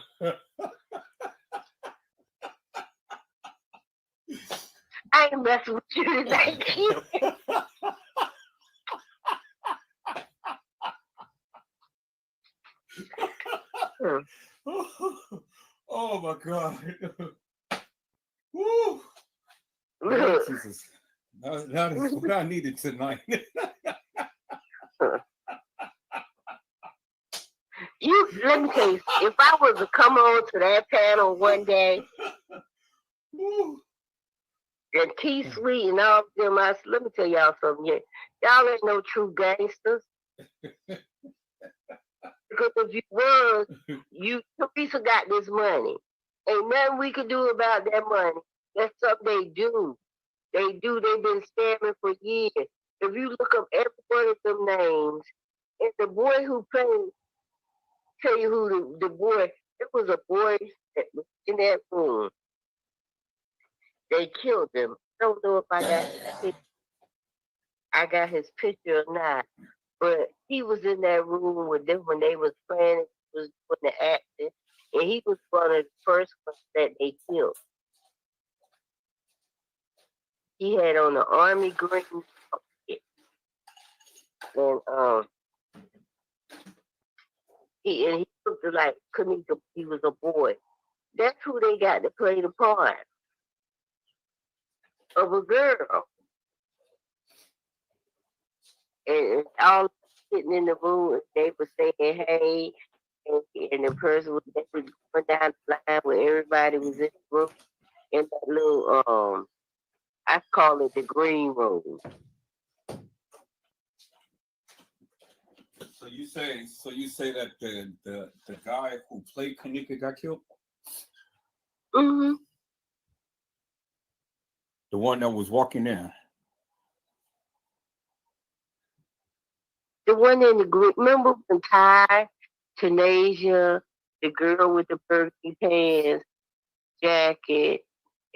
I ain't messing with you today. Oh my God. Woo. Lord Jesus. That is what I needed tonight. Let me tell you, if I was to come on to that panel one day, and T Sweet and all of them, let me tell y'all something here. Y'all ain't no true gangsters. Because if you was, Teresa got this money. Ain't nothing we could do about that money. That's something they do. They've been scamming for years. If you look up every one of them names, and the boy who played, tell you who the boy, it was a boy that was in that room. They killed him. I don't know if I got his picture or not, but he was in that room with them when they was playing. He was doing the acting, and he was one of the first ones that they killed. He had on the army green outfit, and he looked like Kenneka. He was a boy. That's who they got to play the part of a girl. And all sitting in the room, they were saying, hey, and the person was going down the line where everybody was in the room in that little, I call it the green room. So you say that the guy who played Kenneka got killed? Mm-hmm. The one that was walking in. The one in the group, remember when Ty, Tanasia, the girl with the burgundy pants, jacket,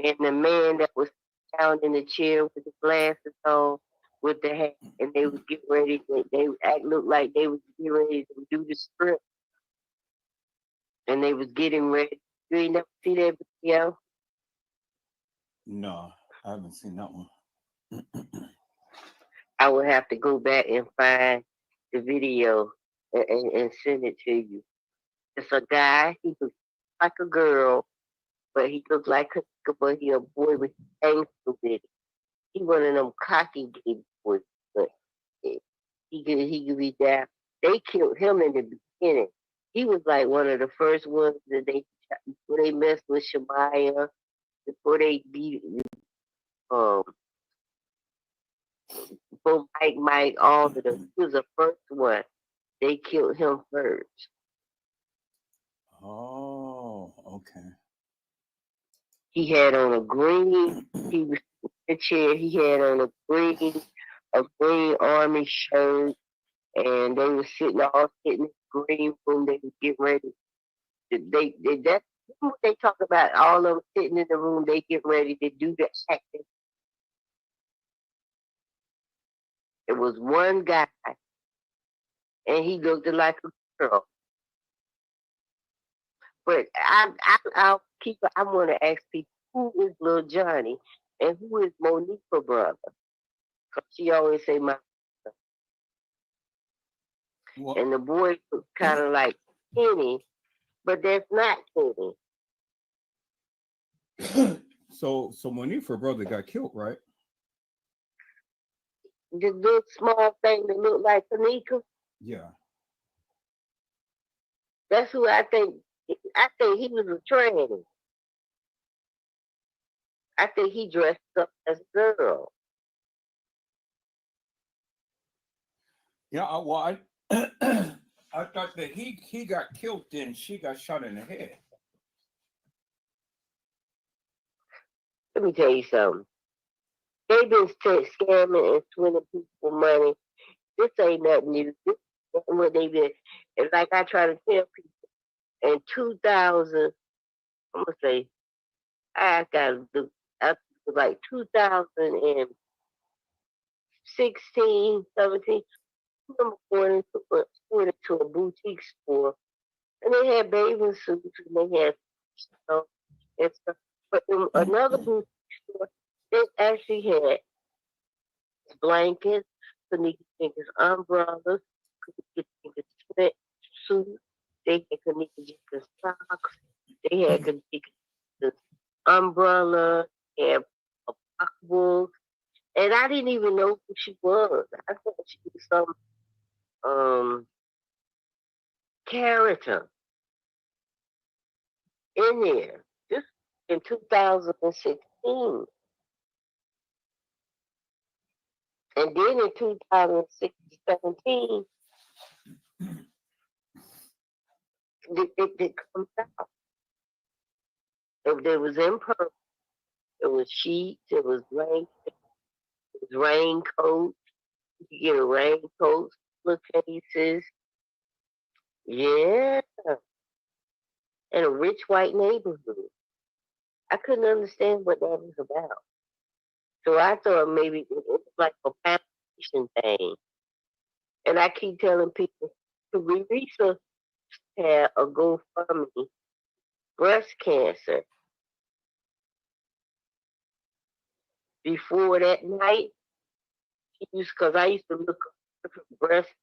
and the man that was down in the chair with the glasses on, with the hat, and they was getting ready. They looked like they was getting ready to do the script, and they was getting ready. You ain't never see that video? No, I haven't seen that one. I would have to go back and find the video and send it to you. It's a guy. He looks like a girl, but he looks like but he a boy with gangster with it. He one of them cocky gay boys, but he could be down. They killed him in the beginning. He was like one of the first ones that before they messed with Shemaiah, before they beat for Mike, all of them. He was the first one. They killed him first. Oh, okay. He had on a green. He was in the chair. He had on a green army shirt, and they were sitting in the green room. They were getting ready. That's what they talk about. All of them sitting in the room. They get ready to do the acting. It was one guy, and he looked like a girl. But I want to ask people, who is Lil Johnny and who is Monique's brother? Because she always say my brother. Well, and the boy was kind of like Kenny, but that's not Kenny. So Monique's brother got killed, right? The little small thing that looked like Kenneka. Yeah. That's who I think. I think he was a tranny. I think he dressed up as a girl. Yeah, I thought that he got killed and she got shot in the head. Let me tell you something. They've been scamming and swindling people money. This ain't nothing new. This is what they been. And like I try to tell people, in 2000, I'm gonna say I got up to like 2016, 17. I remember going into a boutique store and they had bathing suits and they had stuff and stuff. But in another boutique store, they actually had blankets, Kanika Jenkins umbrellas, Kanika Jenkins sweatsuits, they had Kanika Jenkins socks, they had Kanika Jenkins umbrella, they had a pocketbook, and I didn't even know who she was. I thought she was some character in there. This in 2016. And then in 2017, it comes out. There was in purple. It was sheets. It was raincoats. You could get a raincoat, cases. Yeah. In a rich white neighborhood. I couldn't understand what that was about. So I thought maybe it was like a foundation thing. And I keep telling people, Teresa had a GoFundMe, breast cancer. Before that night, because I used to look up different breast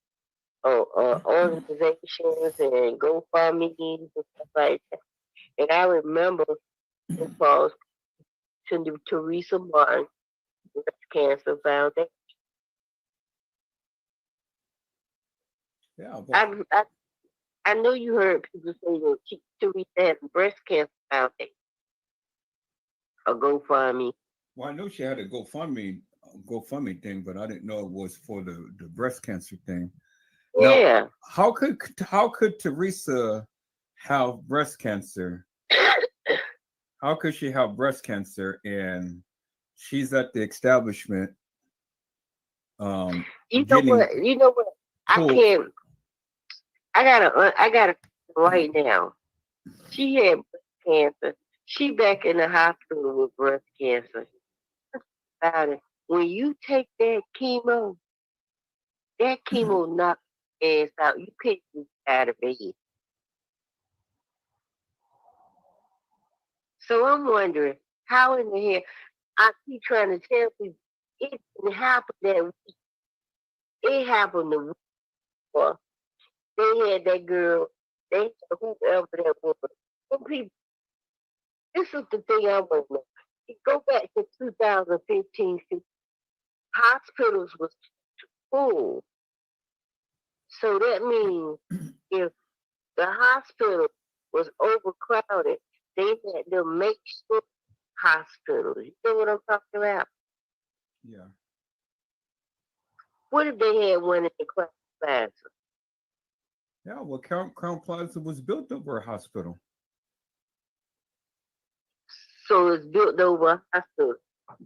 organizations and GoFundMes and stuff like that. And I remember it was to the Teresa Martin Breast Cancer Foundation. Yeah, but I know you heard people say that Teresa had a breast cancer foundation, a GoFundMe. well, I know she had a GoFundMe thing, but I didn't know it was for the breast cancer thing. Now, Yeah. how could Teresa have breast cancer? How could she have breast cancer and she's at the establishment? You know what? I told, can't. I gotta right now. She had breast cancer. She back in the hospital with breast cancer. About it. When you take that chemo knocks your ass out. You can't get out of bed. So I'm wondering how in the hell I keep trying to tell people it didn't happen that week. It happened the week before. They had that girl. They had whoever that was. Some people. This is the thing I want to know. You go back to 2015, hospitals was full. So that means if the hospital was overcrowded, they had to make sure hospitals. You know what I'm talking about? Yeah. What if they had one in the Crown Plaza? Yeah, well, Crown Plaza was built over a hospital. So it's built over a hospital.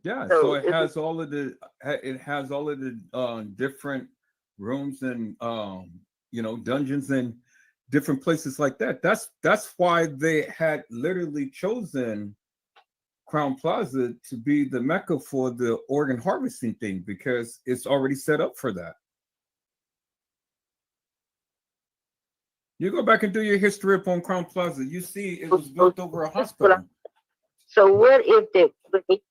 Yeah, so it has all of the different rooms and dungeons and different places like that. That's why they had literally chosen Crown Plaza to be the mecca for the organ harvesting thing because it's already set up for that. You go back and do your history up on Crown Plaza, you see it was built over a hospital. So what if they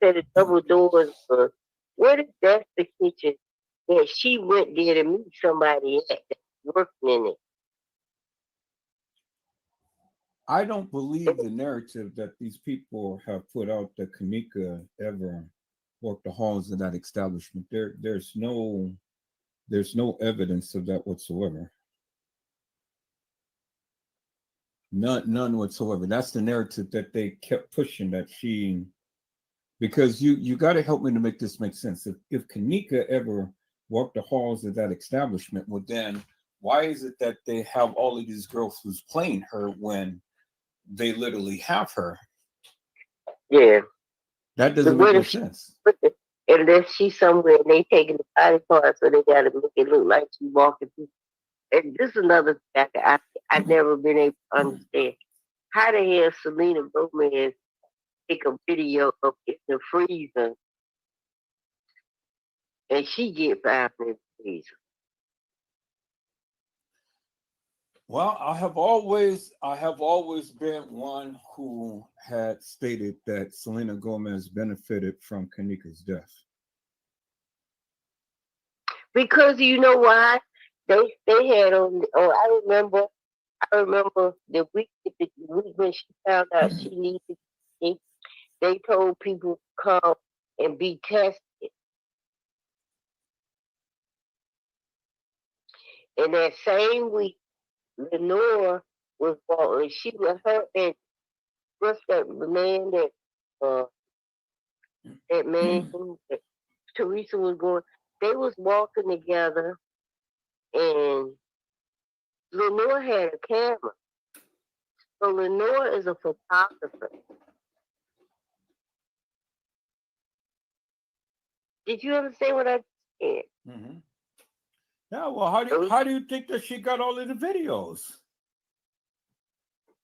said the double doors were, what if that's the kitchen that she went there to meet somebody at working in it? I don't believe the narrative that these people have put out that Kenneka ever walked the halls of that establishment. There's no evidence of that whatsoever. None whatsoever. That's the narrative that they kept pushing, that she Because you got to help me to make this make sense. If Kenneka ever walked the halls of that establishment, well, then why is it that they have all of these girls who's playing her when they literally have her? Yeah. That doesn't make no sense. Unless she's somewhere and they taking the body part, so they got to make it look like she's walking through. And this is another thing I've never been able to understand. How the hell Selena Gomez take a video of in the freezer and she get found in the freezer? Well, I have always been one who had stated that Selena Gomez benefited from Kenneka's death. Because you know why? They had on. Oh, I remember the week when she found out she needed it. They told people to come and be tested. And that same week, Lenore was born. She was her and what's that man that man that Teresa was going. They was walking together, and Lenore had a camera. So Lenore is a photographer. Did you understand what I said? Mm-hmm. Yeah. Well, how do you think that she got all of the videos?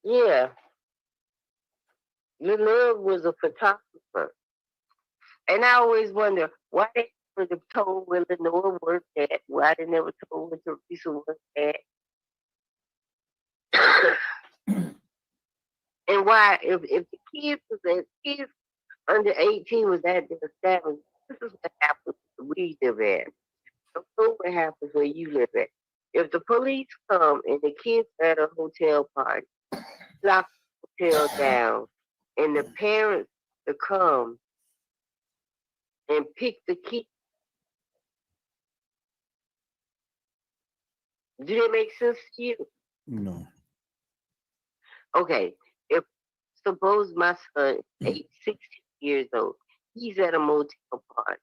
Yeah. Lenore was a photographer. And I always wonder why they never told where Lenore worked at, why they never told where Teresa worked at. And why, if the kids under 18 was at the establishment, this is what happens where we live at. So what happens where you live at. If the police come and the kids at a hotel party, lock the hotel down, and the parents to come and pick the kids, do that make sense to you? No. Okay, if suppose my son, 16 years old, he's at a motel party.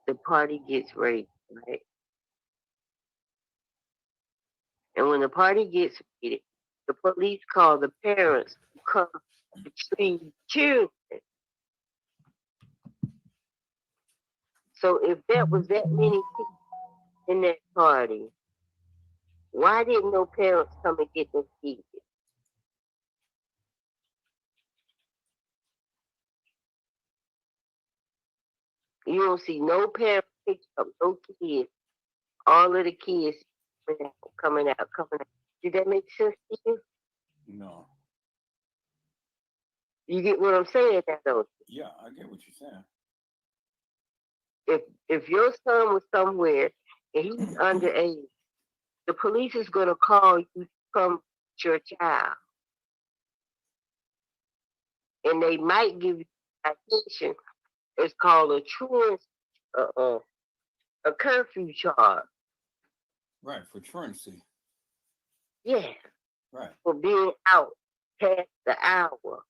The party gets raided, right? And when the party gets raided, the police call the parents to come retrieve children. So if there was that many people in that party, why didn't no parents come and get them kids? You don't see no parents pick up no kids. All of the kids coming out. Did that make sense to you? No. You get what I'm saying now, though? Yeah, I get what you're saying. If your son was somewhere and he's underage, the police is going to call you to come to your child. And they might give you attention. It's called a truant, a curfew charge. Right, for truancy. Yeah. Right. For being out past the hour.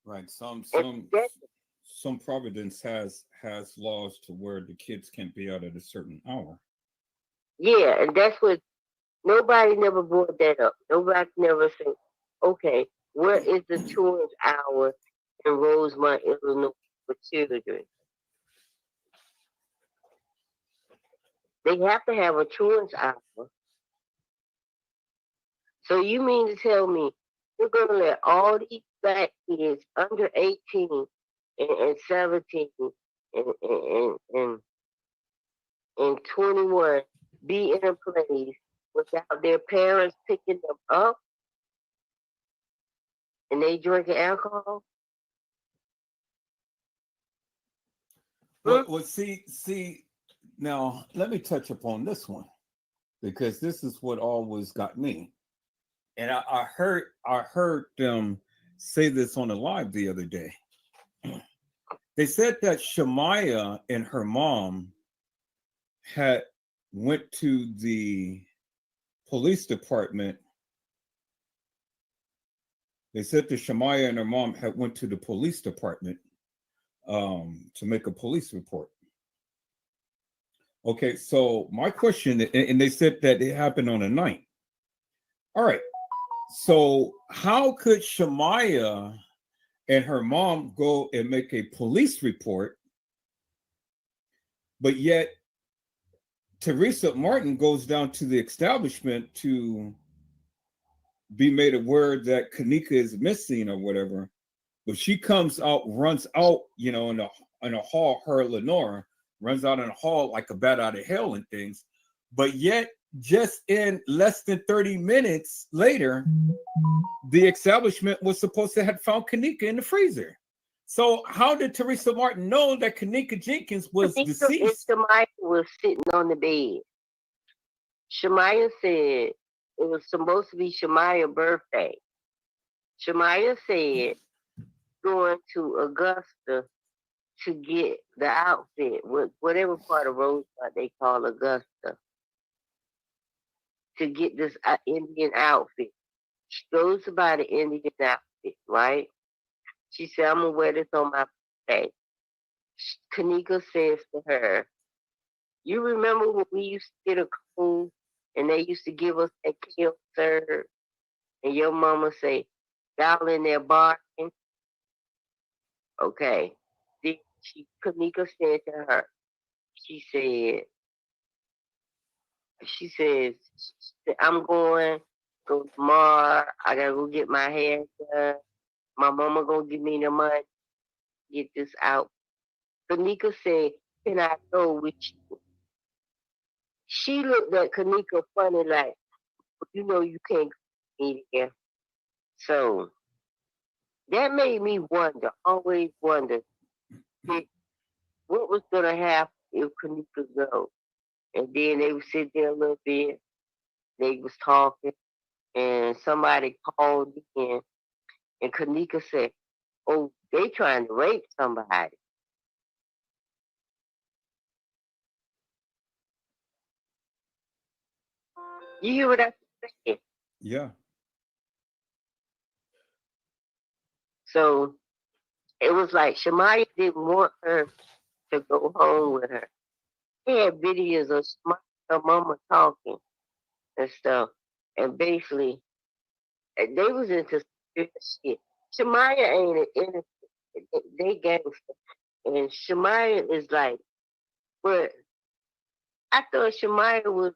Right. Some Providence has laws to where the kids can't be out at a certain hour. Yeah, and that's what nobody never brought that up. Nobody never said, okay, where is the truant hour in Rosemont, Illinois for children? They have to have a truant hour. So you mean to tell me you're going to let all these black kids under 18 and 17 and 21 be in a place without their parents picking them up and they drinking alcohol? Well, see, now let me touch upon this one because this is what always got me. And I heard them say this on a live the other day. They said that Shamaya and her mom had went to the police department. They said that Shamaya and her mom had went to the police department to make a police report. Okay, so my question, and they said that it happened on a night. All right, so how could Shamaya and her mom go and make a police report, but yet Teresa Martin goes down to the establishment to be made aware that Kenneka is missing or whatever, but she comes out, runs out, in a hall, her Lenora runs out in a hall like a bat out of hell and things, but yet just in less than 30 minutes later, the establishment was supposed to have found Kenneka in the freezer. So how did Teresa Martin know that Kenneka Jenkins was deceased? Shamaya was sitting on the bed. Shamaya said it was supposed to be Shamaya's birthday. Shamaya said going to Augusta to get the outfit, whatever part of Rosebud they call Augusta, to get this Indian outfit. She goes to buy the Indian outfit, right? She said, I'm going to wear this on my birthday. Kenneka says to her, you remember when we used to get a coon and they used to give us that kale serve? And your mama say, y'all in there barking? Okay. Then Kenneka said to her, she says, I'm going tomorrow. I got to go get my hair done. My mama going to give me the money to get this out. Kenneka said, can I go with you? She looked at Kenneka funny like, you know you can't go in here. So that made me wonder, always wonder, what was going to happen if Kenneka go? And then they would sit there a little bit. They was talking, and somebody called in, and Kenneka said, oh, they trying to rape somebody. You hear what I said? Yeah. So it was like Shamaya didn't want her to go home with her. They had videos of her mama talking and stuff. And basically, they was into shit. Shamaya ain't an innocent. They gangster. And Shamaya is like, but I thought Shamaya was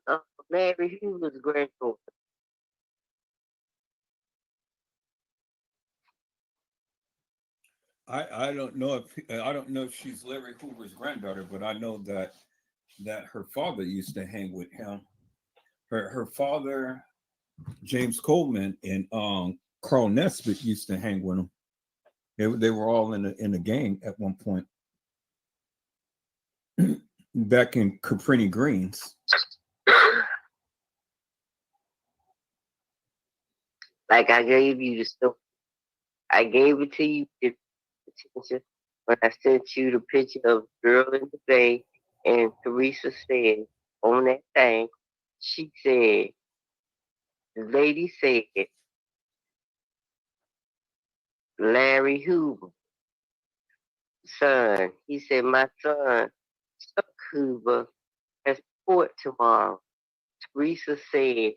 Larry Hoover's granddaughter. I don't know if she's Larry Hoover's granddaughter, but I know that her father used to hang with him. Her father, James Coleman, and Carl Nesbitt used to hang with him. They were all in a gang at one point back in Caprini Greens. Like I gave you the story. I gave it to you when I sent you the picture of the girl in the bay, and Teresa said on that thing, she said, the lady said, Larry Hoover, son. He said, my son, Chuck Hoover, has court tomorrow. Teresa said,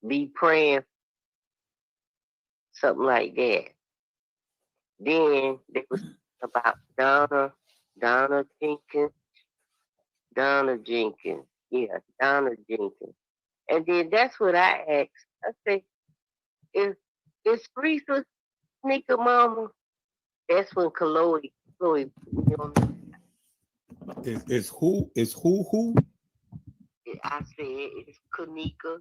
be praying, something like that. Then they was about Donna Jenkins. Yeah, Donna Jenkins. And then that's what I asked. I said, is Teresa sneaker mama? That's when Chloe put me on. Is who? I said, it's Kenneka.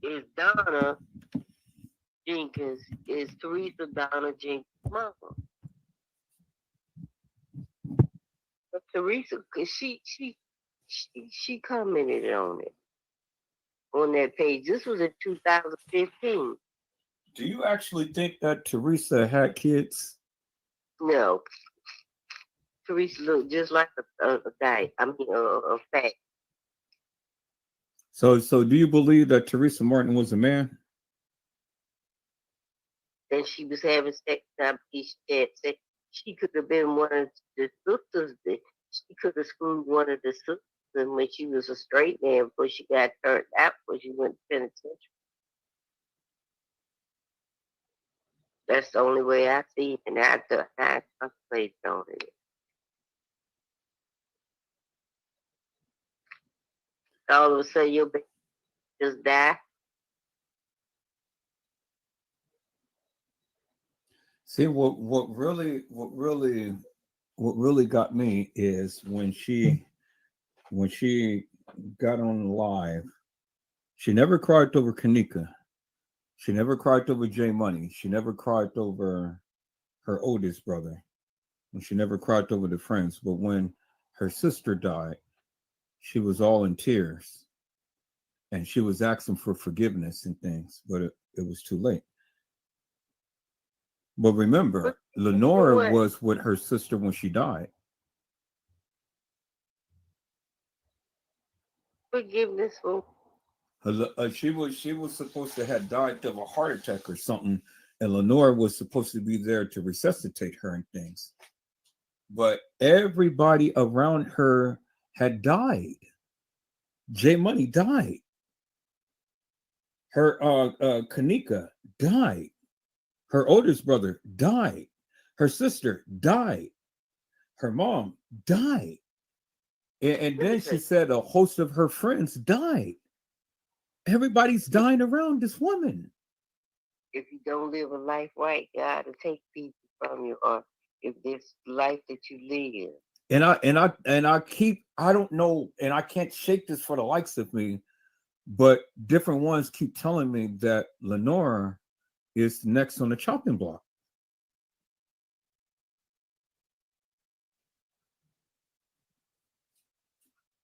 It's Donna Jenkins. It's Teresa Donna Jenkins' mama. But Teresa, cause she commented on it on that page. This was in 2015. Do you actually think that Teresa had kids? No, Teresa looked just like a guy. I mean, a fat. So do you believe that Teresa Martin was a man? that she was having sex. I believe she had sex. She could have been one of the sisters. She could have screwed one of the sisters when she was a straight man before she got turned out, before she went to penitentiary. That's the only way I see it, and I contemplate on it. All of a sudden, your baby just die. See, what really got me is when she got on live, she never cried over Kenneka. She never cried over J Money. She never cried over her oldest brother. And she never cried over the friends. But when her sister died, she was all in tears. And she was asking for forgiveness and things, but it was too late. But remember, Lenora was with her sister when she died. Forgiveness for She was supposed to have died of a heart attack or something, and Lenora was supposed to be there to resuscitate her and things. But everybody around her had died. J Money died. Her Kenneka died. Her oldest brother died. Her sister died. Her mom died. And then she said a host of her friends died. Everybody's dying around this woman. If you don't live a life right, God will take people from you, or if this life that you live. I don't know, and I can't shake this for the likes of me, but different ones keep telling me that Lenora is next on the chopping block.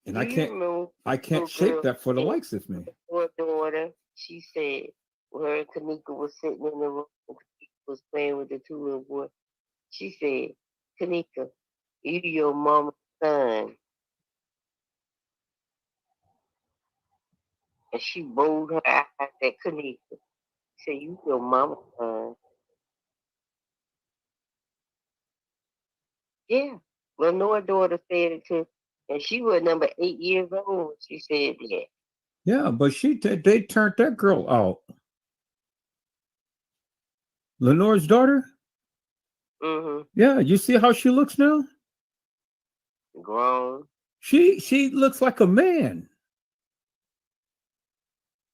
And I can't shake that for the likes of me. Her daughter, she said, her and Kenneka was sitting in the room, was playing with the two little boys. She said, Kenneka, you your mama's son. And she rolled her eyes at Kenneka. She said, you your mama's son. Yeah. Lenore's daughter said it too. And she was number 8 years old when she said that. Yeah, but they turned that girl out. Lenore's daughter? Mm-hmm. Yeah, you see how she looks now? Grown. She looks like a man.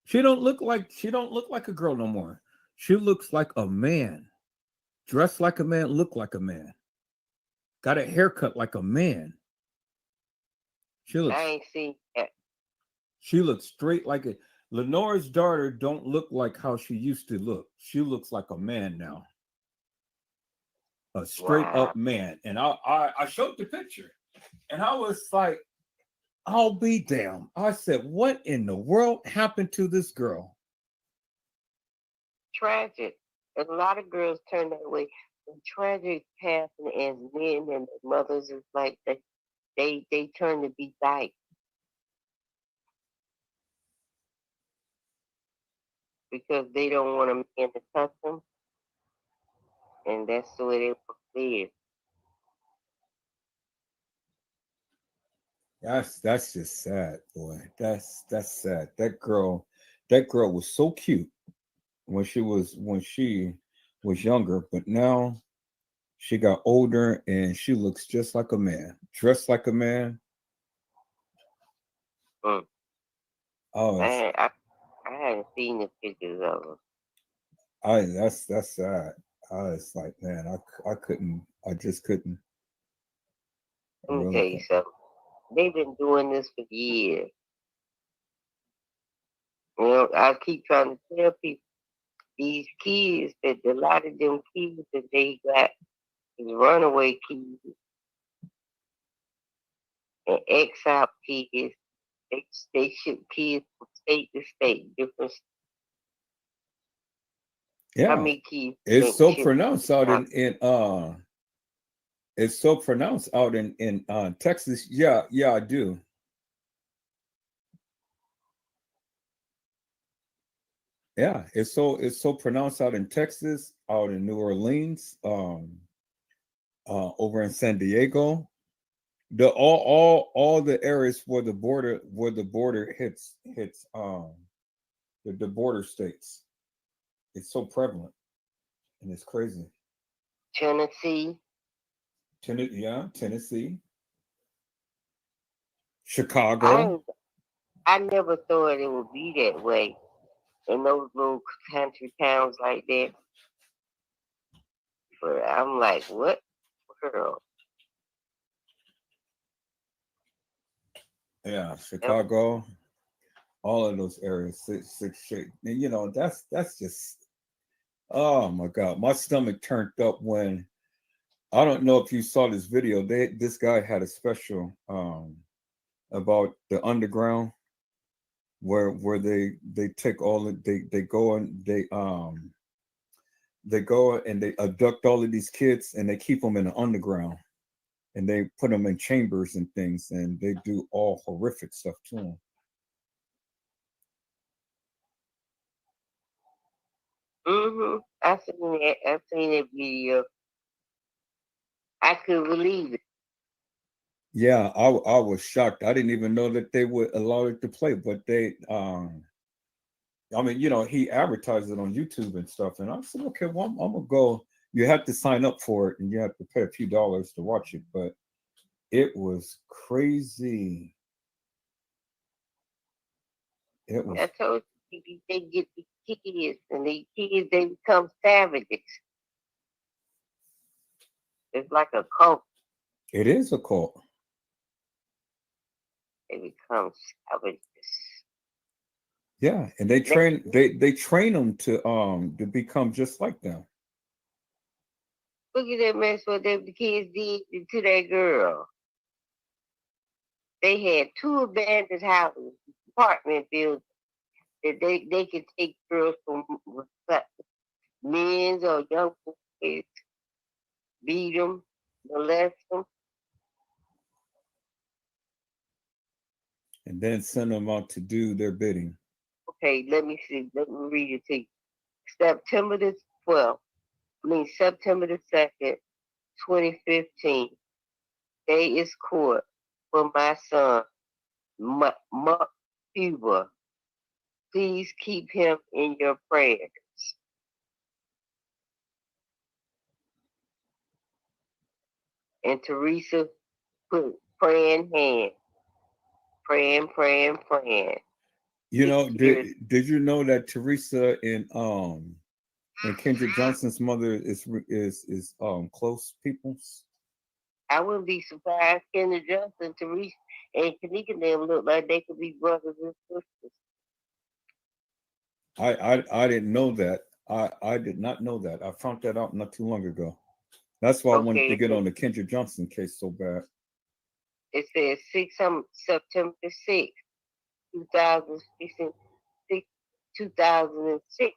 She don't look like a girl no more. She looks like a man. Dressed like a man, look like a man. Got a haircut like a man. I ain't seen that. She looks straight like a Lenore's daughter don't look like how she used to look. She looks like a man now. A straight up man. And I showed the picture. And I was like, I'll be damned. I said, what in the world happened to this girl? Tragic. And a lot of girls turn that way. And tragic happening as men and their mothers is like they turn to be dyke. Because they don't want a man to touch them. And that's the way they live. That's just sad, boy. That's sad. That girl was so cute when she was younger, but now she got older and she looks just like a man, dressed like a man. Mm. Oh, I hadn't seen the pictures of her. That's sad. I was like, man, I just couldn't. Let me tell you something. They've been doing this for years. You know, I keep trying to tell people, these kids, that a lot of them kids that they got is runaway kids and exile kids. They ship kids from state to state, different. Yeah, how many kids it's so pronounced out in it's so pronounced out in Texas. Yeah, I do. Yeah, it's so pronounced out in Texas, out in New Orleans, over in San Diego. The all the areas where the border hits the border states. It's so prevalent and it's crazy. Tennessee. Tennessee, I Chicago. I never thought it would be that way in those little country towns like that. But I'm like, what, girl? Yeah, That- Chicago. All of those areas, six shape. And that's just, oh my God. My stomach turned up when, I don't know if you saw this video. This guy had a special about the underground where they take all of, they go and they go and they abduct all of these kids and they keep them in the underground and they put them in chambers and things and they do all horrific stuff to them. I seen that. I seen that video. I couldn't believe it. Yeah, I was shocked. I didn't even know that they would allow it to play, but they I mean, he advertised it on YouTube and stuff, and I said, okay, well, I'm gonna go. You have to sign up for it, and you have to pay a few dollars to watch it, but it was crazy. It was. I told you they get the kids, and the kids they become savages. It's like a cult. It is a cult. They become savages. Yeah, and they train them to become just like them. Look at that mess what the kids did to that girl. They had two abandoned houses, apartment buildings that they could take girls from men or young boys, beat them, molest them. And then send them out to do their bidding. Okay, let me see. Let me read it to you. September the 12th, September the 2nd, 2015. Day is court for my son, Mark Huber. Please keep him in your prayers. And Teresa put praying hand. Praying, praying, praying. Did you know that Teresa and Kendrick Johnson's mother is close peoples? I wouldn't be surprised. Kendra Johnson, Teresa, and Kenneka them look like they could be brothers and sisters. I didn't know that. I did not know that. I found that out not too long ago. That's why I wanted to get on the Kendrick Johnson case so bad. It says September 6th, 2006. 2006.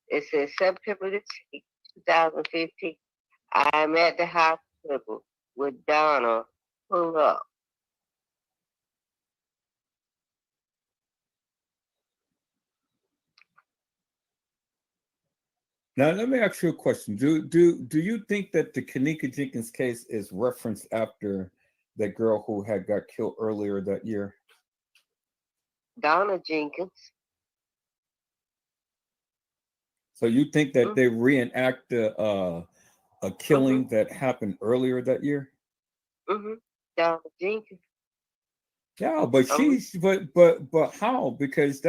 It says September the 6th, 2015. I'm at the hospital with Donna. Pull up. Now let me ask you a question. Do you think that the Kenneka Jenkins case is referenced after that girl who had got killed earlier that year? Donna Jenkins. So you think that they reenact a killing that happened earlier that year? Donna Jenkins. Yeah, but but how? Because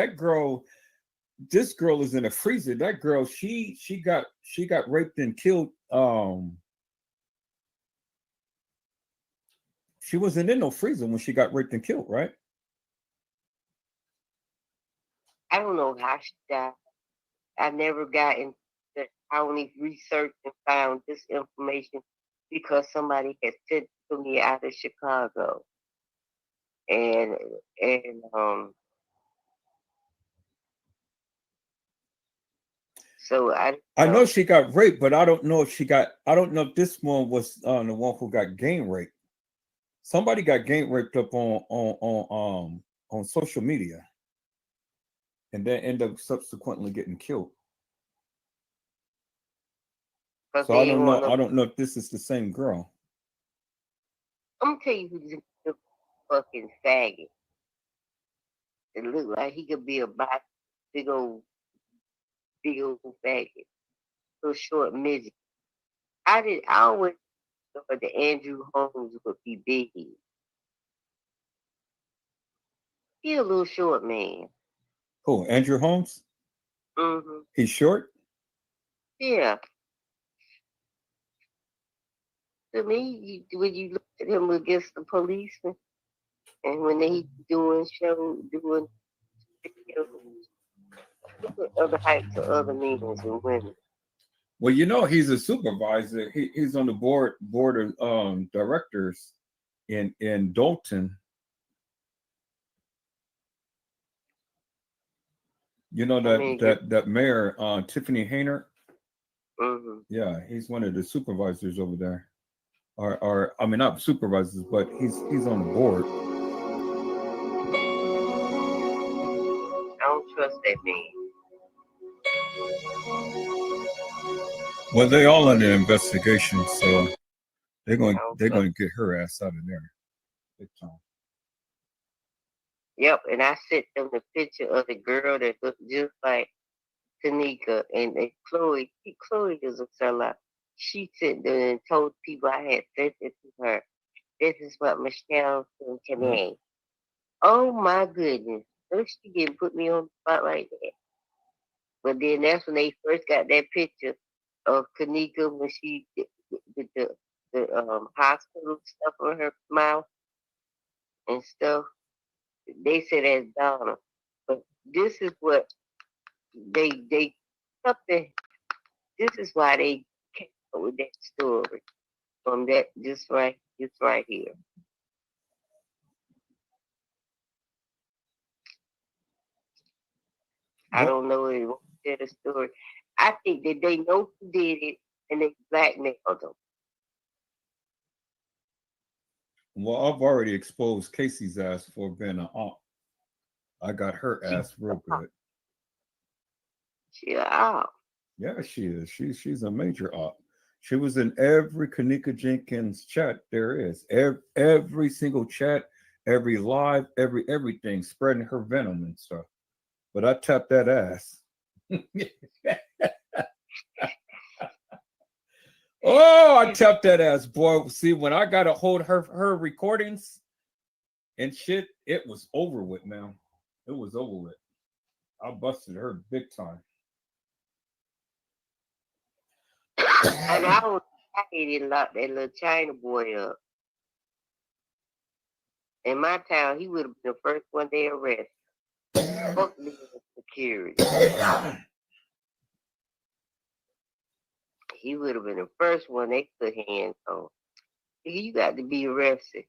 this girl is in a freezer. That girl, she got raped and killed. She wasn't in no freezer when she got raped and killed, right? I don't know how she died. I never got into that. I only researched and found this information because somebody had sent it to me out of Chicago. And so I know she got raped, but I don't know if this one was the one who got gang raped. Somebody got gang raped up on social media. and then end up subsequently getting killed. So I don't know. I don't know if this is the same girl. I'm gonna tell you who's a fucking faggot. It look like he could be a big old faggot, little short midget. I always thought that Andrew Holmes would be big. He a little short man. Oh, Andrew Holmes? Mm-hmm. He's short? Yeah. To me, when you look at him against the policeman, and when they doing videos, look at other heights of other men and women. Well, you know, he's a supervisor. He's on the board of directors in Dalton. You know that mayor, Tiffany Hayner. Mm-hmm. Yeah, he's one of the supervisors over there. Or I mean, not supervisors, but he's on the board. I don't trust that man. Well, they all under investigation, so they're going to get her ass out of there. Big time. Yep, and I sent them the picture of the girl that looked just like Kenneka and Chloe. Chloe is a sellout. She sent them and told people I had sent it to her. This is what Michelle sent to me. Oh my goodness. First she didn't put me on the spot like that. But then that's when they first got that picture of Kenneka when she did the hospital stuff on her mouth and stuff. They said that's Donna. But this is what they something. This is why they came up with that story from that just right here. I don't know if they want to tell the story. I think that they know who did it and they blackmailed them. Well, I've already exposed Casey's ass for being an aunt. I got her ass real good. She an aunt. Yeah, she is. She's a major aunt. She was in every Kenneka Jenkins chat there is. Every single chat, every live, everything, spreading her venom and stuff. But I tapped that ass. Oh, I tapped that ass, boy. See, when I got to hold her recordings and shit, it was over with, man. It was over with. I busted her big time. And I hated lock that little China boy up. In my town, he would have been the first one they arrested. Fuck me with security. He would have been the first one they put hands on. You got to be arrested.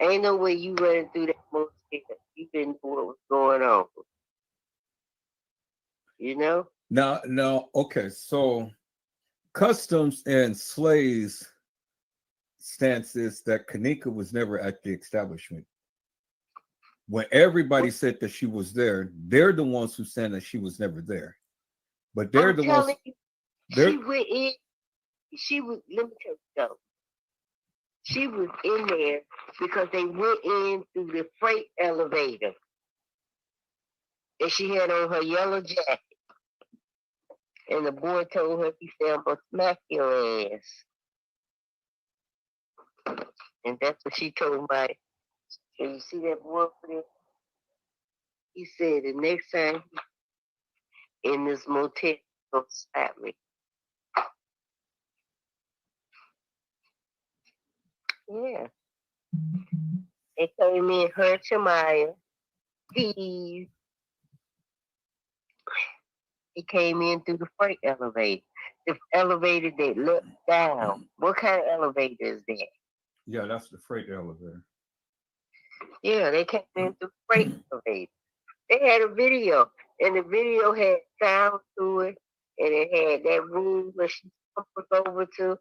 Ain't no way you running through that motel. You didn't know what was going on. You know? No. Okay, so Customs and Slay's stance is that Kenneka was never at the establishment. When everybody said that she was there, they're the ones who said that she was never there. But they're the ones. She went in. She was. Let me tell you something. She was in there because they went in through the freight elevator, and she had on her yellow jacket. And the boy told her, he said, "I'm gonna smack your ass." And that's what she told my. And you see that boy over there? He said the next time in this motel, he's gonna slap me. Yeah. They came in, her, Shamaya, Steve. He came in through the freight elevator. The elevator that looked down. What kind of elevator is that? Yeah, that's the freight elevator. Yeah, they came in through the freight elevator. They had a video, and the video had sound to it, and it had that room where she was over to.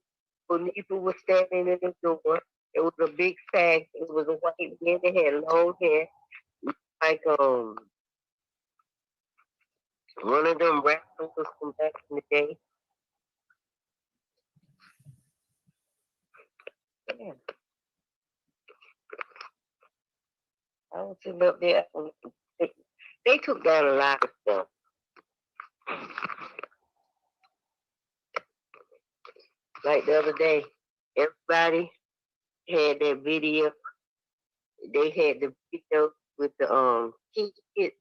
Bonifa was standing in the door. It was a big sack. It was a white man. They had long hair, like One of them rappers from back in the day. Yeah, I was sitting up there. They took down a lot of stuff. Like the other day, everybody had that video. They had the video with the kids.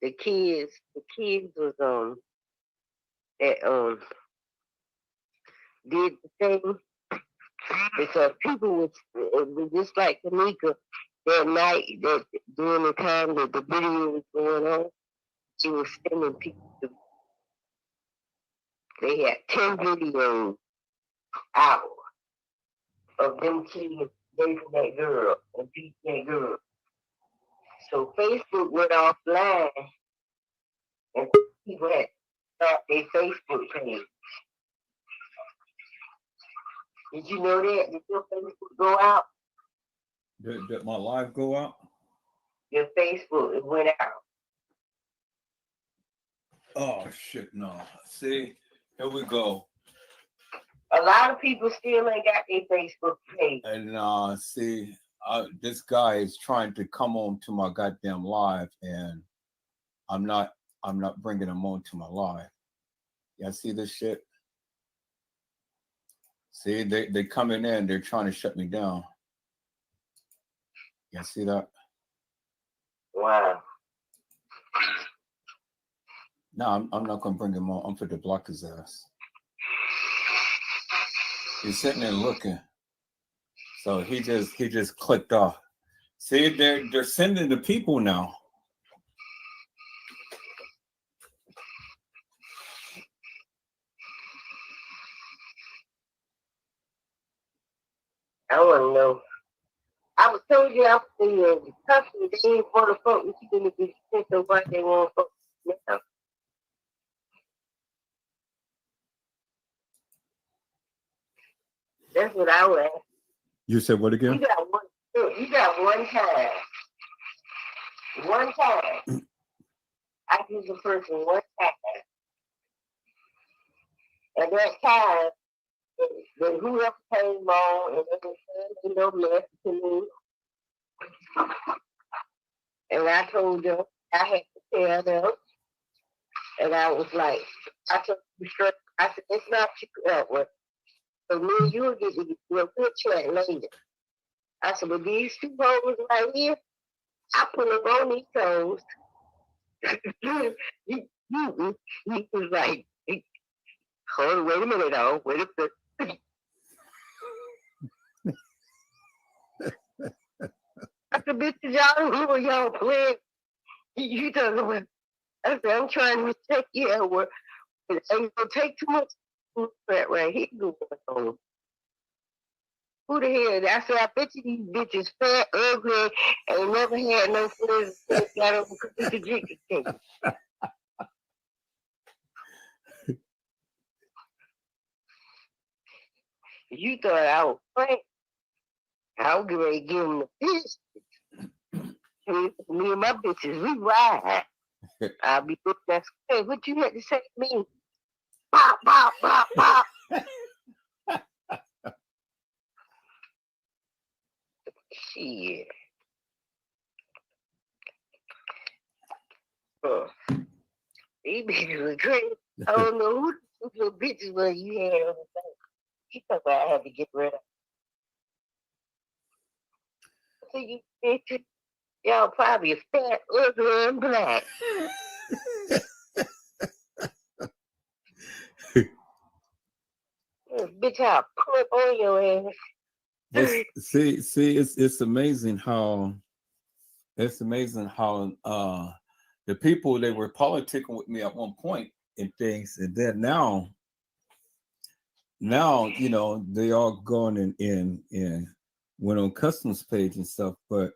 The kids was that did the thing because people was just like Kenneka that night that during the time that the video was going on, she was sending people. They had 10 videos out of them kids dating that girl and beating that girl. So Facebook went offline and people had stopped their Facebook page. Did you know that? Did your Facebook go out? Did my live go out? Your Facebook, it went out. Oh shit, no. See, here we go. A lot of people still ain't got their Facebook page. And see, this guy is trying to come on to my goddamn live, and I'm not bringing him on to my live. Y'all see this shit? See, they coming in, they're trying to shut me down. Y'all see that? Wow. No, I'm not gonna bring him on. I'm for to block his ass. He's sitting there looking. So he just clicked off. See, they're sending the people now. I want to know. I was told you I was the customer. They ain't for the fuck with you gonna be sent so why they want fuck now. That's what I would ask. You said what again? You got one time. One time. I use a person one time. And that time, then whoever came on and they were saying no message to me. And I told them I had to tell them. And I was like, I told you straight, I said, it's not you Edward. So me and you will get a good chat later. I said, but these two hoes right here, I put them on these toes. He was like, hold on, wait a minute, though. Wait a minute. I said, bitches, y'all, who are y'all playing? You talking about, I said, I'm trying to check you out where it ain't gonna take too much crap right here going on. Who the hell? I said, I bet you these bitches fat, ugly, ain't never had no friends that got over the jenkins cake. You thought I was playing. I was getting ready to give them the fish. Me and my bitches, we ride. I'll be looking at hey, what you had to say to me? Pop, pop, pop, pop. Shit. These bitches were crazy. I don't know who the little bitches were you had on the thing. You thought I had to get rid of. So you bitches, y'all probably fat, ugly, and black. Bitch, I'll clip on your ass. See, it's amazing how the people, they were politicking with me at one point and things, and then now you know they all gone and went on customs page and stuff, but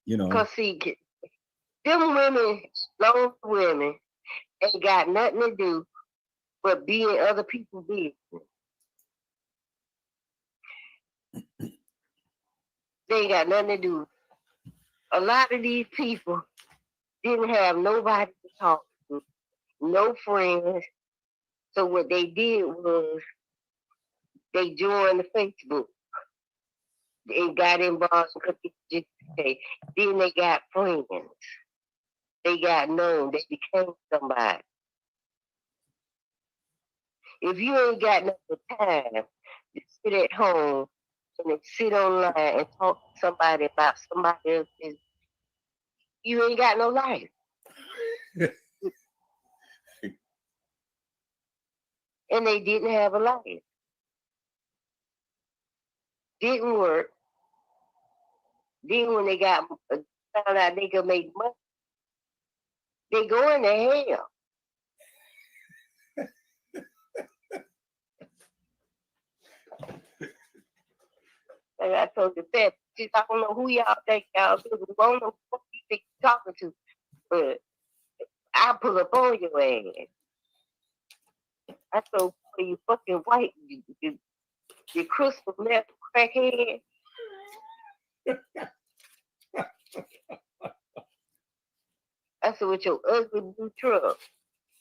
you know, cause see, them women, those women, ain't got nothing to do but be in other people's business. They ain't got nothing to do. A lot of these people didn't have nobody to talk to, no friends. So what they did was they joined the Facebook. They got involved just say. Then they got friends. They got known. They became somebody. If you ain't got no time to sit at home and sit online and talk to somebody about somebody else's, you ain't got no life. And they didn't have a life. Didn't work. Then when they got found out they could make money, they going to hell. Like I told you that, I don't know who y'all think y'all do. I don't know who you think you're talking to, but I'll pull up on your ass. I told you fucking white, you crystal meth crackhead. I said, with your ugly blue truck,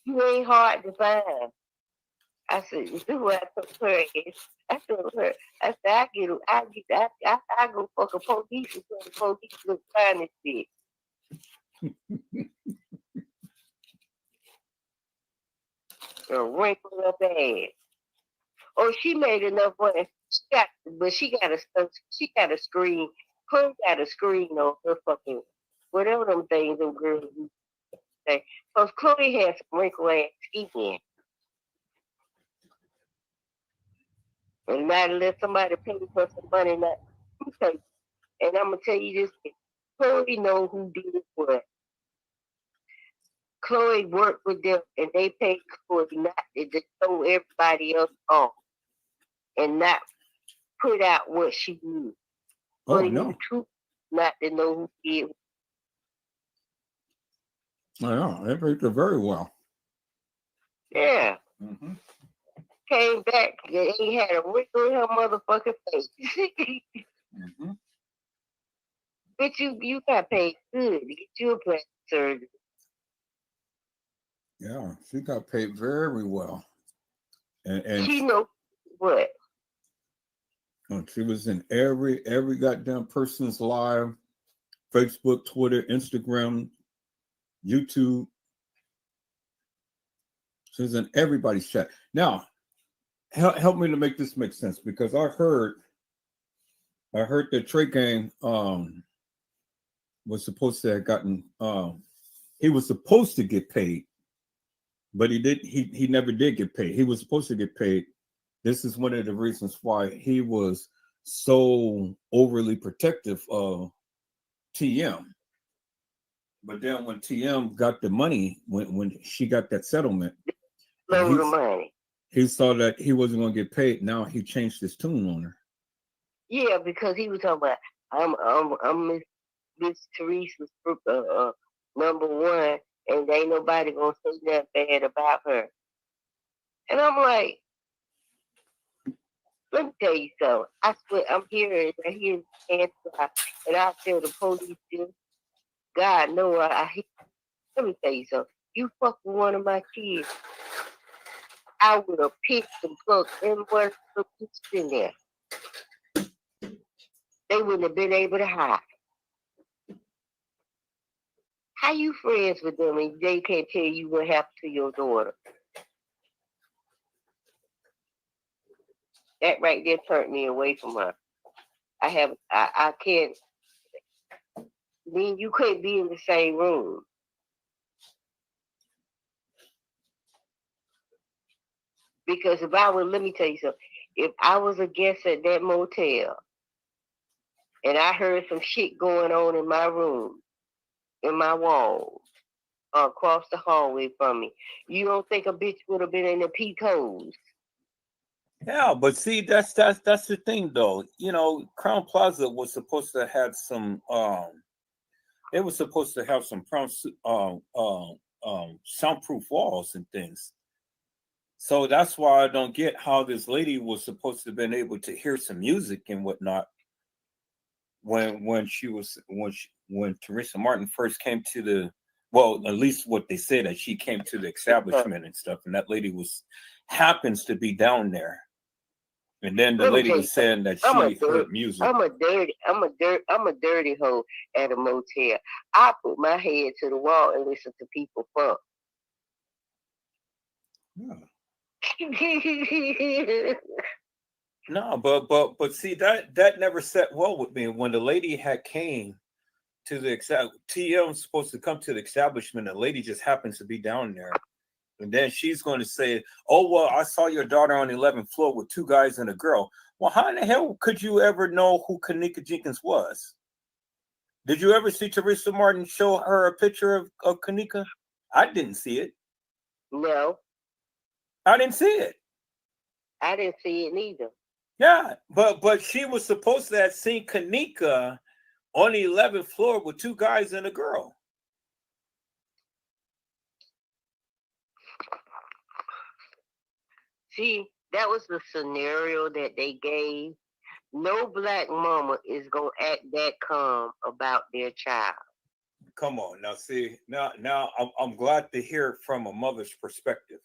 you ain't hard to find. I said, this is what I told her. I told her, I said, I go fuck a police and tell the police to find this shit. A wrinkled up ass. Oh, she made enough money. She got a screen. Chloe got a screen on her fucking whatever them things them girls do. Because Chloe has some wrinkled ass skin. And not let somebody pay for some money, not. And I'm gonna tell you this: Chloe know who did what. Chloe worked with them, and they paid Chloe not to throw everybody else off, and not put out what she knew. Oh no! The truth, not to know who did. I know they worked very well. Yeah. Mm-hmm. Came back, they ain't had a wrinkle in her motherfucking face. Mm-hmm. But you got paid good to get you a plastic surgery. Yeah, she got paid very well, and she knows what. She was in every goddamn person's live, Facebook, Twitter, Instagram, YouTube. She's in everybody's chat. Now, help me to make this make sense, because I heard that Trey Gang was supposed to have gotten he was supposed to get paid, but he never did get paid. He was supposed to get paid. This is one of the reasons why he was so overly protective of TM. But then when TM got the money, when she got that settlement, he saw that he wasn't going to get paid. Now he changed his tune on her. Yeah, because he was talking about I'm Miss Teresa's number one, and ain't nobody gonna say that bad about her. And I'm like, let me tell you something. I swear, I hear the answer, and I tell the police this. God know I hear. Let me tell you something. You fuck with one of my kids, I would have picked and plucked everywhere in there. They wouldn't have been able to hide. How you friends with them and they can't tell you what happened to your daughter? That right there turned me away from her. I can't. Me and you couldn't be in the same room. Because if I was, let me tell you something. If I was a guest at that motel and I heard some shit going on in my room, in my walls, across the hallway from me, you don't think a bitch would have been in the peacoats? Yeah, but see, that's the thing, though. You know, Crown Plaza was supposed to have some. They were supposed to have some soundproof walls and things. So that's why I don't get how this lady was supposed to have been able to hear some music and whatnot when Teresa Martin first came to the Well, at least what they said, that she came to the establishment and stuff, and that lady happens to be down there. And then the lady was saying that she heard music. I'm a dirty hoe at a motel. I put my head to the wall and listen to people funk. Yeah. No, but see, that never set well with me. When the lady had came to the TM was supposed to come to the establishment, the lady just happens to be down there. And then she's going to say, "Oh, well, I saw your daughter on the 11th floor with 2 guys and a girl." Well, how in the hell could you ever know who kenneka Jenkins was? Did you ever see Teresa Martin show her a picture of kenneka? I didn't see it. No. I didn't see it. I didn't see it neither. Yeah, but she was supposed to have seen kenneka on the 11th floor with 2 guys and a girl. See, that was the scenario that they gave. No black mama is gonna act that calm about their child. Come on, now see, now I'm glad to hear it from a mother's perspective.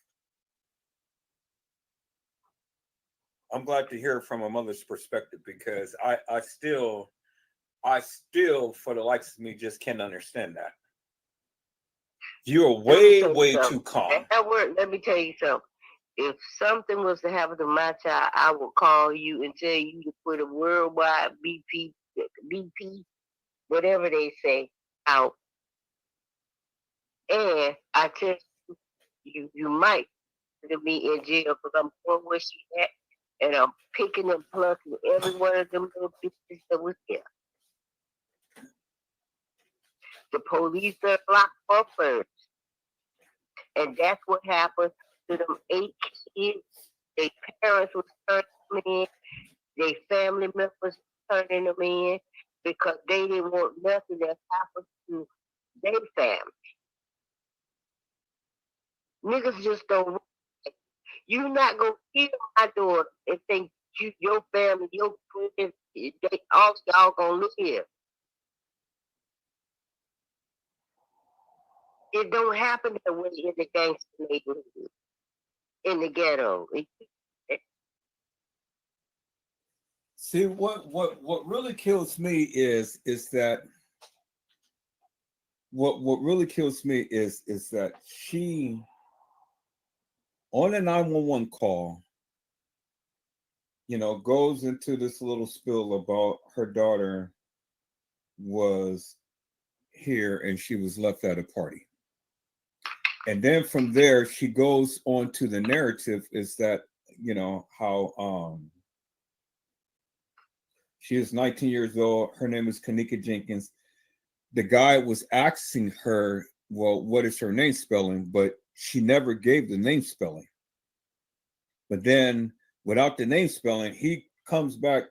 I'm glad to hear it from a mother's perspective, because I still, for the likes of me, just can't understand that. You're way too calm. Let me tell you something. If something was to happen to my child, I would call you and tell you to put a worldwide BP, whatever they say, out. And I tell you might put me in jail because I'm going where she at, and I'm picking and plucking every one of them little bitches that was there. The police are locked up first. And that's what happened to them 8 kids. Their parents was turning them in. Their family members turning them in because they didn't want nothing that happened to their family. Niggas just don't. You're not going to kill my daughter and think your family, your friends, they all y'all going to live. It don't happen that way in the gangster neighborhood, in the ghetto. See, what really kills me is that what really kills me is that she, on a 911 call, goes into this little spill about her daughter was here and she was left at a party. And then from there, she goes on to the narrative is that, how she is 19 years old. Her name is kenneka Jenkins. The guy was asking her, well, what is her name spelling? But she never gave the name spelling. But then without the name spelling, he comes back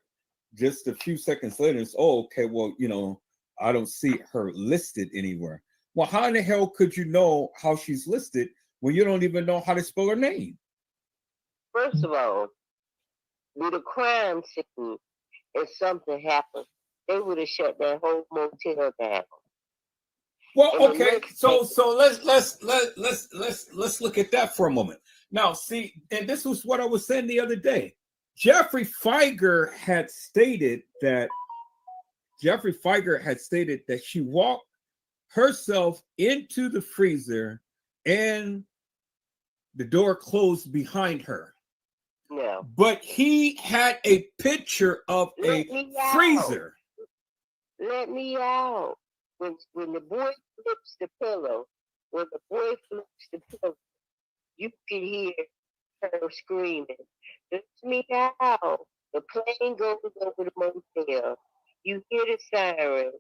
just a few seconds later and says, oh, okay, well, I don't see her listed anywhere. Well, how in the hell could you know how she's listed when you don't even know how to spell her name? First of all, with a crime scene, if something happened, they would have shut that whole motel down. Well, okay, so let's look at that for a moment. Now, see, and this was what I was saying the other day. Jeffrey Feiger had stated that she walked herself into the freezer and the door closed behind her. Yeah. But he had a picture of a freezer. Let me out. When the boy flips the pillow, you can hear her screaming, "Let me out." The plane goes over the motel. You hear the siren.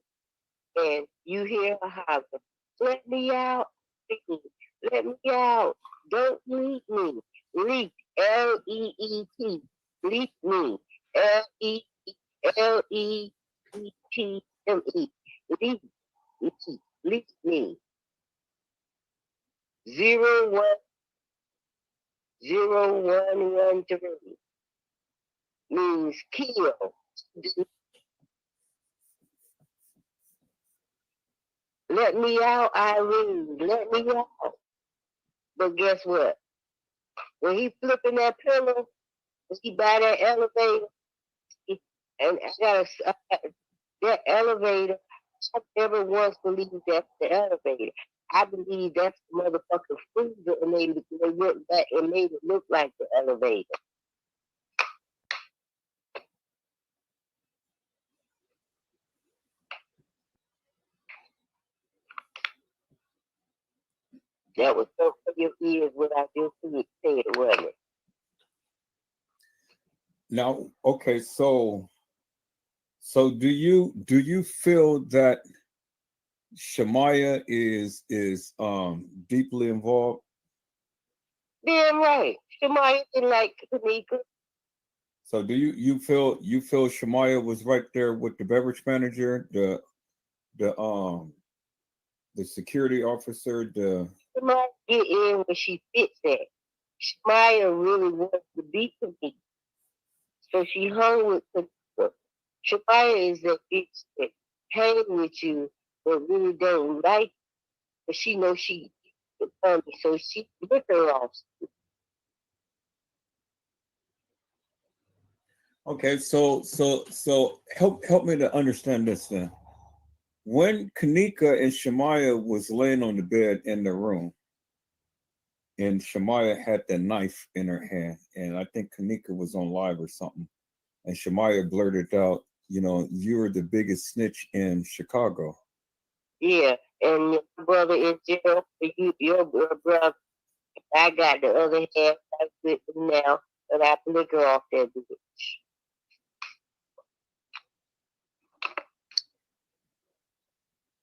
And you hear her holler, "Let me out, please. Let me out. Don't leave me. Leak, L-E-E-T. Leak me, L-E-E-T-M-E. Leak, leak me. 0101113 means kill. Let me out, Irene. Let me out. But guess what? When he flipping that pillow, when he by that elevator, and that elevator, I never once believed that's the elevator. I believe that's the motherfucking freezer, and they went back and made it look like the elevator. That was so for your ears what I just said, wasn't it? Now, okay, so do you feel that Shemaya is deeply involved? Damn right. Shemaya didn't like Kenneka. So do you feel Shemaya was right there with the beverage manager, the security officer, the Shemaya get in when she fits at. Shemaya really wants to be Kenneka. So she hung with Kenneka. Shemaya is that bitch that hang with you but really don't like you, but she knows she is funny, so she rip her off. Okay, so help me to understand this then. When Kenneka and Shemaya was laying on the bed in the room, and Shemaya had the knife in her hand, and I think Kenneka was on live or something, and Shemaya blurted out, "You're the biggest snitch in Chicago." Yeah, and your brother is jail. Your brother, I got the other half that's with him now, but I flick her off that bitch.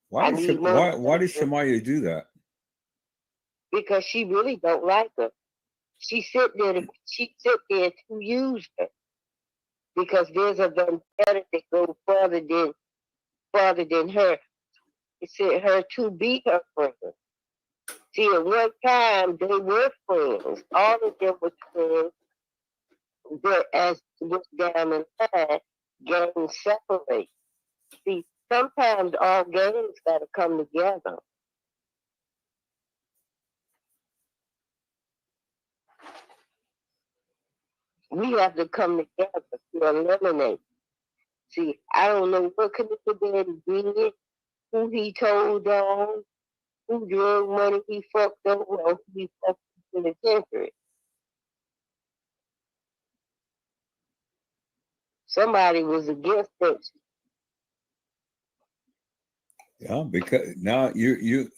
Why did Shemaya do that? Because she really don't like her. She sit there to use her. Because there's a vendetta that goes farther than her. It said her to be her friend. See, at one time they were friends. All of them were friends. But as it went down the line, gangs separate. See, sometimes all gangs got to come together. We have to come together to eliminate. See, I don't know what Kenneka Daddy did, who he told on, who drug money he fucked over, or who he fucked in the penitentiary. Somebody was against it. Yeah, because now you're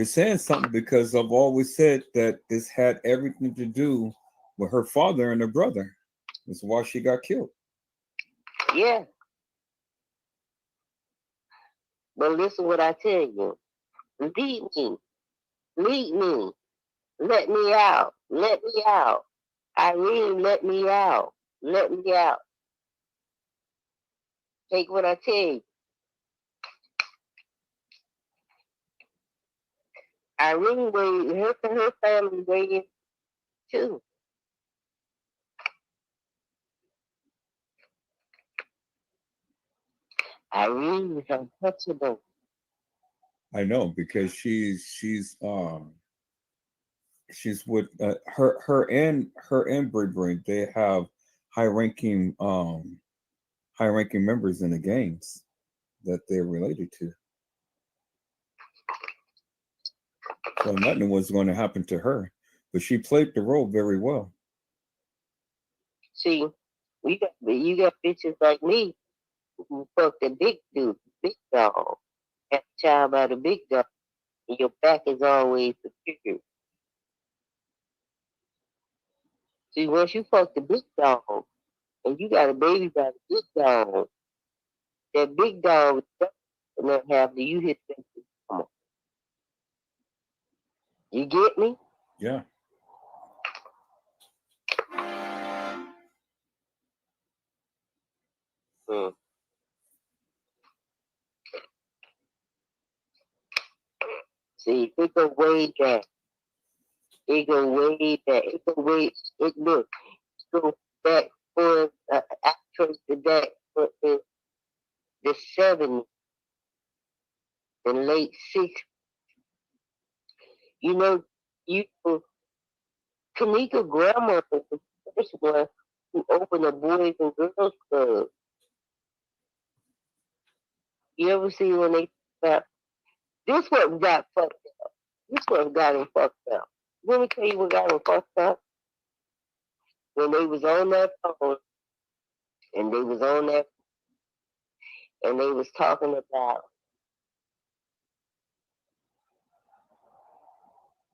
saying something, because I've always said that this had everything to do with her father and her brother. That's why she got killed. Yeah. But listen what I tell you. Lead me. Lead me. Let me out. Let me out. Irene, let me out. Let me out. Take what I tell you. Irene waited, her family waited too. Irene is untouchable. I know, because she's with her and Bray. They have high ranking members in the gangs that they're related to. So nothing was going to happen to her, but she played the role very well. See, you got bitches like me who fuck the big dude, big dog. Got a child by the big dog, and your back is always secured. See, once you fuck the big dog, and you got a baby by the big dog, that big dog and then have the you hit them. Come on. You get me? Yeah. Mm. See, it go way back. It go way back. It go way. It look. It go back for I traced it back for the 70s. in late 60s. You know, you Kenneka grandma was the first one who opened a Boys and Girls Club. You ever see when they this what got fucked up. This what got him fucked up. Let me tell you what got him fucked up. When they was on that phone and they was on that and they was talking about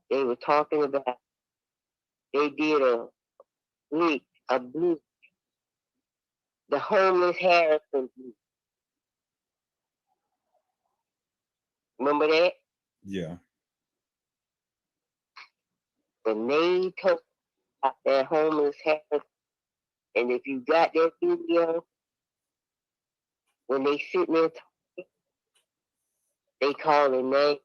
they did a blue, the homeless Harrison blue. Remember that? Yeah. And they told about that homeless Harrison. And if you got that video, when they sitting there talking, they call their name.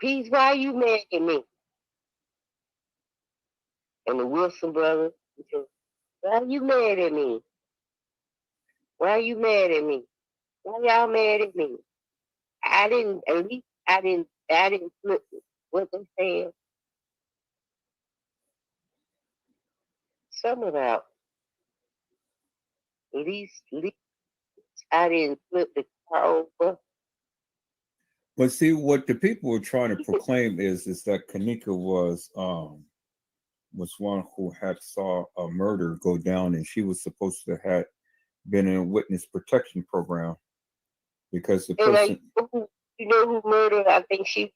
Peace, why you mad at me? And the Wilson brothers, said, why you mad at me? Why you mad at me? Why y'all mad at me? I didn't flip it. What they said. Something about at least I didn't flip the car over. But see, what the people were trying to proclaim is that Kenneka was one who had saw a murder go down, and she was supposed to have been in a witness protection program because the person. You know who murdered? I think she.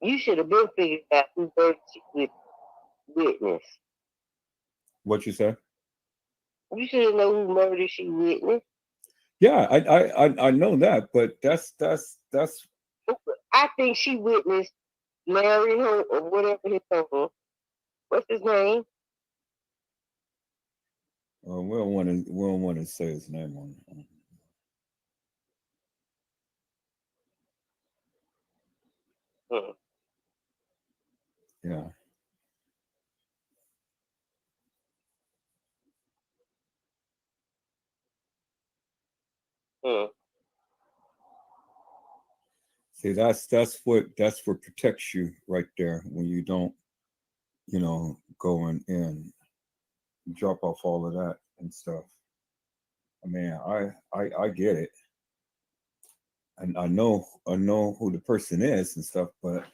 You should have been figured out who murdered she witness. What you said? You should know who murdered she witnessed. Yeah, I know that, but that's. I think she witnessed Larry Hunt or whatever his name was. What's his name? We don't want to say his name on. Yeah. See, that's what protects you right there when you don't, go and drop off all of that and stuff. I mean, I get it, and I know who the person is and stuff, but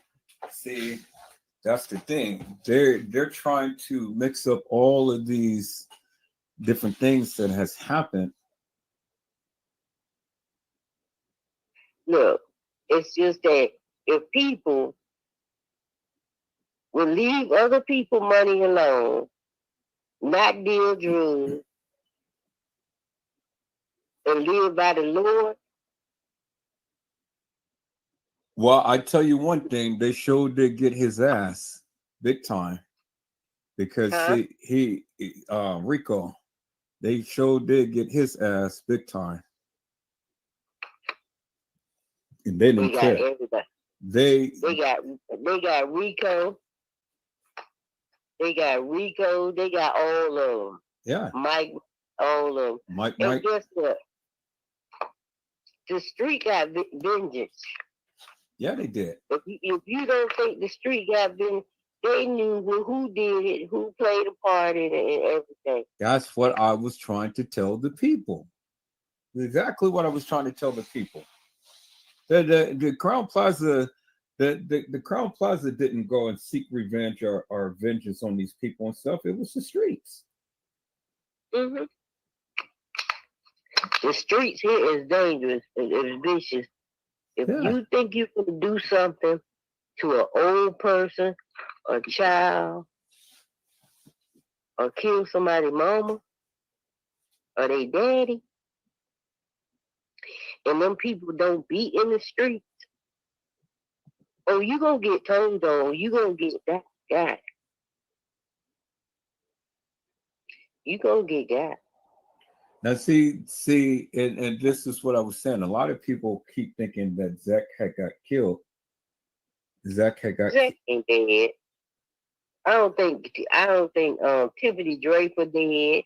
see, that's the thing. They're trying to mix up all of these different things that has happened. Look, it's just that if people will leave other people money alone, not deal drugs, and live by the Lord. Well, I tell you one thing, they sure did get his ass big time because he Rico, they sure did get his ass big time. And they didn't care. Everybody. They got Rico. They got Rico. They got all of them. Yeah. Mike, all of them. Mike. Guess what? The street got vengeance. Yeah, they did. If you don't think the street got vengeance, they knew who did it, who played a part in it, and everything. That's what I was trying to tell the people. Exactly what I was trying to tell the people. The Crown Plaza, the Crown Plaza didn't go and seek revenge or vengeance on these people and stuff. It was the streets. Mm-hmm. The streets here is dangerous and it's vicious. If you think you can do something to an old person, a child, or kill somebody's mama or their daddy, and them people don't be in the streets, oh, you gonna get told on. You gonna get that guy. You gonna get got. Now, see, and this is what I was saying. A lot of people keep thinking that Zach had got killed. Zach ain't dead. I don't think Tiffany Draper dead.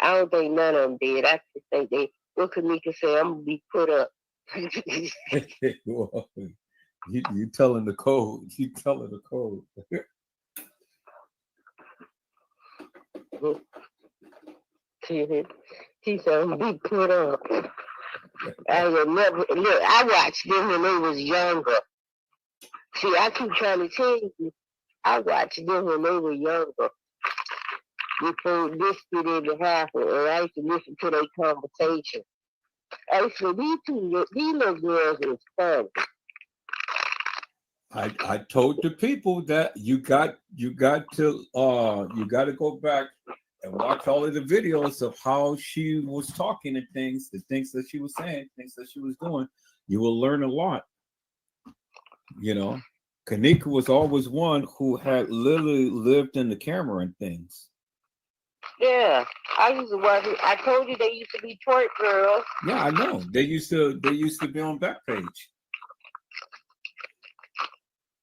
I don't think none of them did. I just think they. What Kenneka say? I'm gonna be put up. Well, you telling the code. You telling the code. She said I'm gonna be put up. I would never look. I watched them when they was younger. See, I keep trying to tell you. I watched them when they were younger. Before this could even happen, and I used to listen to their conversation. Actually, these little girls is fun. I told the people that you got to go back and watch all of the videos of how she was talking and things, the things that she was saying, things that she was doing. You will learn a lot. You know, Kenneka was always one who had literally lived in the camera and things. Yeah, I used to watch it. I told you they used to be twerk girls. Yeah, I know. They used to be on Backpage.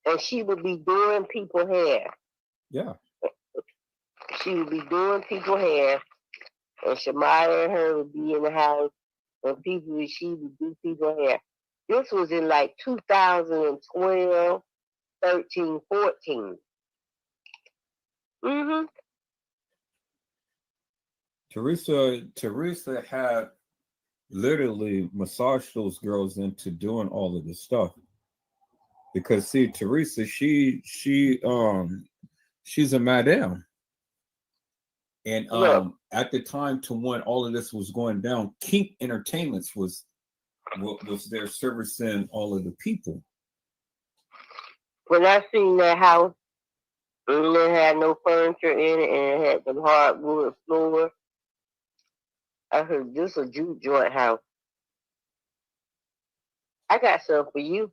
And she would be doing people hair. Yeah. She would be doing people hair. And Shamaya and her would be in the house and she would do people hair. This was in like 2012, 13, 14. Mm-hmm. Teresa had literally massaged those girls into doing all of this stuff. Because see, Teresa, she's a madam. And at the time to when all of this was going down, Kink Entertainments was there servicing all of the people. When I seen that house, and it had no furniture in it, and it had some hardwood floor, I heard this a juke joint house. I got something for you.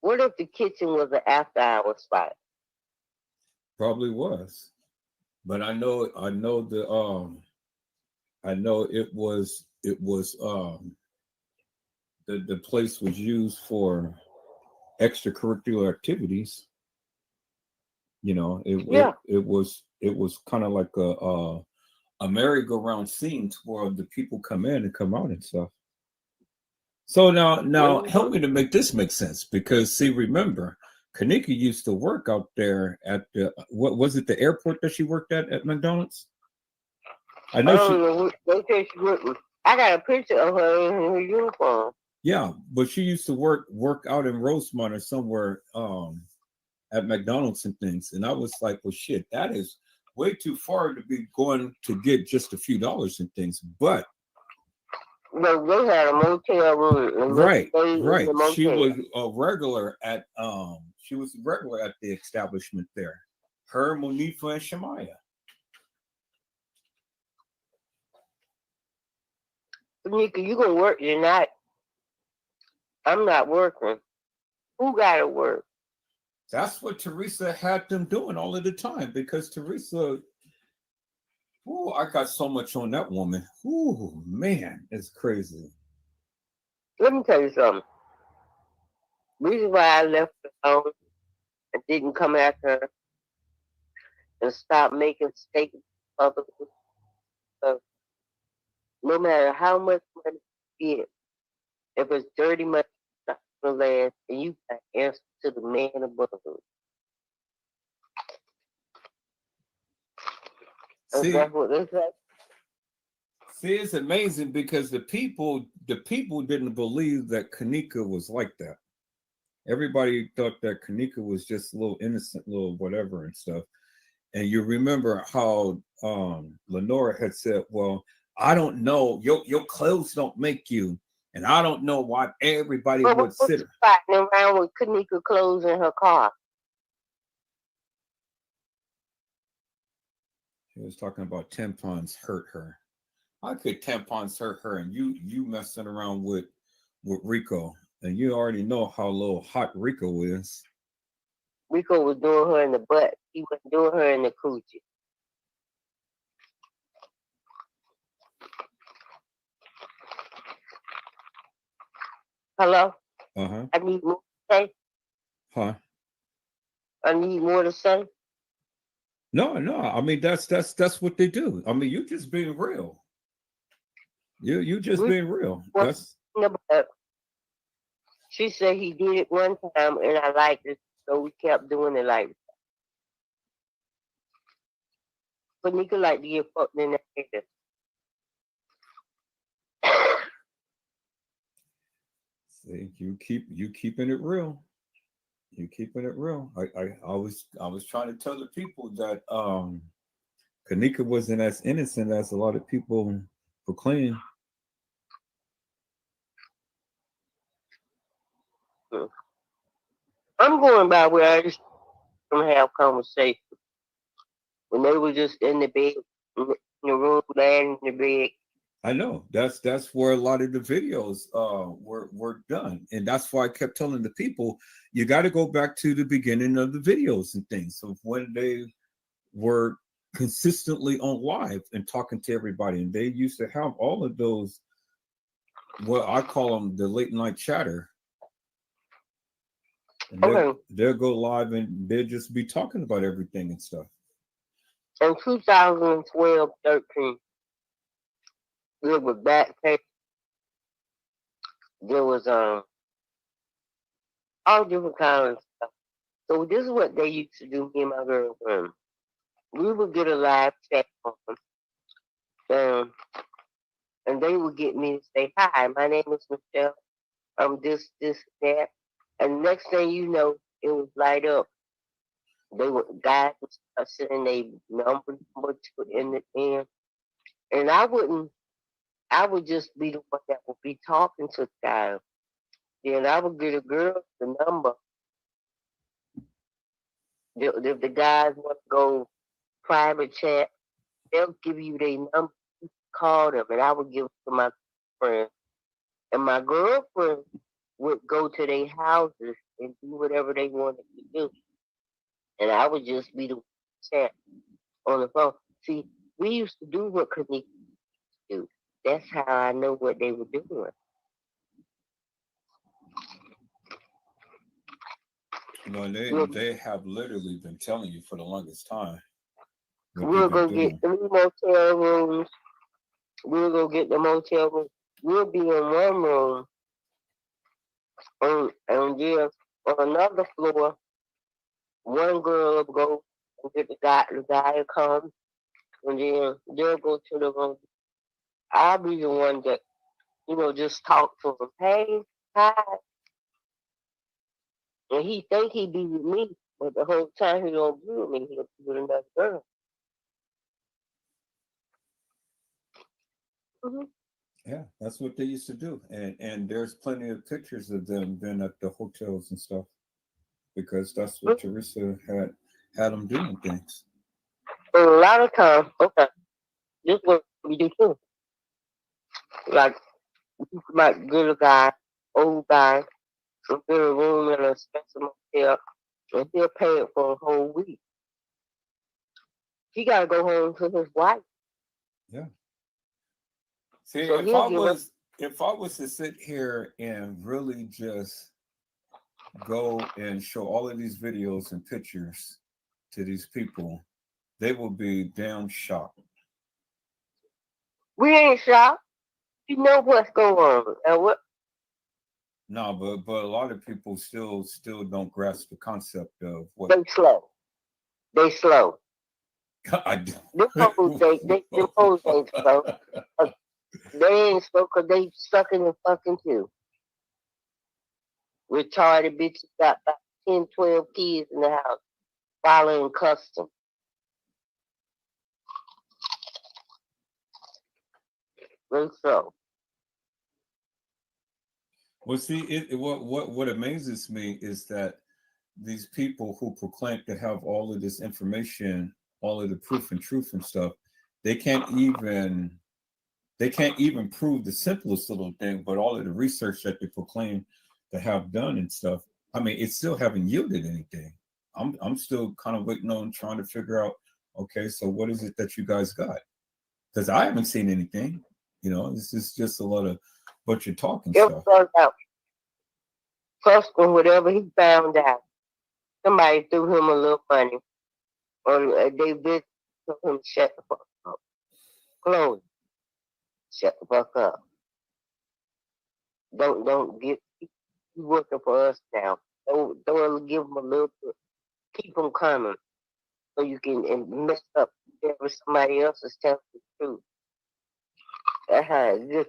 What if the kitchen was an after-hour spot? Probably was, but I know it was the place was used for extracurricular activities. You know, it was kind of like a merry-go-round scene where the people come in and come out and stuff. So now help me to make this make sense, because see, remember, Kenneka used to work out there at the what was it, the airport that she worked at McDonald's? I know I got a picture of her in her uniform. Yeah, but she used to work out in Rosemont or somewhere at McDonald's and things, and I was like, well, shit, that is way too far to be going to get just a few dollars and things, but. But they had a motel room. Right. She was a regular at the establishment there. Her, Monifa, and Shamaya. Nika, you gonna work tonight? I'm not working. Who gotta work? That's what Teresa had them doing all of the time, because Teresa. Oh, I got so much on that woman. Oh man, it's crazy. Let me tell you something. Reason why I left her alone and didn't come after her and stop making statements of others. No matter how much money you get, if it's dirty money, it's not gonna last, and you got to answer to the man above you. That's what they say. See, it's amazing because the people didn't believe that Kenneka was like that. Everybody thought that Kenneka was just a little innocent, little whatever and stuff. And you remember how Lenora had said, well, I don't know, your clothes don't make you, and I don't know why everybody would sit fighting around with Kenneka clothes in her car. She was talking about tampons hurt her. How could tampons hurt her? And you messing around with Rico, and you already know how little hot Rico is. Rico was doing her in the butt. He wasn't doing her in the coochie. Hello? Uh-huh. I need more to say. Huh? I need more to say. No. I mean, that's what they do. I mean, you just being real. You just We being real. were That's talking about, she said he did it one time and I liked it, so we kept doing it like but Nika like to get fucked in the head. see, you keeping it real. You keeping it real. I was trying to tell the people that Kanika wasn't as innocent as a lot of people proclaim. I'm going by where I used to have conversations when they were just in the bed, in the room, laying in the bed. I know that's where a lot of the videos were done, and that's why I kept telling the people you got to go back to the beginning of the videos and things of when they were consistently on live and talking to everybody, and they used to have all of those what I call them the late night chatter. And Okay. they'll go live and they'll just be talking about everything and stuff. In 2012, 13, there was back pay. There was all different kinds of stuff. So this is what they used to do, me and my girlfriend. We would get a live chat on them, and they would get me to say, "Hi, my name is Michelle. I'm this, that." And next thing you know, it was light up. They were guys would start sending their number in the end, and I wouldn't. I would just be the one that would be talking to the guy. Then I would get a girl the number. If the guys want to go private chat, they'll give you their number. Call them, and I would give it to my friend. And my girlfriend would go to their houses and do whatever they wanted to do. And I would just be the chat on the phone. See, we used to do what Kanika do. That's how I know what they were doing. No, We'll, they have literally been telling you for the longest time what they've we'll been go get doing. 3 motel rooms. We'll go get the motel room. We'll be in one room and yeah, on another floor, one girl will go and get the guy will come and then they'll go to the room. I'll be the one that, just talk to him. Hey, hi. And he think he be with me, but the whole time he don't be with me, he'll be with another girl. Mm-hmm. Yeah, that's what they used to do, and there's plenty of pictures of them being at the hotels and stuff because that's what Teresa had them doing things. And a lot of times, okay, this is what we do too. Like, you might get a guy, old guy, and get a room in a special motel, and he'll pay it for a whole week. He got to go home to his wife. Yeah. See, So he'll give us. if I was to sit here and really just go and show all of these videos and pictures to these people, they will be damn shocked. We ain't shocked. You know what's going on. And what? No, but a lot of people still don't grasp the concept of what They slow. They slow. I do. Them hoes ain't slow. They ain't slow because they sucking and fucking too. Retarded bitches got about 10, 12 kids in the house following custom. They slow. Well, see, what amazes me is that these people who proclaim to have all of this information, all of the proof and truth and stuff, they can't even prove the simplest little thing, but all of the research that they proclaim to have done and stuff, I mean, it still haven't yielded anything. I'm still kind of waiting on trying to figure out, okay, so what is it that you guys got? Because I haven't seen anything. This is just a lot of bunch of talking stuff. Out. Custom, whatever he found out, somebody threw him a little money, They bitch told him shut the fuck up. Chloe, shut the fuck up. Don't get you working for us now. Don't give them a little bit. Keep them coming so you can mess up whatever somebody else is telling the truth. That's how it is.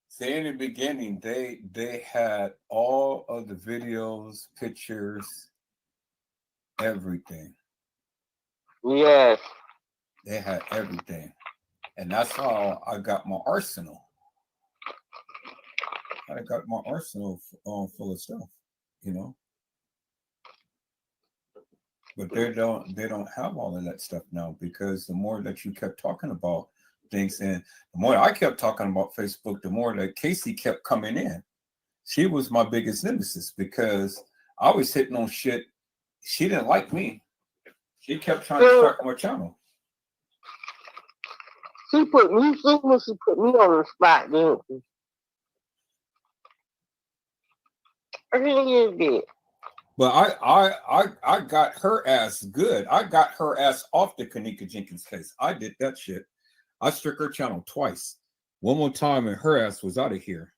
See, in the beginning, they had all of the videos, pictures, everything. Yes. They had everything, and that's how I got my arsenal. I got my arsenal full of stuff, you know. But they don't have all of that stuff now, because the more that you kept talking about things, and the more I kept talking about Facebook, the more that Casey kept coming in. She was my biggest nemesis because I was hitting on shit. She didn't like me. She kept trying to start my channel. She put me on the spot, didn't she? I really did. But I got her ass good. I got her ass off the Kenneka Jenkins case. I did that shit. I struck her channel twice. One more time, and her ass was out of here.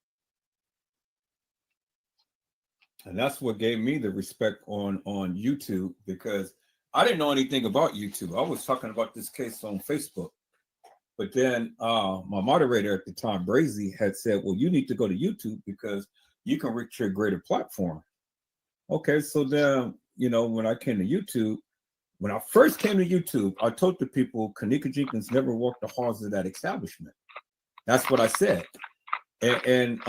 And that's what gave me the respect on YouTube, because I didn't know anything about YouTube. I was talking about this case on Facebook. But then my moderator at the time, Brazy, had said, well, you need to go to YouTube because you can reach a greater platform. Okay, so then, you know, when I came to YouTube, when I first came to YouTube, I told the people Kenneka Jenkins never walked the halls of that establishment. That's what I said. And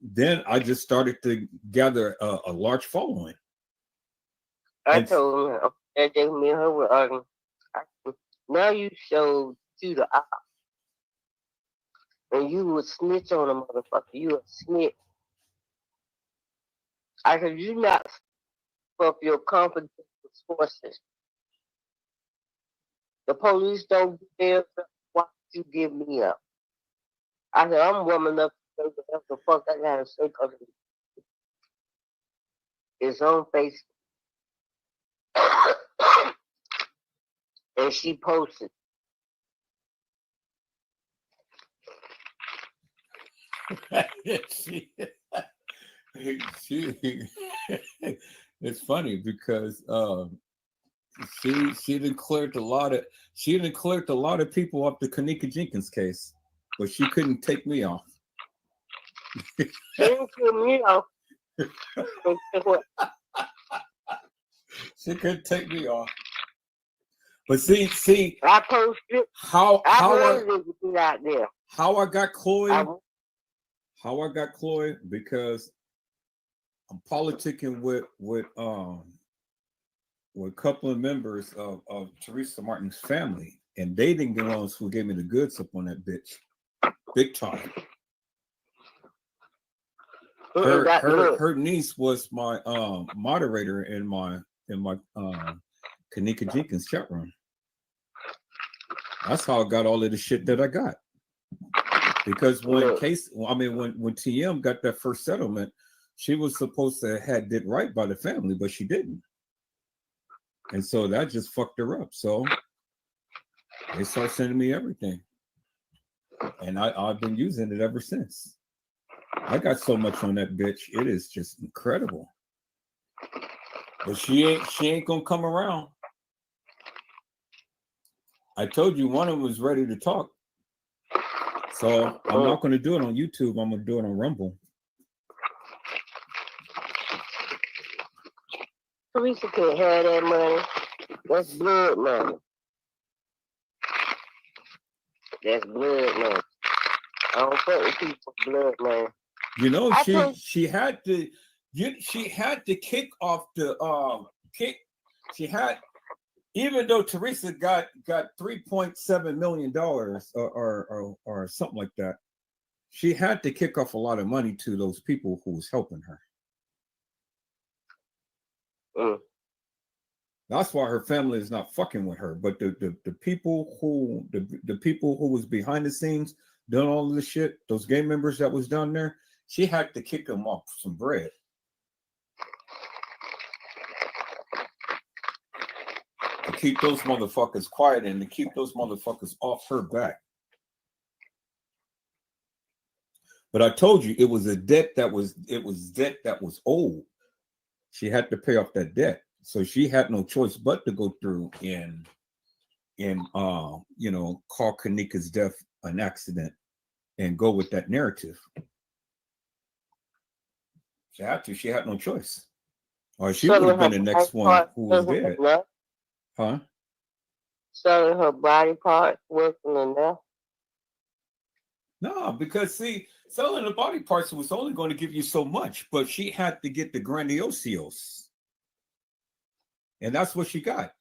then I just started to gather a large following. I told him that day me and her were arguing. Now you showed you the op. And you would snitch on a motherfucker. You a snitch. I said, you not up your confidential sources. The police don't get there. Why don't you give me up? I said, I'm woman enough to say whatever the fuck I gotta say because it's on Facebook. And she posted. It's funny because she done cleared a lot of people off the Kenneka Jenkins case, but she couldn't take me off. She didn't kill me off. She couldn't take me off. But see, I posted how I got Chloe, because I'm politicking with a couple of members of Teresa Martin's family, and they didn't get ones who gave me the goods up on that bitch, big time. Her niece was my moderator in my Kenneka Jenkins chat room. That's how I got all of the shit that I got. Because when TM got that first settlement, she was supposed to have did right by the family, but she didn't. And so that just fucked her up. So they started sending me everything. And I've been using it ever since. I got so much on that bitch. It is just incredible. But she ain't gonna come around. I told you one of them was ready to talk. So I'm not gonna do it on YouTube. I'm gonna do it on Rumble. Teresa can't have that money. That's blood money. That's blood money. I don't fuck with people with blood money. You know, she had to kick off the kick. She had, even though Teresa got $3.7 million or something like that, she had to kick off a lot of money to those people who was helping her. That's why her family is not fucking with her. But the people who was behind the scenes, done all of this shit, those gang members that was down there, she had to kick them off some bread. To keep those motherfuckers quiet and to keep those motherfuckers off her back. But I told you it was a debt that was old. She had to pay off that debt. So she had no choice but to go through and call Kenneka's death an accident and go with that narrative. She had to. She had no choice. Or she would have been the next one who was dead. Huh? Selling her body parts wasn't enough. No, because see, selling the body parts was only going to give you so much, but she had to get the grandiosios. And that's what she got.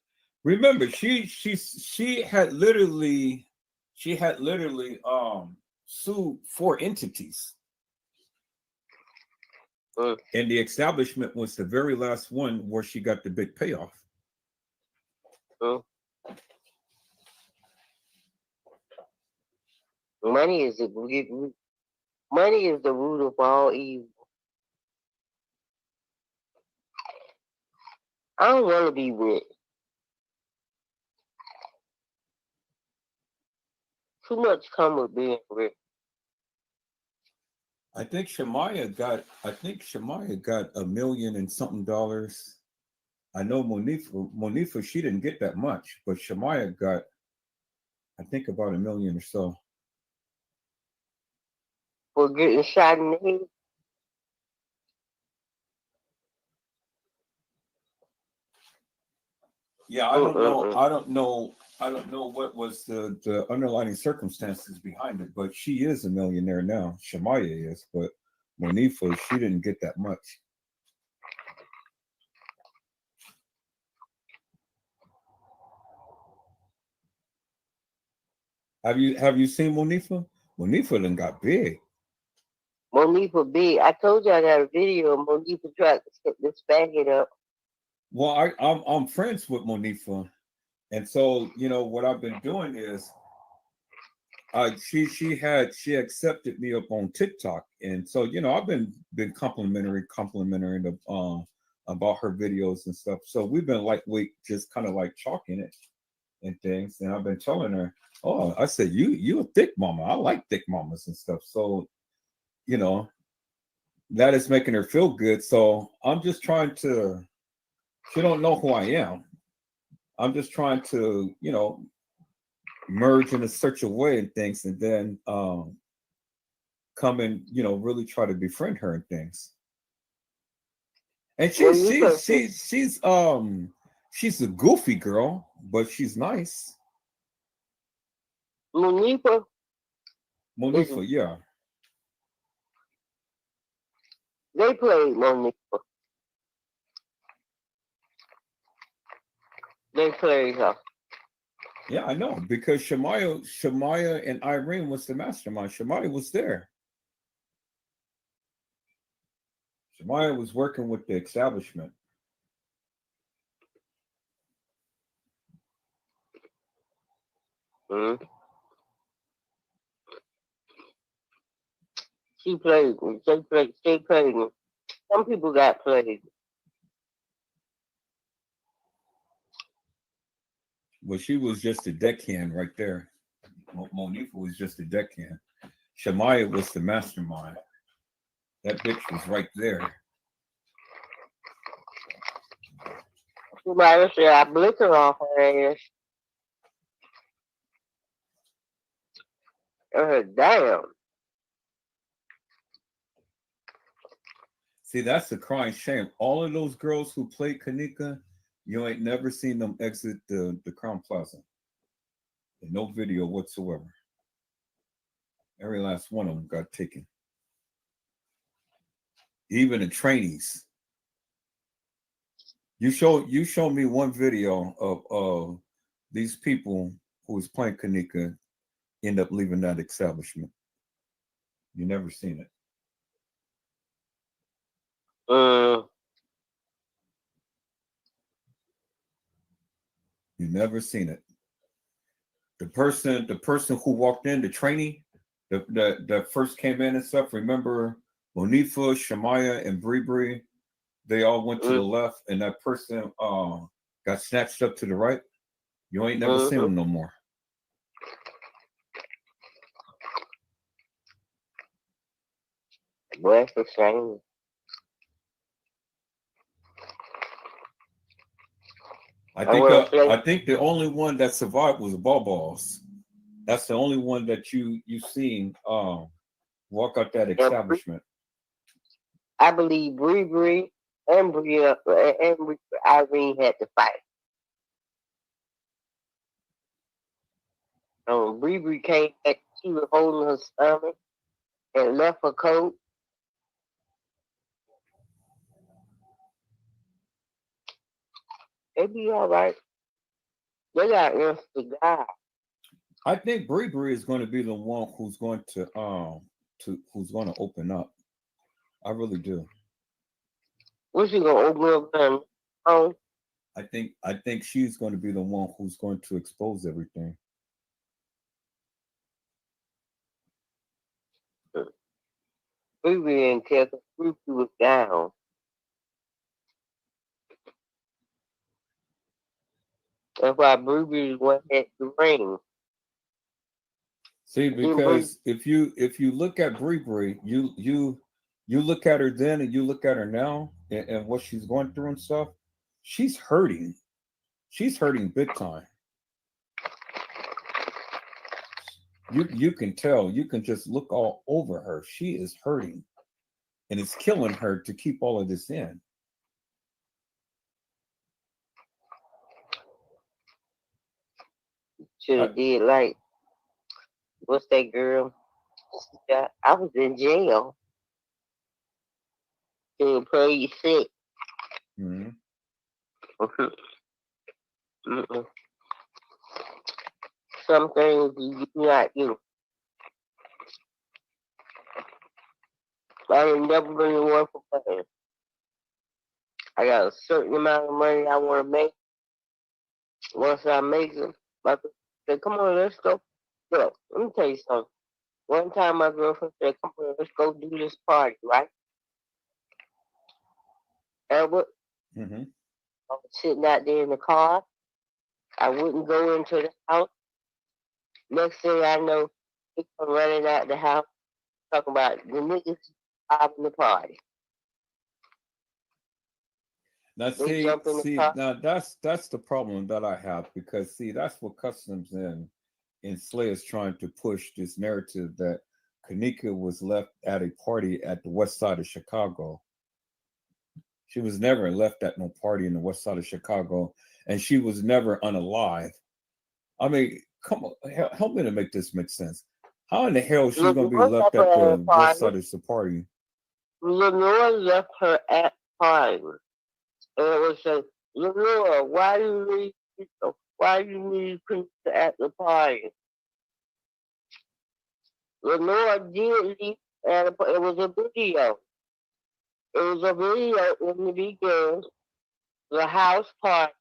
Remember, she had literally sued 4 entities. And the establishment was the very last one where she got the big payoff. Money is the root of all evil. I don't want to be rich. Too much come with being rich. I think Shemaya got $1 million and something dollars. I know Monifa, she didn't get that much, but Shemaya got, I think, about $1 million or so. For getting shot in the head. Yeah, I don't know what was the underlying circumstances behind it, but she is a millionaire now. Shemaya is, but Monifa, she didn't get that much. Have you seen Monifa? Monifa done got big. Monifa big. I told you I got a video of Monifa trying to back it up. Well, I'm friends with Monifa, and so what I've been doing is, she accepted me up on TikTok, and so I've been complimenting about her videos and stuff. So we've been just kind of like chalking it and things, and I've been telling her, oh, I said you a thick mama. I like thick mamas and stuff. So that is making her feel good. So I'm just trying to. She don't know who I am. I'm just trying to, merge in such a way and things, and then come and really try to befriend her and things. And she's a goofy girl, but she's nice. Monifa, yeah. They played Monifa. They played her. Yeah, I know, because Shemaya and Irene was the mastermind. Shemaya was there. Shemaya was working with the establishment. Mm-hmm. She played me. They played me. Some people got played. Well, she was just a deckhand right there. Monifa was just a deckhand. Shemaya was the mastermind. That bitch was right there. Somebody said I blicked her off her ass. Damn. See, that's the crying shame. All of those girls who played Kenneka, you ain't never seen them exit the Crown Plaza. No video whatsoever. Every last one of them got taken. Even the trainees. You show me one video of these people who was playing Kenneka end up leaving that establishment. You never seen it. You never seen it. The person who walked in, the trainee, that first came in and stuff. Remember Monifa, Shamaya, and Bree? They all went to the left, and that person got snatched up to the right. You ain't never seen them no more. Boy, that's a shame. I think the only one that survived was Balls. That's the only one that you seen walk out that establishment. I believe Bree and Irene had to fight. Bree came back. She was holding her stomach and left her coat. They be all right. They got instant God. I think Bree is going to be the one who's going to open up. I really do. What's she gonna open up? I think she's going to be the one who's going to expose everything. Bree didn't care because Bree was down. That's why Bree went at the ring. See, because if you look at Bree, you look at her then and you look at her now and what she's going through and stuff, she's hurting. She's hurting big time. You can tell, you can just look all over her. She is hurting. And it's killing her to keep all of this in. Should have did like, what's that girl? I was in jail. To play sick. Mm-hmm. Some things you do not do. I ain't never been in one for money. I got a certain amount of money I want to make. Once I make it, my girlfriend said, come on, let's go. Look, let me tell you something. One time my girlfriend said, come on, let's go do this party, right? Albert, I was sitting out there in the car. I wouldn't go into the house. Next thing I know, he come running out the house, talking about the niggas robbing the party. Now see, now that's the problem that I have, because see, that's what Customs and Slay is trying to push, this narrative that Kenneka was left at a party at the west side of Chicago. She was never left at no party in the west side of Chicago, and she was never unalive. I mean, come on, help me to make this make sense. How in the hell is she going to be left at the west side of the party? Lenore left her at party. And it was say, Lenore, why do you need Prince at the party? Lenore did leave at a, it was a video. It was a video in the beginning, the house party.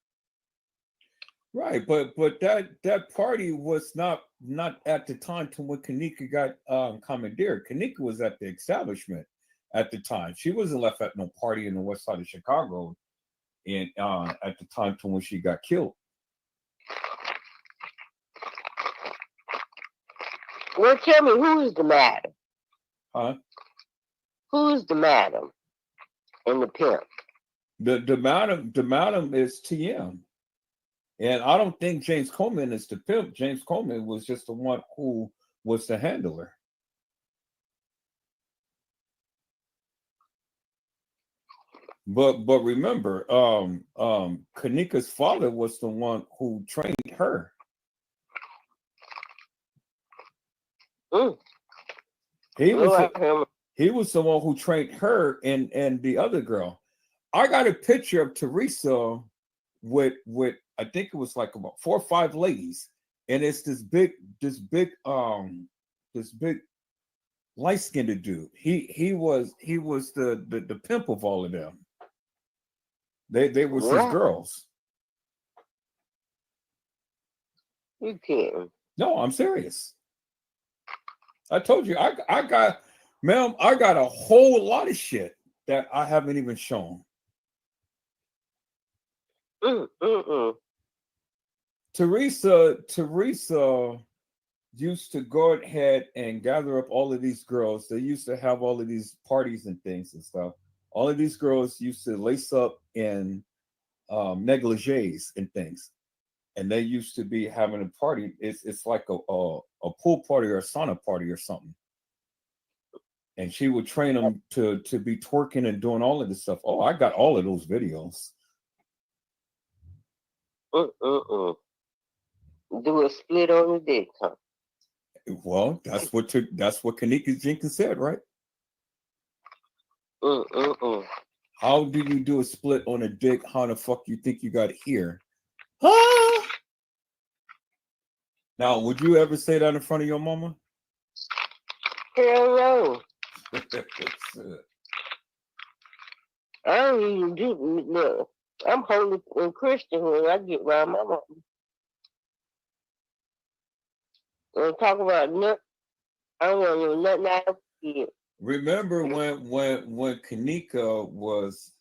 Right, but that party was not at the time to when Kenneka got commandeered. Kenneka was at the establishment at the time. She wasn't left at no party in the west side of Chicago and at the time to when she got killed. Well, tell me, who's the madam? Huh? Who's the madam in the pimp? The madam is TM. And I don't think James Coleman is the pimp. James Coleman was just the one who was the handler. But remember, Kenneka's father was the one who trained her. He was the one who trained her and the other girl. I got a picture of Teresa with I think it was like about 4 or 5 ladies, and it's this big light-skinned dude. He was the pimp of all of them. They were his girls. You kidding? No, I'm serious. I told you, I got, ma'am, I got a whole lot of shit that I haven't even shown. Teresa used to go ahead and gather up all of these girls. They used to have all of these parties and things and stuff. All of these girls used to lace up in negligees and things, and they used to be having a party. It's like a pool party or a sauna party or something. And she would train them to be twerking and doing all of this stuff. Oh, I got all of those videos. Do a split on the dick, huh? Well, that's what kenneka Jenkins said, right? How do you do a split on a dick? How the fuck you think you got here? Ah! Now, would you ever say that in front of your mama? Hell no. I don't even do. Look, I'm holy and Christian when I get around my mama. When I talk about nothing, I don't want to know nothing I ever did. Remember when kenneka was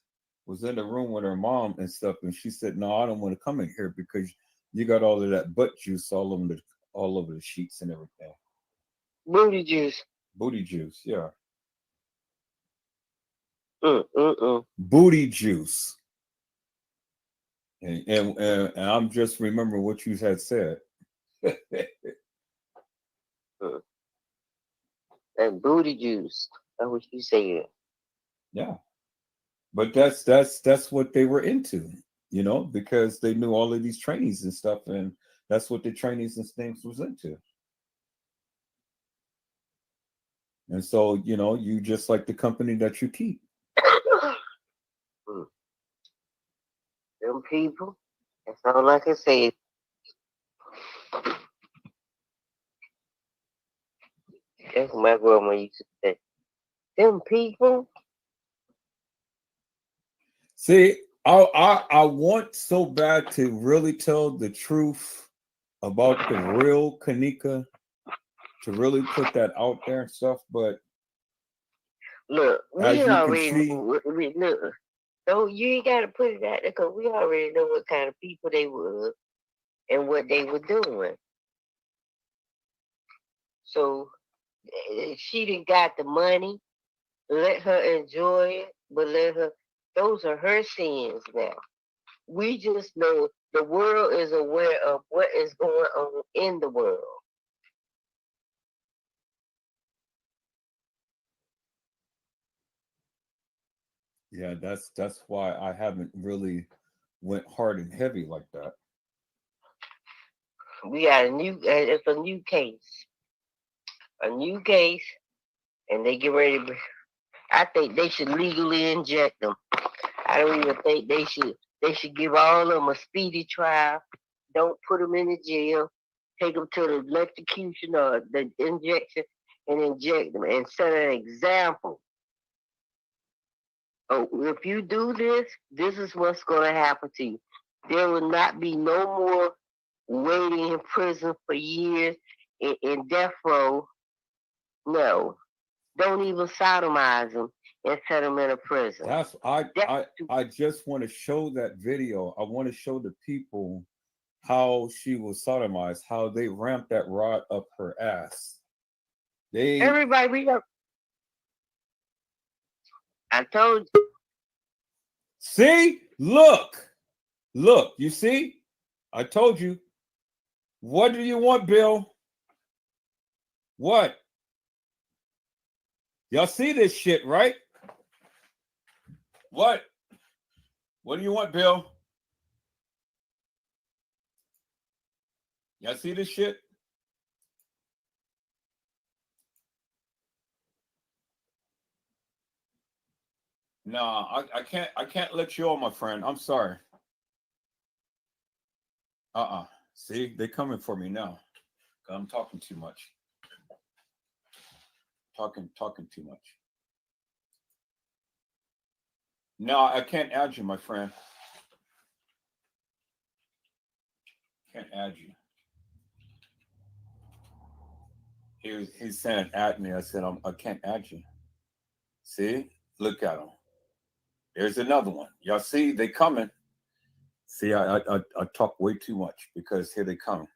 in the room with her mom and stuff, and she said, "No, I don't want to come in here because you got all of that butt juice all over the sheets and everything." Booty juice. Booty juice, yeah. Booty juice. And I'm just remembering what you had said. And booty juice. That's what you said. Yeah. But that's what they were into, because they knew all of these trainees and stuff, and that's what the trainees and things was into. And so, you just like the company that you keep. Them people, that's all I can say. That's what my grandma used to say. Them people. See, I want so bad to really tell the truth about the real kenneka, to really put that out there and stuff, but look, we already look. So you ain't gotta put it out there because we already know what kind of people they were and what they were doing. So she done got the money. Let her enjoy it, but those are her sins now. We just know the world is aware of what is going on in the world. Yeah, that's why I haven't really went hard and heavy like that. We got it's a new case. And they get ready to, I think they should legally inject them. I don't even think they should give all of them a speedy trial. Don't put them in the jail. Take them to the electrocution or the injection and inject them and set an example. Oh, if you do this, this is what's going to happen to you. There will not be no more waiting in prison for years in death row. No, don't even sodomize them and set them in a prison. I just want to show that video. I want to show the people how she was sodomized, how they ramped that rod up her ass. Everybody, we got. I told you. See, look, you see? I told you. What do you want, Bill? What? Y'all see this shit, right? What? What do you want, Bill? Y'all see this shit? No, I can't let you on, my friend. I'm sorry. See, they're coming for me now. I'm talking too much. Talking too much. No, I can't add you, my friend. Can't add you. He's saying add me. I said I can't add you. See, look at him. There's another one. Y'all see, they coming. See, I talk way too much because here they come.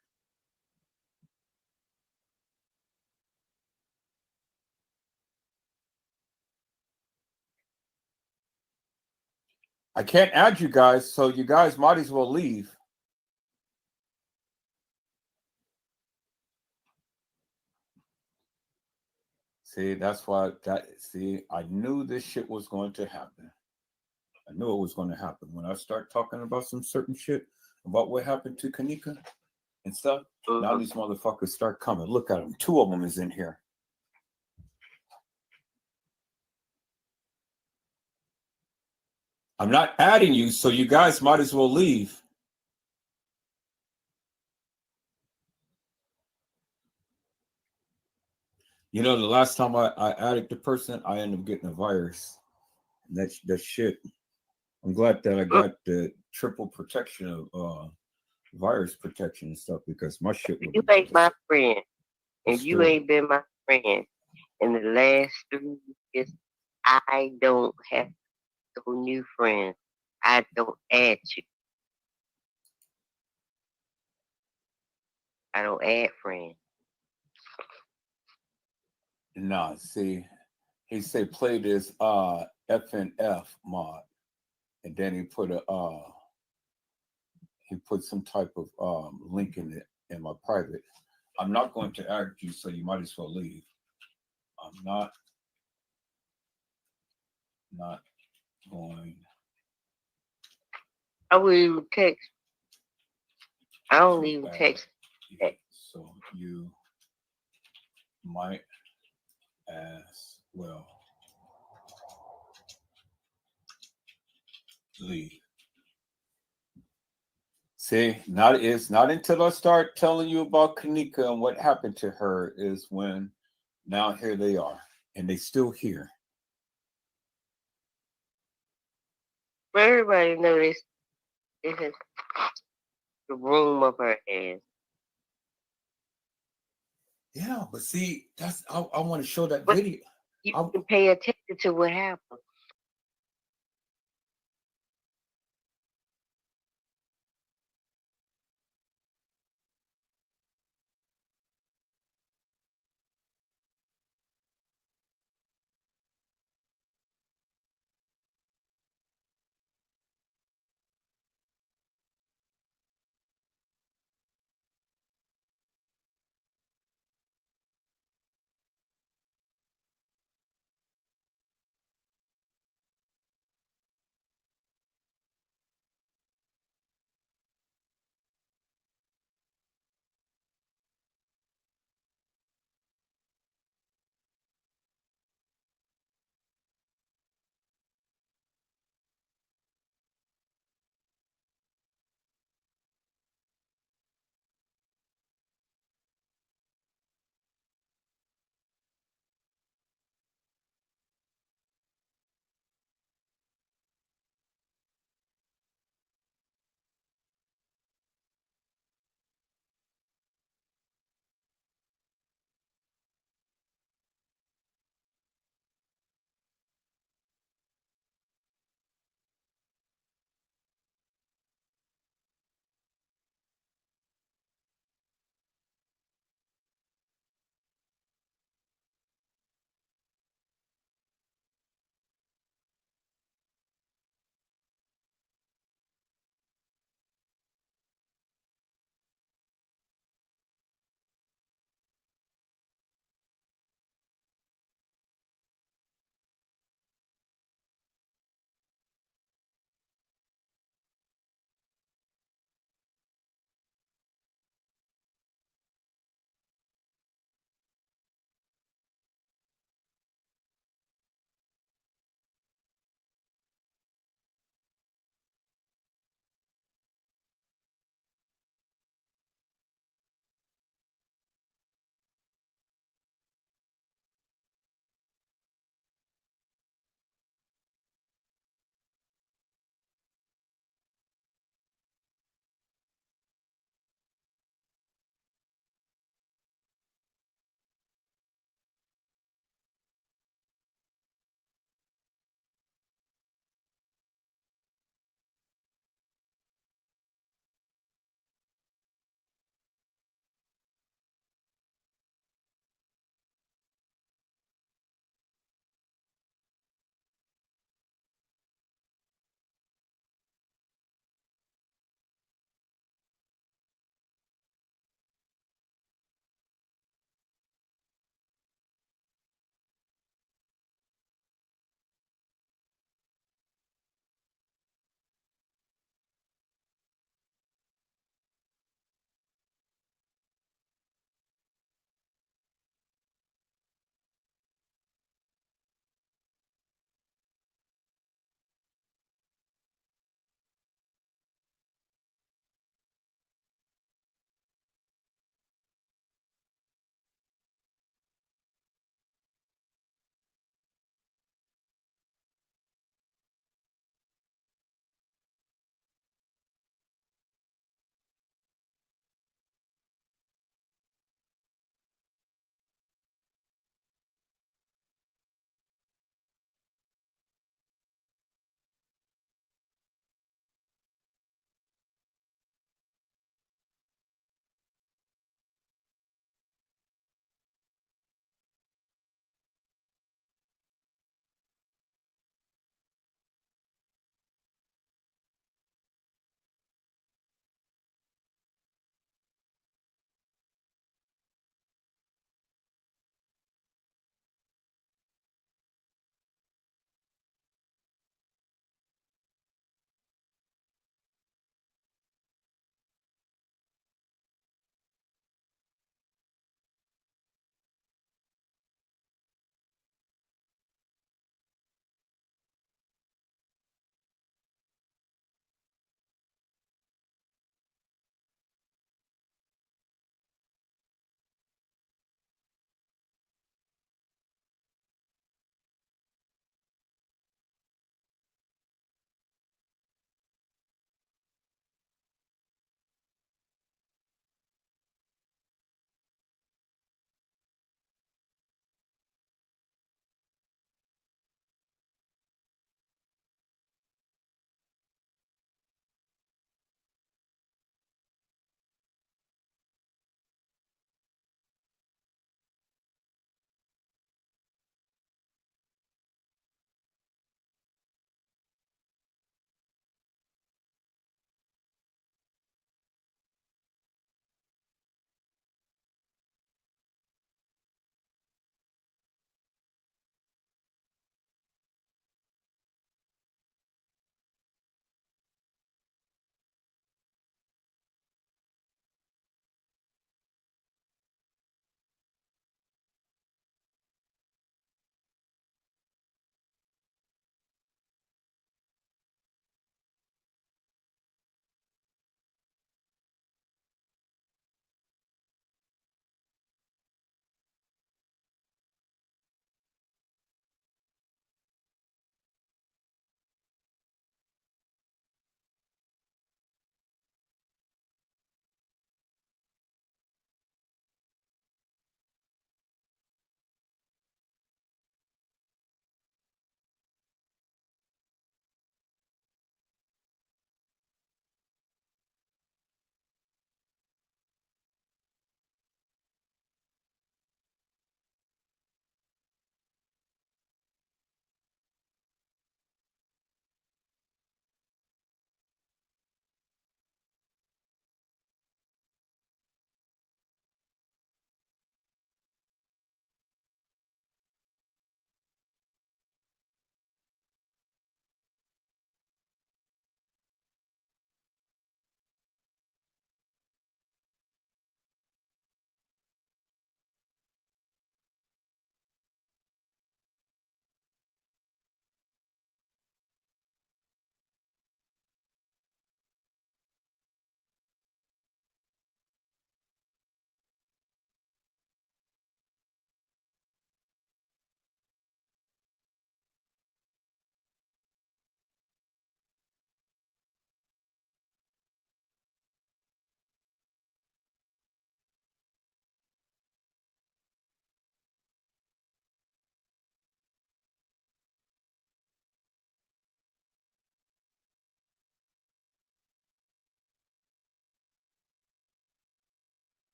I can't add you guys, so you guys might as well leave. See, that's why that. See, I knew this shit was going to happen. I knew it was going to happen when I start talking about some certain shit about what happened to Kenneka and stuff. Now these motherfuckers start coming. Look at them. Two of them is in here. I'm not adding you, so you guys might as well leave. You know, the last time I added the person, I ended up getting a virus. That shit. I'm glad that I got the triple protection of virus protection and stuff because my shit would You be ain't my friend, and you destroyed. ain't been my friend in the last 3 years. I don't have no new friends. I don't add you. I don't add friends. Nah, see, he said play this FNF mod, and then he put some type of link in it in my private. I'm not going to add you, so you might as well leave. I'm not going. I would even text. I don't even text. So you might as well leave. See, it's not until I start telling you about Kenneka and what happened to her is when now here they are. And they still here. Everybody know this. This is the room of her ass. Yeah, but see, I want to show that But video. you can pay attention to what happened.